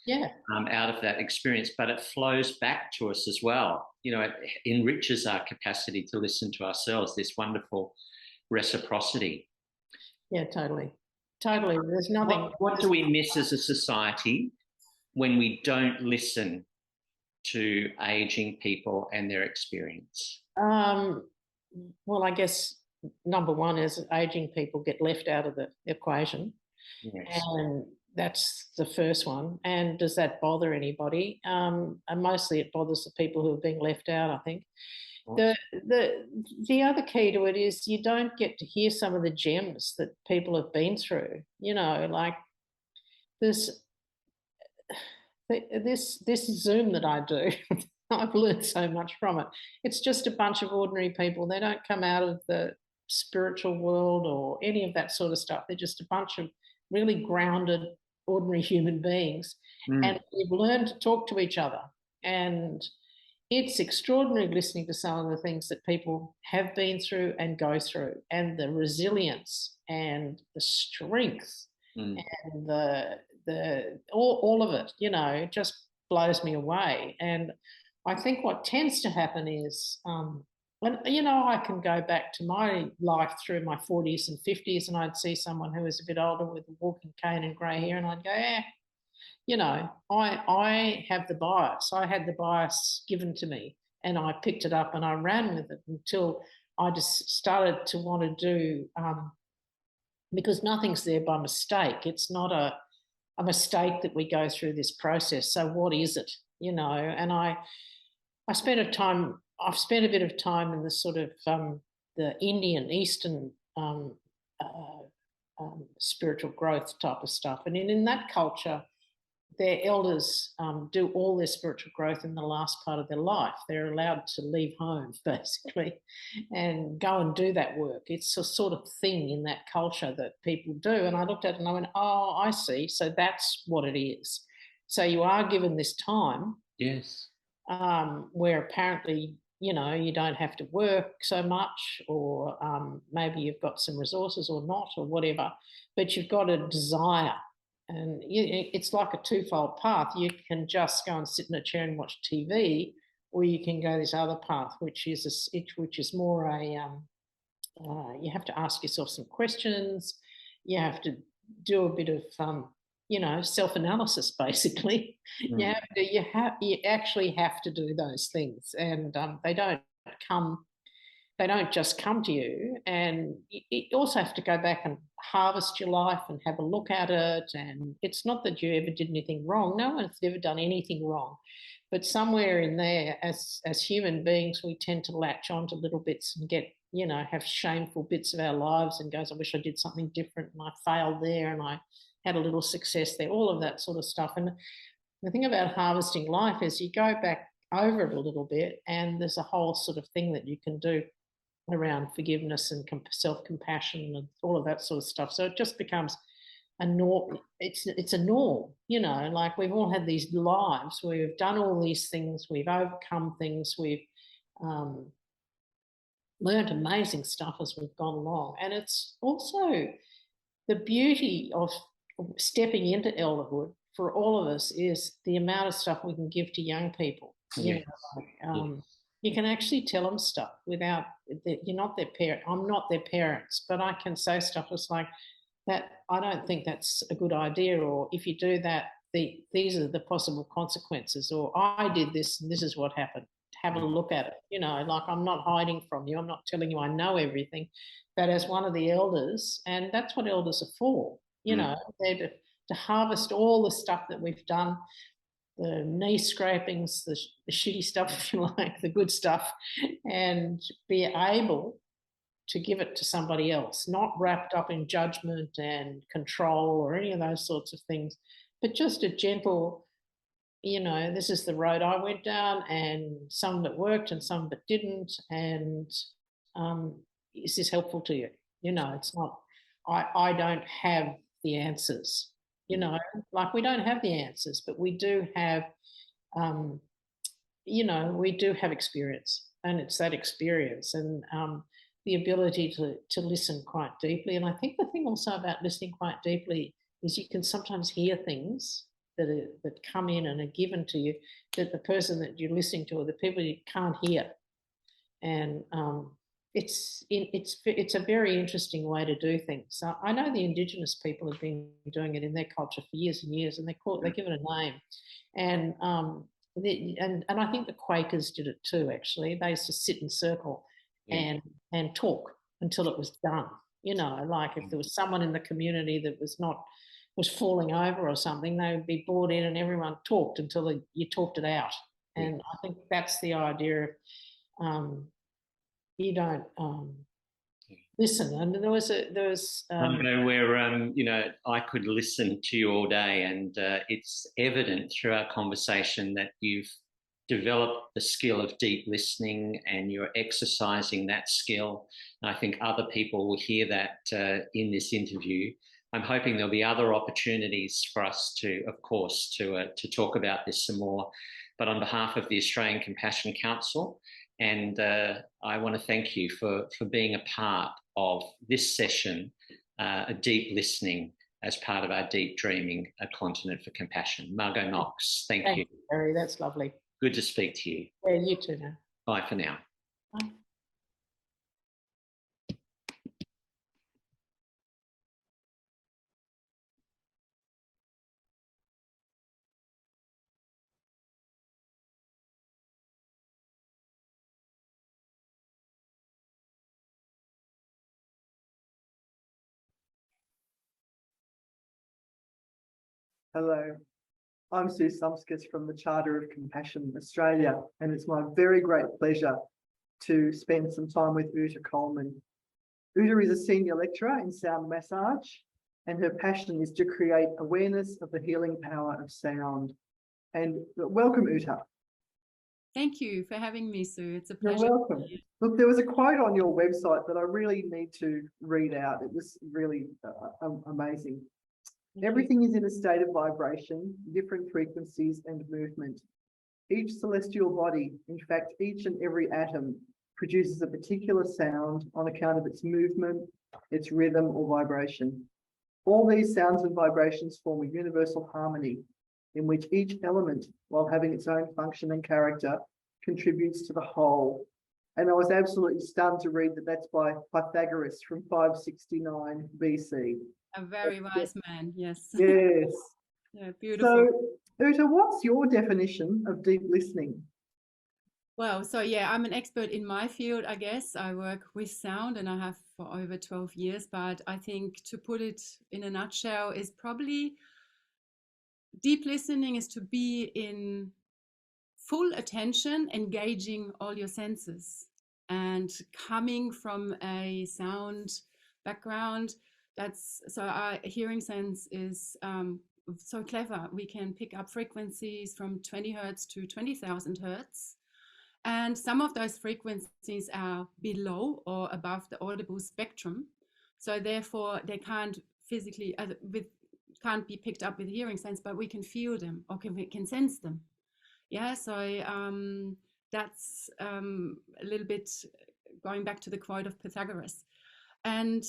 out of that experience, but it flows back to us as well. You know, it enriches our capacity to listen to ourselves, this wonderful reciprocity. Yeah, totally. There's nothing. What do we miss as a society when we don't listen to aging people and their experience? Well, I guess number one is aging people get left out of the equation. Yes. And that's the first one. And does that bother anybody? And mostly it bothers the people who are being left out, I think. The other key to it is you don't get to hear some of the gems that people have been through. You know, like this Zoom that I do, I've learned so much from it. It's just a bunch of ordinary people. They don't come out of the spiritual world or any of that sort of stuff. They're just a bunch of really grounded, ordinary human beings. And we've learned to talk to each other. And it's extraordinary listening to some of the things that people have been through and go through, and the resilience and the strength and all of it, you know, it just blows me away. And I think what tends to happen is when, you know, I can go back to my life through my 40s and 50s, and I'd see someone who was a bit older with a walking cane and grey hair, and I'd go, you know, I have the bias. I had the bias given to me, and I picked it up and I ran with it until I just started to want to do, because nothing's there by mistake. It's not a mistake that we go through this process. So what is it, you know? And I've spent a bit of time in the sort of the Indian, Eastern spiritual growth type of stuff. And in that culture, their elders do all their spiritual growth in the last part of their life. They're allowed to leave home, basically, and go and do that work. It's a sort of thing in that culture that people do. And I looked at it and I went, oh, I see. So that's what it is. So you are given this time. Yes. Where apparently you know, you don't have to work so much, or maybe you've got some resources or not, or whatever, but you've got a desire. And it's like a twofold path. You can just go and sit in a chair and watch TV, or you can go this other path, which is more a you have to ask yourself some questions. You have to do a bit of you know, self-analysis, basically. You actually have to do those things, and they don't just come to you. And you also have to go back and harvest your life and have a look at it. And it's not that you ever did anything wrong. No one's ever done anything wrong. But somewhere in there, as human beings, we tend to latch on to little bits and get, you know, have shameful bits of our lives and goes, I wish I did something different, and I failed there, and I had a little success there, all of that sort of stuff. And the thing about harvesting life is you go back over it a little bit, and there's a whole sort of thing that you can do around forgiveness and self-compassion and all of that sort of stuff. So it just becomes a norm. It's a norm, you know, like we've all had these lives where we've done all these things, we've overcome things, we've learned amazing stuff as we've gone along. And it's also the beauty of stepping into elderhood for all of us is the amount of stuff we can give to young people. You know, like, you can actually tell them stuff without, you're not their parent. I'm not their parents, but I can say stuff that's like that. I don't think that's a good idea. Or if you do that, these are the possible consequences. Or I did this and this is what happened. Have a look at it. You know, like I'm not hiding from you. I'm not telling you I know everything. But as one of the elders, and that's what elders are for, you know, they're to harvest all the stuff that we've done, the knee scrapings, the shitty stuff, if you like, the good stuff, and be able to give it to somebody else, not wrapped up in judgment and control or any of those sorts of things, but just a gentle, you know, this is the road I went down, and some of it worked and some of it didn't, and is this helpful to you? You know, it's not, I don't have the answers, you know, like we don't have the answers, but we do have, you know, we do have experience, and it's that experience and the ability to listen quite deeply. And I think the thing also about listening quite deeply is you can sometimes hear things that come in and are given to you that the person that you're listening to or the people you can't hear. And it's a very interesting way to do things. So I know the Indigenous people have been doing it in their culture for years and years, and they give it a name. And and I think the Quakers did it too. Actually, they used to sit in circle and talk until it was done. You know, like if there was someone in the community that was falling over or something, they would be brought in and everyone talked until you talked it out. And I think that's the idea of you don't listen. And there was where you know, I could listen to you all day, and it's evident through our conversation that you've developed the skill of deep listening and you're exercising that skill. And I think other people will hear that in this interview. I'm hoping there'll be other opportunities for us to, of course, to talk about this some more. But on behalf of the Australian Compassion Council, and I want to thank you for being a part of this session, a deep listening as part of our Deep Dreaming, a Continent for Compassion. Margo Knox, thank you. Cary, that's lovely. Good to speak to you. Yeah, you too now. Bye for now. Bye. Hello, I'm Sue Sumskis from the Charter of Compassion Australia, and it's my very great pleasure to spend some time with Coleman. Uta is a senior lecturer in sound massage, and her passion is to create awareness of the healing power of sound. And welcome, Uta. Thank you for having me, Sue. It's a pleasure. You're welcome. Look, there was a quote on your website that I really need to read out. It was really amazing. Everything is in a state of vibration, different frequencies and movement. Each celestial body, in fact, each and every atom, produces a particular sound on account of its movement, its rhythm or vibration. All these sounds and vibrations form a universal harmony in which each element, while having its own function and character, contributes to the whole. And I was absolutely stunned to read that that's by Pythagoras from 569 BC. A very wise man, yes. Yes. Yeah, beautiful. So, Uta, what's your definition of deep listening? Well, so yeah, I'm an expert in my field, I guess. I work with sound and I have for over 12 years, but I think to put it in a nutshell is probably deep listening is to be in full attention, engaging all your senses, and coming from a sound background. That's so our hearing sense is so clever. We can pick up frequencies from 20 hertz to 20,000 hertz. And some of those frequencies are below or above the audible spectrum. So therefore they can't physically, can't be picked up with hearing sense, but we can feel them, or we can sense them. Yeah, so that's a little bit going back to the quote of Pythagoras. And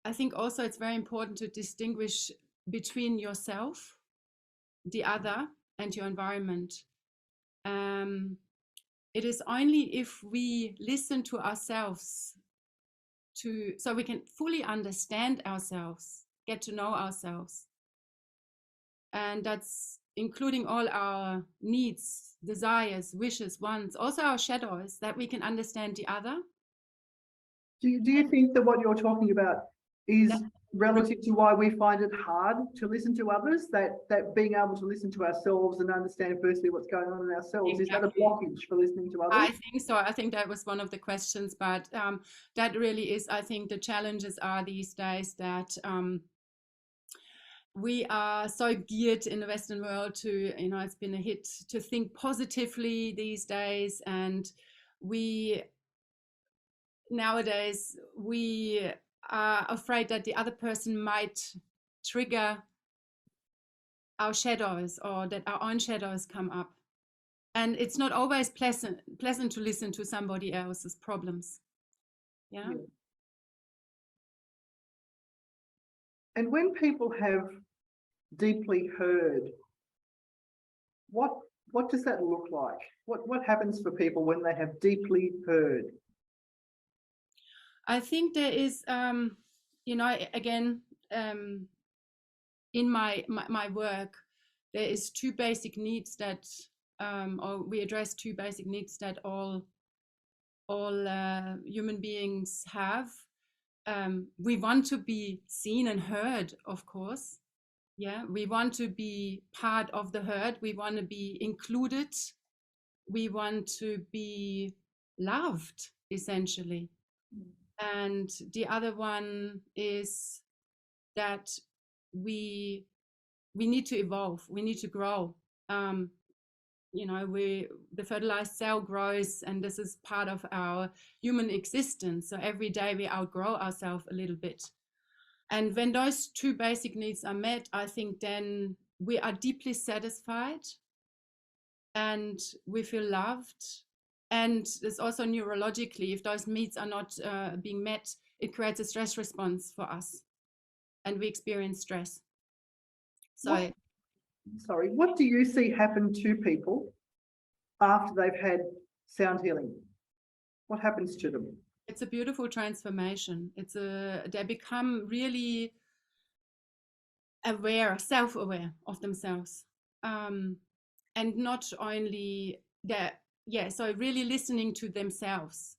I think also it's very important to distinguish between yourself, the other, and your environment. It is only if we listen to ourselves so we can fully understand ourselves, get to know ourselves. And that's including all our needs, desires, wishes, wants, also our shadows, that we can understand the other. Do you think that what you're talking about is relative to why we find it hard to listen to others, that being able to listen to ourselves and understand firstly what's going on in ourselves, is that a blockage for listening to others? I think so. I think that was one of the questions, but that really is, I think the challenges are these days that we are so geared in the Western world to, it's been a hit to think positively these days. And nowadays, we are afraid that the other person might trigger our shadows, or that our own shadows come up. And it's not always pleasant to listen to somebody else's problems. Yeah. And when people have deeply heard, what does that look like? What happens for people when they have deeply heard? I think there is, again, in my work, there is two basic needs that, or we address two basic needs that all human beings have. We want to be seen and heard, of course. Yeah, we want to be part of the herd. We want to be included. We want to be loved, essentially. And the other one is that we need to evolve. We need to grow. The fertilized cell grows, and this is part of our human existence. So every day we outgrow ourselves a little bit. And when those two basic needs are met, I think then we are deeply satisfied and we feel loved. And there's also neurologically, if those needs are not being met, it creates a stress response for us and we experience stress. So, what do you see happen to people after they've had sound healing? What happens to them? It's a beautiful transformation. They become really aware, self-aware of themselves. And not only that, so really listening to themselves.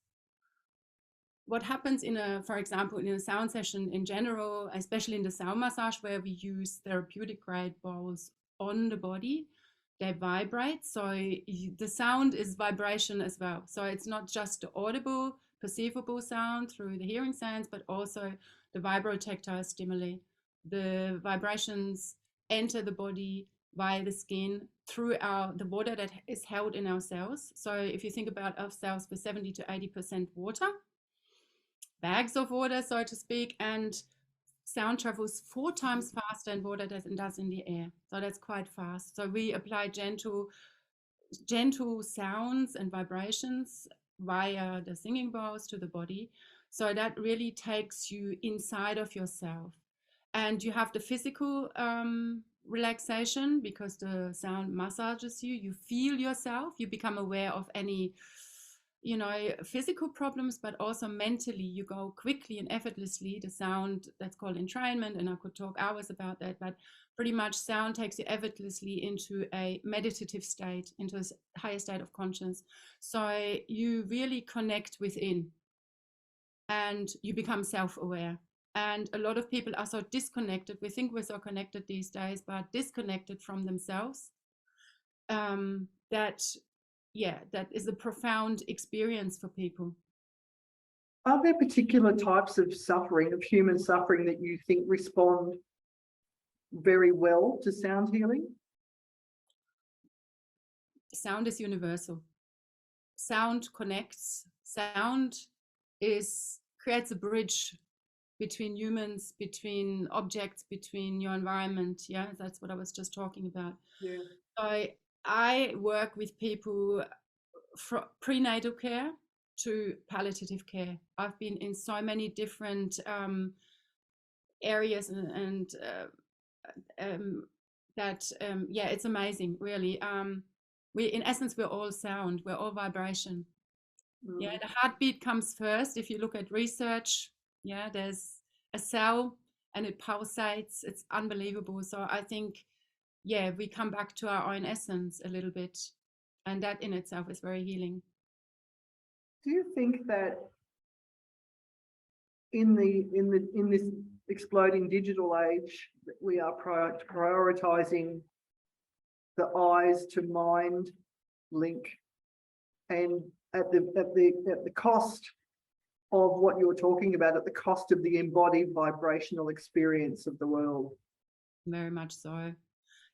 What happens for example, in a sound session in general, especially in the sound massage where we use therapeutic grade bowls on the body, they vibrate. So the sound is vibration as well. So it's not just the audible, perceivable sound through the hearing sense, but also the vibrotactile stimuli. The vibrations enter the body via the skin through the water that is held in our cells. So if you think about our cells, we're 70 to 80% water, bags of water, so to speak, and sound travels 4 times faster in water than it does in the air. So that's quite fast. So we apply gentle gentle sounds and vibrations via the singing bowls to the body. So that really takes you inside of yourself. And you have the physical relaxation because the sound massages you. You feel yourself. You become aware of any, you know, physical problems, but also mentally. You go quickly and effortlessly. The sound, that's called entrainment, and I could talk hours about that, but pretty much sound takes you effortlessly into a meditative state, into a higher state of consciousness. So you really connect within and you become self-aware. And a lot of people are so disconnected. We think we're so connected these days, but disconnected from themselves. That is a profound experience for people. Are there particular types of suffering, of human suffering, that you think respond very well to sound healing? Sound is universal. Sound connects. Sound creates a bridge between humans, between objects, between your environment. Yeah, that's what I was just talking about. Yeah. I work with people from prenatal care to palliative care. I've been in so many different areas and it's amazing, really. In essence, we're all sound, we're all vibration. Yeah, the heartbeat comes first. If you look at research, yeah, there's a cell and it pulsates. It's unbelievable. So I think, yeah, we come back to our own essence a little bit, and that in itself is very healing. Do you think that in this exploding digital age that we are prioritizing the eyes to mind link, and at the cost of what you're talking about, at the cost of the embodied vibrational experience of the world? Very much so.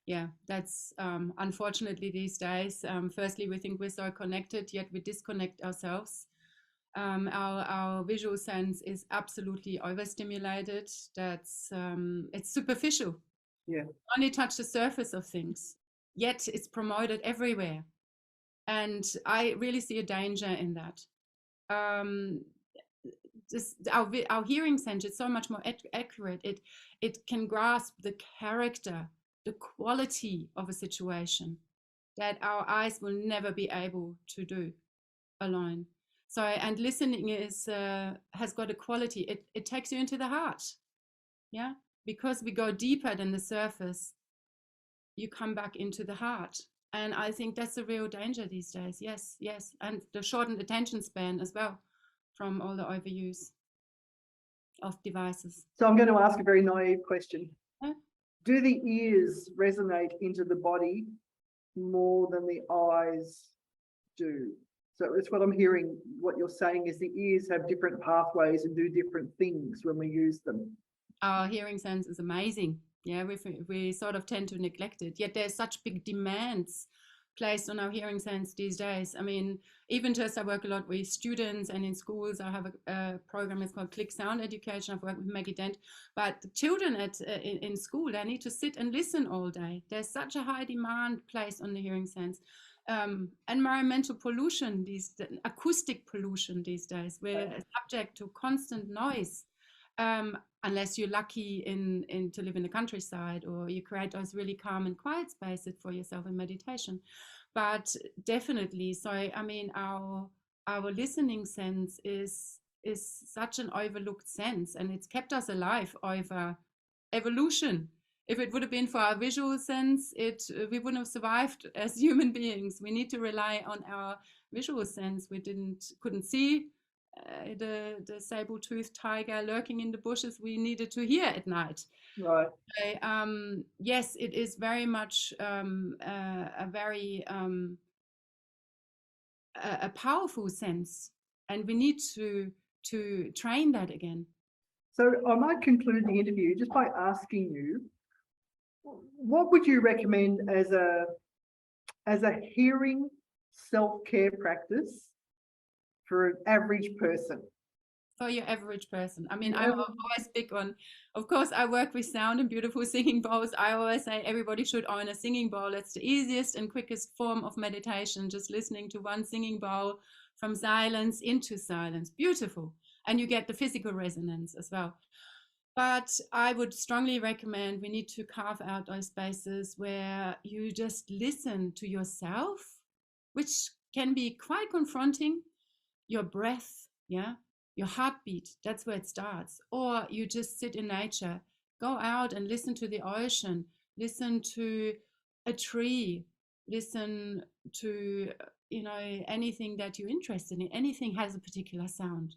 Yeah, that's unfortunately these days. Firstly, we think we're so connected, yet we disconnect ourselves. Our visual sense is absolutely overstimulated. That's it's superficial. Yeah, only touch the surface of things, yet it's promoted everywhere, and I really see a danger in that. Our hearing sense is so much more accurate. It can grasp the character, the quality of a situation that our eyes will never be able to do alone. So, and listening has got a quality. It takes you into the heart. Yeah, because we go deeper than the surface, you come back into the heart. And I think that's a real danger these days. Yes, yes. And the shortened attention span as well from all the overuse of devices. So I'm going to ask a very naive question. Yeah. Do the ears resonate into the body more than the eyes do? So it's what I'm hearing. What you're saying is the ears have different pathways and do different things when we use them. Our hearing sense is amazing. Yeah, we sort of tend to neglect it. Yet there's such big demands placed on our hearing sense these days. I mean, even just I work a lot with students and in schools. I have a program, it's called Click Sound Education. I've worked with Maggie Dent. But the children in school, they need to sit and listen all day. There's such a high demand placed on the hearing sense. Environmental pollution, acoustic pollution these days. We're subject to constant noise. Unless you're lucky to live in the countryside, or you create those really calm and quiet spaces for yourself in meditation. But definitely, so I mean, our listening sense is such an overlooked sense, and it's kept us alive over evolution. If it would have been for our visual sense, we wouldn't have survived as human beings. We need to rely on our visual sense. We couldn't see the saber-toothed tiger lurking in the bushes. We needed to hear at night. Right. Yes, it is very much a very a powerful sense, and we need to train that again. So I might conclude the interview just by asking you, what would you recommend as a hearing self-care practice for an average person? for your average person. I mean, I'm always big on, of course, I work with sound and beautiful singing bowls. I always say everybody should own a singing bowl. It's the easiest and quickest form of meditation, just listening to one singing bowl from silence into silence. Beautiful. And you get the physical resonance as well. But I would strongly recommend we need to carve out those spaces where you just listen to yourself, which can be quite confronting. Your breath, yeah, your heartbeat, that's where it starts. Or you just sit in nature, go out and listen to the ocean, listen to a tree, listen to, you know, anything that you're interested in. Anything has a particular sound.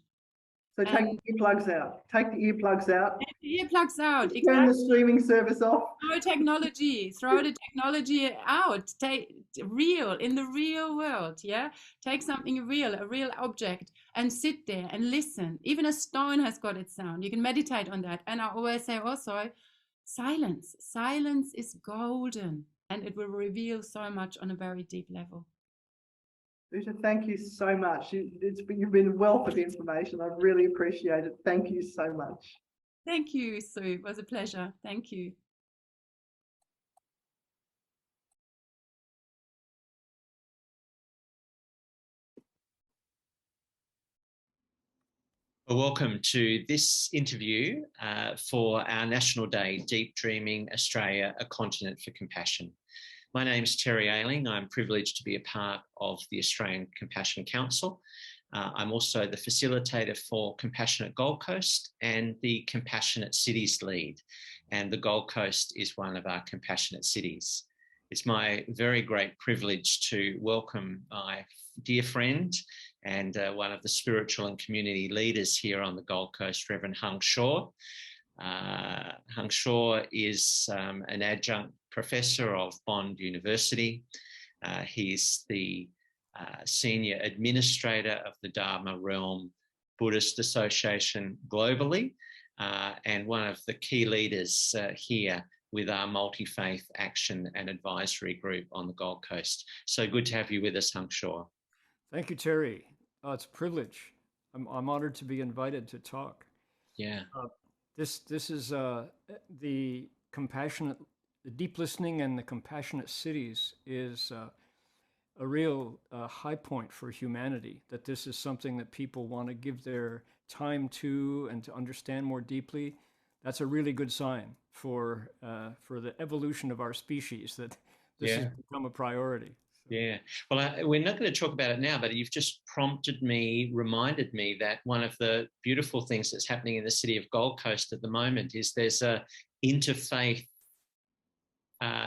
So take the earplugs out. Take the earplugs out. Take the earplugs out. Exactly. Turn the streaming service off. Throw technology. Throw the technology out. Take real in the real world. Yeah. Take something real, a real object, and sit there and listen. Even a stone has got its sound. You can meditate on that. And I always say also, silence. Silence is golden, and it will reveal so much on a very deep level. Deirdre, thank you so much. You've been a wealth of information. I really appreciate it. Thank you so much. Thank you, Sue. It was a pleasure. Thank you. Well, welcome to this interview for our National Day, Deep Dreaming Australia, a Continent for Compassion. My name's Terry Ayling. I'm privileged to be a part of the Australian Compassion Council. I'm also the facilitator for Compassionate Gold Coast and the Compassionate Cities Lead. And the Gold Coast is one of our compassionate cities. It's my very great privilege to welcome my dear friend and one of the spiritual and community leaders here on the Gold Coast, Reverend Hung Shaw. Hung Shaw is an adjunct professor of Bond University. He's the senior administrator of the Dharma Realm Buddhist Association globally, and one of the key leaders here with our multi-faith action and advisory group on the Gold Coast. So good to have you with us, Hung Shaw. Thank you, Terry. It's a privilege. I'm honored to be invited to talk. Yeah. This is the deep listening and the compassionate cities is a real high point for humanity, that this is something that people want to give their time to and to understand more deeply. That's a really good sign for the evolution of our species, that this has become a priority. Yeah, well, we're not going to talk about it now, but you've just reminded me that one of the beautiful things that's happening in the city of Gold Coast at the moment is there's a interfaith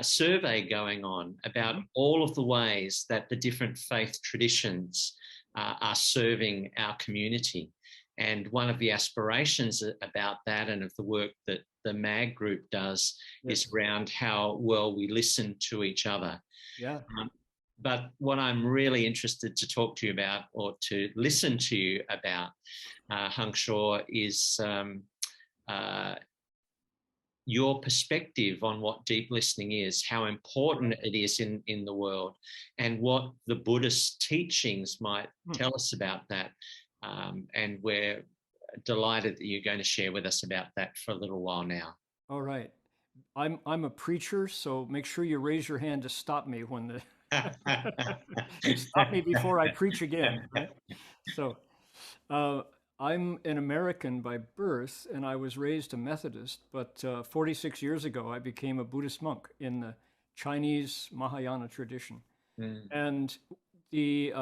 survey going on about all of the ways that the different faith traditions are serving our community. And one of the aspirations about that and of the work that the MAG group does is around how well we listen to each other. Yeah. But what I'm really interested to talk to you about, or to listen to you about, Hung Shaw, is your perspective on what deep listening is, how important it is in the world, and what the Buddhist teachings might tell us about that. And we're delighted that you're going to share with us about that for a little while now. All right. I'm a preacher, so make sure you raise your hand to stop me when the stop me before I preach again. Right? So I'm an American by birth, and I was raised a Methodist, but 46 years ago I became a Buddhist monk in the Chinese Mahayana tradition. And the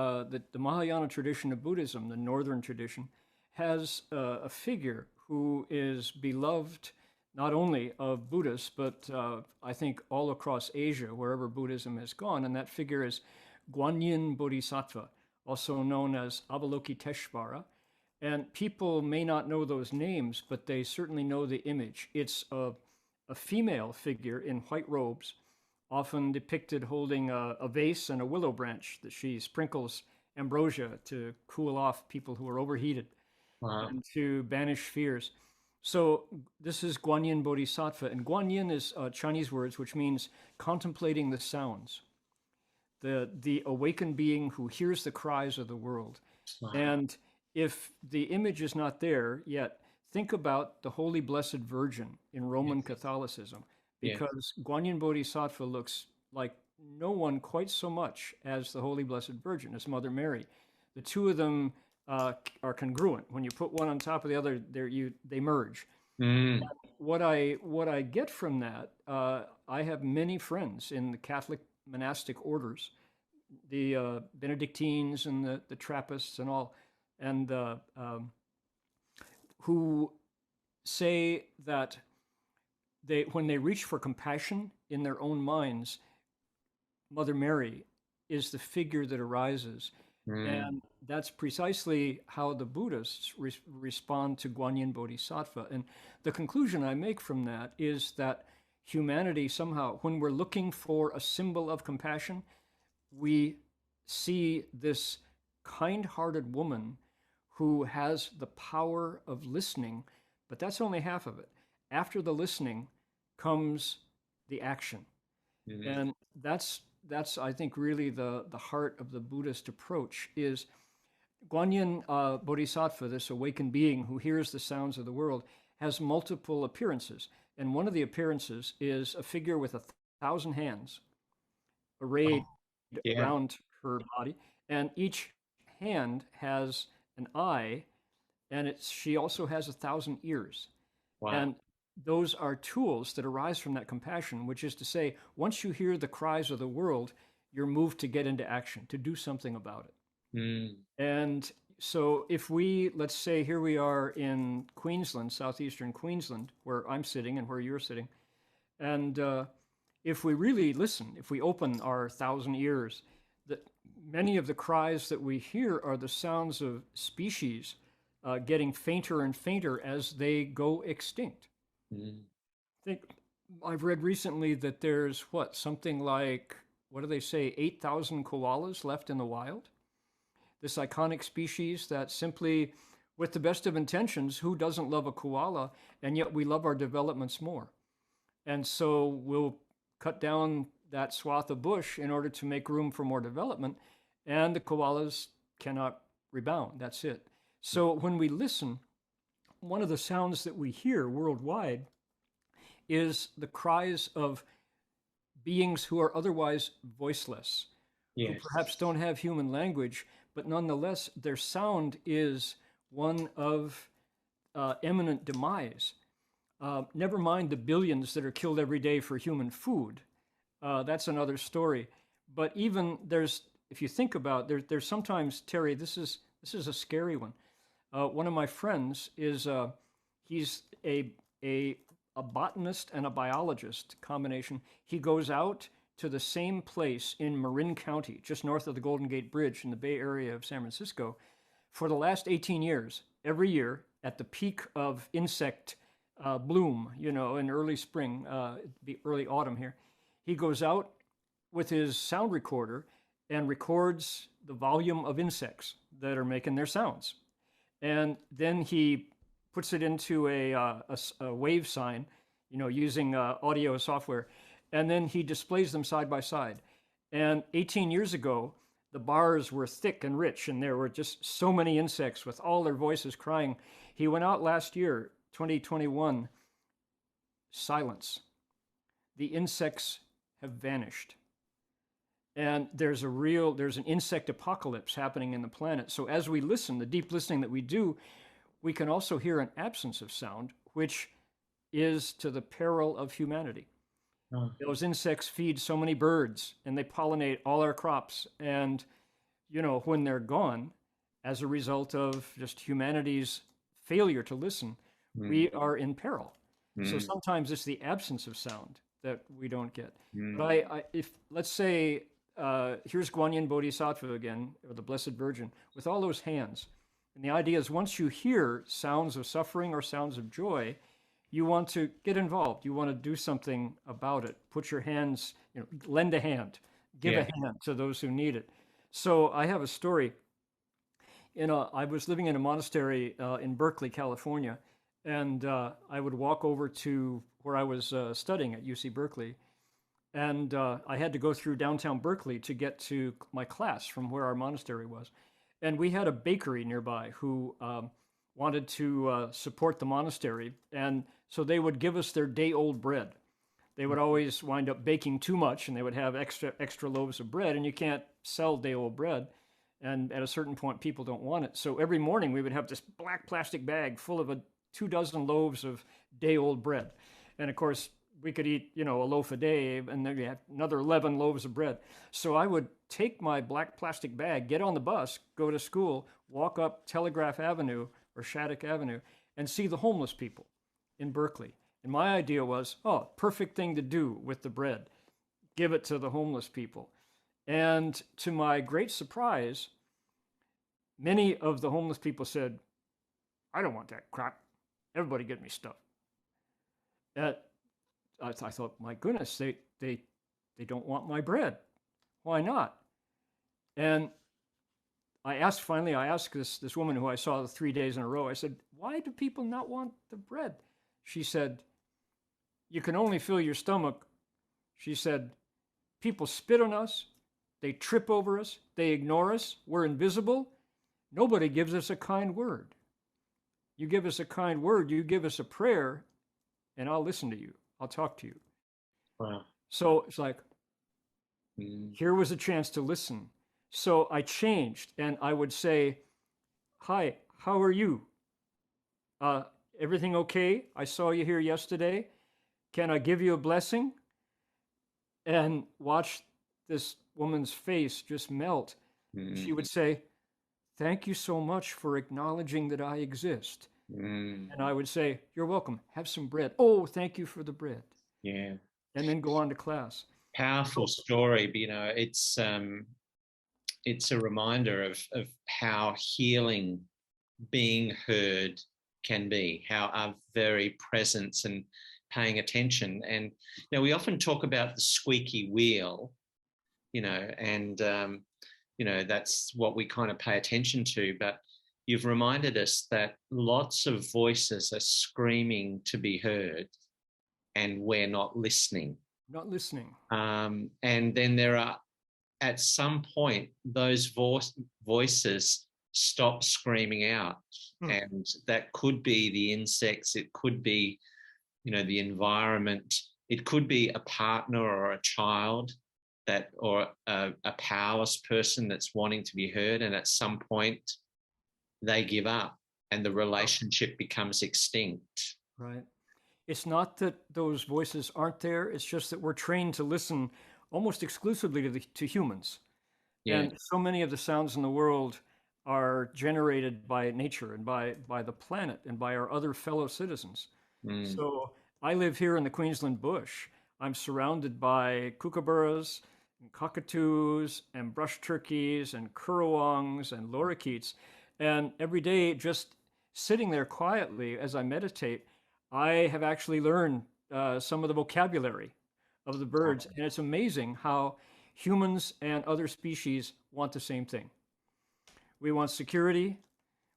Mahayana tradition of Buddhism, the northern tradition, has a figure who is beloved not only of Buddhists, but I think all across Asia, wherever Buddhism has gone. And that figure is Guanyin Bodhisattva, also known as Avalokiteshvara. And people may not know those names, but they certainly know the image. It's a female figure in white robes, often depicted holding a vase and a willow branch that she sprinkles ambrosia to cool off people who are overheated and to banish fears. So this is Guanyin Bodhisattva, and Guanyin is Chinese words which means contemplating the sounds, the awakened being who hears the cries of the world. And if the image is not there yet, think about the Holy Blessed Virgin in Roman Catholicism, because Guanyin Bodhisattva looks like no one quite so much as the Holy Blessed Virgin, as Mother Mary. The two of them are congruent. When you put one on top of the other, they merge. Mm. What I get from that, I have many friends in the Catholic monastic orders, the Benedictines and the Trappists and all, and who say that when they reach for compassion in their own minds, Mother Mary is the figure that arises. And that's precisely how the Buddhists respond to Guanyin Bodhisattva. And the conclusion I make from that is that humanity somehow, when we're looking for a symbol of compassion, we see this kind-hearted woman who has the power of listening, but that's only half of it. After the listening comes the action. And that's I think really the heart of the Buddhist approach is Guanyin Bodhisattva, this awakened being who hears the sounds of the world, has multiple appearances. And one of the appearances is a figure with 1,000 hands arrayed around her body. And each hand has an eye, and she also has 1,000 ears. Wow. And those are tools that arise from that compassion, which is to say, once you hear the cries of the world, you're moved to get into action, to do something about it. And so if let's say here we are in Queensland, southeastern Queensland, where I'm sitting and where you're sitting, and if we really listen, if we open our 1,000 ears, that many of the cries that we hear are the sounds of species getting fainter and fainter as they go extinct. I think I've read recently that there's something like, what do they say, 8,000 koalas left in the wild? This iconic species that simply, with the best of intentions, who doesn't love a koala? And yet we love our developments more. And so we'll cut down that swath of bush in order to make room for more development, and the koalas cannot rebound. That's it. So when we listen, one of the sounds that we hear worldwide is the cries of beings who are otherwise voiceless, who perhaps don't have human language, but nonetheless, their sound is one of imminent demise. Never mind the billions that are killed every day for human food. That's another story. But even if you think about, there's sometimes, Terry, this is a scary one. One of my friends is he's a botanist and a biologist combination. He goes out to the same place in Marin County, just north of the Golden Gate Bridge in the Bay Area of San Francisco, for the last 18 years. Every year, at the peak of insect bloom, in early spring, early autumn here, he goes out with his sound recorder and records the volume of insects that are making their sounds. And then he puts it into a wave sign, using audio software, and then he displays them side by side. And 18 years ago, the bars were thick and rich, and there were just so many insects with all their voices crying. He went out last year, 2021, silence. The insects have vanished. And there's an insect apocalypse happening in the planet. So as we listen, the deep listening that we do, we can also hear an absence of sound, which is to the peril of humanity. Those insects feed so many birds, and they pollinate all our crops. And, when they're gone, as a result of just humanity's failure to listen, we are in peril. So sometimes it's the absence of sound that we don't get. But if let's say, here's Guanyin Bodhisattva again, or the Blessed Virgin, with all those hands. And the idea is once you hear sounds of suffering or sounds of joy, you want to get involved. You want to do something about it. Put your hands, lend a hand, give a hand to those who need it. So I have a story. I was living in a monastery in Berkeley, California, and I would walk over to where I was studying at UC Berkeley. And I had to go through downtown Berkeley to get to my class from where our monastery was. And we had a bakery nearby who wanted to support the monastery. And so they would give us their day-old bread. They would always wind up baking too much, and they would have extra loaves of bread, and you can't sell day-old bread. And at a certain point, people don't want it. So every morning we would have this black plastic bag full of 24 loaves of day-old bread. And of course, we could eat, a loaf a day, and then you have another 11 loaves of bread. So I would take my black plastic bag, get on the bus, go to school, walk up Telegraph Avenue or Shattuck Avenue, and see the homeless people in Berkeley. And my idea was, perfect thing to do with the bread. Give it to the homeless people. And to my great surprise, many of the homeless people said, I don't want that crap. Everybody get me stuff. I thought, my goodness, they don't want my bread. Why not? And I asked this woman who I saw 3 days in a row, I said, why do people not want the bread? She said, you can only fill your stomach. She said, people spit on us. They trip over us. They ignore us. We're invisible. Nobody gives us a kind word. You give us a kind word, you give us a prayer, and I'll listen to you. I'll talk to you. Wow. So it's like, here was a chance to listen. So I changed, and I would say, hi, how are you? Everything okay? I saw you here yesterday. Can I give you a blessing? And watch this woman's face just melt. She would say, thank you so much for acknowledging that I exist. And I would say, you're welcome. Have some bread. Oh, thank you for the bread. Yeah. And then go on to class. Powerful story, but it's a reminder of how healing being heard can be, how our very presence and paying attention. And we often talk about the squeaky wheel, and that's what we kind of pay attention to. But you've reminded us that lots of voices are screaming to be heard, and we're not listening. Not listening. And then there are, at some point, those voices stop screaming out. And that could be the insects, it could be, the environment, it could be a partner or a child or a powerless person that's wanting to be heard. And at some point, they give up and the relationship becomes extinct. Right. It's not that those voices aren't there. It's just that we're trained to listen almost exclusively to humans. Yeah. And so many of the sounds in the world are generated by nature and by the planet and by our other fellow citizens. So I live here in the Queensland bush. I'm surrounded by kookaburras and cockatoos and brush turkeys and currawongs and lorikeets. And every day, just sitting there quietly as I meditate, I have actually learned some of the vocabulary of the birds. And it's amazing how humans and other species want the same thing. We want security.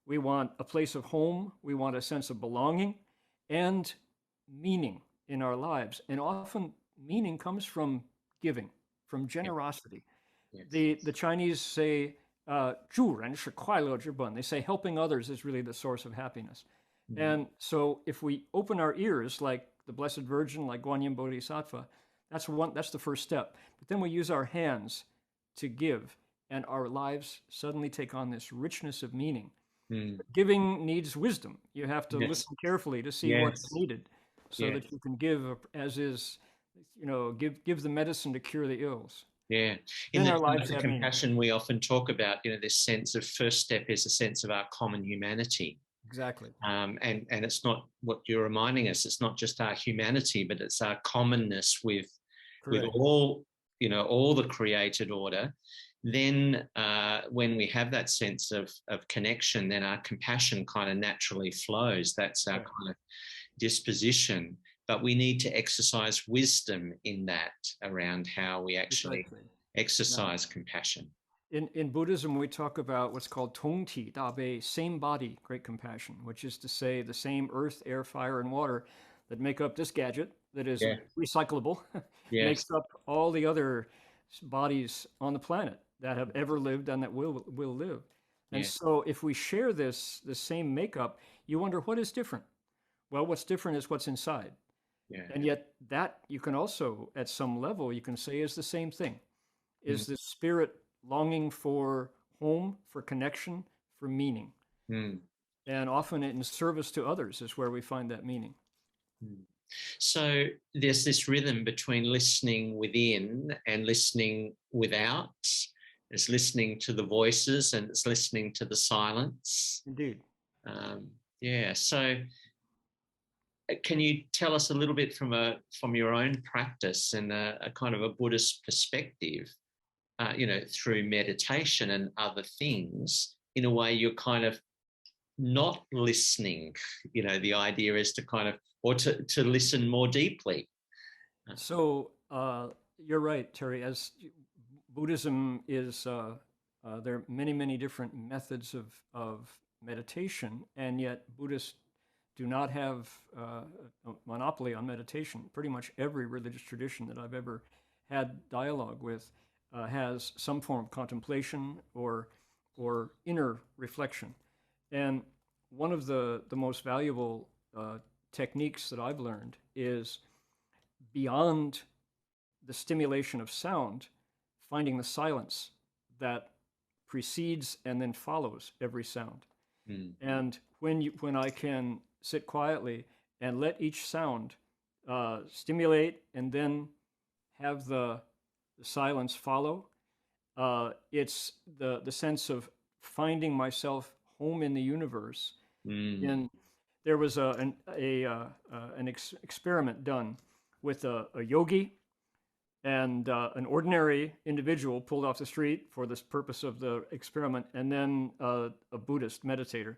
We want a place of home. We want a sense of belonging and meaning in our lives. And often meaning comes from giving, from generosity. Yes. The Chinese say, 助人是快乐之本. They say helping others is really the source of happiness. And so if we open our ears like the Blessed Virgin, like Guanyin Bodhisattva, that's the first step. But then we use our hands to give, and our lives suddenly take on this richness of meaning. Giving needs wisdom. You have to listen carefully to see what's needed so that you can give as is, give the medicine to cure the ills. Yeah. In the lives of compassion, we often talk about, this sense of first step is a sense of our common humanity. Exactly. And it's not what you're reminding us. It's not just our humanity, but it's our commonness with all, all the created order. Then when we have that sense of connection, then our compassion kind of naturally flows. That's our kind of disposition. But we need to exercise wisdom in that around how we actually exercise compassion. In Buddhism, we talk about what's called tongti dabei, same body, great compassion, which is to say the same earth, air, fire, and water that make up this gadget that is recyclable, makes up all the other bodies on the planet that have ever lived and that will live. And Yeah. so if we share the same makeup, you wonder what is different? Well, what's different is what's inside. Yeah. And yet that you can also, at some level, you can say is the same thing. Is the spirit longing for home, for connection, for meaning. And often in service to others is where we find that meaning. So there's this rhythm between listening within and listening without. It's listening to the voices and it's listening to the silence. Indeed. Yeah. So can you tell us a little bit from your own practice and a kind of a Buddhist perspective, through meditation and other things, in a way you're kind of not listening, the idea is to kind of, or to listen more deeply. So you're right, Terry, as Buddhism is, there are many, many different methods of meditation, and yet Buddhists do not have a monopoly on meditation. Pretty much every religious tradition that I've ever had dialogue with has some form of contemplation or inner reflection. And one of the most valuable techniques that I've learned is, beyond the stimulation of sound, finding the silence that precedes and then follows every sound. And when I can sit quietly and let each sound stimulate and then have the silence follow, it's the sense of finding myself home in the universe. And there was an experiment done with a yogi and an ordinary individual pulled off the street for this purpose of the experiment, and then a Buddhist meditator.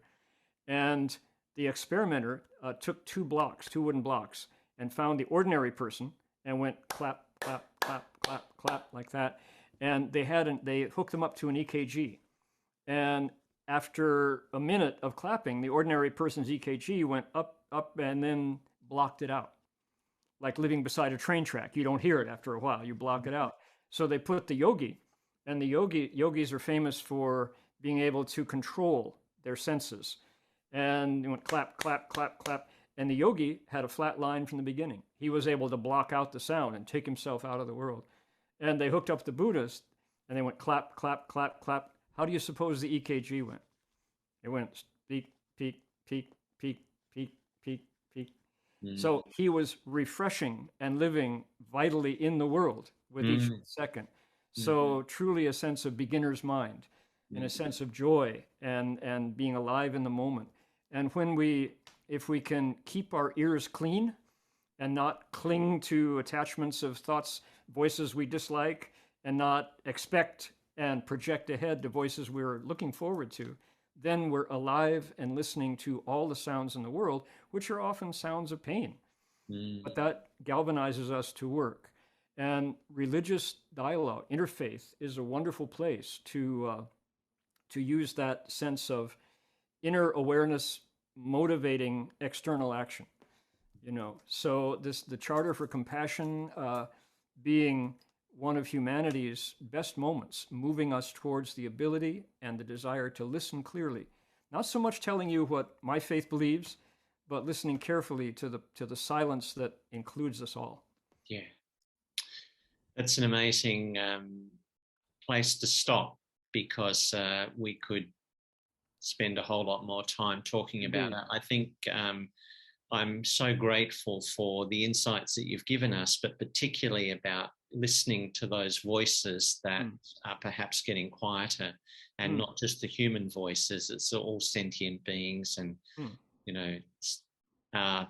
And the experimenter took two wooden blocks, and found the ordinary person and went clap, clap, clap, clap, clap, like that. And they hooked them up to an EKG. And after a minute of clapping, the ordinary person's EKG went up, up, and then blocked it out. Like living beside a train track. You don't hear it after a while, you block it out. So they put the yogi, and the yogis are famous for being able to control their senses. And it went clap, clap, clap, clap. And the yogi had a flat line from the beginning. He was able to block out the sound and take himself out of the world. And they hooked up the Buddhist, and they went clap, clap, clap, clap. How do you suppose the EKG went? It went peak, peak, peak, peak, peak, peak, peak. So he was refreshing and living vitally in the world with each second. So truly a sense of beginner's mind and a sense of joy and being alive in the moment. And if we can keep our ears clean and not cling to attachments of thoughts, voices we dislike, and not expect and project ahead to voices we're looking forward to, then we're alive and listening to all the sounds in the world, which are often sounds of pain. But that galvanizes us to work. And religious dialogue, interfaith, is a wonderful place to use that sense of inner awareness motivating external action. So the Charter for Compassion being one of humanity's best moments, moving us towards the ability and the desire to listen clearly. Not so much telling you what my faith believes, but listening carefully to the silence that includes us all. Yeah. That's an amazing place to stop, because we could spend a whole lot more time talking about it. I think I'm so grateful for the insights that you've given us, but particularly about listening to those voices that are perhaps getting quieter, and not just the human voices, it's all sentient beings, and our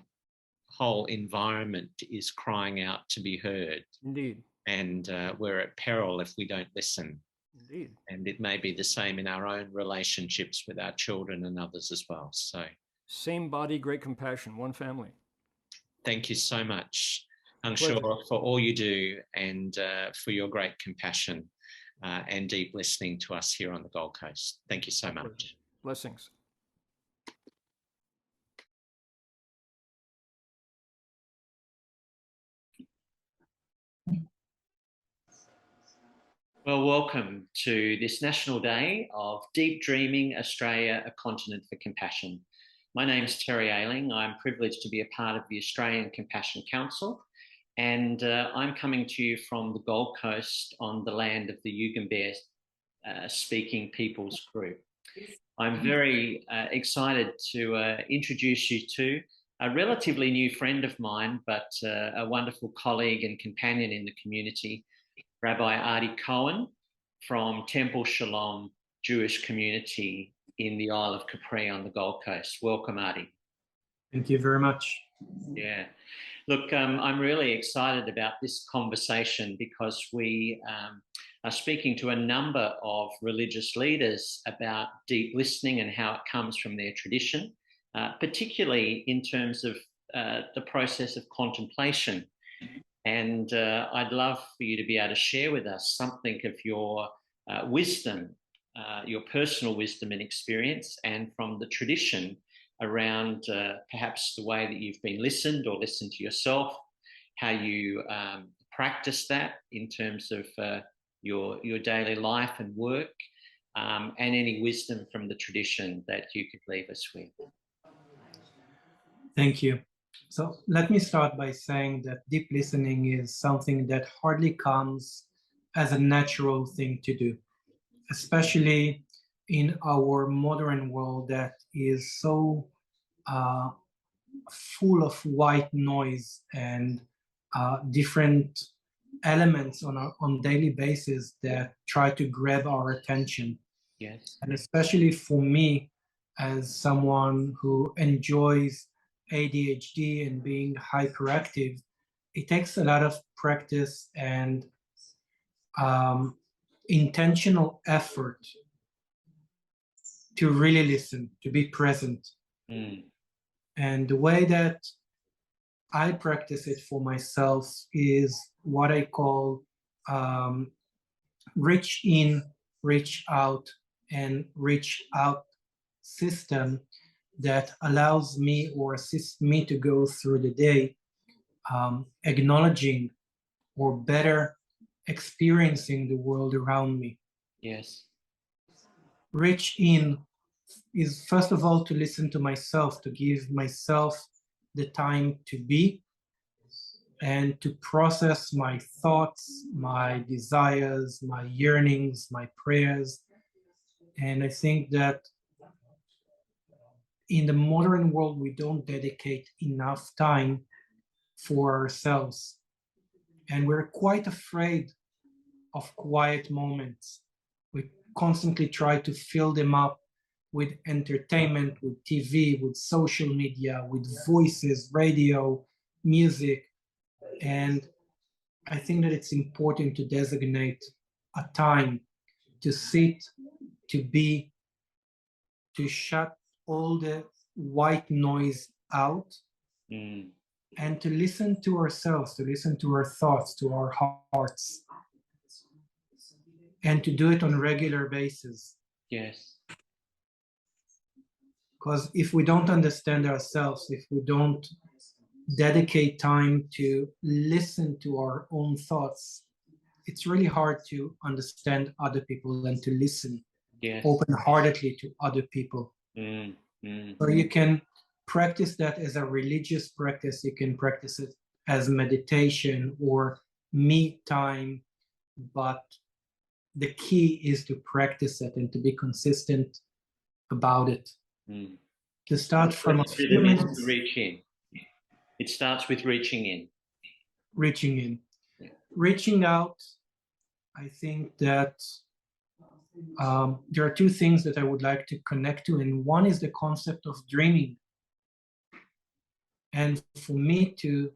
whole environment is crying out to be heard. Indeed. And we're at peril if we don't listen. Indeed. And it may be the same in our own relationships with our children and others as well. So, same body, great compassion, one family. Thank you so much, Pleasure. Ursula, for all you do, and for your great compassion and deep listening to us here on the Gold Coast. Thank you so much. Blessings. Well, welcome to this National Day of Deep Dreaming Australia, a Continent for Compassion. My name's Terry Ayling. I'm privileged to be a part of the Australian Compassion Council, and I'm coming to you from the Gold Coast on the land of the Yugambeh speaking peoples group. I'm very excited to introduce you to a relatively new friend of mine, but a wonderful colleague and companion in the community, Rabbi Adi Cohen from Temple Shalom Jewish community in the Isle of Capri on the Gold Coast. Welcome, Adi. Thank you very much. Yeah. Look, I'm really excited about this conversation because we are speaking to a number of religious leaders about deep listening and how it comes from their tradition, particularly in terms of the process of contemplation. And I'd love for you to be able to share with us something of your wisdom, your personal wisdom and experience, and from the tradition around perhaps the way that you've been listened or listened to yourself, how you practice that in terms of your daily life and work, and any wisdom from the tradition that you could leave us with. Thank you. So let me start by saying that deep listening is something that hardly comes as a natural thing to do, especially in our modern world that is so full of white noise and different elements on daily basis that try to grab our attention. Yes. And especially for me, as someone who enjoys ADHD and being hyperactive, it takes a lot of practice and intentional effort to really listen, to be present. And the way that I practice it for myself is what I call reach in, reach out, and reach out system that allows me or assists me to go through the day acknowledging or better experiencing the world around me. Yes. Reach in is first of all to listen to myself, to give myself the time to be and to process my thoughts, my desires, my yearnings, my prayers. And I think that in the modern world, we don't dedicate enough time for ourselves. And we're quite afraid of quiet moments. We constantly try to fill them up with entertainment, with TV, with social media, with voices, radio, music. And I think that it's important to designate a time to sit, to be, to shut all the white noise out and to listen to ourselves, to listen to our thoughts, to our hearts, and to do it on a regular basis. Yes. Because if we don't understand ourselves, if we don't dedicate time to listen to our own thoughts, it's really hard to understand other people and to listen open-heartedly to other people. So you can practice that as a religious practice, you can practice it as meditation or me time, but the key is to practice it and to be consistent about it. To start from a few minutes. Reach in. It starts with reaching in. Reaching in. Yeah. Reaching out, I think that there are two things that I would like to connect to, and one is the concept of dreaming. And for me to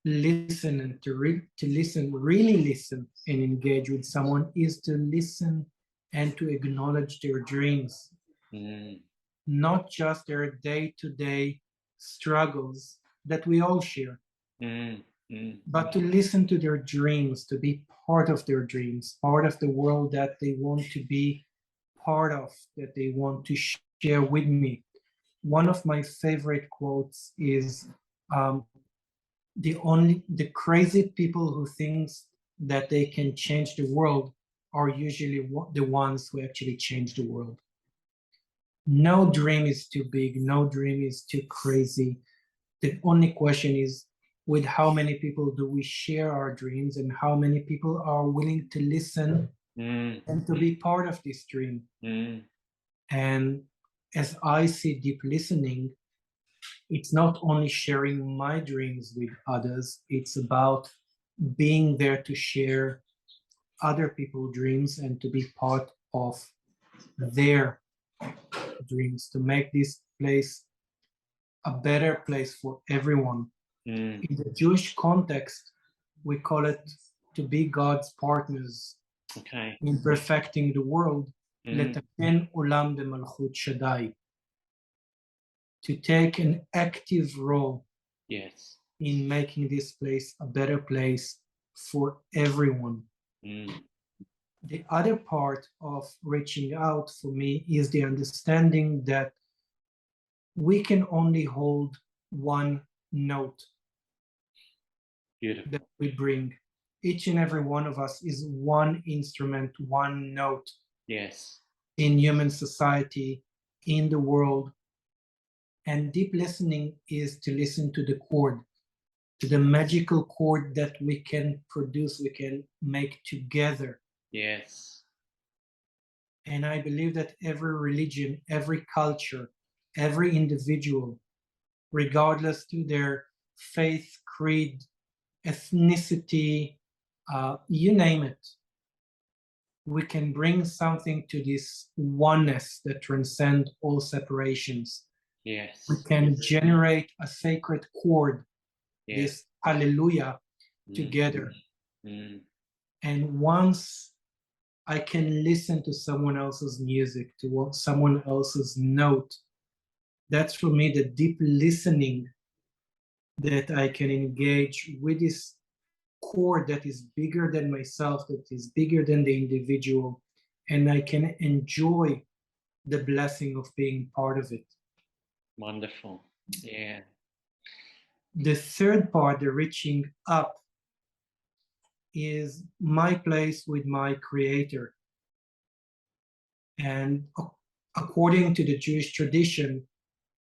listen and to listen, really listen and engage with someone is to listen and to acknowledge their dreams. Not just their day-to-day struggles that we all share, but to listen to their dreams, to be part of their dreams, part of the world that they want to be part of, that they want to share with me. One of my favorite quotes is, the crazy people who think that they can change the world are usually the ones who actually change the world. No dream is too big, no dream is too crazy. The only question is, with how many people do we share our dreams, and how many people are willing to listen and to be part of this dream? And as I see deep listening, it's not only sharing my dreams with others, it's about being there to share other people's dreams and to be part of their dreams, to make this place a better place for everyone. In the Jewish context, we call it to be God's partners in perfecting the world. Letaken olam b'malchut Shaddai. To take an active role in making this place a better place for everyone. The other part of reaching out for me is the understanding that we can only hold one note that we bring. Each and every one of us is one instrument, one note in human society, in the world. And deep listening is to listen to the chord, to the magical chord that we can produce, we can make together. And I believe that every religion, every culture, every individual, regardless to their faith, creed, ethnicity, you name it, we can bring something to this oneness that transcends all separations. We can generate a sacred chord, this hallelujah, together. And once I can listen to someone else's music, to someone else's note, that's for me the deep listening that I can engage with this chord that is bigger than myself, that is bigger than the individual, and I can enjoy the blessing of being part of it. Wonderful. Yeah. The third part, the reaching up, is my place with my Creator. And according to the Jewish tradition,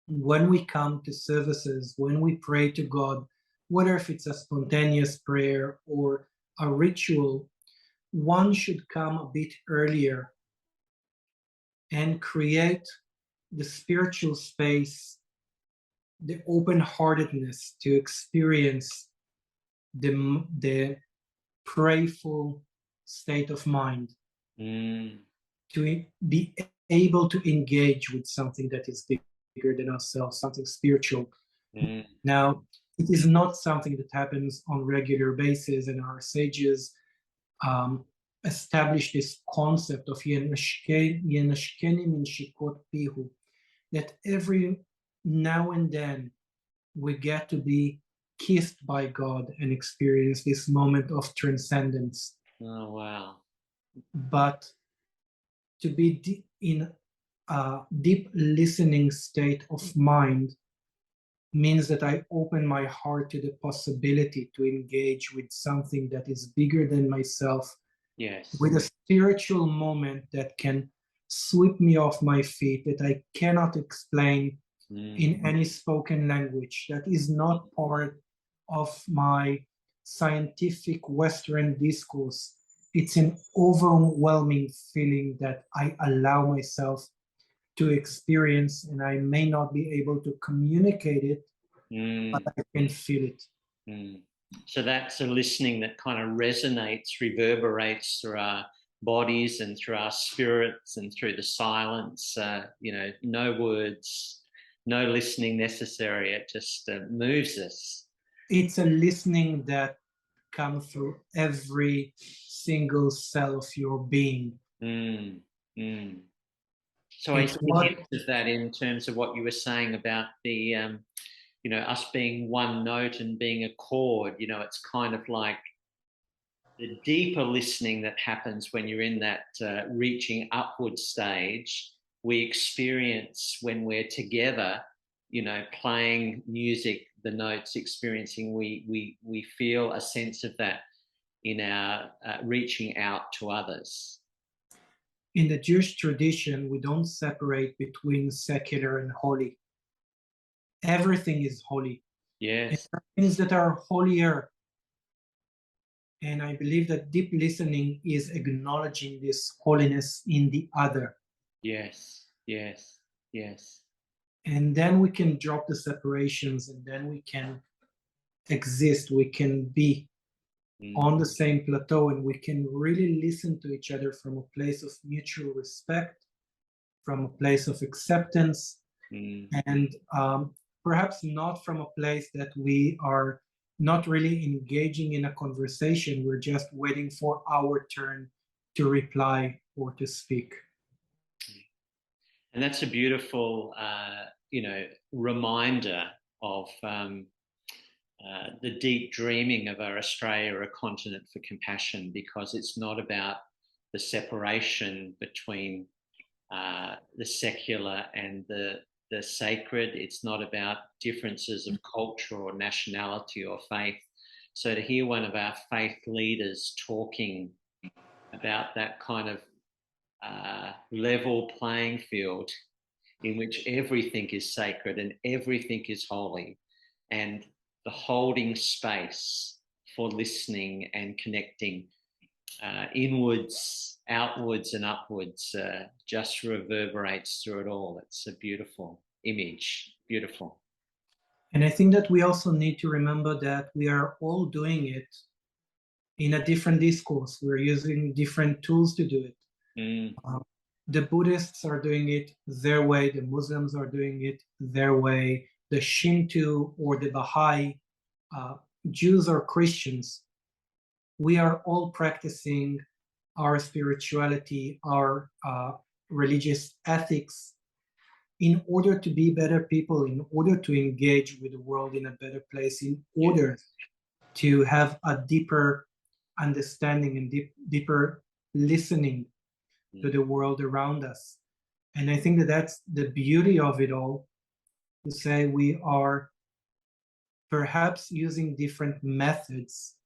when we come to services, when we pray to God, whether if it's a spontaneous prayer or a ritual, one should come a bit earlier and create the spiritual space, the open-heartedness to experience the prayerful state of mind, to be able to engage with something that is bigger than ourselves, something spiritual. Now, it is not something that happens on a regular basis, and our sages established this concept of yenashkeni min shikot pihu, that every now and then we get to be kissed by God and experience this moment of transcendence. Oh, wow. But to be in a deep listening state of mind means that I open my heart to the possibility to engage with something that is bigger than myself, with a spiritual moment that can sweep me off my feet, that I cannot explain in any spoken language, that is not part of my scientific Western discourse. It's an overwhelming feeling that I allow myself to experience, and I may not be able to communicate it, but I can feel it. So that's a listening that kind of resonates, reverberates through our bodies and through our spirits and through the silence. No words, no listening necessary. It just moves us. It's a listening that comes through every single cell of your being. So I think of that in terms of what you were saying about the, us being one note and being a chord. It's kind of like the deeper listening that happens when you're in that reaching upward stage. We experience when we're together, playing music, the notes, experiencing, we feel a sense of that in our reaching out to others? In the Jewish tradition, we don't separate between secular and holy. Everything is holy. Yes. And things that are holier. And I believe that deep listening is acknowledging this holiness in the other. Yes, yes, yes. And then we can drop the separations, and then we can exist, we can be on the same plateau, and we can really listen to each other from a place of mutual respect, from a place of acceptance, and perhaps not from a place that we are not really engaging in a conversation. We're just waiting for our turn to reply or to speak. And that's a beautiful, reminder of the deep dreaming of our Australia, a continent for compassion, because it's not about the separation between the secular and the sacred. It's not about differences of culture or nationality or faith. So to hear one of our faith leaders talking about that kind of level playing field in which everything is sacred and everything is holy, and the holding space for listening and connecting inwards, outwards and upwards just reverberates through it all. It's a beautiful image, beautiful. And I think that we also need to remember that we are all doing it in a different discourse. We're using different tools to do it. The Buddhists are doing it their way, the Muslims are doing it their way, the Shinto or the Baha'i, Jews or Christians. We are all practicing our spirituality, our religious ethics in order to be better people, in order to engage with the world in a better place, in order to have a deeper understanding and deeper listening to the world around us. And I think that that's the beauty of it all, to say we are perhaps using different methods,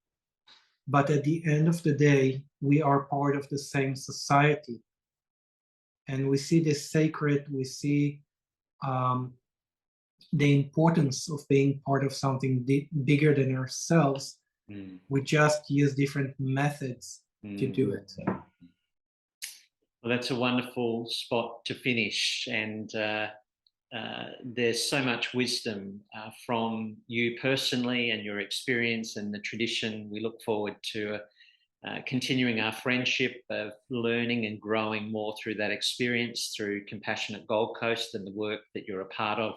but at the end of the day, we are part of the same society. And we see this sacred, we see the importance of being part of something bigger than ourselves. We just use different methods to do it. Well, that's a wonderful spot to finish, and there's so much wisdom from you personally and your experience and the tradition. We look forward to continuing our friendship of learning and growing more through that experience, through Compassionate Gold Coast and the work that you're a part of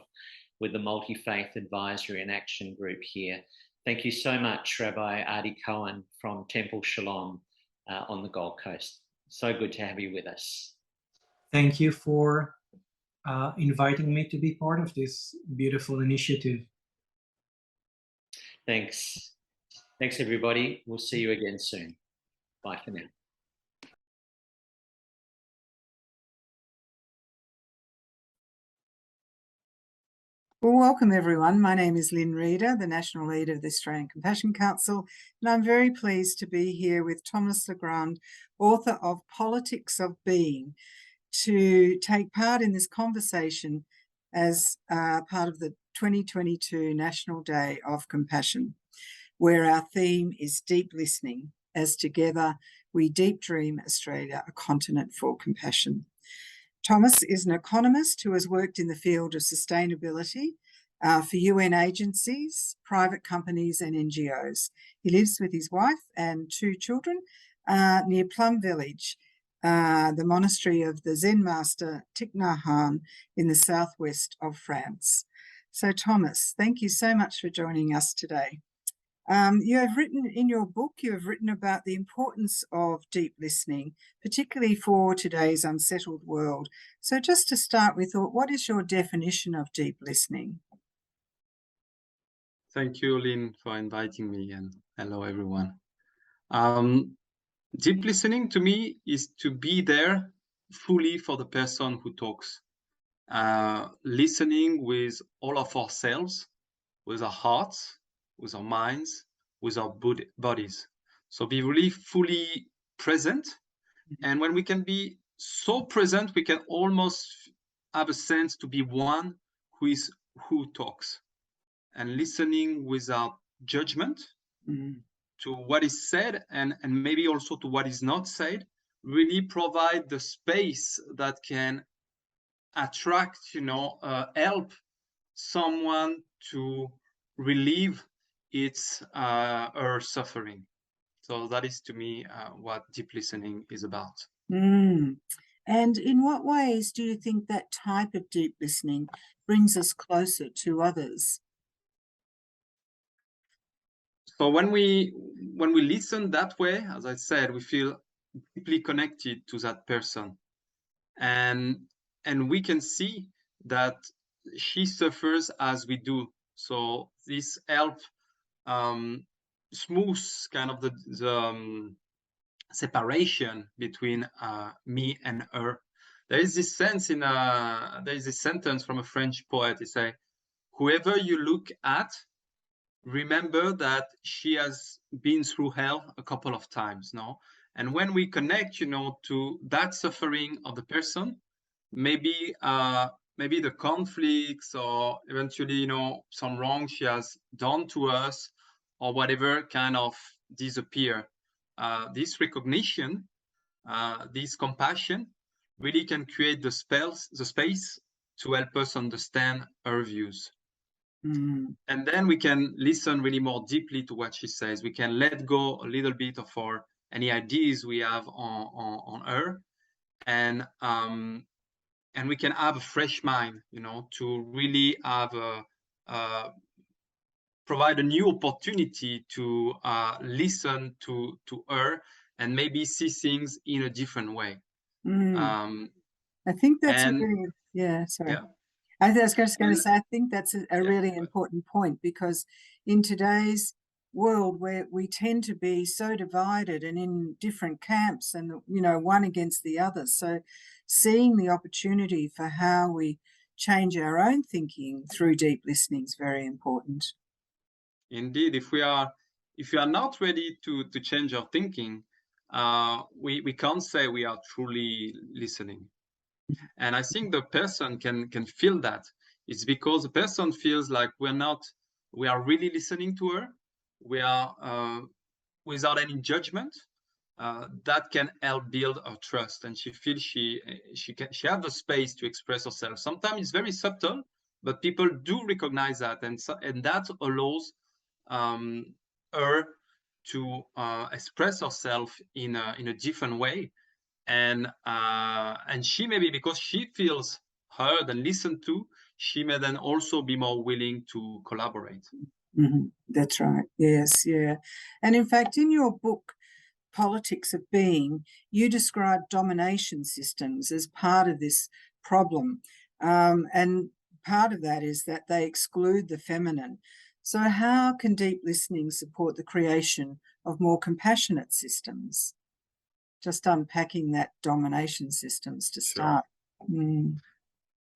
with the Multi-Faith Advisory and Action Group here. Thank you so much, Rabbi Adi Cohen from Temple Shalom on the Gold Coast. So good to have you with us. Thank you for inviting me to be part of this beautiful initiative. Thanks. Thanks, everybody. We'll see you again soon. Bye for now. Well, welcome everyone. My name is Lynne Reeder, the National Leader of the Australian Compassion Council, and I'm very pleased to be here with Thomas Legrand, author of Politics of Being, to take part in this conversation as part of the 2022 National Day of Compassion, where our theme is deep listening, as together we deep dream Australia, a continent for compassion. Thomas is an economist who has worked in the field of sustainability for UN agencies, private companies and NGOs. He lives with his wife and 2 children near Plum Village, the monastery of the Zen master Thich Nhat Hanh in the southwest of France. So Thomas, thank you so much for joining us today. You have written in your book, you have written about the importance of deep listening, particularly for today's unsettled world. So just to start with, what is your definition of deep listening? Thank you, Lynn, for inviting me, and hello, everyone. Deep listening to me is to be there fully for the person who talks. Listening with all of ourselves, with our hearts, with our minds, with our bodies. So be really fully present. And when we can be so present, we can almost have a sense to be one who talks, and listening without judgment to what is said, and maybe also to what is not said, really provide the space that can attract, help someone to relieve her suffering. So that is, to me, what deep listening is about. And in what ways do you think that type of deep listening brings us closer to others? So when we listen that way, as I said, we feel deeply connected to that person, and we can see that she suffers as we do. So this helps smooth kind of the separation between me and her. There is this sense there is this sentence from a French poet. He say, "Whoever you look at, remember that she has been through hell a couple of times." No, and when we connect, to that suffering of the person, maybe the conflicts, or eventually, some wrong she has done to us, or whatever, kind of disappear. This recognition, this compassion, really can create the space to help us understand her views. And then we can listen really more deeply to what she says. We can let go a little bit of any ideas we have on her, and we can have a fresh mind, to really have provide a new opportunity to listen to her, and maybe see things in a different way. I think that's I was just going to say, I think that's a really important point, because in today's world, where we tend to be so divided and in different camps, and one against the other, so seeing the opportunity for how we change our own thinking through deep listening is very important. Indeed, if we are not ready to change our thinking, we can't say we are truly listening. And I think the person can feel that. It's because the person feels like we are really listening to her. We are without any judgment. That can help build her trust, and she feels she has the space to express herself. Sometimes it's very subtle, but people do recognize that, and that allows her to express herself in a different way, and she maybe, because she feels heard and listened to, she may then also be more willing to collaborate. That's right. Yes, yeah. And in fact, in your book, Politics of Being, you describe domination systems as part of this problem. And part of that is that they exclude the feminine. So how can deep listening support the creation of more compassionate systems? Just unpacking that domination systems to start.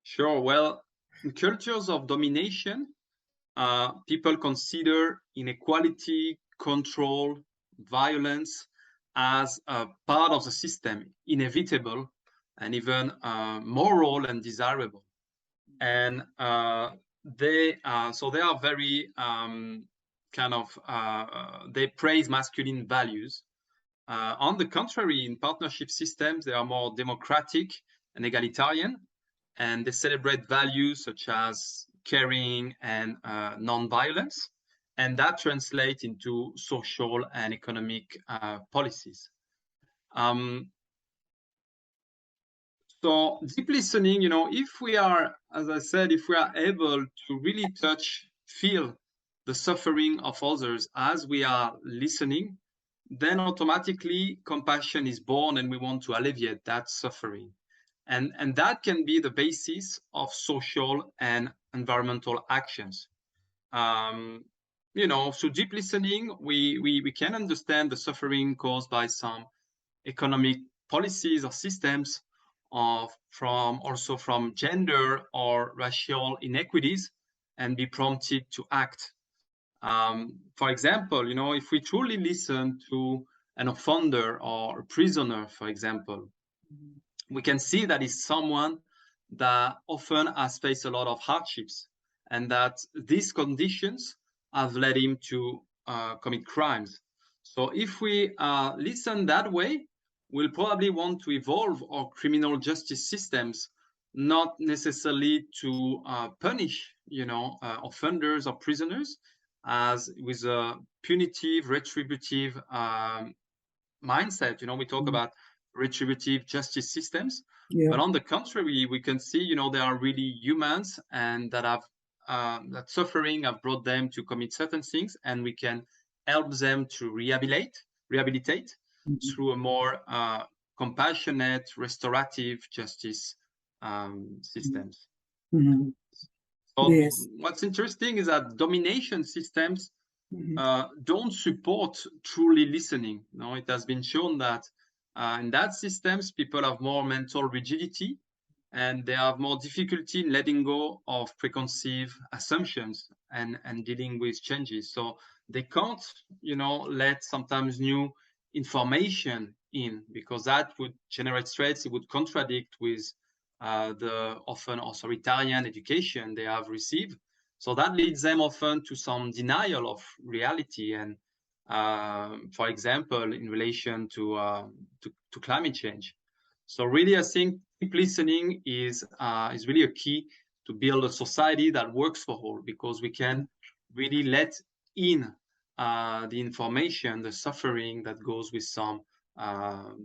Sure. Well, in cultures of domination, people consider inequality, control, violence as a part of the system, inevitable, and even moral and desirable. And they are very they praise masculine values. On the contrary, in partnership systems, they are more democratic and egalitarian, and they celebrate values such as caring and non-violence, and that translates into social and economic policies. So deep listening, if we are, as I said, if we are able to really feel the suffering of others as we are listening, then automatically compassion is born, and we want to alleviate that suffering. And that can be the basis of social and environmental actions. Through deep listening, we can understand the suffering caused by some economic policies or systems, from gender or racial inequities, and be prompted to act. For example, if we truly listen to an offender or a prisoner, for example, we can see that it's someone that often has faced a lot of hardships, and that these conditions have led him to commit crimes. So if we listen that way, we'll probably want to evolve our criminal justice systems, not necessarily to punish, offenders or prisoners, as with a punitive, retributive mindset. We talk about retributive justice systems, but on the contrary, we can see, they are really humans, and that have that suffering have brought them to commit certain things, and we can help them to rehabilitate through a more compassionate, restorative justice systems. So what's interesting is that domination systems don't support truly listening. It has been shown that in that systems, people have more mental rigidity, and they have more difficulty in letting go of preconceived assumptions and dealing with changes. So they can't, let sometimes new information in, because that would generate stress. It would contradict with the often authoritarian education they have received. So that leads them often to some denial of reality, and for example, in relation to climate change. So really, I think deep listening is really a key to build a society that works for all, because we can really let in the information, the suffering that goes with some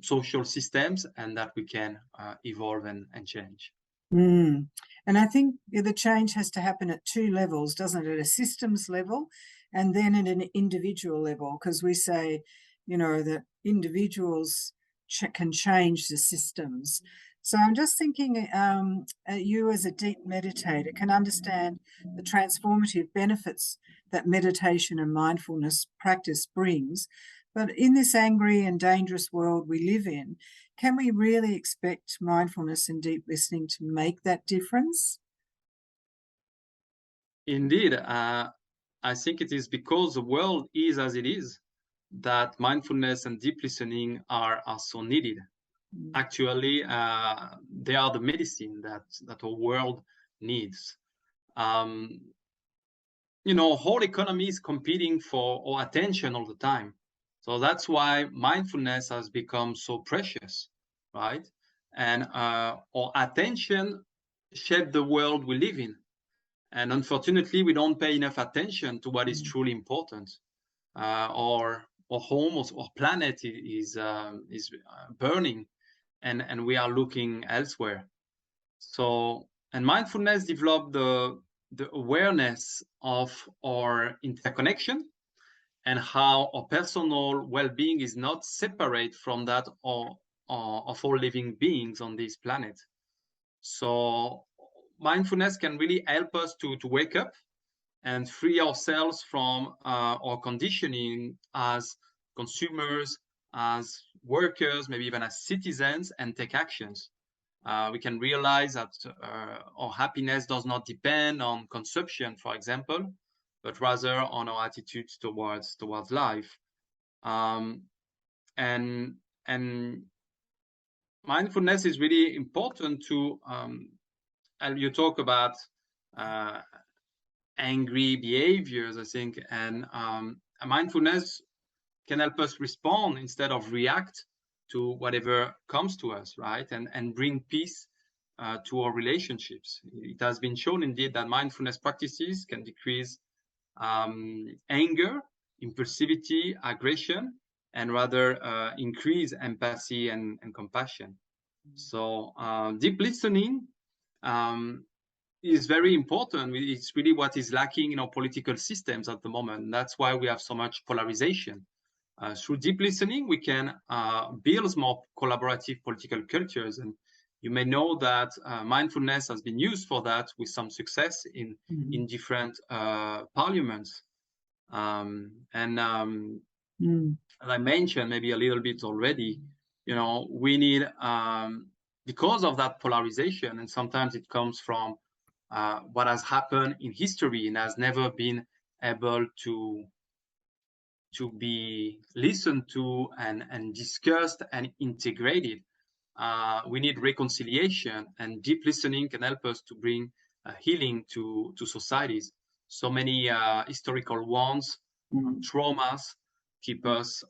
social systems, and that we can evolve and change. And I think the change has to happen at two levels, doesn't it? At a systems level, and then at an individual level, because we say, that individuals can change the systems. So I'm just thinking, you as a deep meditator can understand the transformative benefits that meditation and mindfulness practice brings. But in this angry and dangerous world we live in, can we really expect mindfulness and deep listening to make that difference? Indeed. I think it is because the world is as it is that mindfulness and deep listening are so needed. Actually, they are the medicine that our world needs. Whole economy is competing for our attention all the time. So that's why mindfulness has become so precious, right? And our attention shapes the world we live in. And unfortunately, we don't pay enough attention to what is truly important. Our home, our planet is burning, and we are looking elsewhere. So, and mindfulness developed the awareness of our interconnection, and how our personal well-being is not separate from that of all living beings on this planet. So mindfulness can really help us to wake up and free ourselves from our conditioning as consumers, as workers, maybe even as citizens, and take actions. We can realize that our happiness does not depend on consumption, for example, but rather on our attitudes towards life. And mindfulness is really important to, you talk about angry behaviors, I think, and mindfulness can help us respond instead of react to whatever comes to us, right? And bring peace to our relationships. It has been shown indeed that mindfulness practices can decrease anger, impulsivity, aggression, and rather increase empathy and compassion. So deep listening is very important. It's really what is lacking in our political systems at the moment. That's why we have so much polarization. Through deep listening, we can build more collaborative political cultures. And you may know that mindfulness has been used for that with some success in different parliaments. As I mentioned maybe a little bit already, we need, because of that polarization, and sometimes it comes from what has happened in history and has never been able to be listened to and discussed and integrated. We need reconciliation, and deep listening can help us to bring healing to societies. So many historical wounds, traumas keep us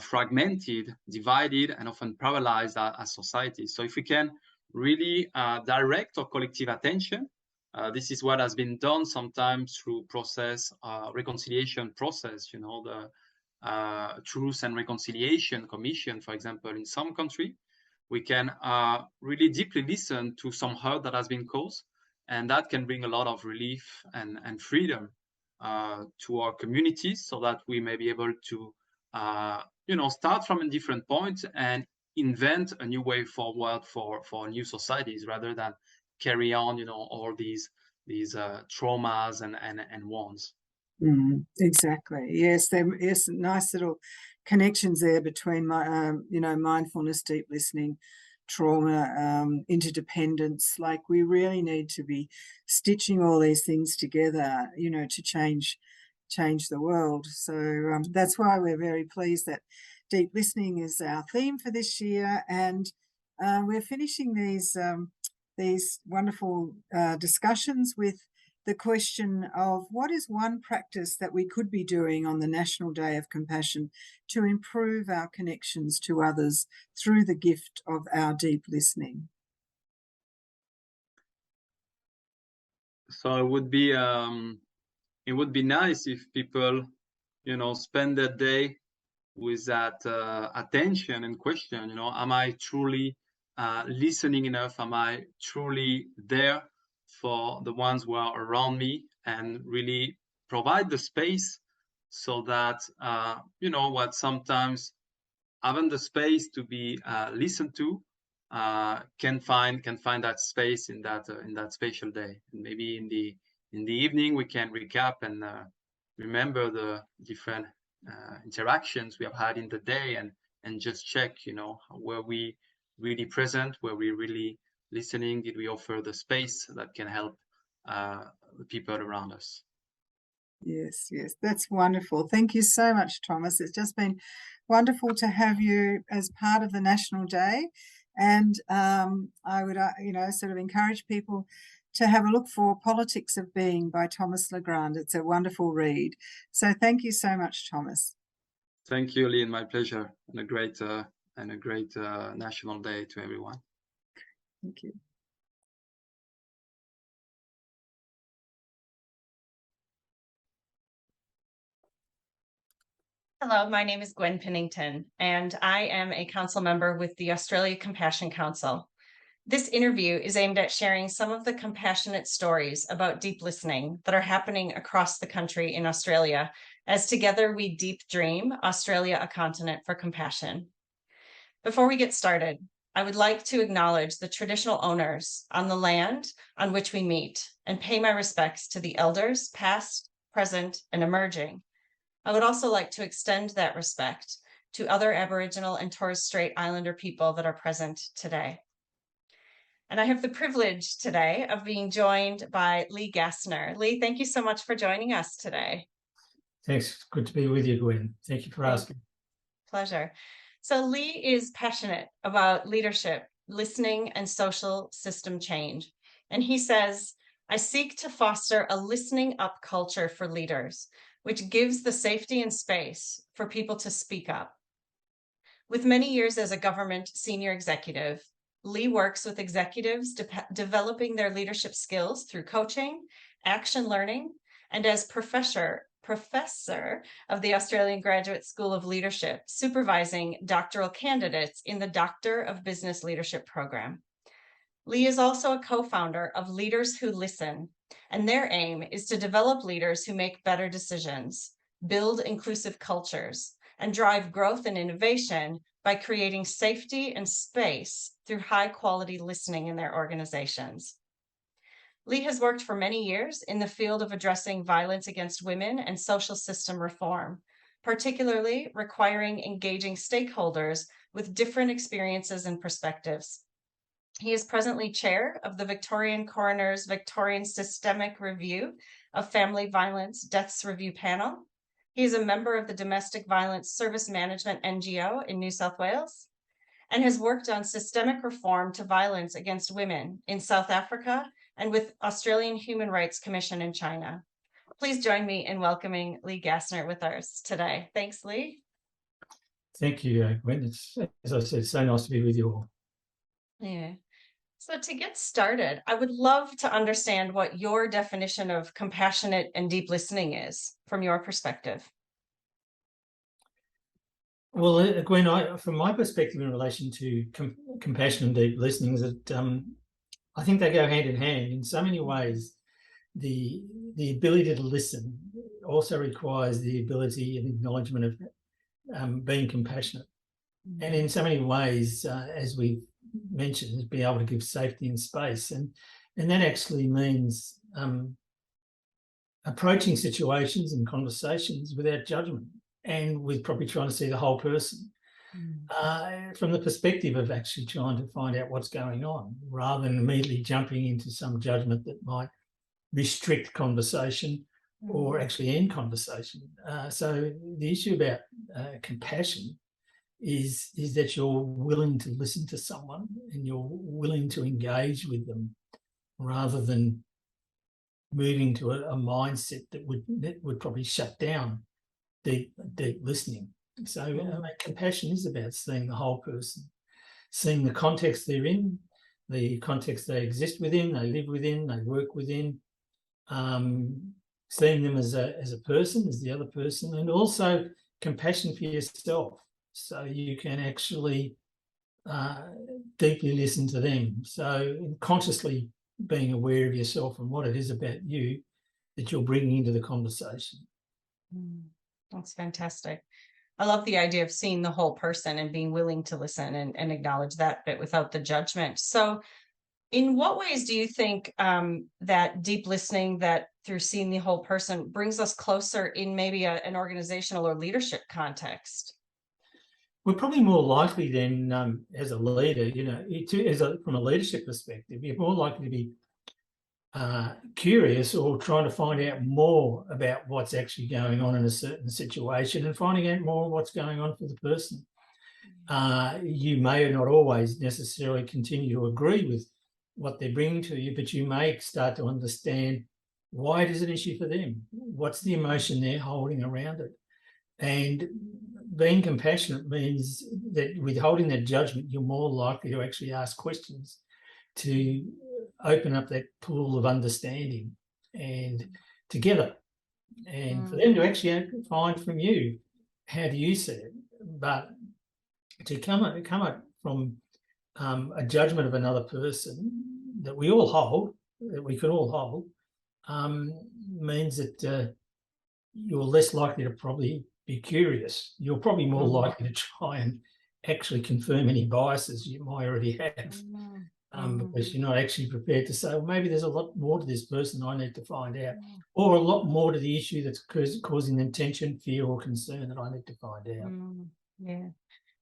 fragmented, divided, and often paralyzed as societies. So if we can really direct our collective attention, this is what has been done sometimes through reconciliation process, the Truth and Reconciliation Commission, for example, in some country. We can really deeply listen to some hurt that has been caused, and that can bring a lot of relief and freedom to our communities, so that we may be able to start from a different point and invent a new way forward for new societies, rather than carry on all these traumas and wounds. Exactly. Yes, there is nice little connections there between mindfulness, deep listening, trauma, interdependence. Like, we really need to be stitching all these things together, to change the world. So that's why we're very pleased that deep listening is our theme for this year, and we're finishing these wonderful discussions with the question of what is one practice that we could be doing on the National Day of Compassion to improve our connections to others through the gift of our deep listening. So it would be nice if people, spend their day with that attention and question, am I truly listening enough? Am I truly there for the ones who are around me, and really provide the space so that, what sometimes having the space to be listened to can find that space in that spatial day. And maybe in the evening we can recap and remember the different interactions we have had in the day, and just check, were we really present? Were we really listening? Did we offer the space that can help the people around us? Yes, that's wonderful. Thank you so much, Thomas. It's just been wonderful to have you as part of the National Day, and I would, sort of encourage people to have a look for Politics of Being by Thomas Legrand. It's a wonderful read. So thank you so much, Thomas. Thank you, Lynne. My pleasure, and a great National Day to everyone. Thank you. Hello, my name is Gwen Pennington, and I am a council member with the Australia Compassion Council. This interview is aimed at sharing some of the compassionate stories about deep listening that are happening across the country in Australia, as together we deep dream Australia a continent for compassion. Before we get started, I would like to acknowledge the traditional owners on the land on which we meet, and pay my respects to the elders, past, present, and emerging. I would also like to extend that respect to other Aboriginal and Torres Strait Islander people that are present today. And I have the privilege today of being joined by Lee Gassner. Lee, thank you so much for joining us today. Thanks. Good to be with you, Gwen. Thank you for asking. Pleasure. So Lee is passionate about leadership, listening, and social system change. And he says, I seek to foster a listening up culture for leaders, which gives the safety and space for people to speak up. With many years as a government senior executive, Lee works with executives developing their leadership skills through coaching, action learning, and as professor of the Australian Graduate School of Leadership, supervising doctoral candidates in the Doctor of Business Leadership program. Lee is also a co-founder of Leaders Who Listen, and their aim is to develop leaders who make better decisions, build inclusive cultures, and drive growth and innovation by creating safety and space through high-quality listening in their organizations. Lee has worked for many years in the field of addressing violence against women and social system reform, particularly requiring engaging stakeholders with different experiences and perspectives. He is presently chair of the Victorian Coroner's Victorian Systemic Review of Family Violence Deaths Review Panel. He is a member of the Domestic Violence Service Management NGO in New South Wales and has worked on systemic reform to violence against women in South Africa and with Australian Human Rights Commission in China. Please join me in welcoming Lee Gassner with us today. Thanks, Lee. Thank you, Gwen. It's, as I said, so nice to be with you all. Yeah. So to get started, I would love to understand what your definition of compassionate and deep listening is from your perspective. Well, Gwen, from my perspective in relation to compassion and deep listening, is that I think they go hand in hand in so many ways. The ability to listen also requires the ability and acknowledgement of being compassionate. And in so many ways, as we've mentioned, is being able to give safety and space. And that actually means approaching situations and conversations without judgment and with probably trying to see the whole person from the perspective of actually trying to find out what's going on rather than immediately jumping into some judgment that might restrict conversation or actually end conversation. So the issue about compassion is that you're willing to listen to someone and you're willing to engage with them rather than moving to a mindset that would probably shut down deep listening. So compassion is about seeing the whole person, seeing the context they're in, the context they exist within, they live within, they work within, seeing them as a person, as the other person, and also compassion for yourself. So you can actually deeply listen to them. So consciously being aware of yourself and what it is about you that you're bringing into the conversation. That's fantastic. I love the idea of seeing the whole person and being willing to listen and acknowledge that bit without the judgment. So in what ways do you think that deep listening, that through seeing the whole person, brings us closer in maybe an organizational or leadership context? We're probably more likely than as a leader, from a leadership perspective, you're more likely to be curious or trying to find out more about what's actually going on in a certain situation and finding out more what's going on for the person. You may not always necessarily continue to agree with what they're bringing to you, but you may start to understand why it is an issue for them. What's the emotion they're holding around it? And being compassionate means that withholding that judgment, you're more likely to actually ask questions to open up that pool of understanding and together. And for them to actually find from you, how do you see it? But to come up from a judgment of another person that we all hold, that we can all hold, means that you're less likely to probably be curious. You're probably more likely to try and actually confirm any biases you might already have, because you're not actually prepared to say, well, maybe there's a lot more to this person I need to find out, or a lot more to the issue that's causing them tension, fear, or concern that I need to find out. Yeah.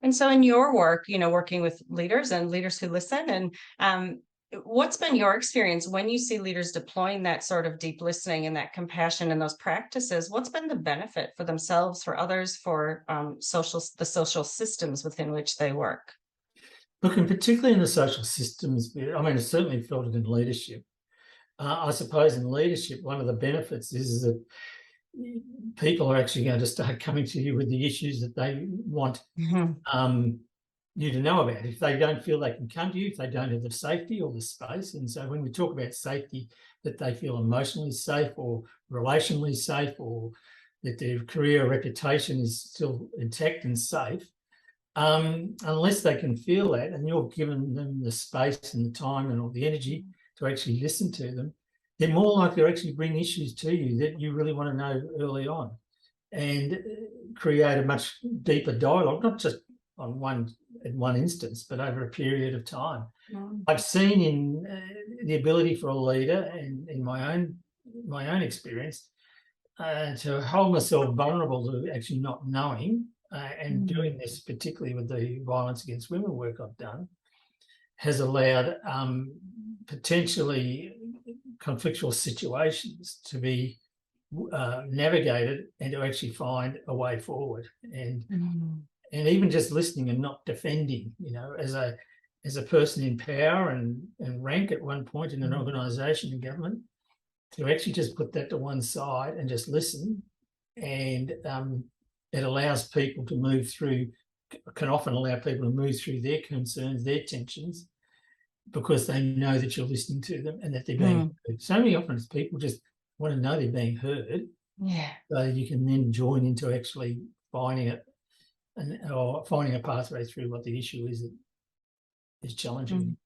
And so in your work, working with leaders and leaders who listen, and what's been your experience when you see leaders deploying that sort of deep listening and that compassion and those practices? What's been the benefit for themselves, for others, for the social systems within which they work? Look, and particularly in the social systems, I mean, I certainly felt it in leadership. I suppose in leadership, one of the benefits is that people are actually going to start coming to you with the issues that they want you to know about. If they don't feel they can come to you, if they don't have the safety or the space. And so when we talk about safety, that they feel emotionally safe or relationally safe, or that their career or reputation is still intact and safe, unless they can feel that and you're giving them the space and the time and all the energy to actually listen to them, they're more likely to actually bring issues to you that you really want to know early on and create a much deeper dialogue, not just on one instance, but over a period of time. I've seen in the ability for a leader and in my own experience to hold myself vulnerable to actually not knowing and doing this, particularly with the violence against women work I've done, has allowed potentially conflictual situations to be navigated and to actually find a way forward. And even just listening and not defending, you know, as a person in power and rank at one point in an organisation and government, to actually just put that to one side and just listen. And it allows people to move through, can often allow people to move through their concerns, their tensions, because they know that you're listening to them and that they're being heard. So many often people just want to know they're being heard. Yeah. So you can then join into actually finding it or finding a pathway through what the issue is that is challenging.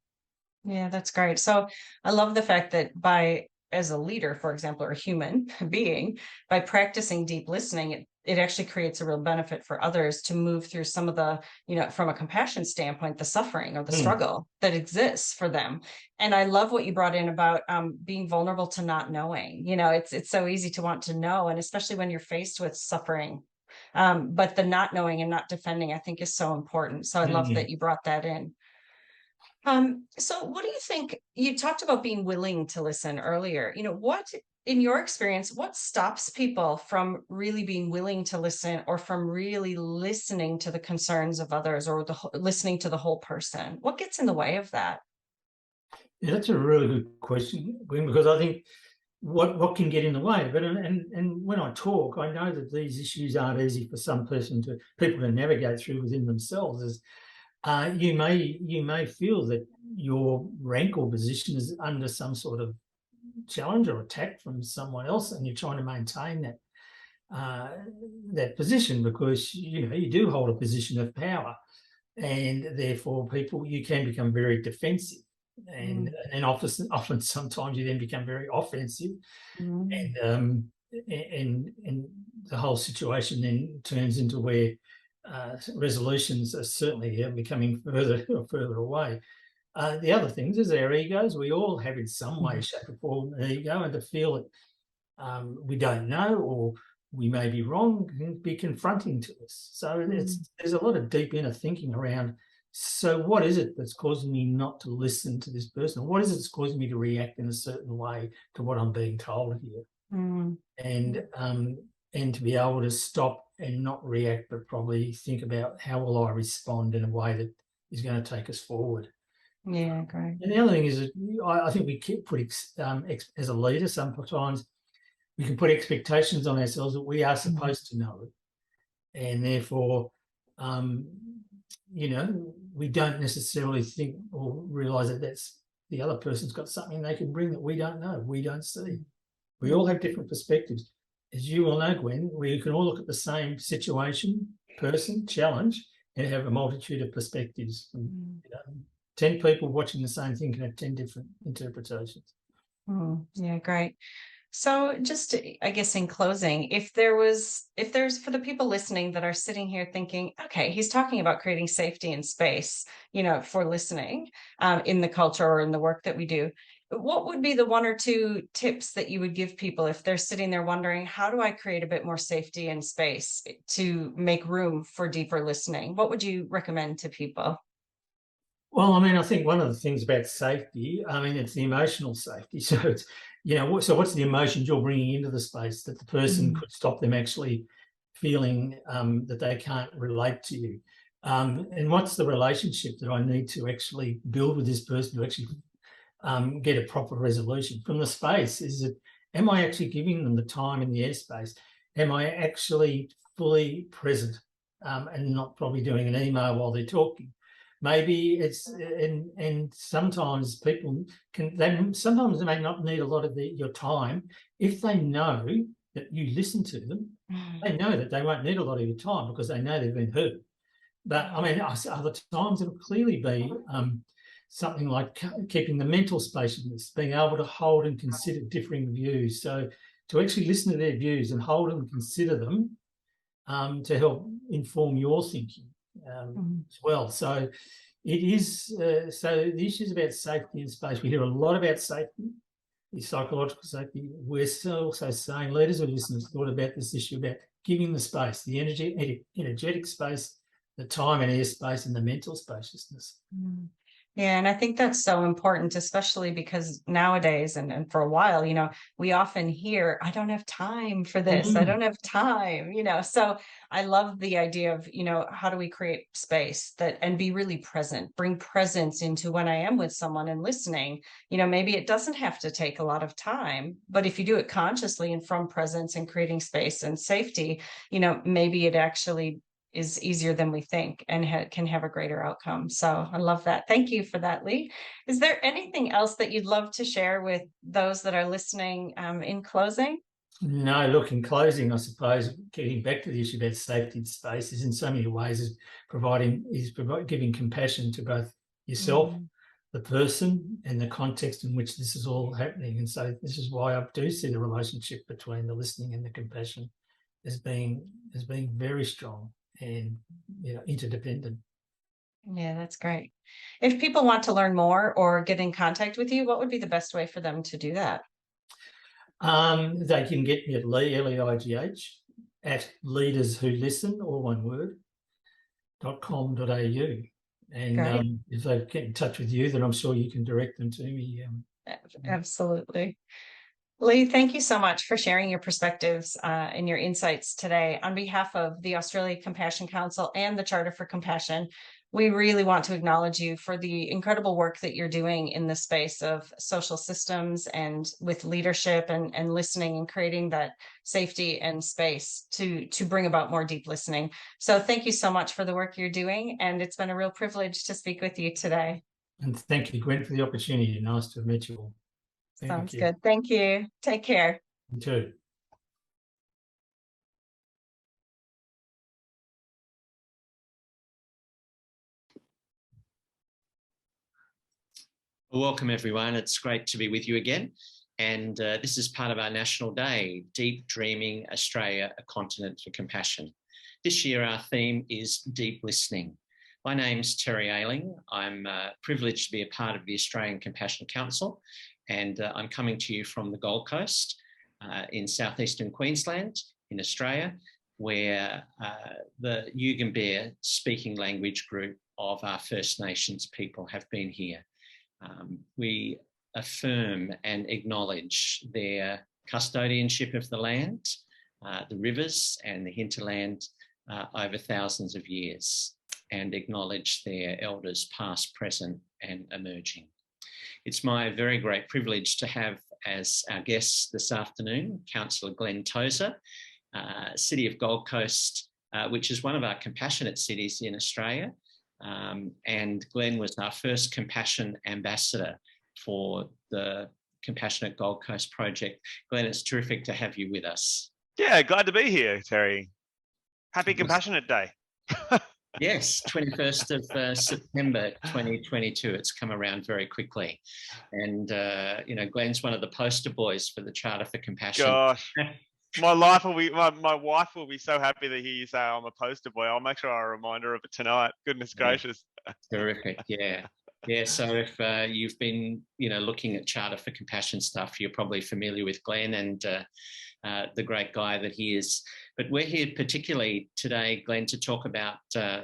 Yeah, that's great. So I love the fact that as a leader, for example, or a human being, by practicing deep listening, it actually creates a real benefit for others to move through some of the, you know, from a compassion standpoint, the suffering or the struggle that exists for them. And I love what you brought in about being vulnerable to not knowing. You know, it's so easy to want to know, and especially when you're faced with suffering. But the not knowing and not defending, I think, is so important. So I love that you brought that in. So what do you think? You talked about being willing to listen earlier. You know, what, in your experience, what stops people from really being willing to listen, or from really listening to the concerns of others, or listening to the whole person? What gets in the way of that? Yeah, that's a really good question, Gwen, because I think what can get in the way of it, and when I talk, I know that these issues aren't easy for people to navigate through within themselves. As you may feel that your rank or position is under some sort of challenge or attack from someone else, and you're trying to maintain that position because you do hold a position of power, and therefore you can become very defensive, and often sometimes you then become very offensive, and the whole situation then turns into where resolutions are certainly becoming further away. The other things is our egos. We all have in some way, shape or form an ego, and to feel that we don't know or we may be wrong can be confronting to us. So there's a lot of deep inner thinking around, so what is it that's causing me not to listen to this person? What is it that's causing me to react in a certain way to what I'm being told here? And to be able to stop and not react, but probably think about how will I respond in a way that is going to take us forward. Yeah, great. And the other thing is that I think we keep putting, as a leader, sometimes we can put expectations on ourselves that we are supposed to know it. And therefore, we don't necessarily think or realise that that's the other person's got something they can bring that we don't know, we don't see. We all have different perspectives. As you all know, Gwen, we can all look at the same situation, person, challenge, and have a multitude of perspectives. 10 people watching the same thing can have 10 different interpretations. Yeah, great. So just, I guess, in closing, if there's for the people listening that are sitting here thinking, okay, he's talking about creating safety and space, for listening in the culture or in the work that we do, what would be the one or two tips that you would give people if they're sitting there wondering, how do I create a bit more safety and space to make room for deeper listening? What would you recommend to people? Well, I think one of the things about safety, it's the emotional safety. So it's, so what's the emotions you're bringing into the space that the person could stop them actually feeling that they can't relate to you? And what's the relationship that I need to actually build with this person to actually get a proper resolution? From the space, is it, am I actually giving them the time in the airspace? Am I actually fully present and not probably doing an email while they're talking? Maybe it's, and sometimes people sometimes they may not need a lot of your time. If they know that you listen to them, they know that they won't need a lot of your time because they know they've been heard. But other times it'll clearly be something like keeping the mental spaciousness, being able to hold and consider differing views. So to actually listen to their views and hold and consider them to help inform your thinking as well. So it is, so the issues about safety and space, we hear a lot about safety, the psychological safety. We're also saying, leaders of listeners thought about this issue about giving the space, the energetic space, the time and airspace, and the mental spaciousness. Yeah, and I think that's so important, especially because nowadays and for a while, we often hear, I don't have time for this. I don't have time, So I love the idea of, how do we create space and be really present, bring presence into when I am with someone and listening. Maybe it doesn't have to take a lot of time, but if you do it consciously and from presence and creating space and safety, maybe it actually is easier than we think and can have a greater outcome. So I love that. Thank you for that, Lee. Is there anything else that you'd love to share with those that are listening in closing? No, look, in closing, I suppose, getting back to the issue about safety and space is in so many ways is giving compassion to both yourself, the person, and the context in which this is all happening. And so this is why I do see the relationship between the listening and the compassion as being very strong and interdependent. Yeah, that's great. If people want to learn more or get in contact with you, what would be the best way for them to do that? They can get me at Lee, L-E-I-G-H, at leaderswholisten, all one word, .com.au. And if they get in touch with you, then I'm sure you can direct them to me. Absolutely. Lee, thank you so much for sharing your perspectives and your insights today. On behalf of the Australia Compassion Council and the Charter for Compassion, we really want to acknowledge you for the incredible work that you're doing in the space of social systems and with leadership and listening and creating that safety and space to bring about more deep listening. So thank you so much for the work you're doing, and it's been a real privilege to speak with you today. And thank you, Gwen, for the opportunity. Nice to have met you all. Sounds good. Thank you. Take care. You too. Welcome, everyone. It's great to be with you again. And this is part of our National Day, Deep Dreaming Australia, a Continent for Compassion. This year, our theme is Deep Listening. My name's Terry Ayling. I'm privileged to be a part of the Australian Compassion Council, and I'm coming to you from the Gold Coast in southeastern Queensland in Australia, where the Yugambeh speaking language group of our First Nations people have been here. We affirm and acknowledge their custodianship of the land, the rivers and the hinterland over thousands of years, and acknowledge their elders past, present and emerging. It's my very great privilege to have as our guest this afternoon, Councillor Glenn Tozer, City of Gold Coast, which is one of our compassionate cities in Australia. And Glenn was our first compassion ambassador for the Compassionate Gold Coast project. Glenn, it's terrific to have you with us. Yeah, glad to be here, Terry. Happy Compassionate Day. Yes, 21st of September 2022. It's come around very quickly. And, Glenn's one of the poster boys for the Charter for Compassion. Gosh, my wife will be so happy to hear you say I'm a poster boy. I'll make sure I remind her of it tonight. Goodness gracious. Terrific, yeah. Yeah, so if you've been, looking at Charter for Compassion stuff, you're probably familiar with Glenn and the great guy that he is. But we're here particularly today, Glenn, to talk about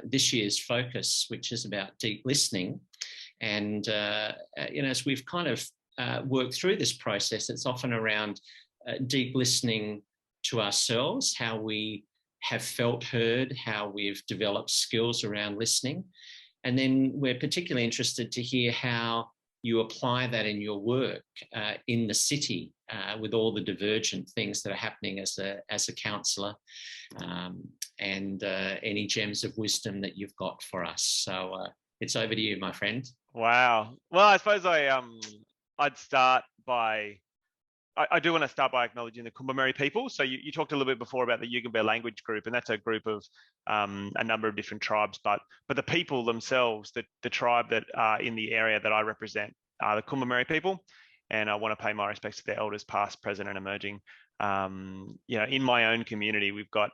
this year's focus, which is about deep listening. And, as we've kind of worked through this process, it's often around deep listening to ourselves, how we have felt heard, how we've developed skills around listening. And then we're particularly interested to hear how you apply that in your work in the city with all the divergent things that are happening as a councillor, and any gems of wisdom that you've got for us. So it's over to you, my friend. Wow. Well, I suppose I'd start by, I do want to start by acknowledging the Kumameri people. So you talked a little bit before about the Yugambeh language group, and that's a group of a number of different tribes, but the people themselves, the tribe that are in the area that I represent are the Kumameri people. And I want to pay my respects to their elders past, present and emerging. In my own community, we've got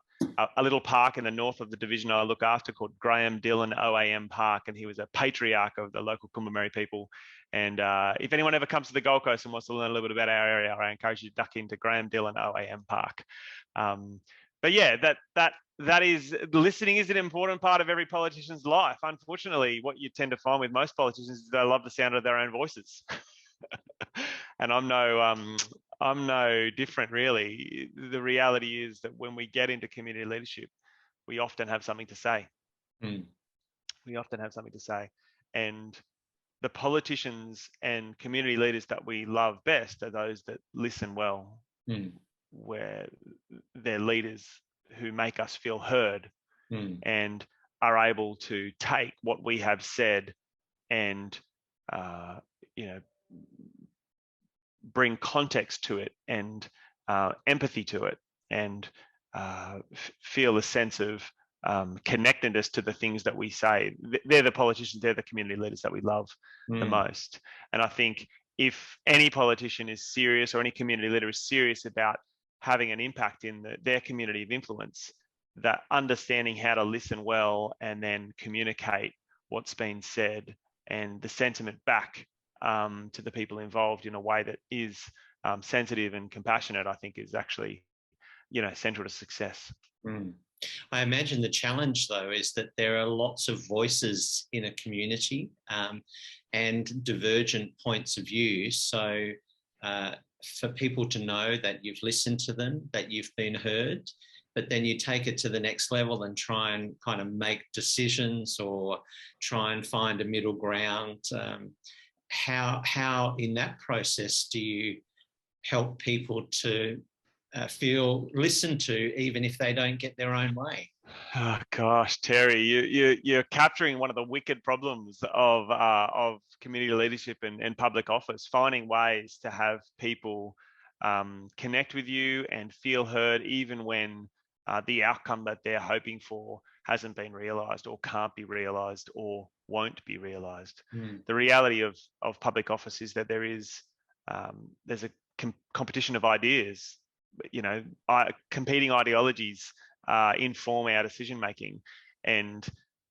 a little park in the north of the division I look after called Graham Dillon OAM Park, and he was a patriarch of the local Kumameri people. And if anyone ever comes to the Gold Coast and wants to learn a little bit about our area, I encourage you to duck into Graham Dillon OAM Park. but yeah, that is, listening is an important part of every politician's life. Unfortunately, what you tend to find with most politicians is they love the sound of their own voices. And I'm no different, really. The reality is that when we get into community leadership, we often have something to say. We often have something to say. And the politicians and community leaders that we love best are those that listen well, where they're leaders who make us feel heard and are able to take what we have said and, bring context to it and empathy to it and feel a sense of connectedness to the things that we say. They're the politicians, they're the community leaders that we love the most. And I think if any politician is serious, or any community leader is serious about having an impact in their community of influence, that understanding how to listen well and then communicate what's been said and the sentiment back to the people involved in a way that is sensitive and compassionate, I think is actually, central to success. I imagine the challenge, though, is that there are lots of voices in a community and divergent points of view. So for people to know that you've listened to them, that you've been heard, but then you take it to the next level and try and kind of make decisions or try and find a middle ground. How in that process do you help people to feel listened to, even if they don't get their own way? Oh gosh, Terry, you're capturing one of the wicked problems of community leadership and public office, finding ways to have people connect with you and feel heard, even when the outcome that they're hoping for hasn't been realised or can't be realised or won't be realised. The reality of public office is that there's a competition of ideas. Competing ideologies inform our decision making, and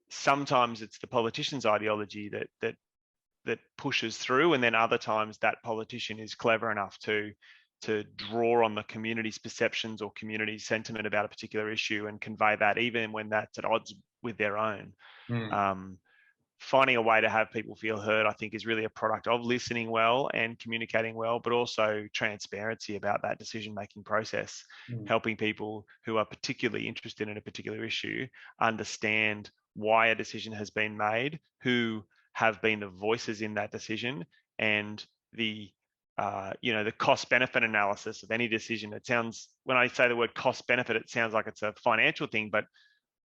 sometimes it's the politician's ideology that pushes through, and then other times that politician is clever enough to draw on the community's perceptions or community sentiment about a particular issue and convey that, even when that's at odds with their own. Finding a way to have people feel heard, I think, is really a product of listening well and communicating well, but also transparency about that decision-making process, helping people who are particularly interested in a particular issue understand why a decision has been made, who have been the voices in that decision, and the cost-benefit analysis of any decision. It sounds, when I say the word cost-benefit, it sounds like it's a financial thing, but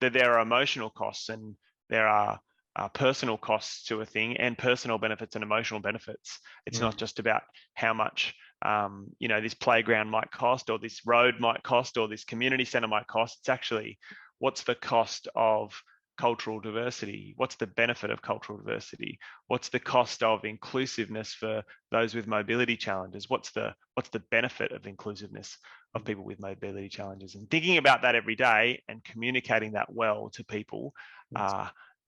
there are emotional costs and there are personal costs to a thing, and personal benefits and emotional benefits. It's not just about how much this playground might cost, or this road might cost, or this community centre might cost. It's actually, what's the cost of cultural diversity? What's the benefit of cultural diversity? What's the cost of inclusiveness for those with mobility challenges? What's the benefit of inclusiveness of people with mobility challenges? And thinking about that every day and communicating that well to people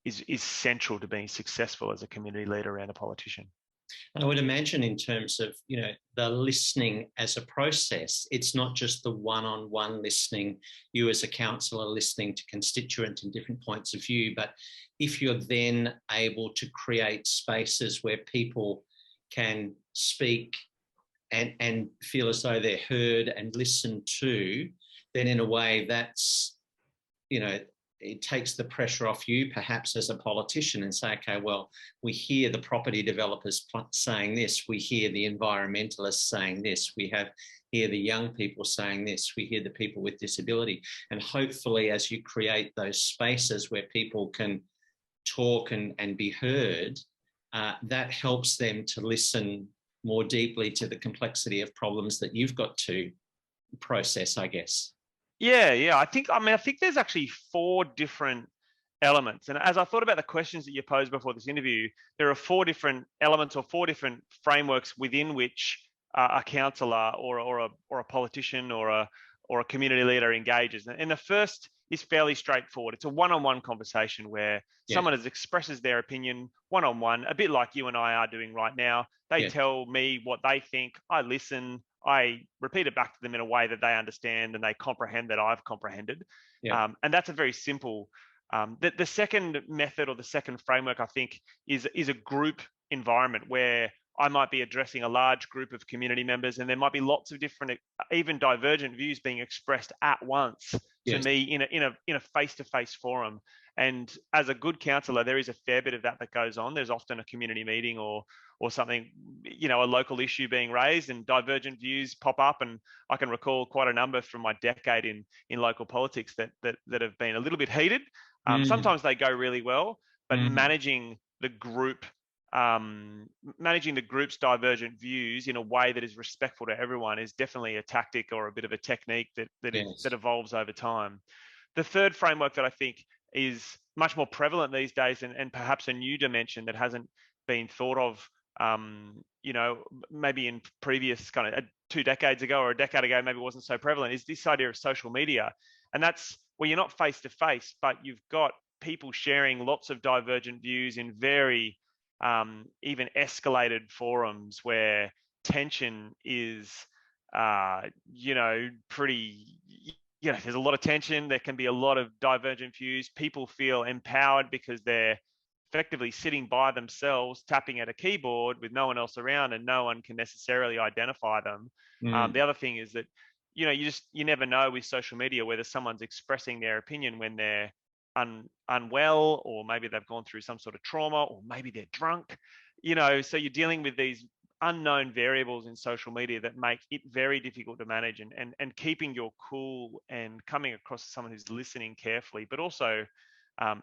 is central to being successful as a community leader and a politician. And I would imagine, in terms of, the listening as a process, it's not just the one-on-one listening, you as a councillor listening to constituents and different points of view, but if you're then able to create spaces where people can speak and feel as though they're heard and listened to, then in a way that's, it takes the pressure off you, perhaps, as a politician, and say, okay, well, we hear the property developers saying this, we hear the environmentalists saying this, we hear the young people saying this, we hear the people with disability. And hopefully, as you create those spaces where people can talk and be heard, that helps them to listen more deeply to the complexity of problems that you've got to process, I guess. Yeah. I think there's actually 4 different elements. And as I thought about the questions that you posed before this interview, there are 4 different elements or 4 different frameworks within which a councillor or a politician or a community leader engages. And the first is fairly straightforward. It's a one-on-one conversation where someone expresses their opinion one-on-one, a bit like you and I are doing right now. They tell me what they think, I listen, I repeat it back to them in a way that they understand and they comprehend that I've comprehended. Yeah. And that's a very simple. The second method or the second framework, I think, is a group environment where I might be addressing a large group of community members, and there might be lots of different, even divergent views being expressed at once to me in a face-to-face forum. And as a good counsellor, there is a fair bit of that goes on. There's often a community meeting or something, a local issue being raised, and divergent views pop up. And I can recall quite a number from my decade in local politics that have been a little bit heated. Sometimes they go really well, but managing the group's divergent views in a way that is respectful to everyone is definitely a tactic or a bit of a technique that evolves over time. The third framework that I think is much more prevalent these days, and perhaps a new dimension that hasn't been thought of, maybe in previous kind of 2 decades ago or a decade ago, maybe it wasn't so prevalent, is this idea of social media. And that's where you're not face to face, but you've got people sharing lots of divergent views in very even escalated forums where tension is, pretty, there's a lot of tension. There can be a lot of divergent views. People feel empowered because they're effectively sitting by themselves, tapping at a keyboard with no one else around, and no one can necessarily identify them. The other thing is that, you never know with social media whether someone's expressing their opinion when they're unwell, or maybe they've gone through some sort of trauma, or maybe they're drunk, so you're dealing with these unknown variables in social media that make it very difficult to manage, and keeping your cool and coming across as someone who's listening carefully, but also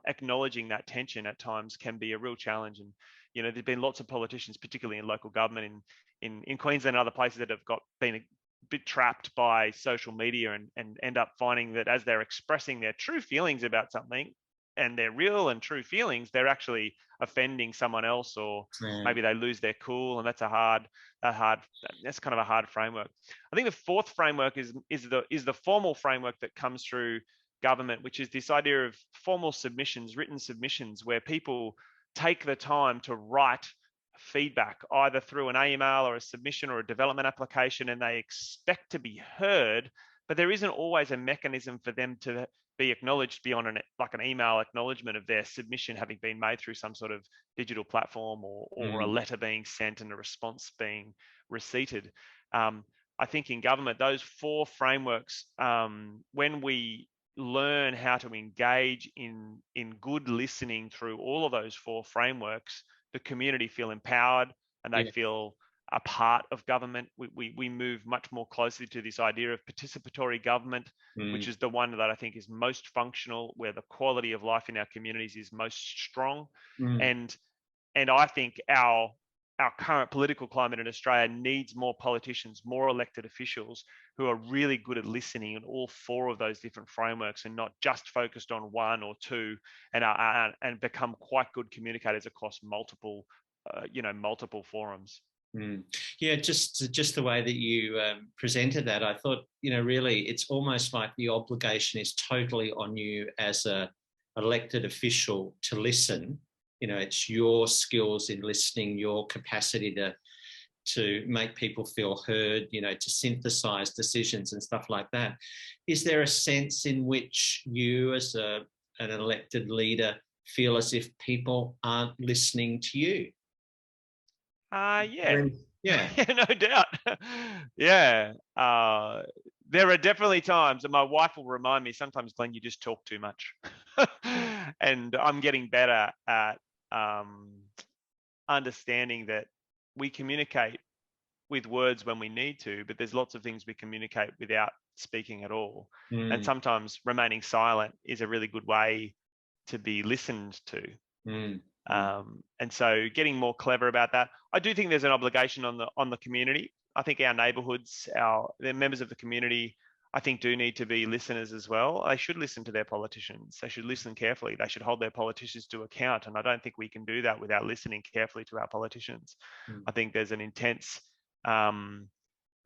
acknowledging that tension at times can be a real challenge. And, there's been lots of politicians, particularly in local government in Queensland and other places, that have been a bit trapped by social media and end up finding that as they're expressing their true feelings about something, and their real and true feelings, they're actually offending someone else, or maybe they lose their cool, and that's kind of a hard framework. I think the fourth framework is the formal framework that comes through government, which is this idea of formal submissions, written submissions, where people take the time to write feedback either through an email or a submission or a development application, and they expect to be heard, but there isn't always a mechanism for them to be acknowledged beyond an email acknowledgement of their submission having been made through some sort of digital platform, or a letter being sent and a response being receipted. I think in government, those four frameworks, when we learn how to engage in good listening through all of those four frameworks, the community feel empowered, and they feel a part of government. We move much more closely to this idea of participatory government, which is the one that I think is most functional, where the quality of life in our communities is most strong. And I think our current political climate in Australia needs more politicians, more elected officials who are really good at listening in all four of those different frameworks, and not just focused on one or two, and become quite good communicators across multiple forums. Yeah, just the way that you presented that, I thought, really, it's almost like the obligation is totally on you as a elected official to listen. It's your skills in listening, your capacity to make people feel heard, to synthesize decisions and stuff like that. Is there a sense in which you, as an elected leader, feel as if people aren't listening to you? Yeah, no doubt. Yeah. There are definitely times, and my wife will remind me sometimes, Glenn, you just talk too much. And I'm getting better at understanding that we communicate with words when we need to, but there's lots of things we communicate without speaking at all. And sometimes remaining silent is a really good way to be listened to. And so getting more clever about that. I do think there's an obligation on the community. I think our neighbourhoods, the members of the community, I think do need to be listeners as well. They should listen to their politicians. They should listen carefully. They should hold their politicians to account. And I don't think we can do that without listening carefully to our politicians. I think there's an intense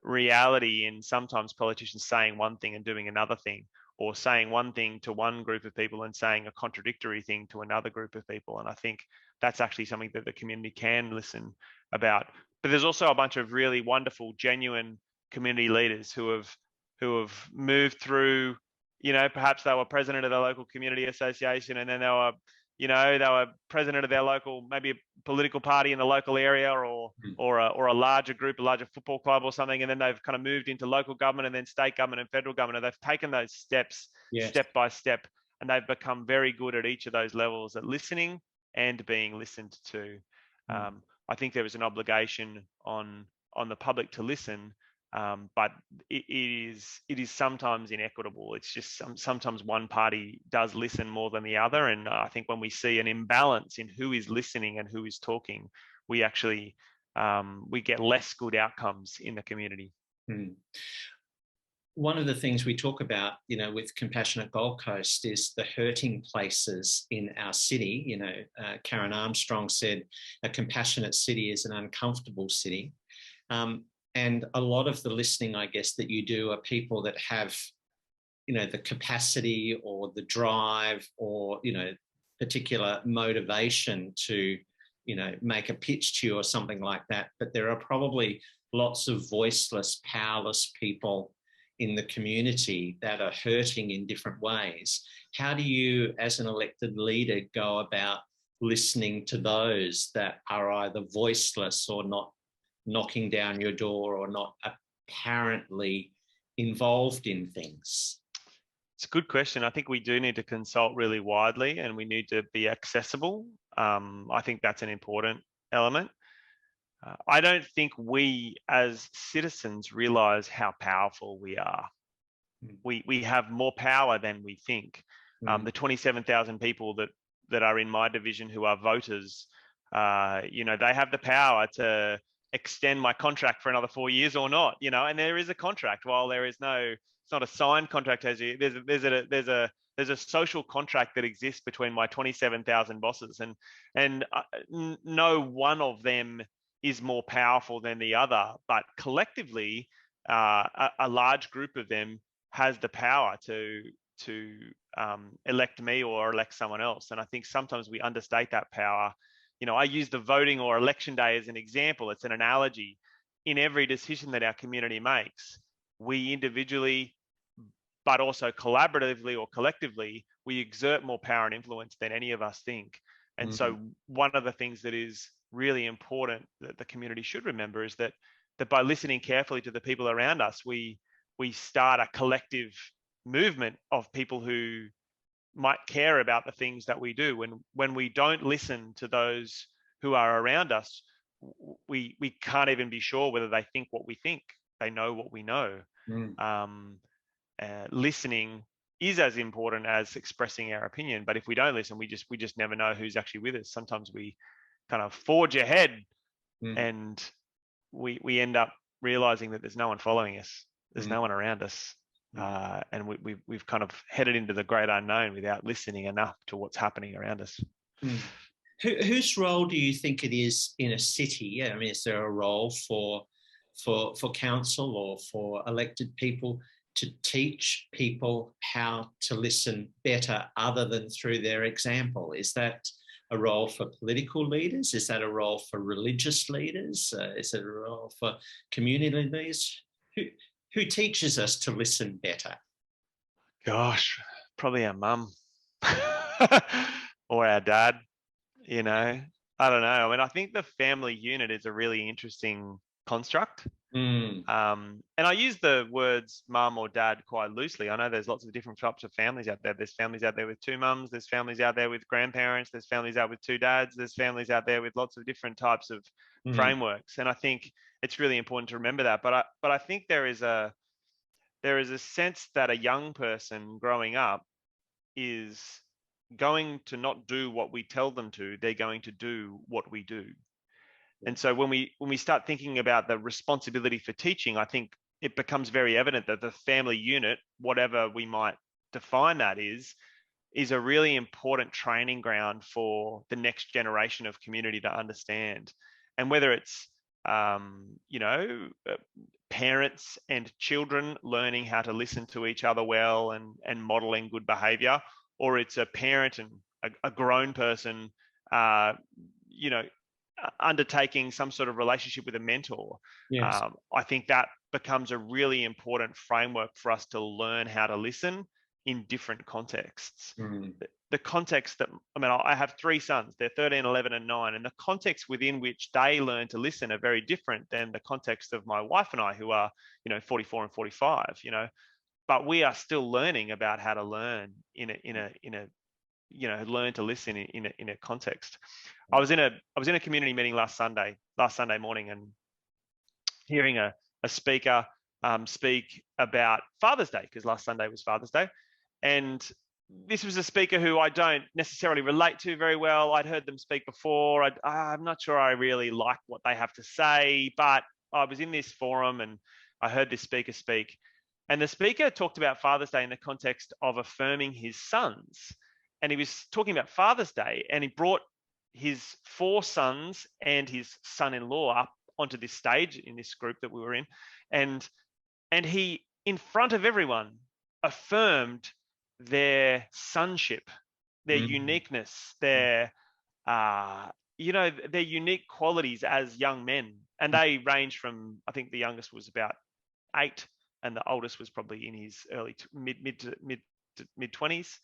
reality in sometimes politicians saying one thing and doing another thing, or saying one thing to one group of people and saying a contradictory thing to another group of people. And I think that's actually something that the community can listen about. But there's also a bunch of really wonderful, genuine community leaders who have moved through, you know, perhaps they were president of the local community association, and then they were president of their local, maybe a political party in the local area, or a larger group, a larger football club or something, and then they've kind of moved into local government and then state government and federal government, and they've taken those steps step by step, and they've become very good at each of those levels at listening and being listened to. I think there is an obligation on the public to listen, but it is sometimes inequitable. It's just sometimes one party does listen more than the other, and I think when we see an imbalance in who is listening and who is talking, we actually we get less good outcomes in the community. One of the things we talk about, you know, with Compassionate Gold Coast is the hurting places in our city. You know, Karen Armstrong said a compassionate city is an uncomfortable city. And a lot of the listening, I guess, that you do are people that have, you know, the capacity or the drive or, you know, particular motivation to, you know, make a pitch to you or something like that. But there are probably lots of voiceless, powerless people in the community that are hurting in different ways. How do you, as an elected leader, go about listening to those that are either voiceless or not knocking down your door or not apparently involved in things? It's a good question. I think we do need to consult really widely, and we need to be accessible. I think that's an important element. I don't think we as citizens realise how powerful we are. We have more power than we think. The 27,000 people that are in my division who are voters, you know, they have the power to extend my contract for another 4 years or not, you know, and there is a contract. While there is it's not a signed contract, there's a social contract that exists between my 27,000 bosses, and no one of them is more powerful than the other, but collectively, a large group of them has the power to elect me or elect someone else. And I think sometimes we understate that power. You know, I use the voting or election day as an example. It's an analogy. In every decision that our community makes, we individually, but also collaboratively or collectively, we exert more power and influence than any of us think. And so one of the things that is really important that the community should remember is that by listening carefully to the people around us, we start a collective movement of people who might care about the things that we do. When we don't listen to those who are around us, we can't even be sure whether they think what we think, they know what we know. Listening is as important as expressing our opinion, but if we don't listen, we just never know who's actually with us. Sometimes we kind of forge ahead and we end up realizing that there's no one following us, there's no one around us, and we've kind of headed into the great unknown without listening enough to what's happening around us. Whose role do you think it is in a city? I mean, is there a role for council or for elected people to teach people how to listen better other than through their example? Is that a role for political leaders? Is that a role for religious leaders? Is it a role for community leaders? Who teaches us to listen better? Gosh, probably our mum or our dad, you know. I don't know. I mean, I think the family unit is a really interesting construct. And I use the words mum or dad quite loosely. I know there's lots of different types of families out there. There's families out there with two mums, there's families out there with grandparents, there's families out with two dads, there's families out there with lots of different types of frameworks. And I think it's really important to remember that. But I think there is a sense that a young person growing up is going to not do what we tell them to, they're going to do what we do. And so when we start thinking about the responsibility for teaching, I think it becomes very evident that the family unit, whatever we might define that is a really important training ground for the next generation of community to understand. And whether it's, parents and children learning how to listen to each other well and modeling good behavior, or it's a parent and a grown person, undertaking some sort of relationship with a mentor. Yes. I think that becomes a really important framework for us to learn how to listen in different contexts. The context that, I mean, I have 3 sons, they're 13, 11 and 9, and the context within which they learn to listen are very different than the context of my wife and I, who are, 44 and 45, but we are still learning about how to learn in a learn to listen in a context. I was in a community meeting last Sunday morning, and hearing a speaker speak about Father's Day, because last Sunday was Father's Day. And this was a speaker who I don't necessarily relate to very well. I'd heard them speak before. I'm not sure I really like what they have to say, but I was in this forum and I heard this speaker speak. And the speaker talked about Father's Day in the context of affirming his sons. And he was talking about Father's Day, and he brought his 4 sons and his son-in-law up onto this stage in this group that we were in. And he, in front of everyone, affirmed their sonship, their uniqueness, their their unique qualities as young men. And they range from, I think the youngest was about 8 and the oldest was probably in his early mid 20s,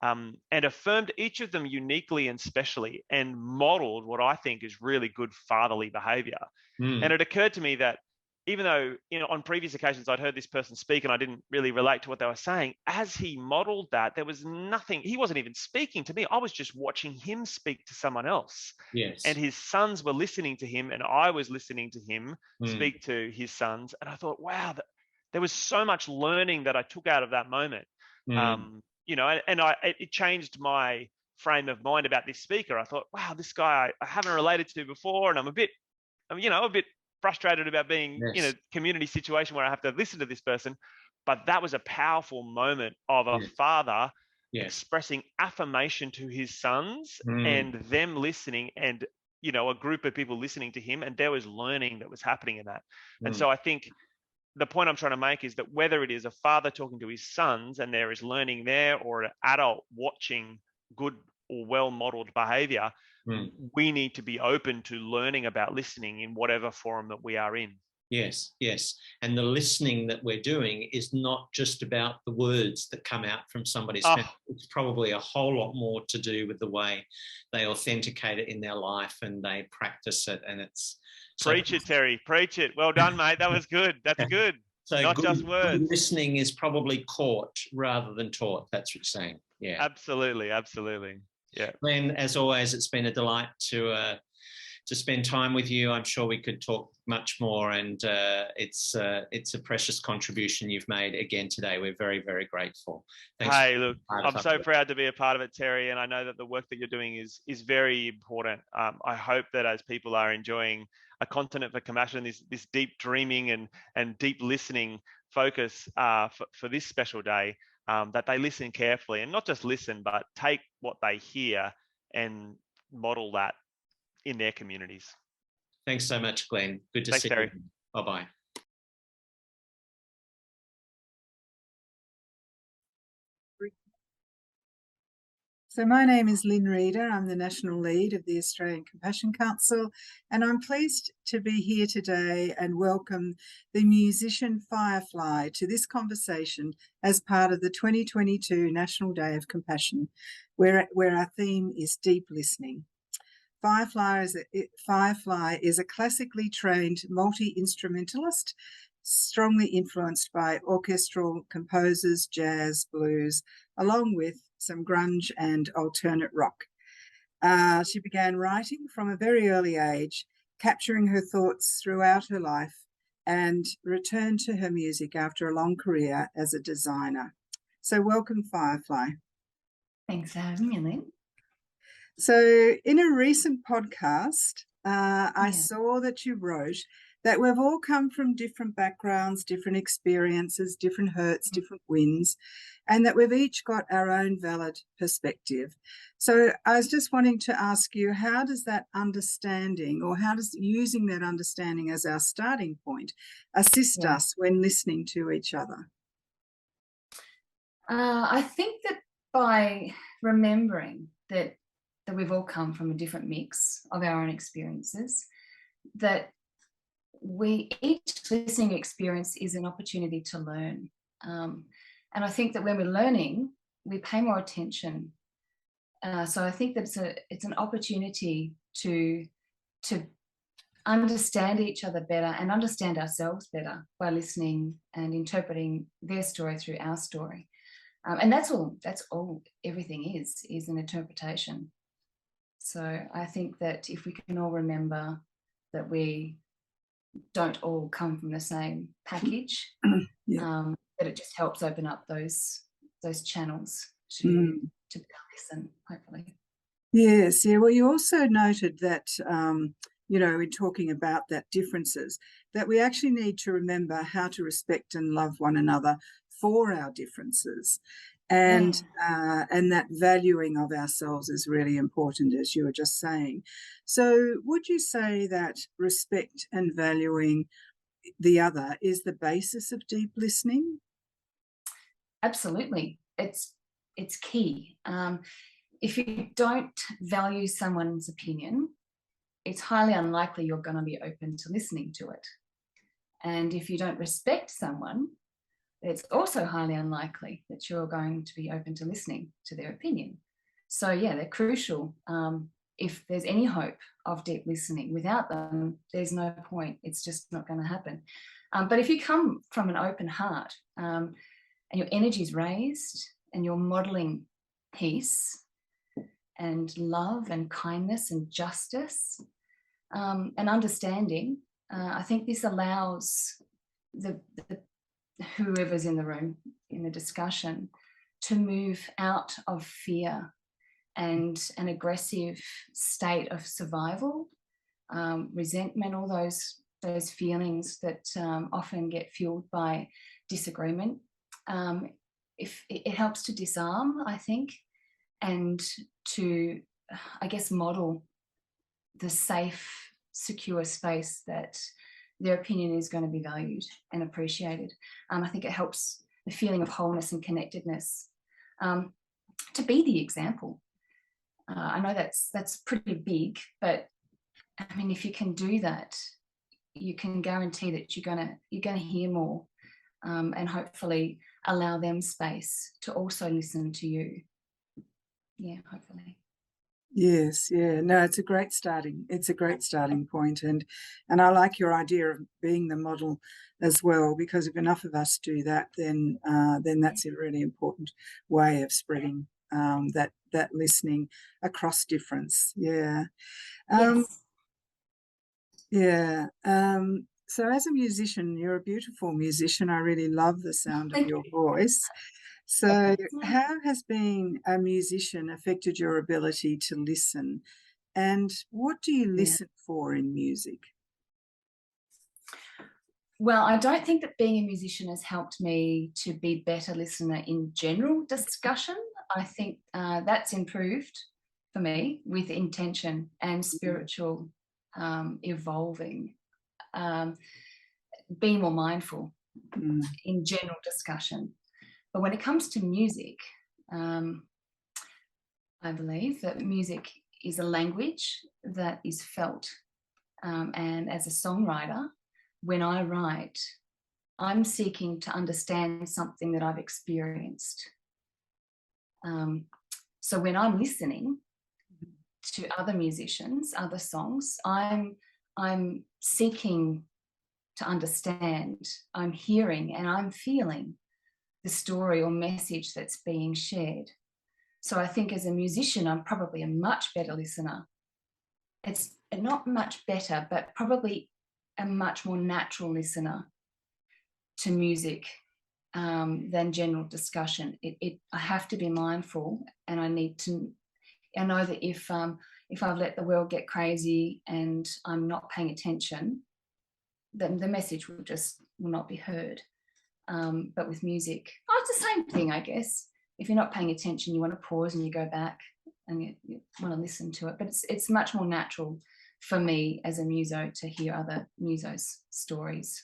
and affirmed each of them uniquely and specially, and modeled what I think is really good fatherly behavior. And it occurred to me that even though, on previous occasions I'd heard this person speak and I didn't really relate to what they were saying, as he modeled that, there was nothing, he wasn't even speaking to me. I was just watching him speak to someone else. Yes. And his sons were listening to him, and I was listening to him speak to his sons. And I thought, wow, there was so much learning that I took out of that moment. It changed my frame of mind about this speaker. I thought, wow, this guy I haven't related to before, and I'm a bit frustrated about being in a community situation where I have to listen to this person. But that was a powerful moment of a father expressing affirmation to his sons and them listening, and a group of people listening to him, and there was learning that was happening in that. And so I think the point I'm trying to make is that whether it is a father talking to his sons and there is learning there, or an adult watching good or well-modeled behavior, we need to be open to learning about listening in whatever forum that we are in. Yes, yes. And the listening that we're doing is not just about the words that come out from somebody's mouth. It's probably a whole lot more to do with the way they authenticate it in their life and they practice it. And it's... Preach it, Terry. Preach it. Well done, mate. That was good. That's good. So not just words. Good listening is probably caught rather than taught. That's what you're saying. Yeah. Absolutely. Absolutely. Yeah. Lynne, as always, it's been a delight to spend time with you. I'm sure we could talk much more, and it's a precious contribution you've made again today. We're very, very grateful. Thanks. Hey, look, I'm so proud to be a part of it, Terry, and I know that the work that you're doing is very important. I hope that as people are enjoying a continent for compassion, this deep dreaming and deep listening focus for this special day, that they listen carefully, and not just listen, but take what they hear and model that in their communities. Thanks so much, Glenn. Good to see Terry. you. Bye-bye. So my name is Lynne Reeder. I'm the National Lead of the Australian Compassion Council, and I'm pleased to be here today and welcome the musician Firefly to this conversation as part of the 2022 National Day of Compassion, where our theme is deep listening. Firefly is a classically trained multi-instrumentalist, strongly influenced by orchestral composers, jazz, blues, along with some grunge and alternate rock. She began writing from a very early age, capturing her thoughts throughout her life, and returned to her music after a long career as a designer. So welcome, Firefly. Thanks for having me, Lynne. So in a recent podcast, I saw that you wrote that we've all come from different backgrounds, different experiences, different hurts, different wins, and that we've each got our own valid perspective. So I was just wanting to ask you, how does that understanding, or how does using that understanding as our starting point assist us when listening to each other? I think that by remembering that we've all come from a different mix of our own experiences, that each listening experience is an opportunity to learn. And I think that when we're learning, we pay more attention. So I think that it's an opportunity to understand each other better and understand ourselves better by listening and interpreting their story through our story. And that's all everything is an interpretation. So I think that if we can all remember that we don't all come from the same package, that it just helps open up those channels to listen, hopefully. Yes, yeah. Well, you also noted that, you know, in talking about that differences, that we actually need to remember how to respect and love one another for our differences. And that valuing of ourselves is really important, as you were just saying. So would you say that respect and valuing the other is the basis of deep listening? Absolutely. It's key. If you don't value someone's opinion, it's highly unlikely you're going to be open to listening to it. And if you don't respect someone, it's also highly unlikely that you're going to be open to listening to their opinion. So yeah, they're crucial. If there's any hope of deep listening, without them, there's no point. It's just not going to happen. But if you come from an open heart and your energy is raised and you're modeling peace and love and kindness and justice and understanding, I think this allows the whoever's in the room in the discussion to move out of fear and an aggressive state of survival, resentment, all those feelings that often get fueled by disagreement. If it helps to disarm, I think, and to, I guess, model the safe, secure space that their opinion is going to be valued and appreciated. I think it helps the feeling of wholeness and connectedness to be the example. I know that's pretty big, but I mean, if you can do that, you can guarantee that you're gonna hear more, and hopefully allow them space to also listen to you. Yeah, hopefully. Yes, yeah. No, it's a great starting point. And I like your idea of being the model as well, because if enough of us do that, then that's a really important way of spreading that listening across difference. Yeah. Yeah. So as a musician, you're a beautiful musician. I really love the sound of your voice. So how has being a musician affected your ability to listen? And what do you listen for in music? Well, I don't think that being a musician has helped me to be a better listener in general discussion. I think that's improved for me with intention and spiritual evolving, being more mindful in general discussion. But when it comes to music, I believe that music is a language that is felt. And as a songwriter, when I write, I'm seeking to understand something that I've experienced. So when I'm listening to other musicians, other songs, I'm seeking to understand, I'm hearing and I'm feeling the story or message that's being shared. So I think as a musician, I'm probably a much better listener. It's not much better, but probably a much more natural listener to music than general discussion. I have to be mindful, and I know that if I've let the world get crazy and I'm not paying attention, then the message will not be heard. But with music, it's the same thing, I guess. If you're not paying attention, you want to pause and you go back and you want to listen to it. But it's much more natural for me as a muso to hear other musos' stories.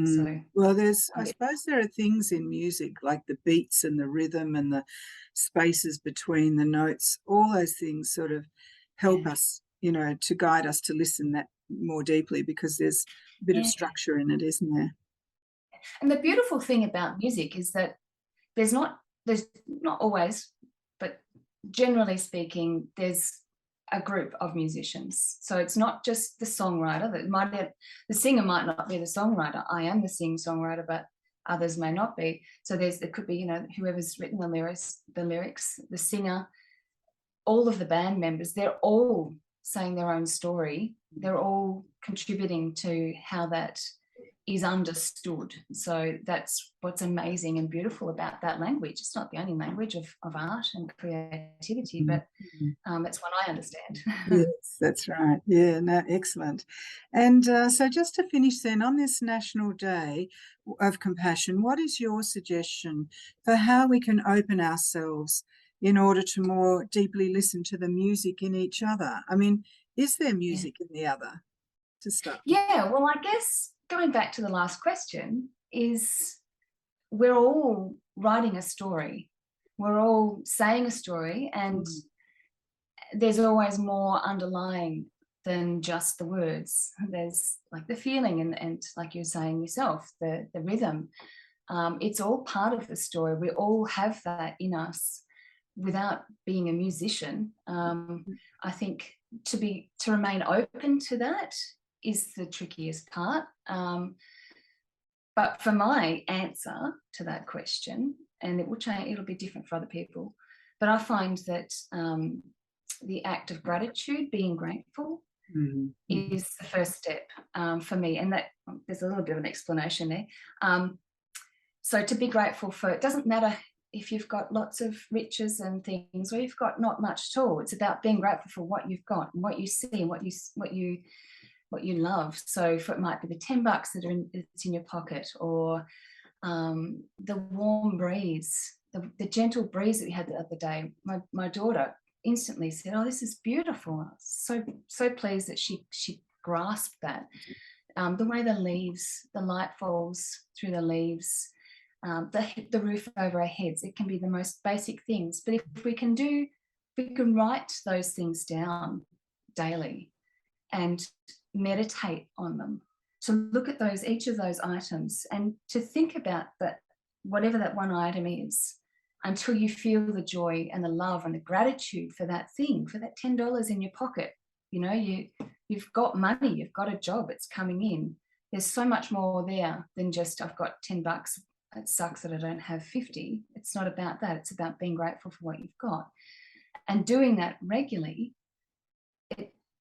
So, well, I suppose there are things in music like the beats and the rhythm and the spaces between the notes. All those things sort of help us, to guide us to listen more deeply, because there's a bit of structure in it, isn't there? And the beautiful thing about music is that there's not always, but generally speaking, there's a group of musicians. So it's not just the songwriter. The singer might not be the songwriter. I am the singer-songwriter, but others may not be. So there could be, whoever's written the lyrics, the singer, all of the band members, they're all saying their own story. They're all contributing to how that is understood. So that's what's amazing and beautiful about that language. It's not the only language of art and creativity, but it's one I understand. Yes, that's right. Yeah, no, excellent. And so just to finish then, on this National Day of Compassion, what is your suggestion for how we can open ourselves in order to more deeply listen to the music in each other? I mean, is there music in the other to start? Yeah, well, I guess going back to the last question is we're all writing a story. We're all saying a story, and there's always more underlying than just the words. There's like the feeling and like you're saying yourself, the rhythm. It's all part of the story. We all have that in us without being a musician. I think to remain open to that is the trickiest part. But for my answer to that question, and it will change, it'll be different for other people, but I find that the act of gratitude, being grateful, is the first step for me. And that there's a little bit of an explanation there. So to be grateful for, it doesn't matter if you've got lots of riches and things, or you've got not much at all. It's about being grateful for what you've got and what you see and what you love. So it might be the $10 that's in your pocket, or the warm breeze, the gentle breeze that we had the other day. My daughter instantly said, "Oh, this is beautiful." So pleased that she grasped that. The way the light falls through the leaves, the roof over our heads. It can be the most basic things, but if we can write those things down daily and meditate on them. So look at each of those items, and to think about that, whatever that one item is, until you feel the joy and the love and the gratitude for that thing, for that $10 in your pocket. You've got money, you've got a job, it's coming in. There's so much more there than just, I've got $10. It sucks that I don't have 50. It's not about that. It's about being grateful for what you've got. And doing that regularly,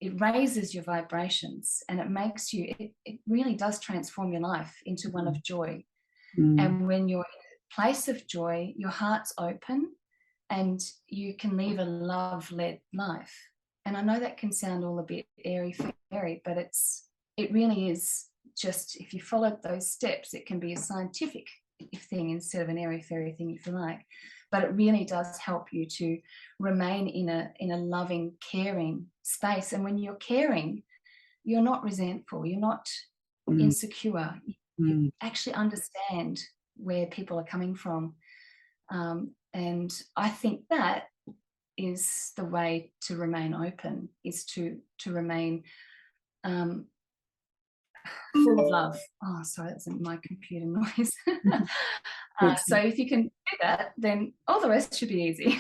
it raises your vibrations, and it makes you, it really does transform your life into one of joy. And when you're in a place of joy, your heart's open and you can live a love-led life. And I know that can sound all a bit airy-fairy, but it really is just, if you follow those steps, it can be a scientific thing instead of an airy-fairy thing, if you like. But it really does help you to remain in a loving, caring space. And when you're caring, you're not resentful, you're not insecure. You actually understand where people are coming from. And I think that is the way to remain open, is to remain full of love. Oh, sorry, that's my computer noise. So if you can do that, then all the rest should be easy.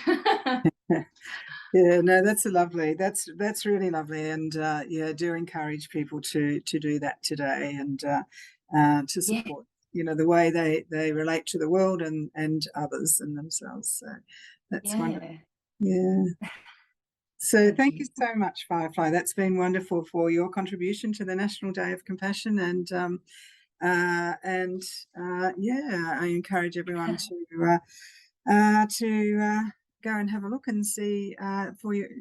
Yeah, no, that's really lovely, and do encourage people to do that today, and to support the way they relate to the world and others and themselves. So that's wonderful. Yeah. So thank you so much, Firefly. That's been wonderful for your contribution to the National Day of Compassion, and I encourage everyone to go and have a look and see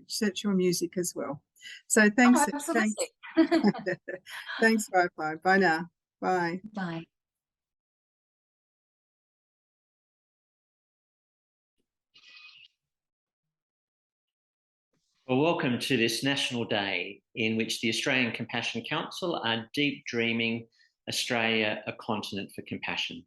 search your music as well. So thanks. Oh, absolutely. Thanks, Firefly. Bye now. Bye. Bye. Well, welcome to this National Day in which the Australian Compassion Council are deep dreaming Australia a continent for compassion.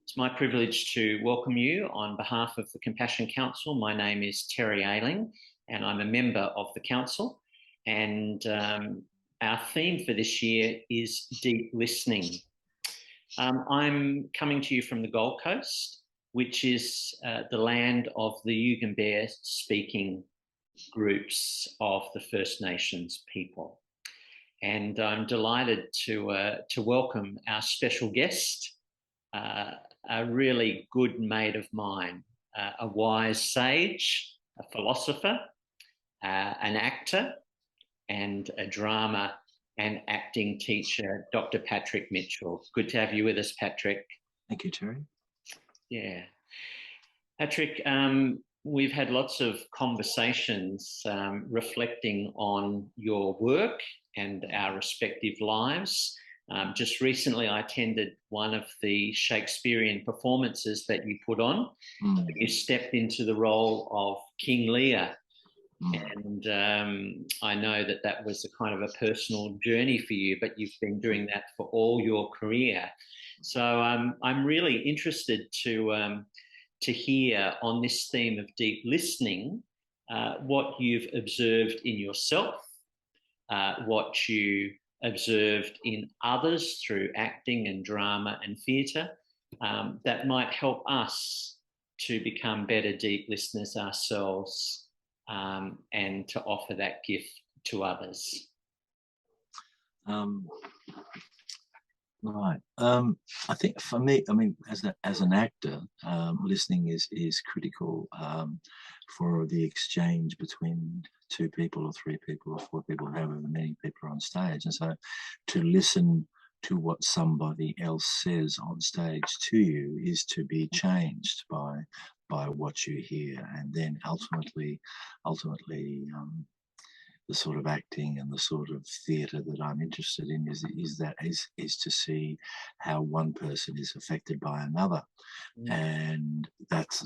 It's my privilege to welcome you on behalf of the Compassion Council. My name is Terry Ayling, and I'm a member of the council. And our theme for this year is deep listening. I'm coming to you from the Gold Coast, which is the land of the Yugambeh speaking groups of the First Nations people. And I'm delighted to welcome our special guest, a really good mate of mine, a wise sage, a philosopher, an actor, and a drama and acting teacher, Dr. Patrick Mitchell. Good to have you with us, Patrick. Thank you, Terry. Yeah. Patrick, we've had lots of conversations reflecting on your work and our respective lives. Just recently, I attended one of the Shakespearean performances that you put on. You stepped into the role of King Lear. And I know that that was a kind of a personal journey for you, but you've been doing that for all your career. So I'm really interested to hear on this theme of deep listening, what you've observed in yourself, what you observed in others through acting and drama and theatre, that might help us to become better deep listeners ourselves, and to offer that gift to others. Right. I think for me, I mean, as an actor, listening is critical for the exchange between two people or three people or four people, however many people are on stage. And so to listen to what somebody else says on stage to you is to be changed by what you hear, and then ultimately the sort of acting and the sort of theatre that I'm interested in is to see how one person is affected by another, and that's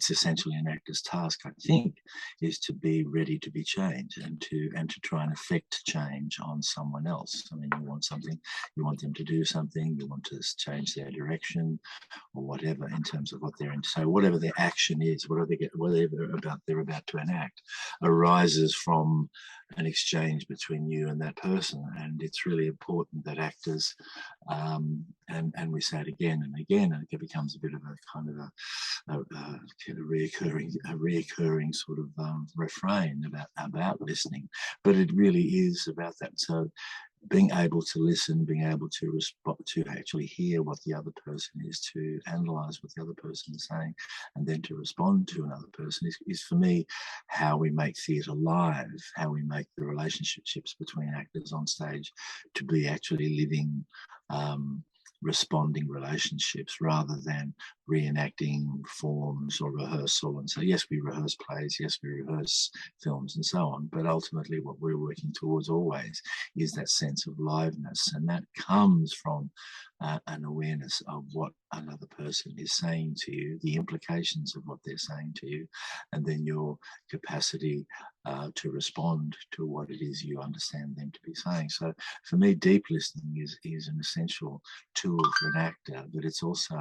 essentially an actor's task, I think, is to be ready to be changed and to try and affect change on someone else. I mean, you want something, you want them to do something, you want to change their direction or whatever in terms of what they're in. So whatever their action is, whatever they're about to enact, arises from an exchange between you and that person. And it's really important that actors, and we say it again and again, and it becomes a bit of a kind of a reoccurring sort of refrain about listening, but it really is about that. So being able to listen, being able to respond, to actually hear what the other person is, to analyze what the other person is saying, and then to respond to another person is for me how we make theatre live, how we make the relationships between actors on stage to be actually living, responding relationships rather than reenacting forms or rehearsal. And so yes, we rehearse plays, yes, we rehearse films and so on, but ultimately what we're working towards always is that sense of liveness, and that comes from an awareness of what another person is saying to you, the implications of what they're saying to you, and then your capacity to respond to what it is you understand them to be saying. So for me, deep listening is an essential tool for an actor, but it's also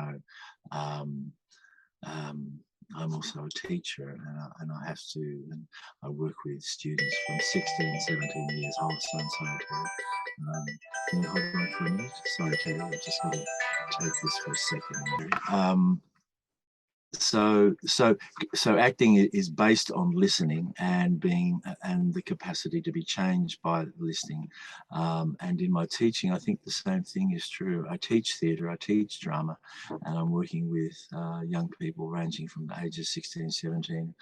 I'm also a teacher, and I have to, and I work with students from 16 and 17 years old. So I'm sorry, can you hold on for a minute? Sorry, Cary, I just got to take this for a second. So acting is based on listening and the capacity to be changed by listening. And in my teaching, I think the same thing is true. I teach theatre, I teach drama, and I'm working with young people ranging from the ages 16, 17,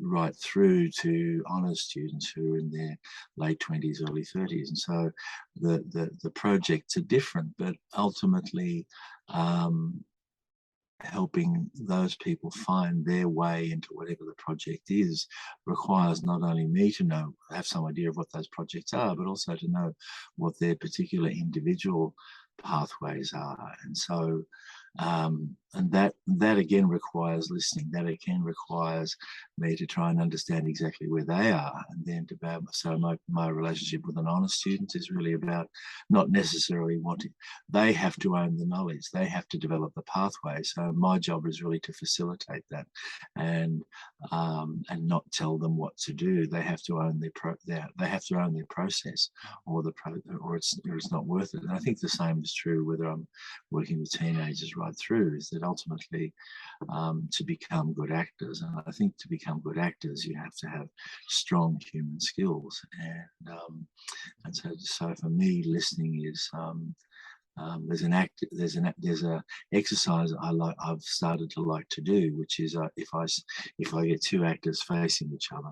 right through to honours students who are in their late 20s, early 30s. And so the projects are different, but ultimately helping those people find their way into whatever the project is requires not only me to have some idea of what those projects are, but also to know what their particular individual pathways are. And so And that again requires listening. That again requires me to try and understand exactly where they are, and then to be able, so my relationship with an honest student is really about not necessarily wanting, they have to own the knowledge, they have to develop the pathway. So my job is really to facilitate that, and not tell them what to do. They have to own they have to own their process, or it's not worth it. And I think the same is true whether I'm working with teenagers right through, is that ultimately to become good actors, and I think to become good actors you have to have strong human skills, and so for me listening is there's a exercise I've started to like to do, which is if I get two actors facing each other,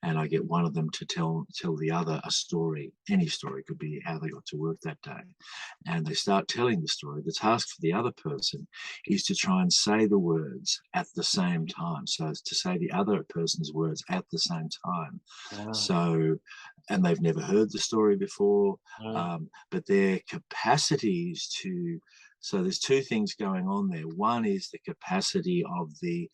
and I get one of them to tell the other a story, any story, could be how they got to work that day, and they start telling the story. The task for the other person is to try and say the words at the same time, so as to say the other person's words at the same time. Wow. So, and they've never heard the story before, but their capacities to, so there's two things going on there. One is the capacity of the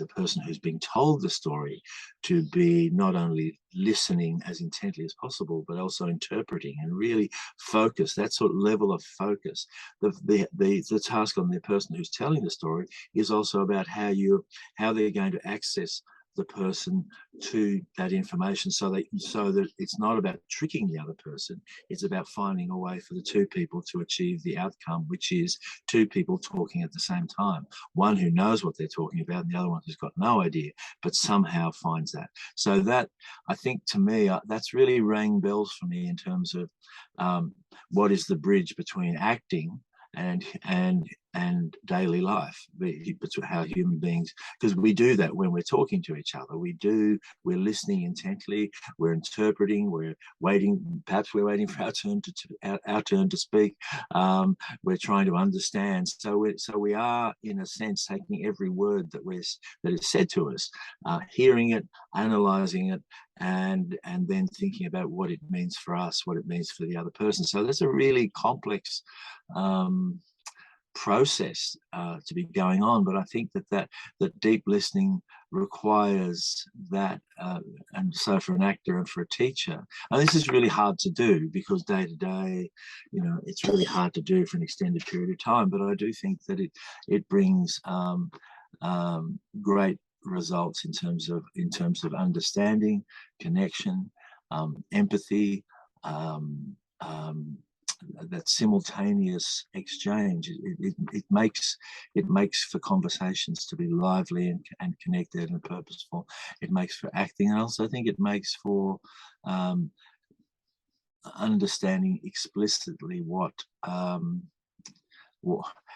person who's being told the story to be not only listening as intently as possible, but also interpreting and really focus, that sort of level of focus. The task on the person who's telling the story is also about how they're going to access the person to that information, so that it's not about tricking the other person, it's about finding a way for the two people to achieve the outcome, which is two people talking at the same time, one who knows what they're talking about and the other one who's got no idea but somehow finds that. So that, I think, to me, that's really rang bells for me in terms of what is the bridge between acting and daily life, between how human beings, because we do that when we're talking to each other. We're listening intently, we're interpreting, we're waiting, perhaps we're waiting for our turn to speak. We're trying to understand. So we are, in a sense, taking every word that is said to us, hearing it, analysing it, and then thinking about what it means for us, what it means for the other person. So there's a really complex process to be going on, but I think that deep listening requires that, and so for an actor and for a teacher, and this is really hard to do because day to day, it's really hard to do for an extended period of time, but I do think that it brings great results in terms of understanding, connection, empathy, that simultaneous exchange. It makes for conversations to be lively and connected and purposeful. It makes for acting, and also I think it makes for understanding explicitly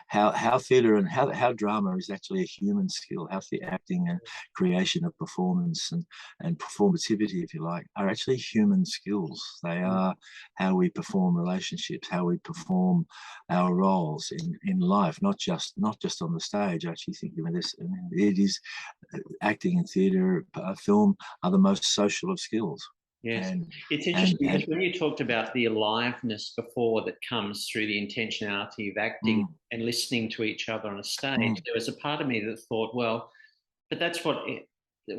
how theatre and how drama is actually a human skill, how the acting and creation of performance and performativity, if you like, are actually human skills. They are how we perform relationships, how we perform our roles in life, not just on the stage. I actually think this, it is acting and theatre, film are the most social of skills. Yes, it's interesting because when you talked about the aliveness before that comes through the intentionality of acting and listening to each other on a stage, there was a part of me that thought, well, but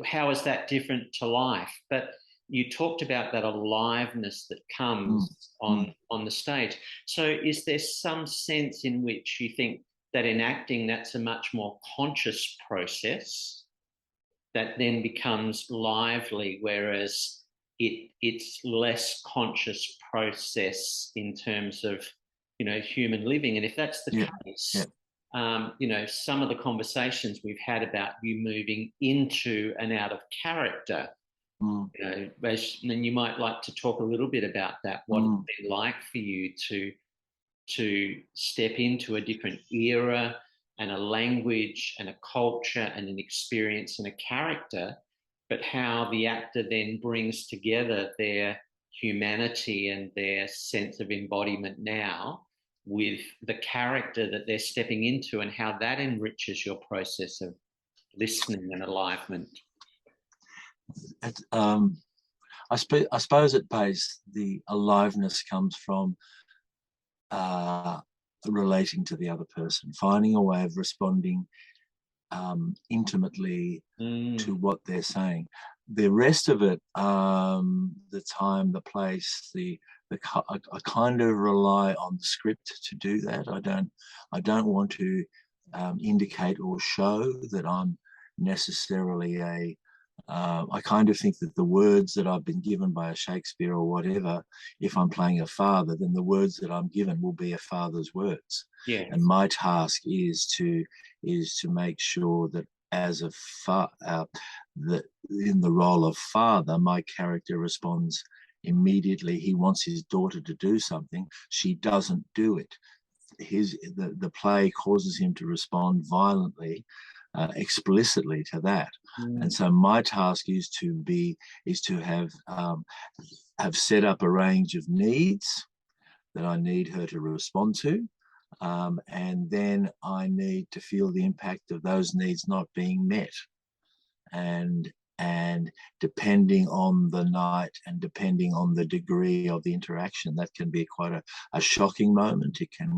how is that different to life? But you talked about that aliveness that comes on the stage. So is there some sense in which you think that in acting that's a much more conscious process that then becomes lively, whereas it's less conscious process in terms of human living? And if that's the case, some of the conversations we've had about you moving into and out of character, and you might like to talk a little bit about that, what it's been like for you to step into a different era and a language and a culture and an experience and a character, but how the actor then brings together their humanity and their sense of embodiment now with the character that they're stepping into, and how that enriches your process of listening and alignment. I suppose at base, the aliveness comes from relating to the other person, finding a way of responding intimately to what they're saying. The rest of it, the time, the place, I kind of rely on the script to do that. I don't want to indicate or show that I'm necessarily I kind of think that the words that I've been given by a Shakespeare or whatever, if I'm playing a father, then the words that I'm given will be a father's words. Yeah. And my task is to make sure that as a that in the role of father, my character responds immediately. He wants his daughter to do something. She doesn't do it. The play causes him to respond violently, explicitly to that. And so my task is to have set up a range of needs that I need her to respond to. And then I need to feel the impact of those needs not being met. And depending on the night and depending on the degree of the interaction, that can be quite a shocking moment. It can,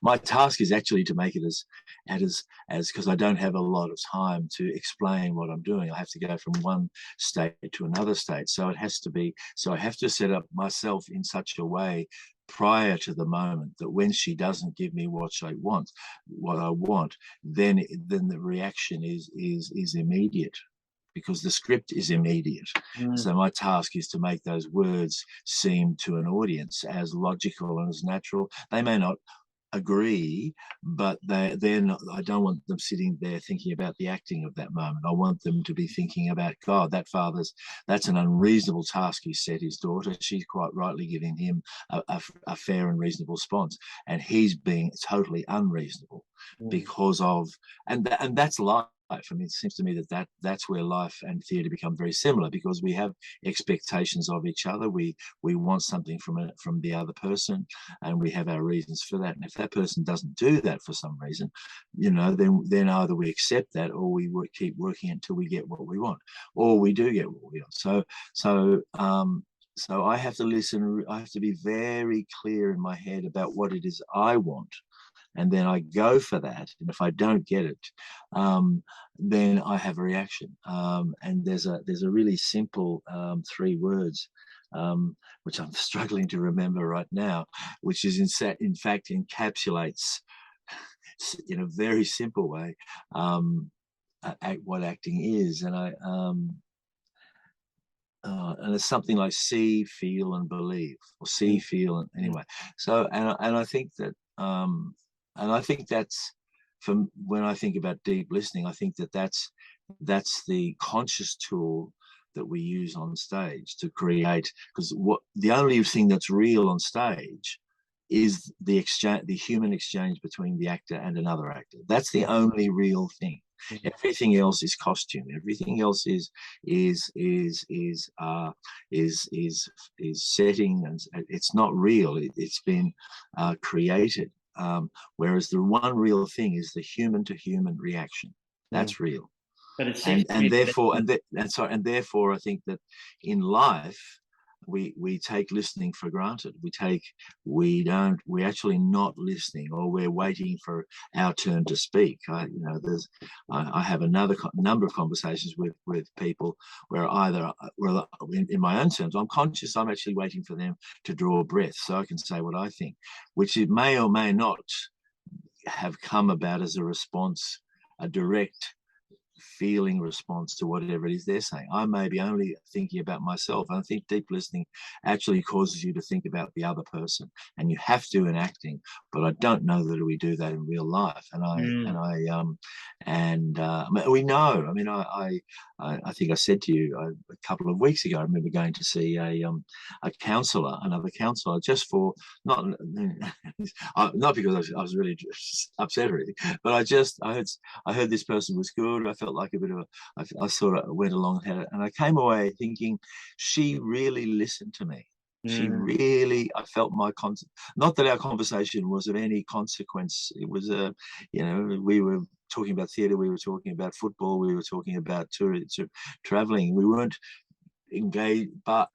my task is actually to make it as because I don't have a lot of time to explain what I'm doing. I have to go from one state to another state. So it has to be, so I have to set up myself in such a way prior to the moment that when she doesn't give me what I want, then the reaction is immediate, because the script is immediate. So my task is to make those words seem to an audience as logical and as natural. They may not agree, but they're not, I don't want them sitting there thinking about the acting of that moment. I want them to be thinking about, God, that's an unreasonable task he set his daughter. She's quite rightly giving him a fair and reasonable response, and he's being totally unreasonable because of, and that's life. I mean, it seems to me that's where life and theatre become very similar, because we have expectations of each other. We want something from the other person, and we have our reasons for that. And if that person doesn't do that for some reason, then either we accept that, or we keep working until we get what we want, or we do get what we want. So I have to listen. I have to be very clear in my head about what it is I want. And then I go for that. And if I don't get it, then I have a reaction. And there's a really simple 3 words, which I'm struggling to remember right now, which is in fact encapsulates in a very simple way what acting is. And and it's something like see, feel, and believe, or see, feel, and anyway. So and I think that. And I think that's, when I think about deep listening, I think that's the conscious tool that we use on stage to create, because the only thing that's real on stage is the human exchange between the actor and another actor. That's the only real thing. Everything else is costume. Everything else is setting, and it's not real. It's been created. Whereas the one real thing is the human-to-human reaction. That's real. But it seems therefore I think that in life we take listening for granted. We're actually not listening, or we're waiting for our turn to speak. I have number of conversations with people where in my own terms, I'm conscious I'm actually waiting for them to draw a breath so I can say what I think, which it may or may not have come about as a response, a direct feeling response to whatever it is they're saying. I may be only thinking about myself. I think deep listening actually causes you to think about the other person, and you have to in acting, but I don't know that we do that in real life. We know. I mean, I think I said to you a couple of weeks ago, I remember going to see another counsellor, just for not because I was really upset or anything, but I heard this person was good. I felt like a bit of I sort of went along and I came away thinking she really listened to me. She really, I felt not that our conversation was of any consequence. It was we were talking about theatre, we were talking about football, we were talking about traveling. We weren't engaged, but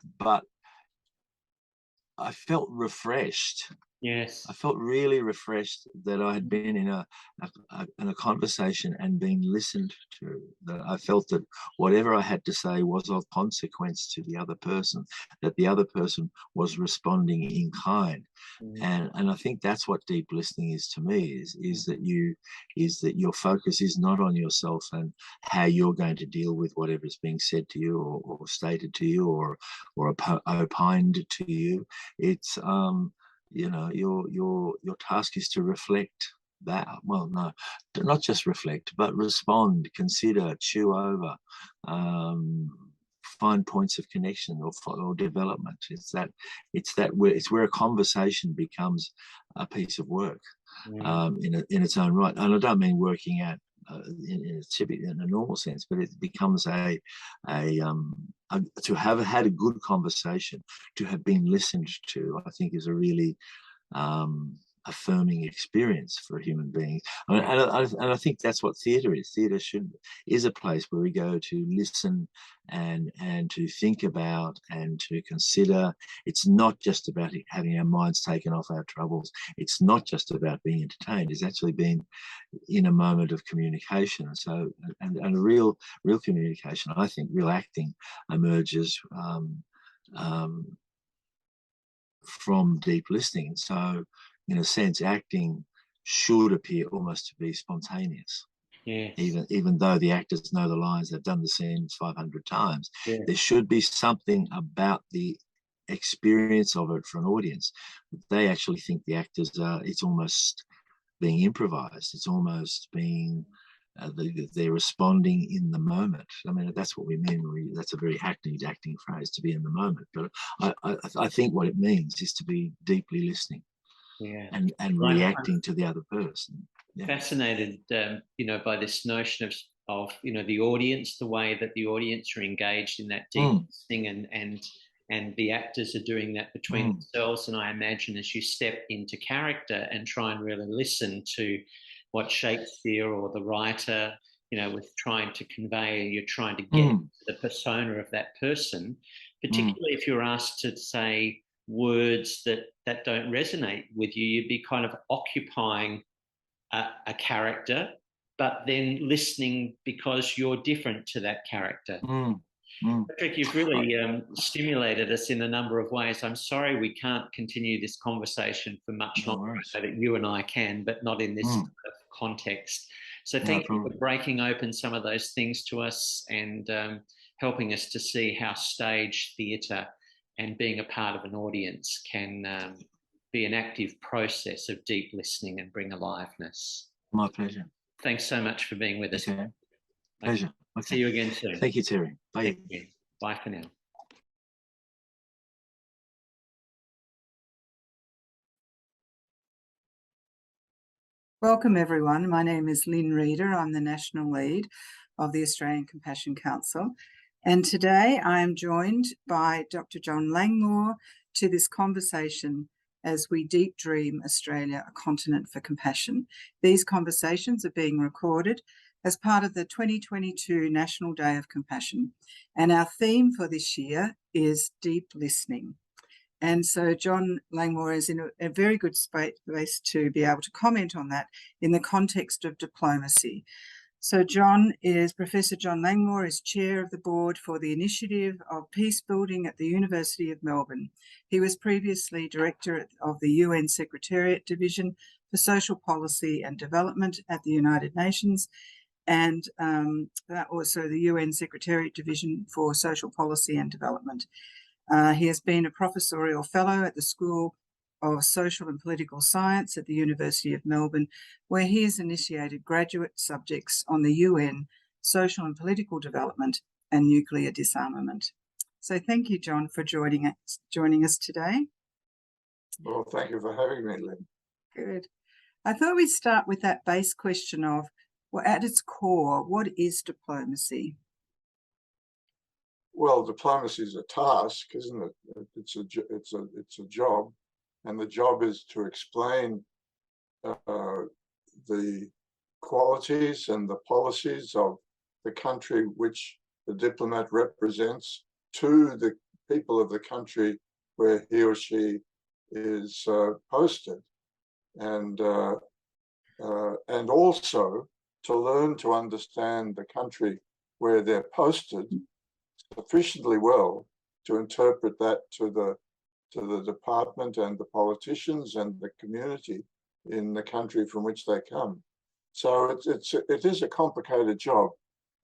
I felt refreshed Yes. I felt really refreshed that I had been in a conversation and been listened to. That I felt that whatever I had to say was of consequence to the other person, that the other person was responding in kind. And I think that's what deep listening is to me, is that your focus is not on yourself and how you're going to deal with whatever is being said to you or stated to you or opined to you. It's you know, your task is to reflect that. Well, no, not just reflect, but respond, consider, chew over, find points of connection or development. It's where a conversation becomes a piece of work in its own right. And I don't mean working out in a normal sense, but it becomes to have had a good conversation, to have been listened to, I think is a really affirming experience for a human being. And I think that's what theatre is. Theatre is a place where we go to listen and to think about and to consider. It's not just about having our minds taken off our troubles. It's not just about being entertained. It's actually being in a moment of communication. So, and a real communication, I think, real acting emerges from deep listening. So, in a sense, acting should appear almost to be spontaneous. Yes. Even though the actors know the lines, they've done the scenes 500 times. Yes. There should be something about the experience of it for an audience. They actually think the actors it's almost being improvised. It's almost being they're responding in the moment. I mean, that's what we mean. That's a very hackneyed acting phrase, to be in the moment. But I think what it means is to be deeply listening. Yeah. And reacting to the other person. Yeah. Fascinated, by this notion of the audience, the way that the audience are engaged in that deep listening, and the actors are doing that between themselves. And I imagine as you step into character and try and really listen to what Shakespeare or the writer, was trying to convey, you're trying to get the persona of that person, particularly if you're asked to say words that don't resonate with you, you'd be kind of occupying a character, but then listening because you're different to that character. Patrick, you've really stimulated us in a number of ways. I'm sorry we can't continue this conversation for much longer. I know that you and I can, but not in this context. So thank you for breaking open some of those things to us and helping us to see how stage theatre and being a part of an audience can be an active process of deep listening and bring aliveness. My pleasure. Thanks so much for being with us. Okay. Pleasure. Okay. See you again soon. Thank you, Terry. Bye. Thank you. Bye for now. Welcome, everyone. My name is Lynne Reeder. I'm the National Lead of the Australian Compassion Council. And today I am joined by Dr. John Langmore to this conversation as we deep dream Australia, a continent for compassion. These conversations are being recorded as part of the 2022 National Day of Compassion. And our theme for this year is deep listening. And so John Langmore is in a very good space to be able to comment on that in the context of diplomacy. So Professor John Langmore is chair of the board for the Initiative of Peace Building at the University of Melbourne. He was previously director of the UN Secretariat Division for Social Policy and Development at the United Nations, and also the UN Secretariat Division for Social Policy and Development. He has been a professorial fellow at the School of Social and Political Science at the University of Melbourne, where he has initiated graduate subjects on the UN, social and political development, and nuclear disarmament. So thank you, John, for joining us today. Well, thank you for having me, Lynn. Good. I thought we'd start with that base question of, well, at its core, what is diplomacy? Well, diplomacy is a task, isn't it? It's a job, and the job is to explain the qualities and the policies of the country which the diplomat represents to the people of the country where he or she is posted, and also to learn to understand the country where they're posted sufficiently well to interpret that to the department and the politicians and the community in the country from which they come. So it is a complicated job,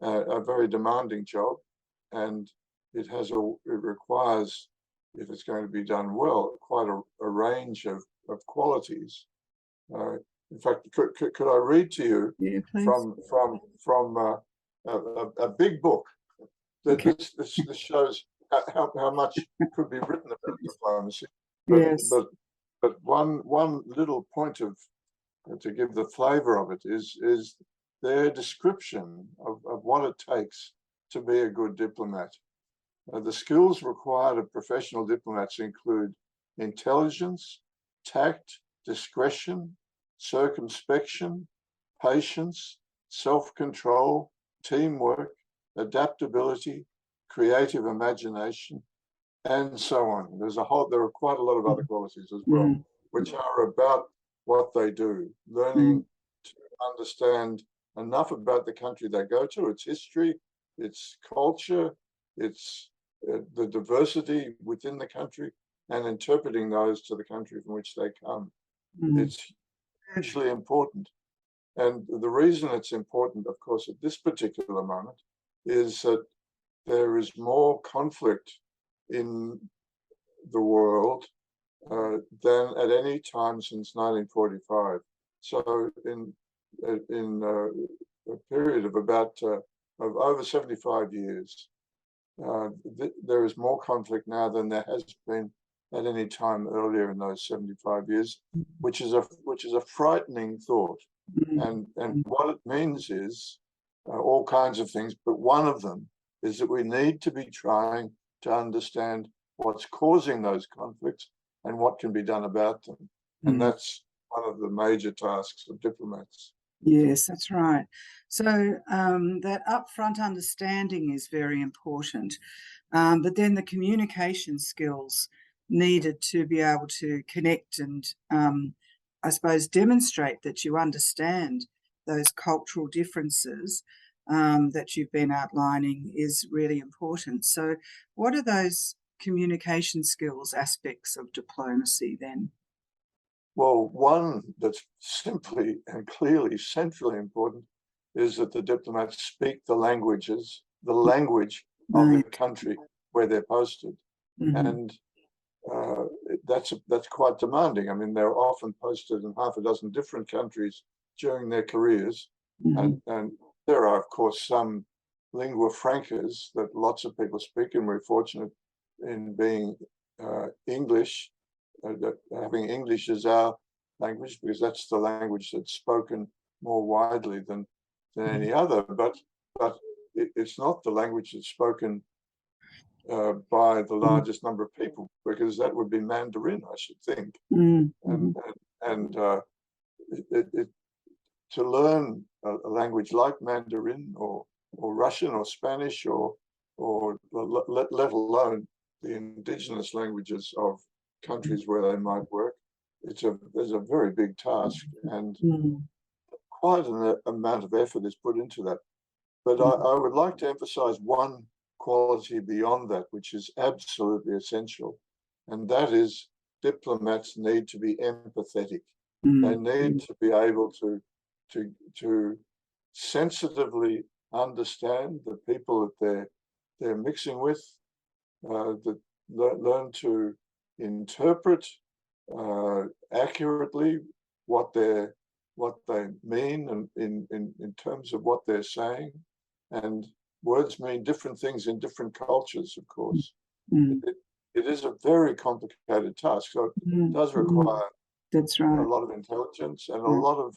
a very demanding job, and it requires, if it's going to be done well, quite a range of qualities. In fact, could I read to you from a big book? This shows how much could be written about diplomacy. But one little point to give the flavour of it is their description of what it takes to be a good diplomat. The skills required of professional diplomats include intelligence, tact, discretion, circumspection, patience, self-control, teamwork, adaptability, creative imagination, and so on. There are quite a lot of other qualities as well, which are about what they do, learning to understand enough about the country they go to, its history, its culture, its the diversity within the country, and interpreting those to the country from which they come. It's hugely important. And the reason it's important, of course, at this particular moment is that there is more conflict in the world than at any time since 1945. So in a period of about of over 75 years, there is more conflict now than there has been at any time earlier in those 75 years, which is a frightening thought. And what it means is all kinds of things, but one of them is that we need to be trying to understand what's causing those conflicts and what can be done about them. And that's one of the major tasks of diplomats. Yes, that's right. So that upfront understanding is very important. But then the communication skills needed to be able to connect and, I suppose, demonstrate that you understand those cultural differences that you've been outlining is really important. So what are those communication skills aspects of diplomacy then? Well, one that's simply and clearly centrally important is that the diplomats speak the language of the country where they're posted. And that's quite demanding. I mean, they're often posted in half a dozen different countries during their careers. And there are, of course, some lingua francas that lots of people speak, and we're fortunate in being English, having English as our language, because that's the language that's spoken more widely than any other. But it's not the language that's spoken by the largest number of people, because that would be Mandarin, I should think. And to learn a language like Mandarin or Russian or Spanish or let alone the indigenous languages of countries where they might work, there's a very big task, and quite an amount of effort is put into that. But I would like to emphasize one quality beyond that, which is absolutely essential, and that is diplomats need to be empathetic. They need to be able to sensitively understand the people that they're mixing with, that learn to interpret accurately what they mean in terms of what they're saying. And words mean different things in different cultures, of course. It is a very complicated task, so it does require a lot of intelligence and a lot of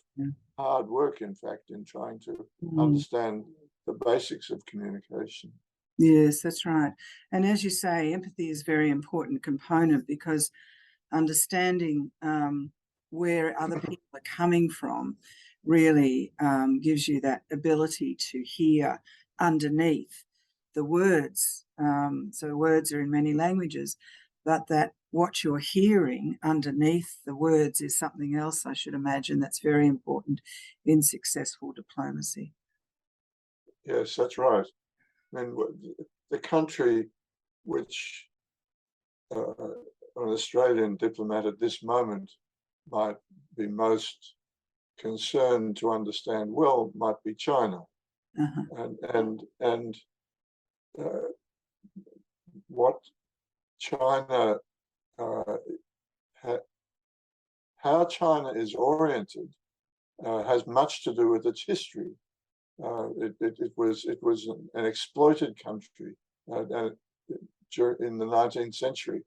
hard work, in fact, in trying to understand the basics of communication. Yes, that's right. And as you say, empathy is a very important component, because understanding where other people are coming from really gives you that ability to hear underneath the words. So words are in many languages, but that what you're hearing underneath the words is something else, I should imagine, that's very important in successful diplomacy. Yes, that's right. I mean, the country which an Australian diplomat at this moment might be most concerned to understand well might be China. And what China, how China is oriented has much to do with its history. It was an exploited country in the 19th century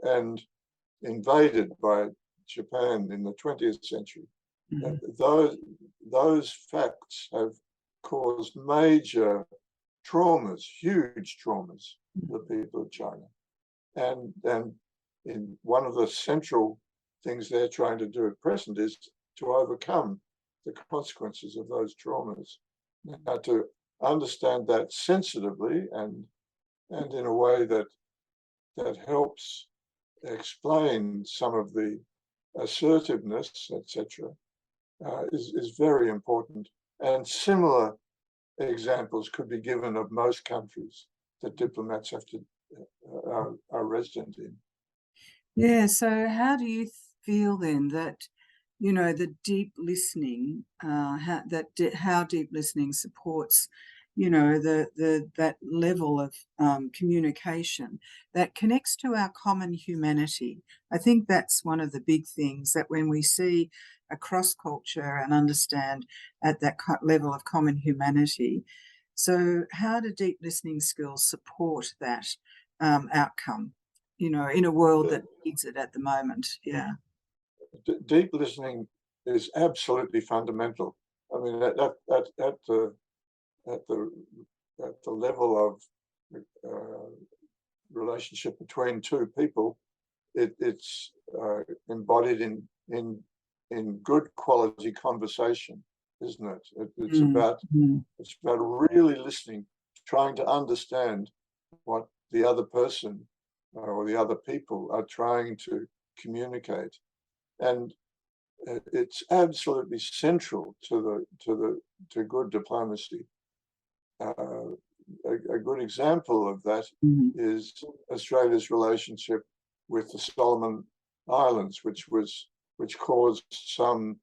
and invaded by Japan in the 20th century. Those facts have caused major traumas, huge traumas for the people of China. And in one of the central things they're trying to do at present is to overcome the consequences of those traumas. Now, to understand that sensitively and in a way that helps explain some of the assertiveness, etc., is very important. And similar examples could be given of most countries that diplomats have to are resident in. Yeah. So, how do you feel then that, you know, the deep listening, how deep listening supports, you know, that level of communication that connects to our common humanity? I think that's one of the big things, that when we see across culture and understand at that level of common humanity. So how do deep listening skills support that outcome, you know, in a world that needs it at the moment? Yeah. Deep listening is absolutely fundamental. I mean, at the level of relationship between two people, it's embodied in good quality conversation, isn't it? It's about really listening, trying to understand what the other person or the other people are trying to communicate, and it's absolutely central to good diplomacy. A good example of that is Australia's relationship with the Solomon Islands, which caused some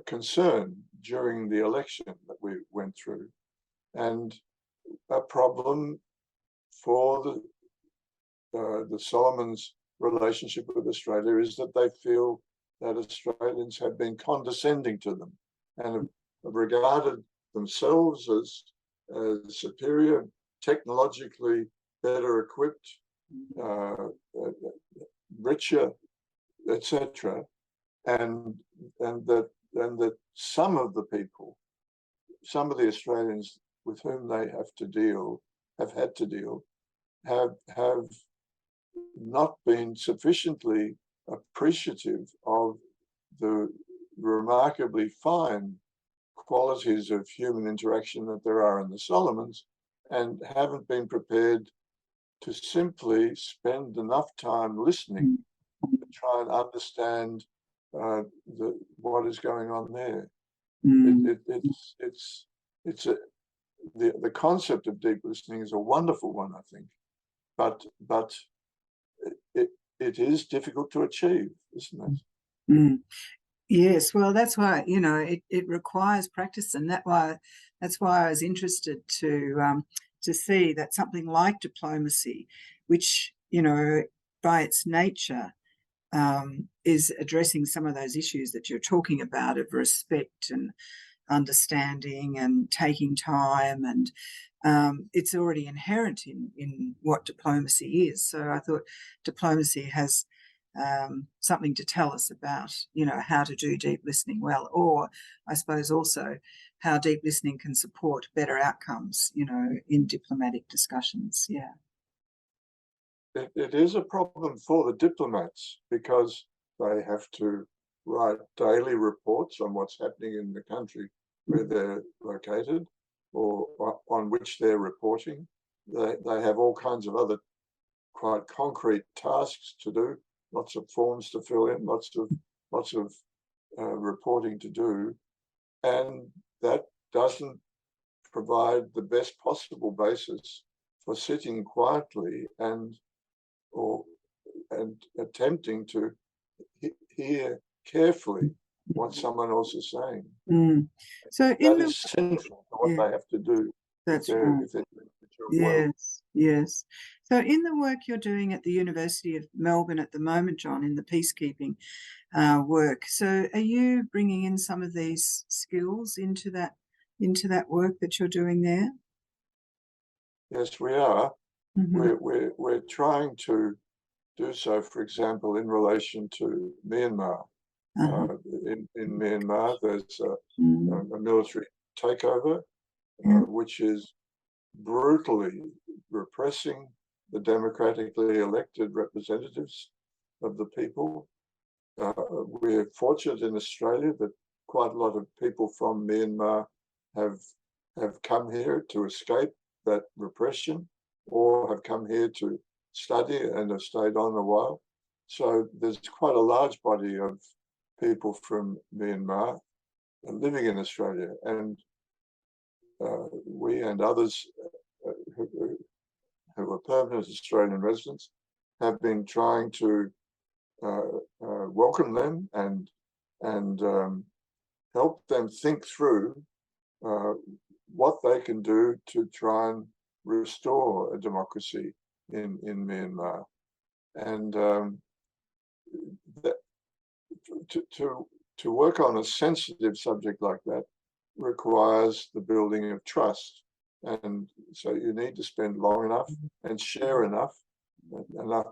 concern during the election that we went through, and a problem for the Solomons' relationship with Australia is that they feel that Australians have been condescending to them and have regarded themselves as superior, technologically better equipped, richer, etc., and that some of the people, some of the Australians with whom they have had to deal, have not been sufficiently appreciative of the remarkably fine qualities of human interaction that there are in the Solomons, and haven't been prepared to simply spend enough time listening to try and understand what is going on there. The concept of deep listening is a wonderful one, I think, but it is difficult to achieve, isn't it? Yes, well, that's why, you know, it requires practice, and that's why I was interested to see that something like diplomacy, which, you know, by its nature is addressing some of those issues that you're talking about of respect and understanding and taking time, and it's already inherent in what diplomacy is. So I thought diplomacy has something to tell us about, you know, how to do deep listening well, or I suppose also how deep listening can support better outcomes, you know, in diplomatic discussions. Yeah. It is a problem for the diplomats because they have to write daily reports on what's happening in the country where they're located or on which they're reporting. They have all kinds of other quite concrete tasks to do, lots of forms to fill in, lots of reporting to do, and that doesn't provide the best possible basis for sitting quietly and attempting to hear carefully what someone else is saying. Mm. So that is central to what they have to do. That's if right. they're doing the job well. Yes. So in the work you're doing at the University of Melbourne at the moment, John, in the peacekeeping work, so are you bringing in some of these skills into that work that you're doing there? Yes, we are. Mm-hmm. We're trying to do so, for example, in relation to Myanmar. In Myanmar, there's a military takeover, which is brutally repressing the democratically elected representatives of the people. We're fortunate in Australia that quite a lot of people from Myanmar have come here to escape that repression, or have come here to study and have stayed on a while. So there's quite a large body of people from Myanmar living in Australia, and we and others who are permanent Australian residents have been trying to welcome them and help them think through what they can do to try and restore a democracy in Myanmar, and that to work on a sensitive subject like that requires the building of trust, and so you need to spend long enough and share enough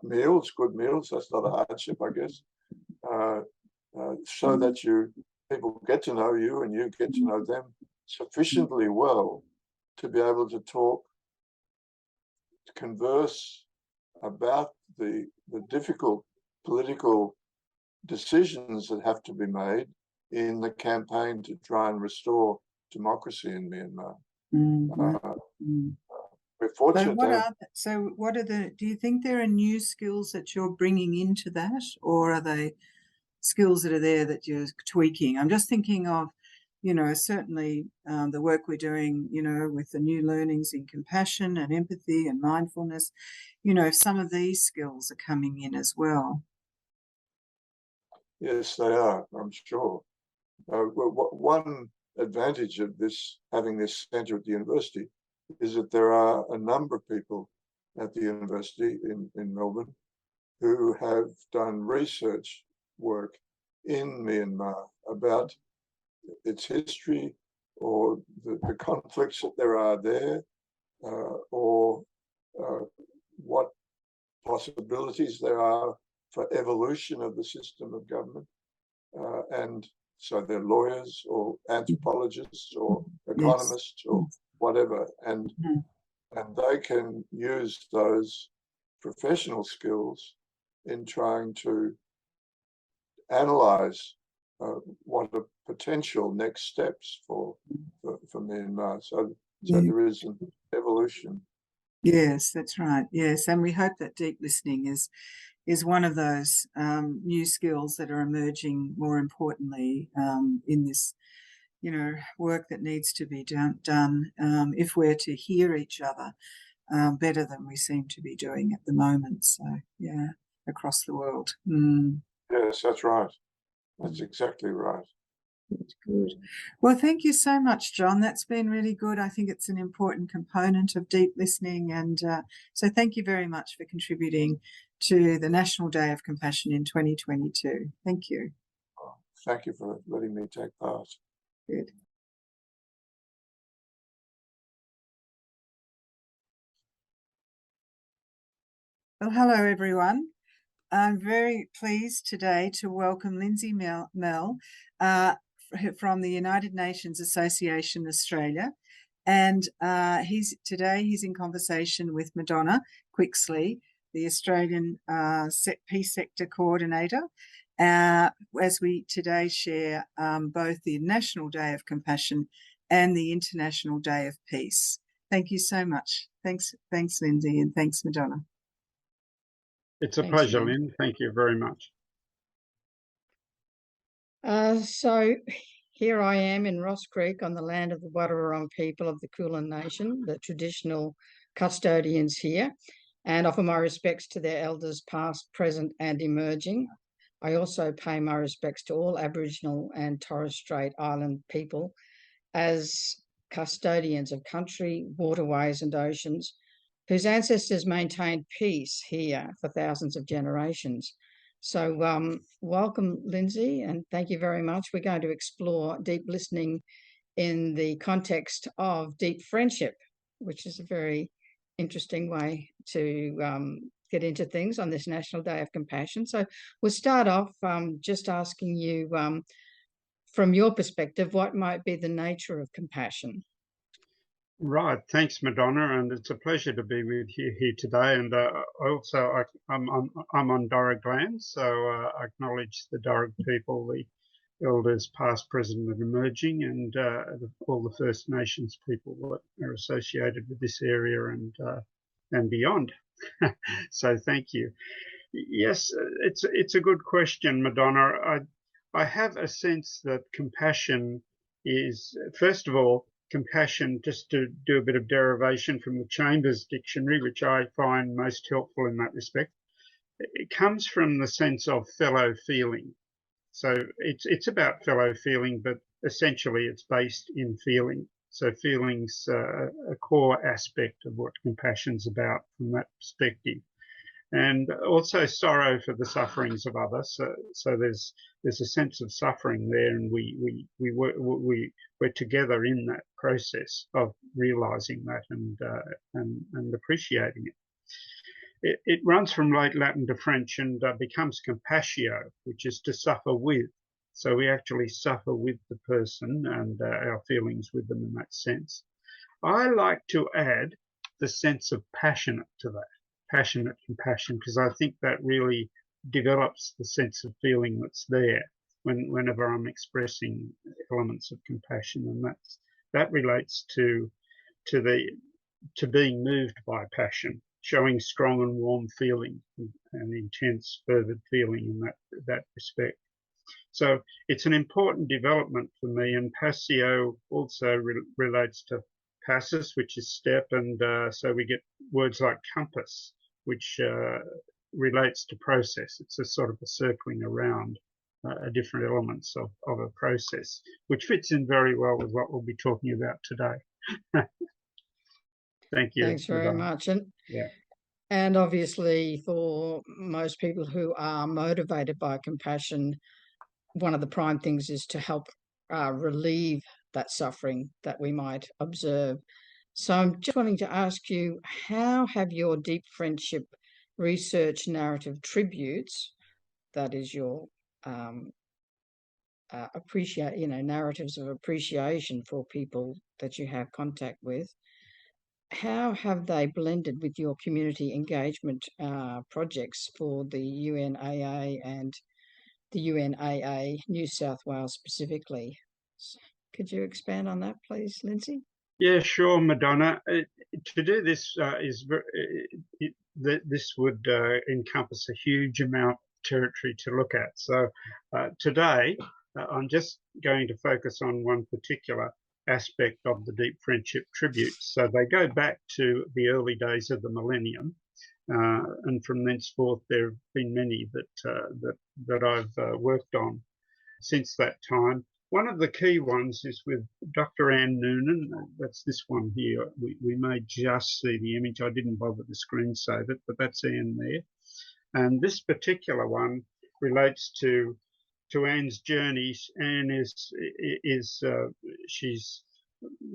meals, good meals. That's not a hardship, I guess, so that people get to know you and you get to know them sufficiently well to be able to talk, to converse about the difficult political decisions that have to be made in the campaign to try and restore democracy in Myanmar. We're fortunate. Do you think there are new skills that you're bringing into that, or are they skills that are there that you're tweaking? I'm just thinking of, certainly the work we're doing, with the new learnings in compassion and empathy and mindfulness, some of these skills are coming in as well. Yes, they are, I'm sure. One advantage of having this centre at the university is that there are a number of people at the university in Melbourne who have done research work in Myanmar about its history, or the conflicts that there are there, or what possibilities there are for evolution of the system of government. And so they're lawyers or anthropologists or economists or whatever, and they can use those professional skills in trying to analyze what are potential next steps for Myanmar. So there is an evolution. Yes, that's right. Yes, and we hope that deep listening is one of those new skills that are emerging more importantly in this, work that needs to be done if we're to hear each other better than we seem to be doing at the moment. So, across the world. Yes, that's right. That's exactly right. Good. Well, thank you so much, John. That's been really good. I think it's an important component of deep listening. And so thank you very much for contributing to the National Day of Compassion in 2022. Thank you. Thank you for letting me take part. Good. Well, hello, everyone. I'm very pleased today to welcome Lindsay Mel from the United Nations Association Australia, and he's in conversation with Madonna Quixley, the Australian Peace Sector Coordinator, as we today share both the National Day of Compassion and the International Day of Peace. Thank you so much. Thanks, Lindsay, and thanks, Madonna. It's a Thanks, pleasure, Lynne. Lynn. Thank you very much. So here I am in Ross Creek on the land of the Wadawurrung people of the Kulin Nation, the traditional custodians here, and offer my respects to their elders past, present and emerging. I also pay my respects to all Aboriginal and Torres Strait Island people as custodians of country, waterways and oceans, whose ancestors maintained peace here for thousands of generations. So welcome, Lindsay, and thank you very much. We're going to explore deep listening in the context of deep friendship, which is a very interesting way to get into things on this National Day of Compassion. So we'll start off just asking you, from your perspective, what might be the nature of compassion? Right, thanks, Madonna, and it's a pleasure to be with you here today. And I'm on Darug land, so I acknowledge the Darug people, the elders past, present and emerging, and all the First Nations people that are associated with this area and beyond. So thank you. Yes, it's a good question, Madonna. I have a sense that compassion is, first of all, compassion, just to do a bit of derivation from the Chambers Dictionary, which I find most helpful in that respect. It comes from the sense of fellow feeling. So it's about fellow feeling, but essentially it's based in feeling. So feeling's a core aspect of what compassion's about from that perspective. And also sorrow for the sufferings of others. So there's a sense of suffering there, and we're together in that process of realizing that and appreciating it. It runs from late Latin to French and becomes compassio, which is to suffer with. So we actually suffer with the person and our feelings with them in that sense. I like to add the sense of passionate to that. Passionate compassion, because I think that really develops the sense of feeling that's there whenever I'm expressing elements of compassion, and that relates to being moved by passion, showing strong and warm feeling and intense, fervid feeling in that respect. So it's an important development for me, and passio also relates to passus, which is step, and so we get words like compass, which relates to process. It's a sort of a circling around different elements of a process, which fits in very well with what we'll be talking about today. Thank you. Thanks very much. And obviously for most people who are motivated by compassion, one of the prime things is to help relieve that suffering that we might observe. So I'm just wanting to ask you, how have your deep friendship research narrative tributes, that is your narratives of appreciation for people that you have contact with, how have they blended with your community engagement projects for the UNAA and the UNAA New South Wales specifically? Could you expand on that, please, Lindsay? Yeah, sure, Madonna. To do this this would encompass a huge amount of territory to look at. So today, I'm just going to focus on one particular aspect of the deep friendship tributes. So they go back to the early days of the millennium, and from thenceforth there have been many that I've worked on since that time. One of the key ones is with Dr. Anne Noonan. That's this one here. We may just see the image. I didn't bother to screen save it, but that's Anne there. And this particular one relates to Anne's journeys. Anne she's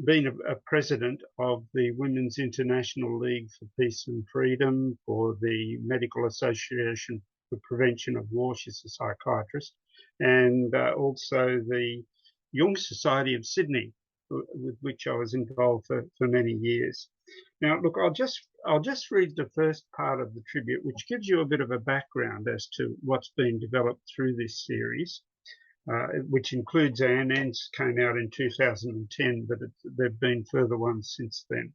been a president of the Women's International League for Peace and Freedom, for the Medical Association for Prevention of War. She's a psychiatrist. And also the Young Society of Sydney, with which I was involved for many years. Now, look, I'll just read the first part of the tribute, which gives you a bit of a background as to what's been developed through this series, which includes Anne. Anne's came out in 2010, but there have been further ones since then.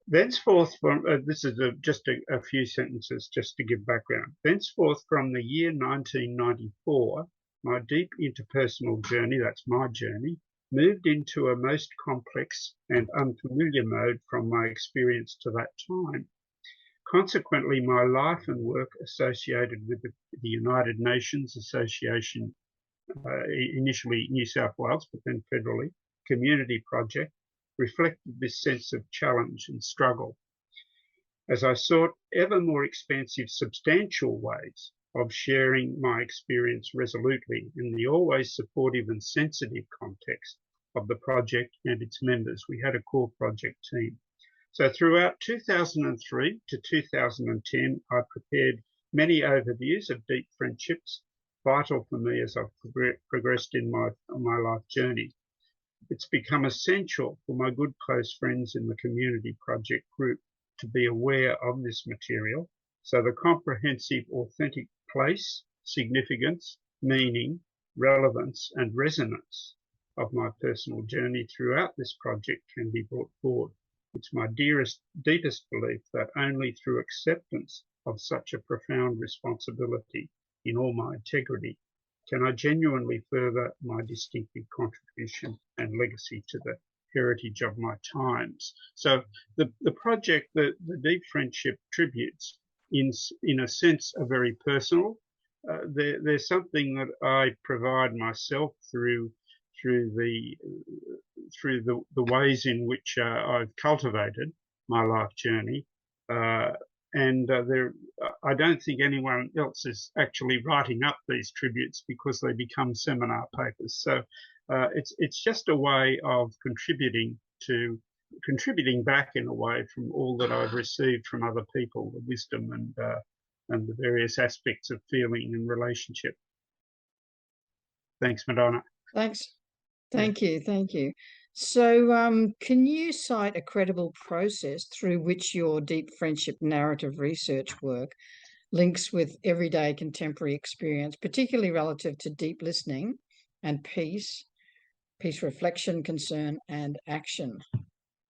Thenceforth, this is just a few sentences just to give background. Thenceforth, from the year 1994, my deep interpersonal journey, that's my journey, moved into a most complex and unfamiliar mode from my experience to that time. Consequently, my life and work associated with the United Nations Association, initially New South Wales, but then federally, community project, reflected this sense of challenge and struggle. As I sought ever more expansive, substantial ways of sharing my experience resolutely in the always supportive and sensitive context of the project and its members. We had a core project team. So throughout 2003 to 2010, I prepared many overviews of deep friendships, vital for me as I've progressed in my life journey. It's become essential for my good close friends in the community project group to be aware of this material, so the comprehensive, authentic place, significance, meaning, relevance, and resonance of my personal journey throughout this project can be brought forward. It's my deepest belief that only through acceptance of such a profound responsibility in all my integrity can I genuinely further my distinctive contribution and legacy to the heritage of my times. So the project, the Deep Friendship Tributes, in a sense, are very personal. There's something that I provide myself through the ways in which I've cultivated my life journey, I don't think anyone else is actually writing up these tributes because they become seminar papers. So it's just a way of contributing back in a way from all that I've received from other people, the wisdom and the various aspects of feeling and relationship. Thanks, Madonna. Thanks. Thank you. Thank you. So can you cite a credible process through which your deep friendship narrative research work links with everyday contemporary experience, particularly relative to deep listening and peace reflection, concern, and action?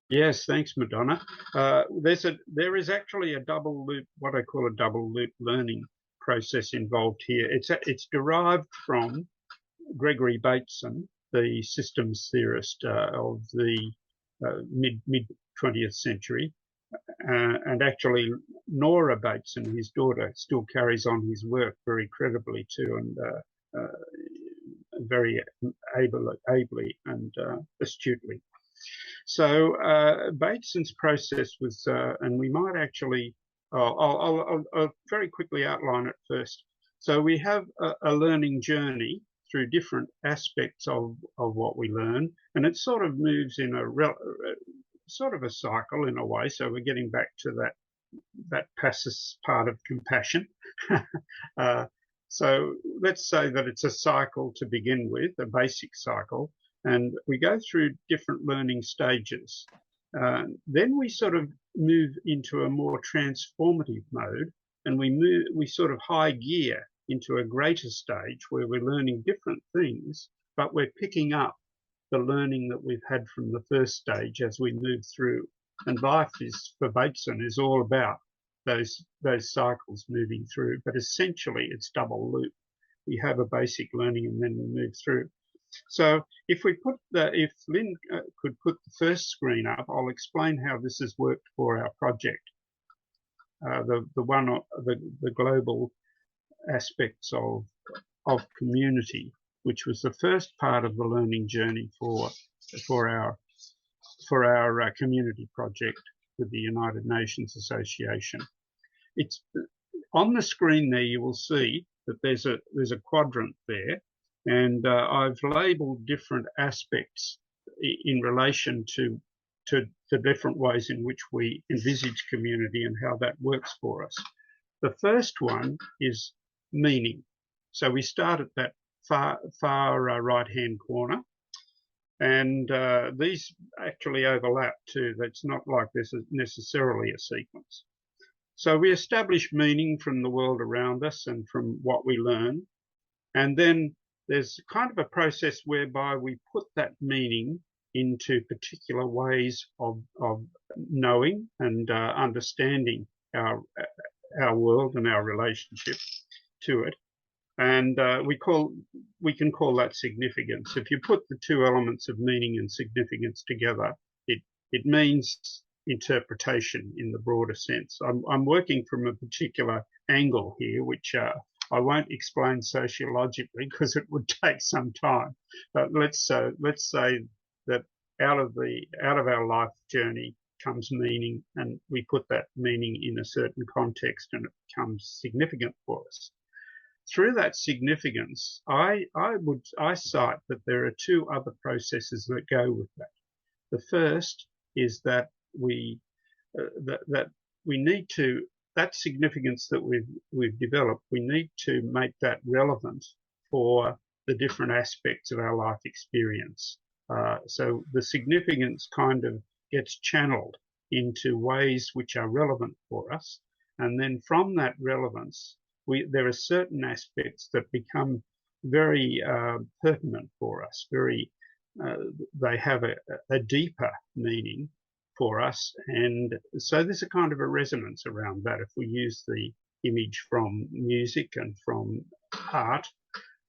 Yes, thanks, Madonna. There is actually a double loop, what I call a double loop learning process involved here. It's derived from Gregory Bateson, the systems theorist of the mid 20th century, and actually Nora Bateson, his daughter, still carries on his work very credibly too, and very ably and astutely. So Bateson's process was, and we might actually, I'll very quickly outline it first. So we have a learning journey through different aspects of what we learn, and it sort of moves in a sort of a cycle in a way. So we're getting back to that passus part of compassion. So let's say that it's a cycle to begin with, a basic cycle, and we go through different learning stages. Then we sort of move into a more transformative mode, and we sort of high gear into a greater stage where we're learning different things, but we're picking up the learning that we've had from the first stage as we move through. And life is, for Bateson, is all about those cycles moving through, but essentially it's double loop. We have a basic learning and then we move through. So if Lynne could put the first screen up, I'll explain how this has worked for our project. The global aspects of community, which was the first part of the learning journey for our community project with the United Nations Association. It's on the screen there. You will see that there's a quadrant there, and I've labelled different aspects in relation to the different ways in which we envisage community and how that works for us. The first one is meaning. So we start at that far right-hand corner, and these actually overlap too. That's not like this is necessarily a sequence. So we establish meaning from the world around us and from what we learn, and then there's kind of a process whereby we put that meaning into particular ways of knowing and understanding our world and our relationship to it. And we can call that significance. If you put the two elements of meaning and significance together, it means interpretation in the broader sense. I'm working from a particular angle here, which I won't explain sociologically because it would take some time. But let's say that out of our life journey comes meaning, and we put that meaning in a certain context, and it becomes significant for us. Through that significance, I cite that there are two other processes that go with that. The first is that we need to, that significance that we've developed, we need to make that relevant for the different aspects of our life experience. So the significance kind of gets channeled into ways which are relevant for us, and then from that relevance, there are certain aspects that become very pertinent for us. They have a deeper meaning for us, and so there's a kind of a resonance around that. If we use the image from music and from art,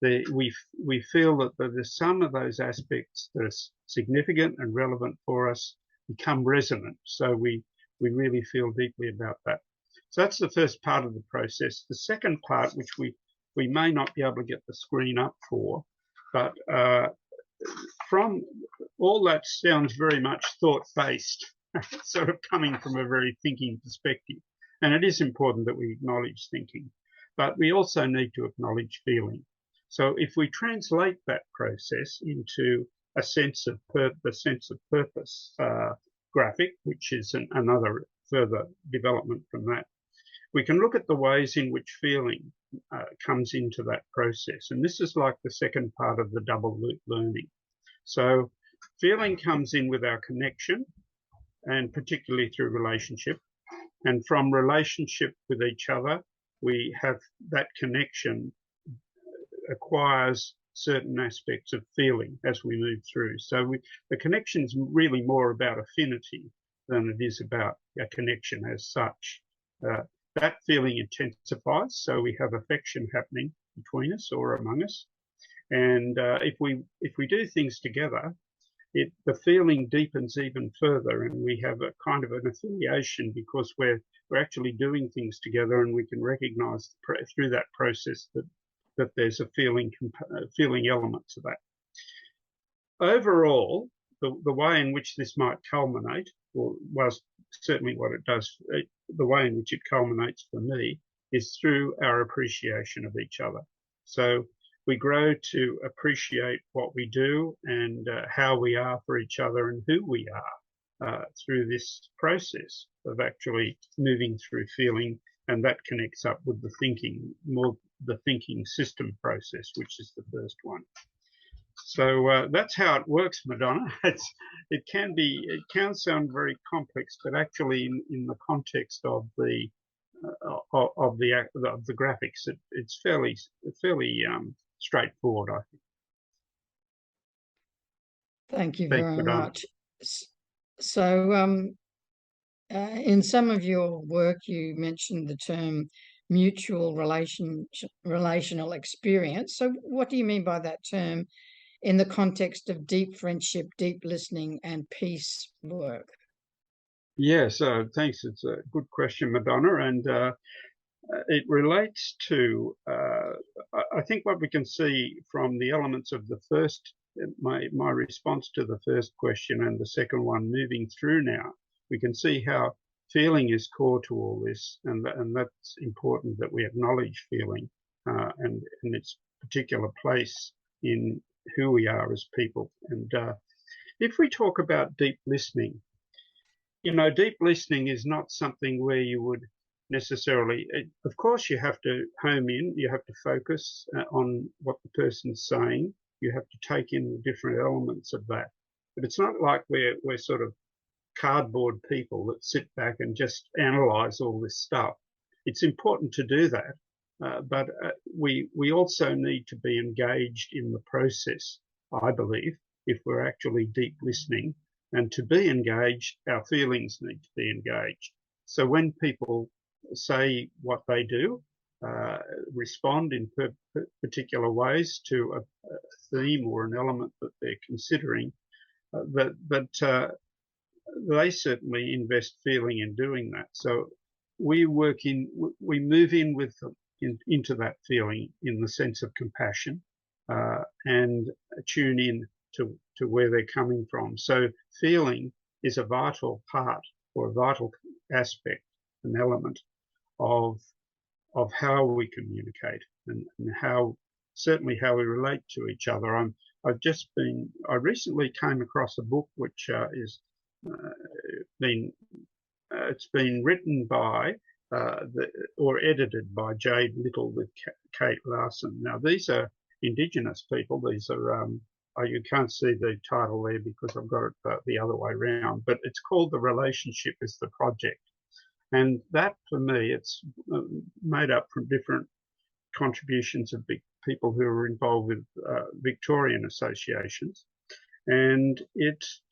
we feel that there's some of those aspects that are significant and relevant for us become resonant. So we really feel deeply about that. So that's the first part of the process. The second part, which we may not be able to get the screen up for, but from all that sounds very much thought-based, sort of coming from a very thinking perspective. And it is important that we acknowledge thinking, but we also need to acknowledge feeling. So if we translate that process into a sense of purpose graphic, which is another further development from that, we can look at the ways in which feeling comes into that process. And this is like the second part of the double loop learning. So feeling comes in with our connection, and particularly through relationship. And from relationship with each other, we have that connection acquires certain aspects of feeling as we move through. So the connection is really more about affinity than it is about a connection as such. That feeling intensifies, so we have affection happening between us or among us. And if we do things together, the feeling deepens even further, and we have a kind of an affiliation because we're actually doing things together, and we can recognise through that process that there's a feeling element to that. Overall, the way in which this might culminate, or was certainly what it does, the way in which it culminates for me is through our appreciation of each other. So we grow to appreciate what we do and how we are for each other and who we are through this process of actually moving through feeling, and that connects up with the thinking, more the thinking system process, which is the first one. So that's how it works, Madonna. It can sound very complex, but actually in the context of the graphics, it's fairly straightforward, I think. Thank you very much. So in some of your work, you mentioned the term mutual relational experience. So what do you mean by that term in the context of deep friendship, deep listening, and peace work? Yes, thanks. It's a good question, Madonna, and it relates to, I think what we can see from the elements of the first, my response to the first question and the second one moving through now, we can see how feeling is core to all this, and that's important that we acknowledge feeling and its particular place in who we are as people. And if we talk about deep listening, deep listening is not something where you would necessarily, of course you have to home in, you have to focus on what the person's saying, you have to take in the different elements of that. But it's not like we're sort of cardboard people that sit back and just analyze all this stuff. It's important to do that, but we also need to be engaged in the process, I believe, if we're actually deep listening, And to be engaged, our feelings need to be engaged. So when people say what they do, respond in particular ways to a theme or an element that they're considering, they certainly invest feeling in doing that. So we move in with them into that feeling in the sense of compassion, and tune in to where they're coming from. So feeling is a vital part or a vital aspect, an element of how we communicate and certainly how we relate to each other. I recently came across a book which it's been written by or edited by Jade Little with Kate Larson. Now these are Indigenous people. These are you can't see the title there because I've got it the other way around, but it's called The Relationship is the Project. And that, for me, it's made up from different contributions of big people who are involved with Victorian associations. And it's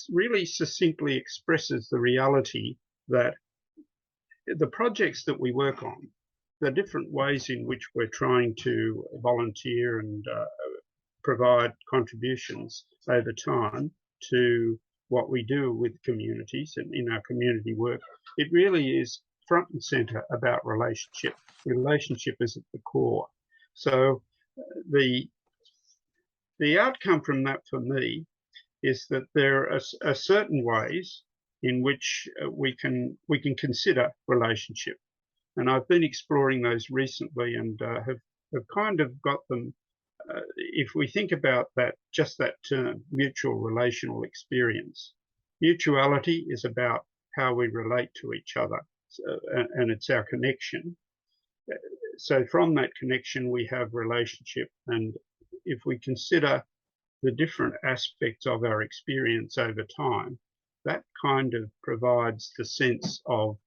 really succinctly expresses the reality that the projects that we work on, the different ways in which we're trying to volunteer and provide contributions over time to what we do with communities and in our community work, it really is front and center about relationship. Relationship is at the core. So the outcome from that for me is that there are certain ways in which we can consider relationship. And I've been exploring those recently and have kind of got them. If we think about just that term, mutual relational experience, mutuality is about how we relate to each other, and it's our connection. So from that connection, we have relationship. And if we consider the different aspects of our experience over time, that kind of provides the sense of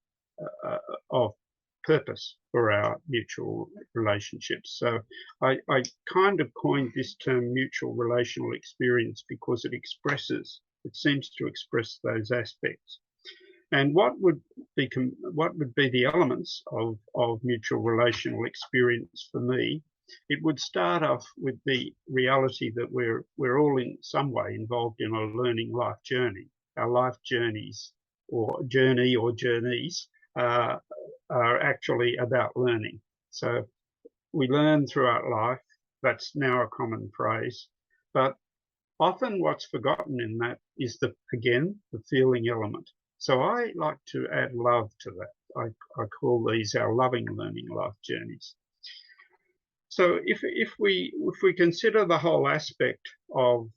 purpose for our mutual relationships. So I kind of coined this term mutual relational experience because it seems to express those aspects. And what would be the elements of mutual relational experience for me? It would start off with the reality that we're all in some way involved in a learning life journey. Our life journeys or journeys are actually about learning. So we learn throughout life. That's now a common phrase. But often what's forgotten in that is the feeling element. So I like to add love to that. I call these our loving learning life journeys. So if we consider the whole aspect of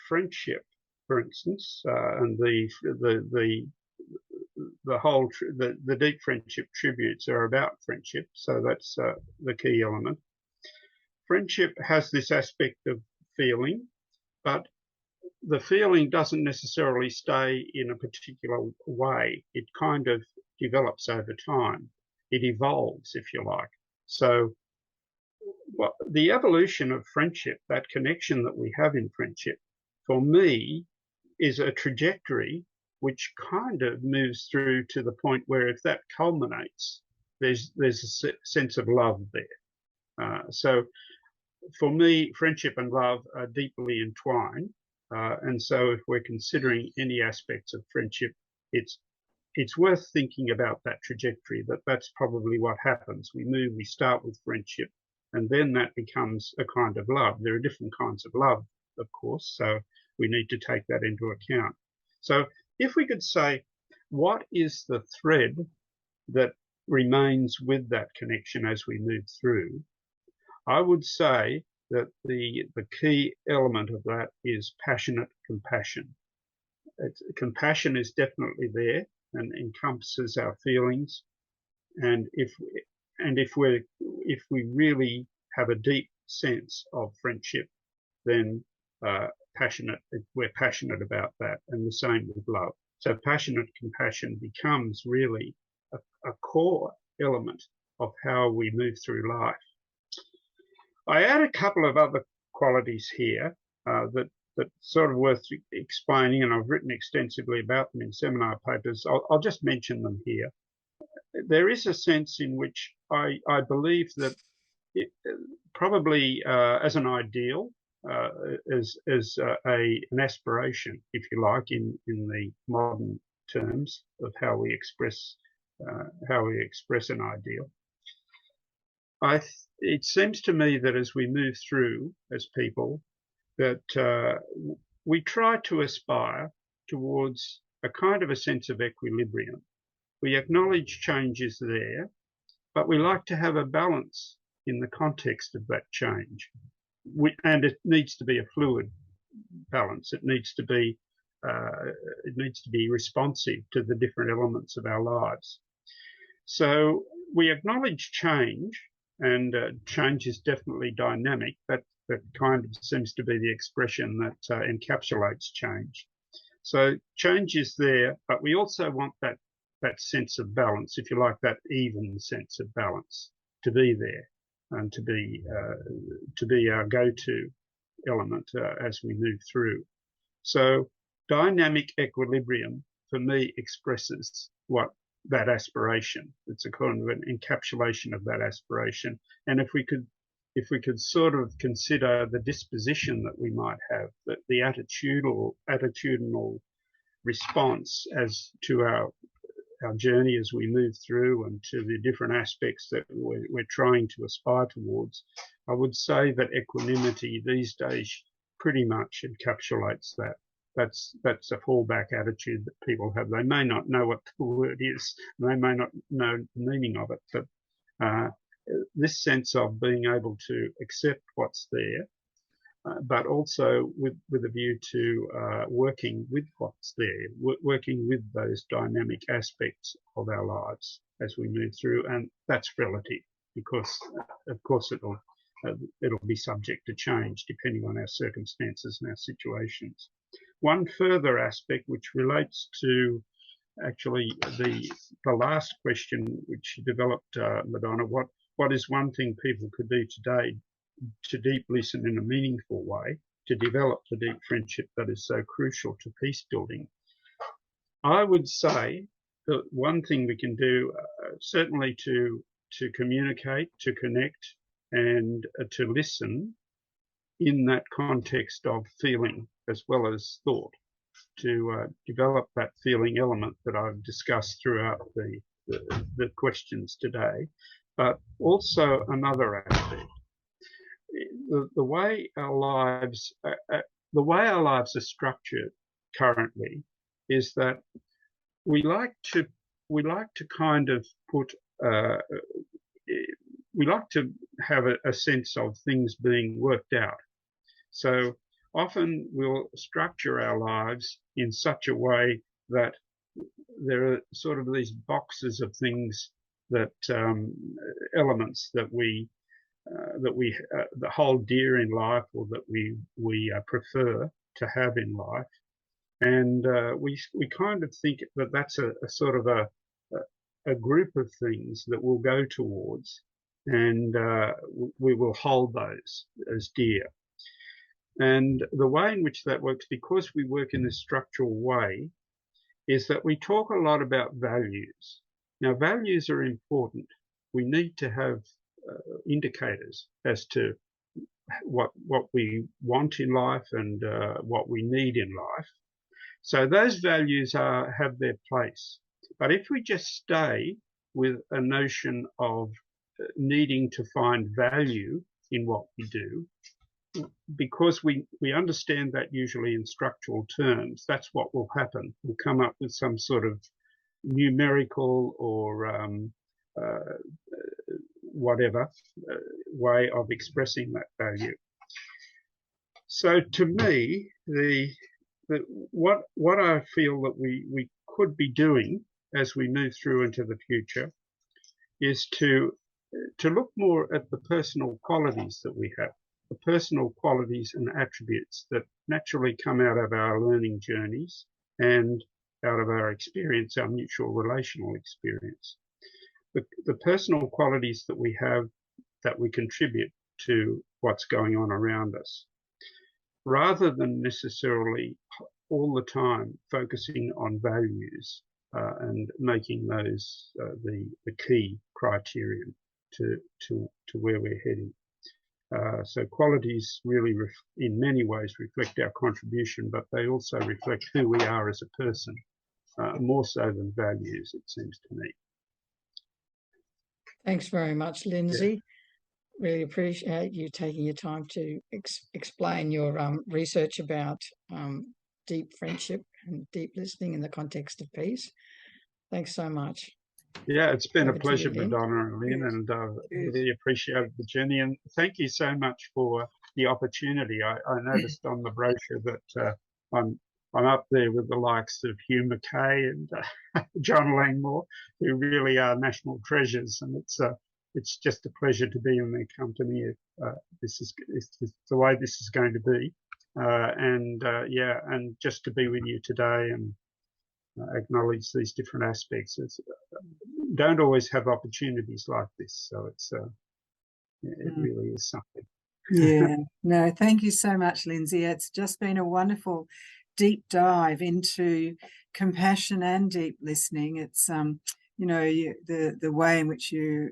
friendship, for instance, and the deep friendship tributes are about friendship, so that's the key element. Friendship has this aspect of feeling, but the feeling doesn't necessarily stay in a particular way. It kind of develops over time. It evolves, if you like. So the evolution of friendship, that connection that we have in friendship, for me, is a trajectory which kind of moves through to the point where if that culminates, there's a sense of love there. So for me, friendship and love are deeply entwined. And so if we're considering any aspects of friendship, it's worth thinking about that trajectory, that's probably what happens. We start with friendship, and then that becomes a kind of love. There are different kinds of love, of course, so we need to take that into account. So if we could say, what is the thread that remains with that connection as we move through? I would say that the key element of that is passionate compassion. Compassion is definitely there and encompasses our feelings. And if we really have a deep sense of friendship, then we're passionate about that, and the same with love. So passionate compassion becomes really a core element of how we move through life. I add a couple of other qualities here that sort of worth explaining, and I've written extensively about them in seminar papers. I'll just mention them here. There is a sense in which I believe that probably as an ideal, as an aspiration, if you like, in the modern terms of how we express an ideal. It seems to me that as we move through as people, that we try to aspire towards a kind of a sense of equilibrium. We acknowledge change is there, but we like to have a balance in the context of that change. And it needs to be a fluid balance. It needs to be responsive to the different elements of our lives. So we acknowledge change, and change is definitely dynamic. That kind of seems to be the expression that encapsulates change. So change is there, but we also want that sense of balance, if you like, that even sense of balance to be there and to be our go-to element as we move through. So dynamic equilibrium for me expresses what that aspiration. It's a kind of an encapsulation of that aspiration. And if we could sort of consider the disposition that we might have, that the attitudinal response as to our journey as we move through and to the different aspects that we're trying to aspire towards, I would say that equanimity these days pretty much encapsulates that. That's a fallback attitude that people have. They may not know what the word is, and they may not know the meaning of it, but this sense of being able to accept what's there, but also with a view to working with what's there, working with those dynamic aspects of our lives as we move through. And that's relative, because of course it'll be subject to change depending on our circumstances and our situations. One further aspect which relates to actually the last question which you developed, Madonna, what is one thing people could do today to deep listen in a meaningful way, to develop the deep friendship that is so crucial to peace building? I would say that one thing we can do, certainly to communicate, to connect, and to listen in that context of feeling as well as thought, to develop that feeling element that I've discussed throughout the questions today. But also another aspect, the way our lives are structured currently is that we like to kind of we like to have a sense of things being worked out. So often we'll structure our lives in such a way that there are sort of these boxes of things that elements that we hold dear in life, or that we prefer to have in life, and we kind of think that that's a sort of a group of things that we'll go towards, and we will hold those as dear. And the way in which that works, because we work in this structural way, is that we talk a lot about values. Now, values are important. We need to have indicators as to what we want in life and what we need in life. So those values have their place. But if we just stay with a notion of needing to find value in what we do, because we understand that usually in structural terms, that's what will happen. We'll come up with some sort of numerical or whatever way of expressing that value. So to me, what I feel that we could be doing as we move through into the future is to look more at the personal qualities that we have, the personal qualities and attributes that naturally come out of our learning journeys and out of our experience, our mutual relational experience. The personal qualities that we have that we contribute to what's going on around us. rather than necessarily all the time focusing on values and making those the key criterion to where we're heading. So qualities really, in many ways, reflect our contribution, but they also reflect who we are as a person, more so than values, it seems to me. Thanks very much, Lindsay. Yeah. Really appreciate you taking your time to explain your research about deep friendship and deep listening in the context of peace. Thanks so much. Yeah, it's been Over a pleasure, to you, Lynne. Madonna and Lynne, and really appreciated the journey. And thank you so much for the opportunity. I noticed on the brochure that I'm up there with the likes of Hugh, Mackay, and John Langmore, who really are national treasures. And it's just a pleasure to be in their company. This is the way this is going to be, and just to be with you today and acknowledge these different aspects. Don't always have opportunities like this, so it really is something. Yeah, no, thank you so much, Lindsay. It's just been a wonderful deep dive into compassion and deep listening. It's you know, the way in which you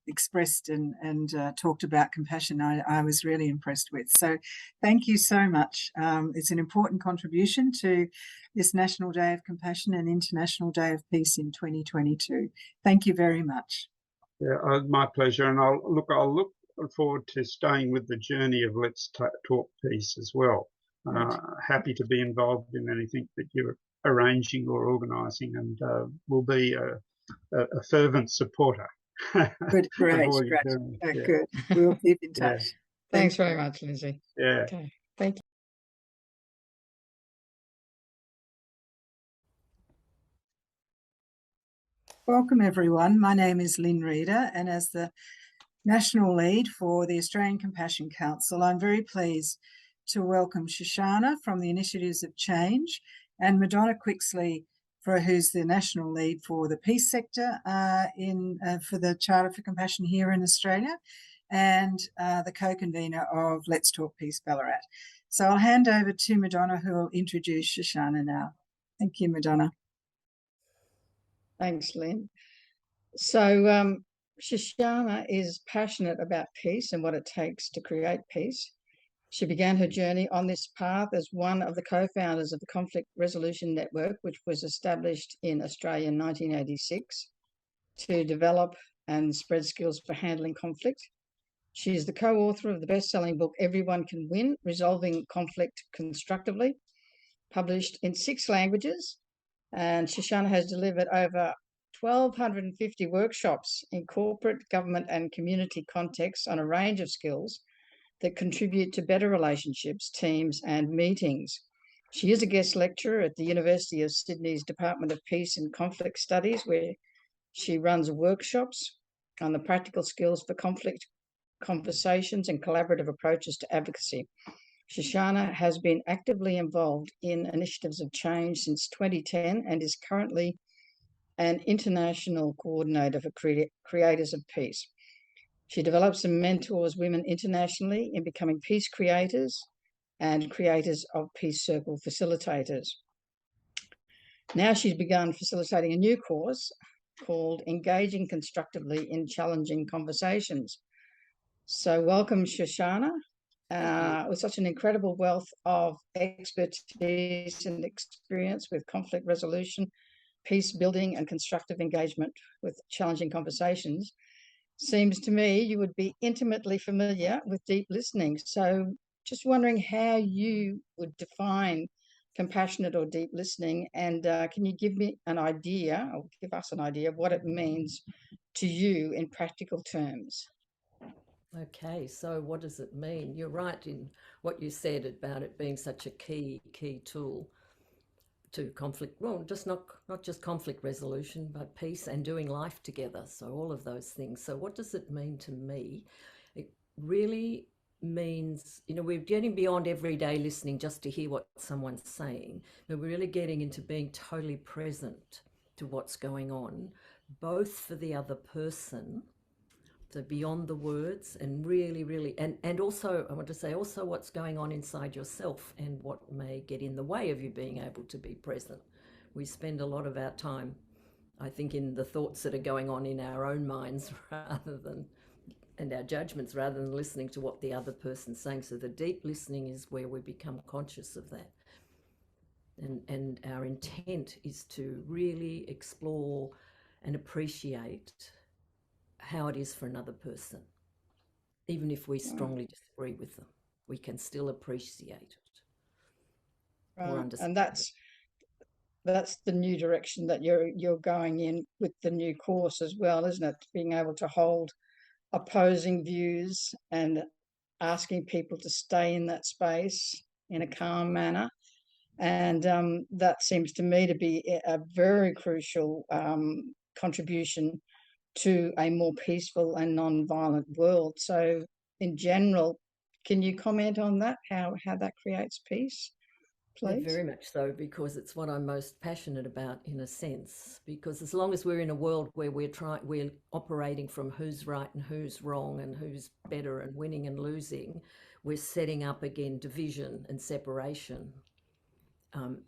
expressed and talked about compassion, I was really impressed with. So thank you so much. It's an important contribution to this National Day of Compassion and International Day of Peace in 2022. Thank you very much. Yeah, my pleasure. And I'll look forward to staying with the journey of Let's Talk Peace as well. Happy to be involved in anything that you're arranging or organising, and will be a fervent supporter. Good, great, good. We'll keep in touch. Yeah. Thanks very much, Lindsay. Yeah. Okay, thank you. Welcome, everyone. My name is Lynne Reeder, and as the National Lead for the Australian Compassion Council, I'm very pleased to welcome Shoshana from the Initiatives of Change and Madonna Quixley, who's the National Lead for the Peace sector for the Charter for Compassion here in Australia, and the co-convener of Let's Talk Peace Ballarat. So I'll hand over to Madonna, who will introduce Shoshana now. Thank you, Madonna. Thanks, Lynn. So Shoshana is passionate about peace and what it takes to create peace. She began her journey on this path as one of the co-founders of the Conflict Resolution Network, which was established in Australia in 1986 to develop and spread skills for handling conflict. She is the co-author of the best-selling book, Everyone Can Win, Resolving Conflict Constructively, published in 6 languages. And Shoshana has delivered over 1,250 workshops in corporate, government and community contexts on a range of skills that contribute to better relationships, teams and meetings. She is a guest lecturer at the University of Sydney's Department of Peace and Conflict Studies, where she runs workshops on the practical skills for conflict conversations and collaborative approaches to advocacy. Shoshana has been actively involved in initiatives of change since 2010 and is currently an international coordinator for Creators of Peace. She develops and mentors women internationally in becoming peace creators and creators of peace circle facilitators. Now she's begun facilitating a new course called Engaging Constructively in Challenging Conversations. So welcome, Shoshana, with such an incredible wealth of expertise and experience with conflict resolution, peace building and constructive engagement with challenging conversations. Seems to me you would be intimately familiar with deep listening. So just wondering how you would define compassionate or deep listening, and can you give me an idea, or give us an idea of what it means to you in practical terms? Okay, so what does it mean? You're right in what you said about it being such a key tool to conflict, well, just not just conflict resolution, but peace and doing life together. So all of those things. So what does it mean to me? It really means, you know, we're getting beyond everyday listening just to hear what someone's saying, but we're really getting into being totally present to what's going on, both for the other person, So beyond the words, and really, and also I want to say also what's going on inside yourself and what may get in the way of you being able to be present. We spend a lot of our time, I think, in the thoughts that are going on in our own minds and our judgments, rather than listening to what the other person's saying. So the deep listening is where we become conscious of that. And our intent is to really explore and appreciate how it is for another person. Even if we strongly disagree with them, we can still appreciate it or understand. And that's the new direction that you're going in with the new course as well, isn't it? Being able to hold opposing views and asking people to stay in that space in a calm manner. And that seems to me to be a very crucial contribution to a more peaceful and non-violent world. So in general, can you comment on that, how that creates peace, please? Yeah, very much so, because it's what I'm most passionate about, in a sense, because as long as we're in a world where we're operating from who's right and who's wrong and who's better and winning and losing, we're setting up again division and separation.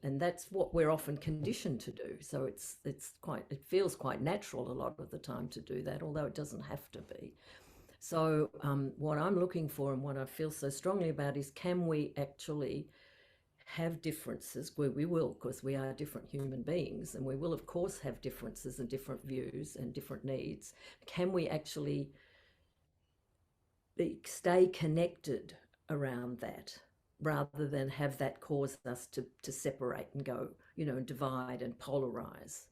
And that's what we're often conditioned to do. So it feels quite natural a lot of the time to do that, although it doesn't have to be. So what I'm looking for and what I feel so strongly about is, can we actually have differences where we will, because we are different human beings, and we will of course have differences and different views and different needs. Can we actually stay connected around that, rather than have that cause us to separate and go, and divide and polarize?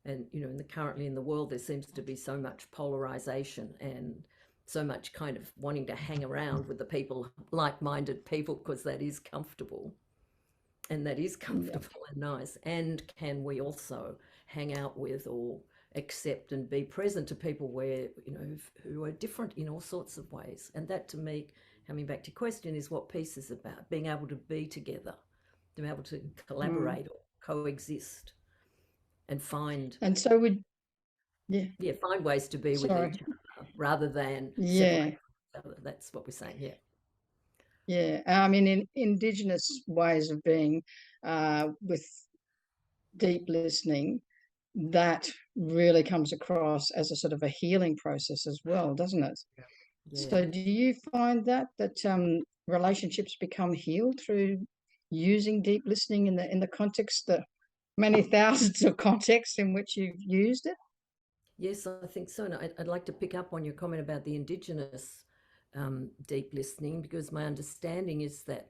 And, currently in the world, there seems to be so much polarization and so much kind of wanting to hang around with the people, like-minded people, because that is comfortable. And that is comfortable and nice. And can we also hang out with or accept and be present to people where, who are different in all sorts of ways? And that, to me, coming back to your question, is what peace is about: being able to be together, to be able to collaborate or coexist, and find. And so find ways to be with each other rather than separate from each other. That's what we're saying. Yeah. Yeah, I mean, in Indigenous ways of being, with deep listening, that really comes across as a sort of a healing process as well, doesn't it? Yeah. So do you find that relationships become healed through using deep listening in the context, the many thousands of contexts in which you've used it? Yes, I think so. And I'd like to pick up on your comment about the Indigenous deep listening, because my understanding is that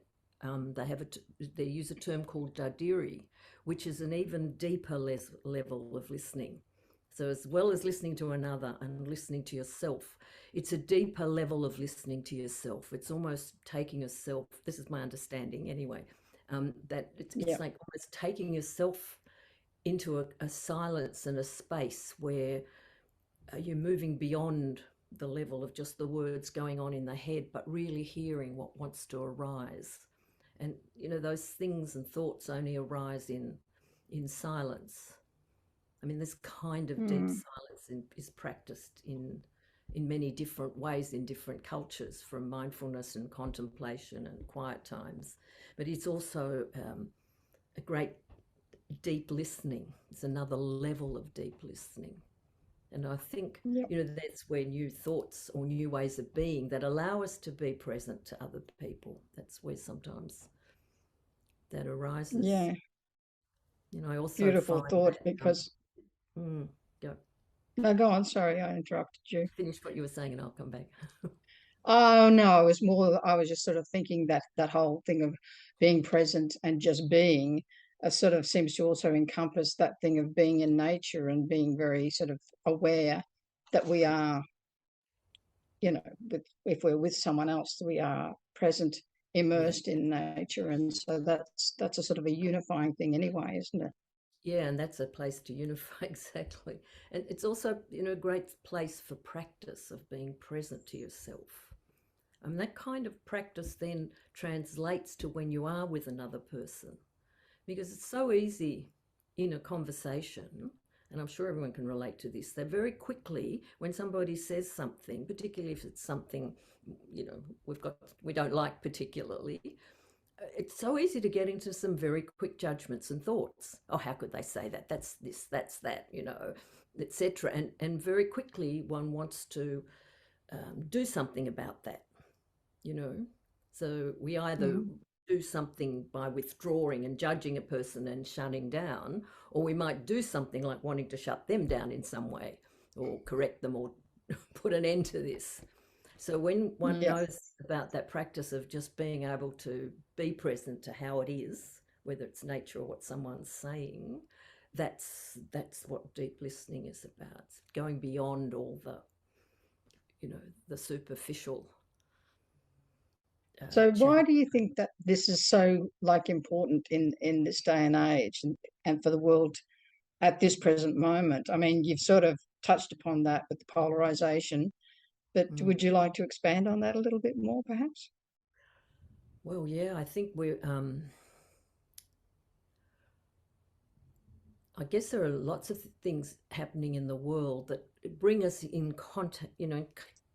they use a term called Deirdre, which is an even deeper level of listening. So as well as listening to another and listening to yourself, it's a deeper level of listening to yourself. It's almost taking yourself, this is my understanding anyway, that it's like almost taking yourself into a silence and a space where you're moving beyond the level of just the words going on in the head, but really hearing what wants to arise. And, those things and thoughts only arise in silence. I mean, this kind of deep silence is practiced in many different ways in different cultures, from mindfulness and contemplation and quiet times. But it's also a great deep listening. It's another level of deep listening. And I think, that's where new thoughts or new ways of being that allow us to be present to other people, that's where sometimes that arises. Yeah. I also beautiful thought that, because. Go. No, go on. Sorry, I interrupted you. Finish what you were saying and I'll come back. Oh, no, I was just sort of thinking that whole thing of being present and just being sort of seems to also encompass that thing of being in nature and being very sort of aware that we are, if we're with someone else, we are present, immersed in nature. And so that's a sort of a unifying thing anyway, isn't it? Yeah, and that's a place to unify, exactly. And it's also, a great place for practice of being present to yourself. And that kind of practice then translates to when you are with another person, because it's so easy in a conversation and I'm sure everyone can relate to this, they very quickly, when somebody says something, particularly if it's something, you know, we don't like particularly, it's so easy to get into some very quick judgments and thoughts. Oh, how could they say that? That's this, that's that, you know, etc. And very quickly one wants to do something about that, you know. So we either do something by withdrawing and judging a person and shutting down, or we might do something like wanting to shut them down in some way, or correct them, or put an end to this. So when one knows about that practice of just being able to be present to how it is, whether it's nature or what someone's saying, that's what deep listening is about. It's going beyond all the, you know, the superficial. So why do you think that this is so important in this day and age, and for the world at this present moment? I mean, you've sort of touched upon that with the polarization, but would you like to expand on that a little bit more, perhaps? Well, yeah, I think we're, I guess there are lots of things happening in the world that bring us in contact, you know,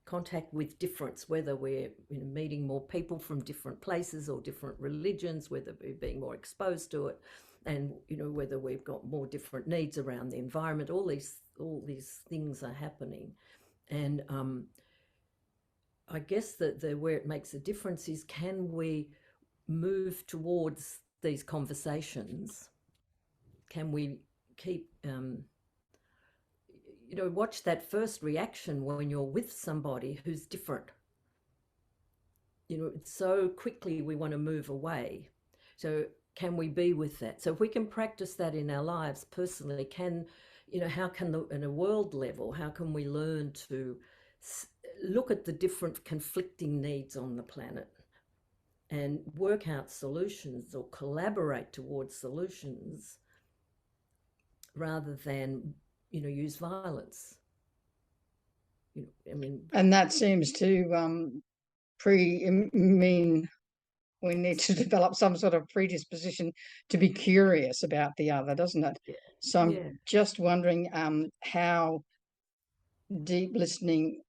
contact with difference, whether we're, you know, meeting more people from different places or different religions, whether we're being more exposed to it, and, you know, whether we've got more different needs around the environment. All these things are happening, and I guess that where it makes a difference is, can we move towards these conversations? Can we keep you know, watch that first reaction when you're with somebody who's different. You know, so quickly we want to move away. So can we be with that? So if we can practice that in our lives personally, you know, how can in a world level, how can we learn to look at the different conflicting needs on the planet and work out solutions, or collaborate towards solutions, rather than, you know, use violence? You know, I mean, and that seems to mean we need to develop some sort of predisposition to be curious about the other, doesn't it? So I'm just wondering how deep listening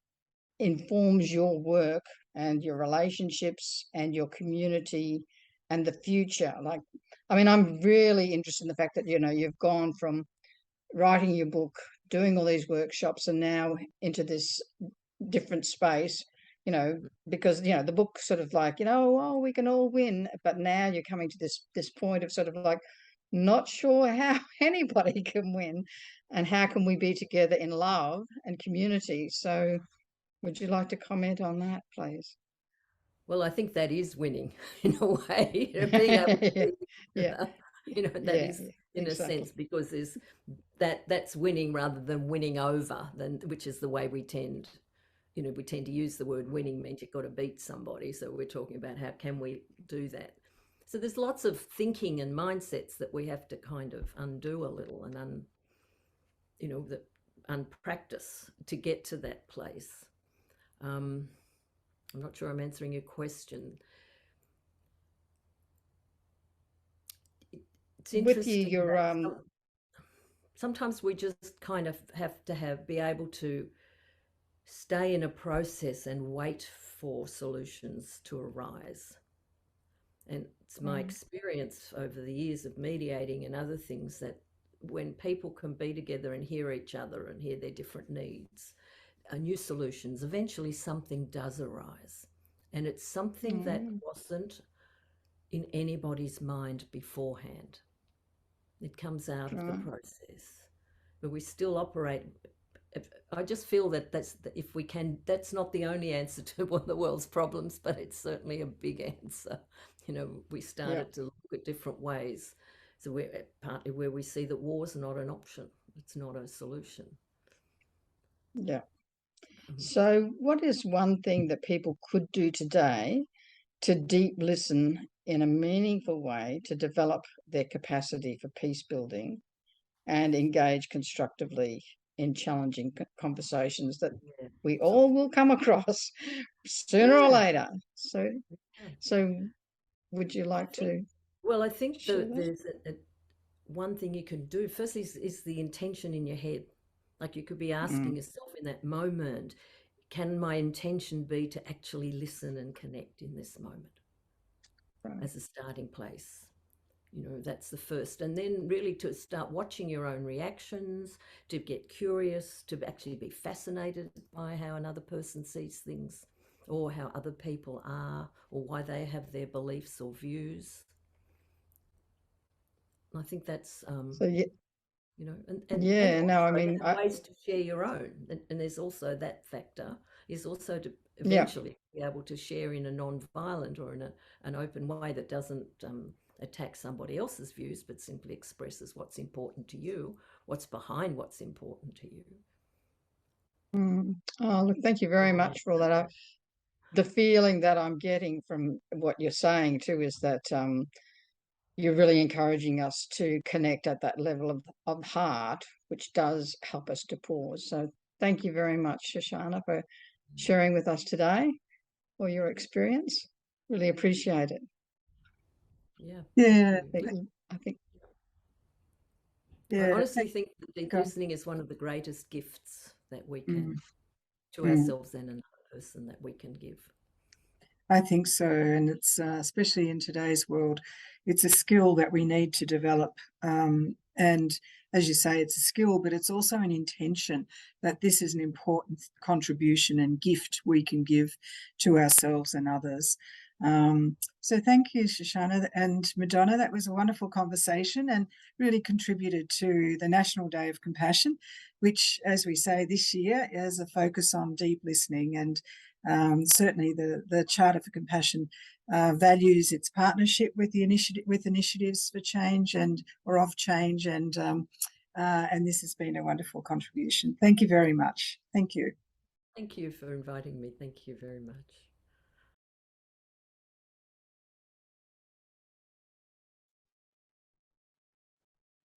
informs your work and your relationships and your community and the future. Like, I mean, I'm really interested in the fact that, you know, you've gone from writing your book, doing all these workshops, and now into this different space, you know, because, you know, the book sort of like, you know, oh, we can all win, but now you're coming to this point of sort of like, not sure how anybody can win, and how can we be together in love and community. So would you like to comment on that, please? Well, I think that is winning in a way, you know, being able to, you know, that is in a sense, because there's that's winning rather than winning over, which is the way we tend, you know, we tend to use the word winning means you've got to beat somebody. So we're talking about how can we do that. So there's lots of thinking and mindsets that we have to kind of undo a little and you know, unpractice to get to that place. I'm not sure I'm answering your question. It's interesting. Sometimes we just kind of have to be able to stay in a process and wait for solutions to arise. And it's my experience over the years of mediating and other things that when people can be together and hear each other and hear their different needs, new solutions, eventually something does arise. And it's something that wasn't in anybody's mind beforehand. It comes out of the process. But we still operate. I just feel that if we can, that's not the only answer to one of the world's problems, but it's certainly a big answer. You know, we started to look at different ways. So we're partly where we see that war's not an option. It's not a solution. Yeah. So what is one thing that people could do today to deep listen in a meaningful way to develop their capacity for peace building and engage constructively in challenging conversations that we all will come across sooner or later? So would you like to? Well, I think there's one thing you can do first is the intention in your head. Like you could be asking yourself in that moment, can my intention be to actually listen and connect in this moment as a starting place? You know, that's the first. And then really to start watching your own reactions, to get curious, to actually be fascinated by how another person sees things or how other people are or why they have their beliefs or views. I think that's, So yeah, you know, and yeah, no, I also mean, have ways to share your own. And there's also that factor is also to yeah, eventually be able to share in a non-violent or in an open way that doesn't attack somebody else's views, but simply expresses what's important to you, what's behind what's important to you. Oh, look, thank you very much for all that. The feeling that I'm getting from what you're saying too is that you're really encouraging us to connect at that level of heart, which does help us to pause. So thank you very much, Shoshana, for sharing with us today or your experience. Really appreciate it. Yeah. Yeah. I think I honestly think that deep listening is one of the greatest gifts that we can to ourselves and another person that we can give. I think so. And it's especially in today's world, it's a skill that we need to develop. And as you say, it's a skill, but it's also an intention that this is an important contribution and gift we can give to ourselves and others. So thank you, Shoshana and Madonna. That was a wonderful conversation and really contributed to the National Day of Compassion, which, as we say this year, is a focus on deep listening. And certainly the Charter for Compassion values its partnership with the initiatives for change and this has been a wonderful contribution. Thank you very much. Thank you. Thank you for inviting me. Thank you very much.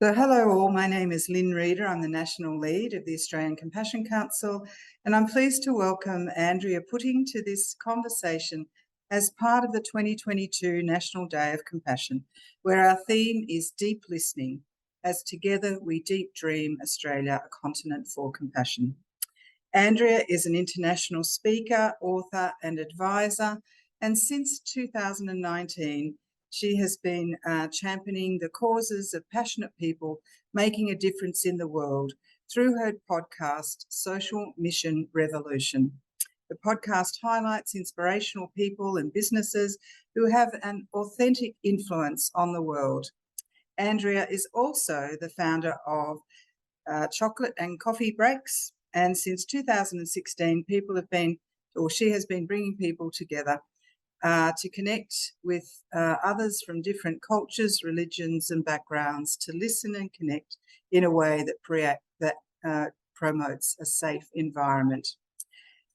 So hello all, my name is Lynne Reeder. I'm the National Lead of the Australian Compassion Council, and I'm pleased to welcome Andrea Putting to this conversation as part of the 2022 National Day of Compassion, where our theme is deep listening, as together we deep dream Australia a continent for compassion. Andrea is an international speaker, author and advisor, and since 2019, she has been championing the causes of passionate people making a difference in the world through her podcast, Social Mission Revolution. The podcast highlights inspirational people and businesses who have an authentic influence on the world. Andrea is also the founder of Chocolate and Coffee Breaks, and since 2016, she has been bringing people together to connect with others from different cultures, religions and backgrounds, to listen and connect in a way that promotes a safe environment.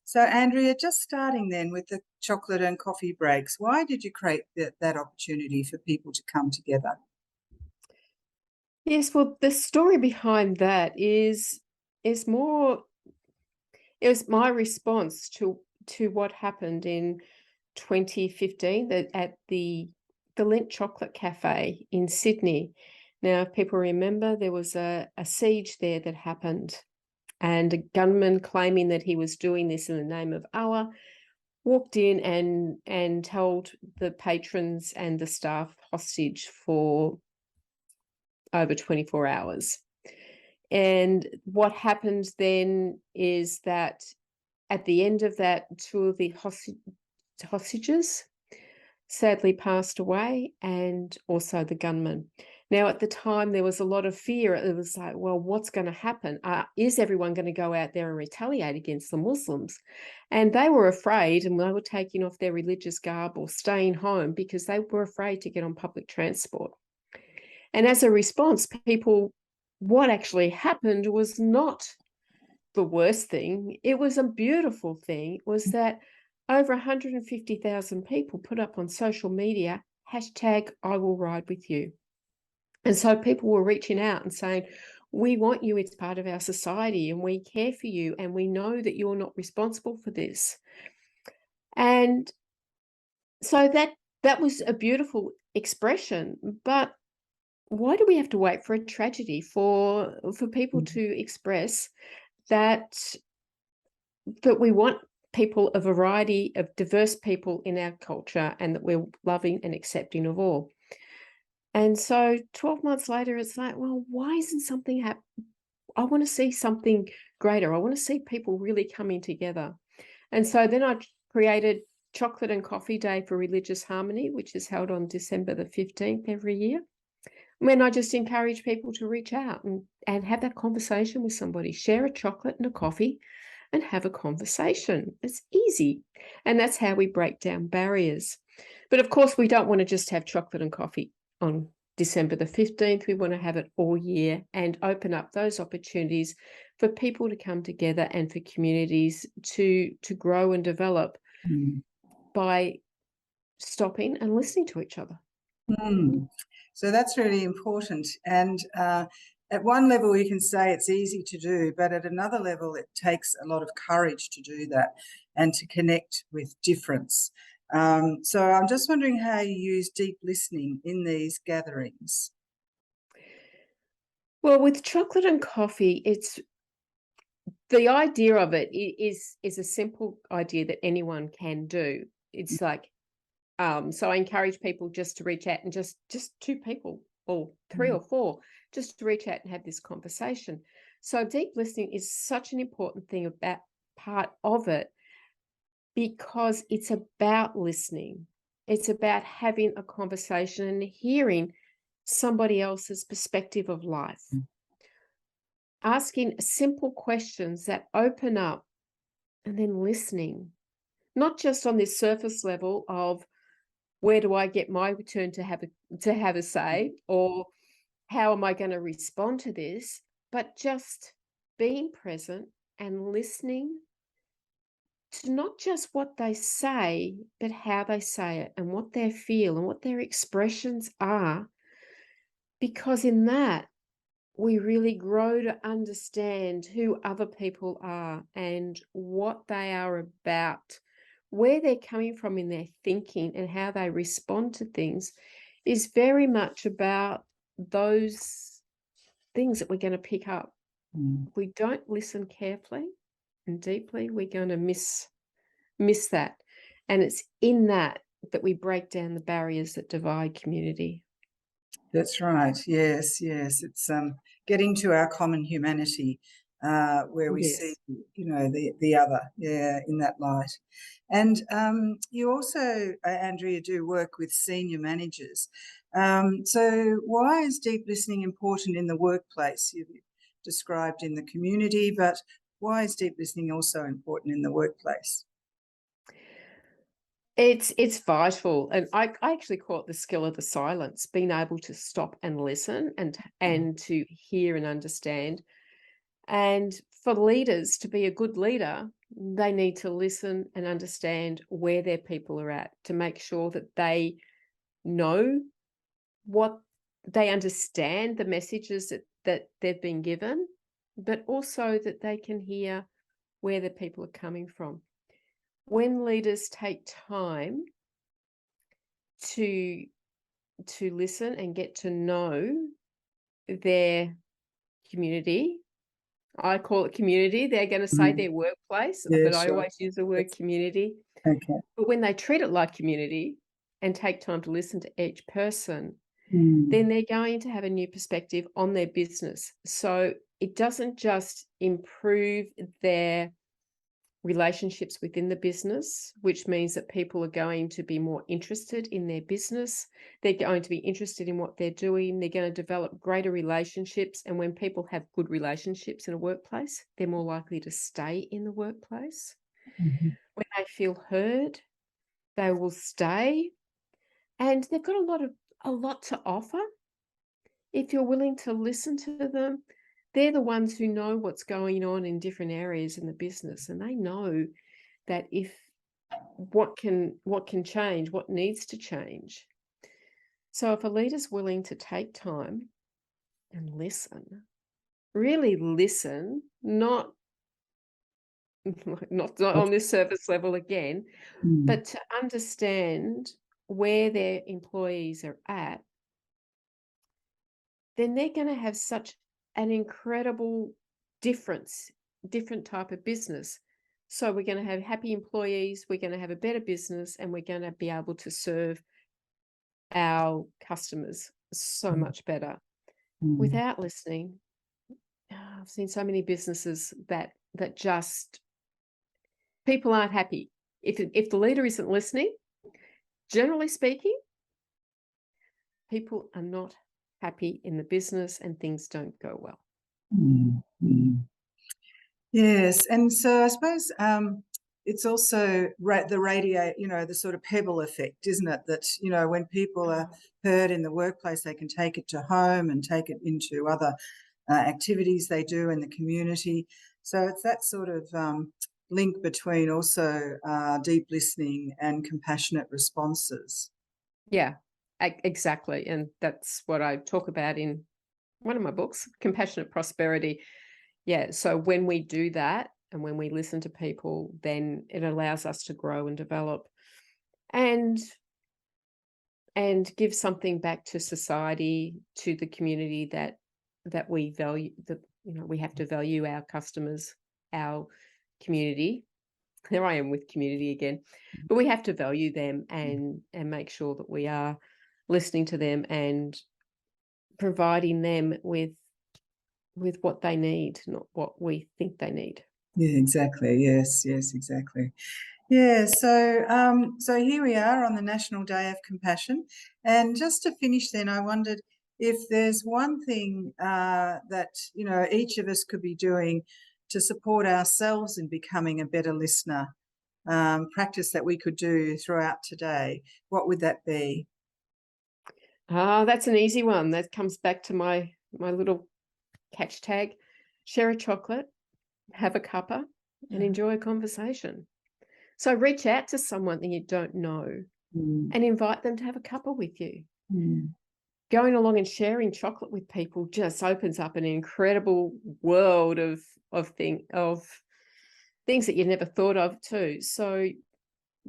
So Andrea, just starting then with the chocolate and coffee breaks, why did you create that opportunity for people to come together? Yes, well, the story behind that is more, it was my response to what happened in 2015 at the Lindt Chocolate Cafe in Sydney. Now, if people remember, there was a siege there that happened, and a gunman claiming that he was doing this in the name of Allah walked in and held the patrons and the staff hostage for over 24 hours. And what happened then is that at the end of that, two of the hostages sadly passed away, and also the gunman. Now, at the time, there was a lot of fear. It was like, well, what's going to happen? Is everyone going to go out there and retaliate against the Muslims? And they were afraid, and they were taking off their religious garb or staying home because they were afraid to get on public transport. And as a response, what actually happened was not the worst thing. It was a beautiful thing. It was that over 150,000 people put up on social media, #I will ride with you. And so people were reaching out and saying, we want you as part of our society, and we care for you, and we know that you're not responsible for this. And so that was a beautiful expression. But why do we have to wait for a tragedy for people to express that we want people, a variety of diverse people in our culture, and that we're loving and accepting of all? And so 12 months later, it's like, well, why isn't something happening? I want to see something greater. I want to see people really coming together. And so then I created Chocolate and Coffee Day for Religious Harmony, which is held on December the 15th every year, when I just encourage people to reach out and have that conversation with somebody, share a chocolate and a coffee and have a conversation. It's easy. And that's how we break down barriers. But of course, we don't want to just have chocolate and coffee on December the 15th. We want to have it all year and open up those opportunities for people to come together and for communities to grow and develop by stopping and listening to each other. So that's really important. And at one level, you can say it's easy to do, but at another level, it takes a lot of courage to do that and to connect with difference. So I'm just wondering how you use deep listening in these gatherings. Well, with chocolate and coffee, it's the idea of it is a simple idea that anyone can do. It's like, so I encourage people just to reach out and just 2 people or 3 or 4, just to reach out and have this conversation. So deep listening is such an important thing about part of it, because it's about listening. It's about having a conversation and hearing somebody else's perspective of life. Asking simple questions that open up, and then listening, not just on this surface level of where do I get my turn to have a say, or how am I going to respond to this, but just being present and listening to not just what they say, but how they say it and what they feel and what their expressions are. Because in that, we really grow to understand who other people are and what they are about, where they're coming from in their thinking, and how they respond to things is very much about those things that we're going to pick up. If we don't listen carefully and deeply, we're going to miss that. And it's in that we break down the barriers that divide community. That's right. Yes. It's getting to our common humanity, where we see, the other, in that light. And you also, Andrea, do work with senior managers. So why is deep listening important in the workplace? You've described in the community, but why is deep listening also important in the workplace? It's vital, and I actually call it the skill of the silence, being able to stop and listen and to hear and understand. And for leaders to be a good leader, they need to listen and understand where their people are at, to make sure that they know what they understand, the messages that they've been given, but also that they can hear where the people are coming from. When leaders take time to listen and get to know their community, I call it community, they're going to say their workplace, but I always use the word community. Okay. But when they treat it like community and take time to listen to each person, then they're going to have a new perspective on their business. So it doesn't just improve their relationships within the business, which means that people are going to be more interested in their business. They're going to be interested in what they're doing. They're going to develop greater relationships. And when people have good relationships in a workplace, they're more likely to stay in the workplace. When they feel heard, they will stay. And they've got a lot to offer. If you're willing to listen to them, they're the ones who know what's going on in different areas in the business, and they know that if what can change, what needs to change. So if a leader's willing to take time and listen, really listen, not on this surface level again, but to understand where their employees are at, then they're going to have such an incredible different type of business. So we're going to have happy employees, we're going to have a better business, and we're going to be able to serve our customers so much better. Without listening, I've seen so many businesses that just people aren't happy. If the leader isn't listening, generally speaking, people are not happy in the business and things don't go well. Yes, and so I suppose it's also the sort of pebble effect, isn't it? That, when people are heard in the workplace, they can take it to home and take it into other activities they do in the community. So it's that sort of link between also deep listening and compassionate responses. Yeah, exactly. And that's what I talk about in one of my books, Compassionate Prosperity. Yeah, so when we do that and when we listen to people, then it allows us to grow and develop and give something back to society, to the community that we value. We have to value our customers, our community. There I am with community again, but we have to value them and make sure that we are listening to them and providing them with what they need, not what we think they need. Yeah, exactly. Yes, exactly. Yeah, so here we are on the National Day of Compassion. And just to finish then, I wondered if there's one thing that, each of us could be doing to support ourselves in becoming a better listener, practice that we could do throughout today, what would that be? That's an easy one. That comes back to my little catch tag. Share a chocolate, have a cuppa, and enjoy a conversation. So reach out to someone that you don't know and invite them to have a cuppa with you. Going along and sharing chocolate with people just opens up an incredible world of things that you never thought of too. So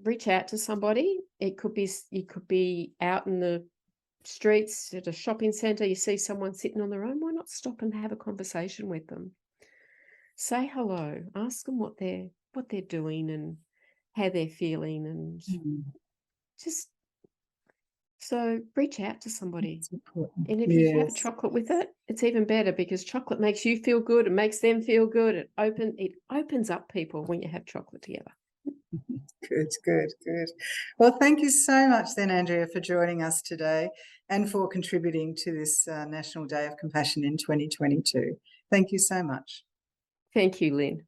reach out to somebody. It could be out in the streets at a shopping centre. You see someone sitting on their own. Why not stop and have a conversation with them? Say hello. Ask them what they're doing and how they're feeling, and just so reach out to somebody. And if you have chocolate with it, it's even better, because chocolate makes you feel good. It makes them feel good. It opens up people when you have chocolate together. Good. Well, thank you so much then, Andrea, for joining us today and for contributing to this National Day of Compassion in 2022. Thank you so much. Thank you, Lynn.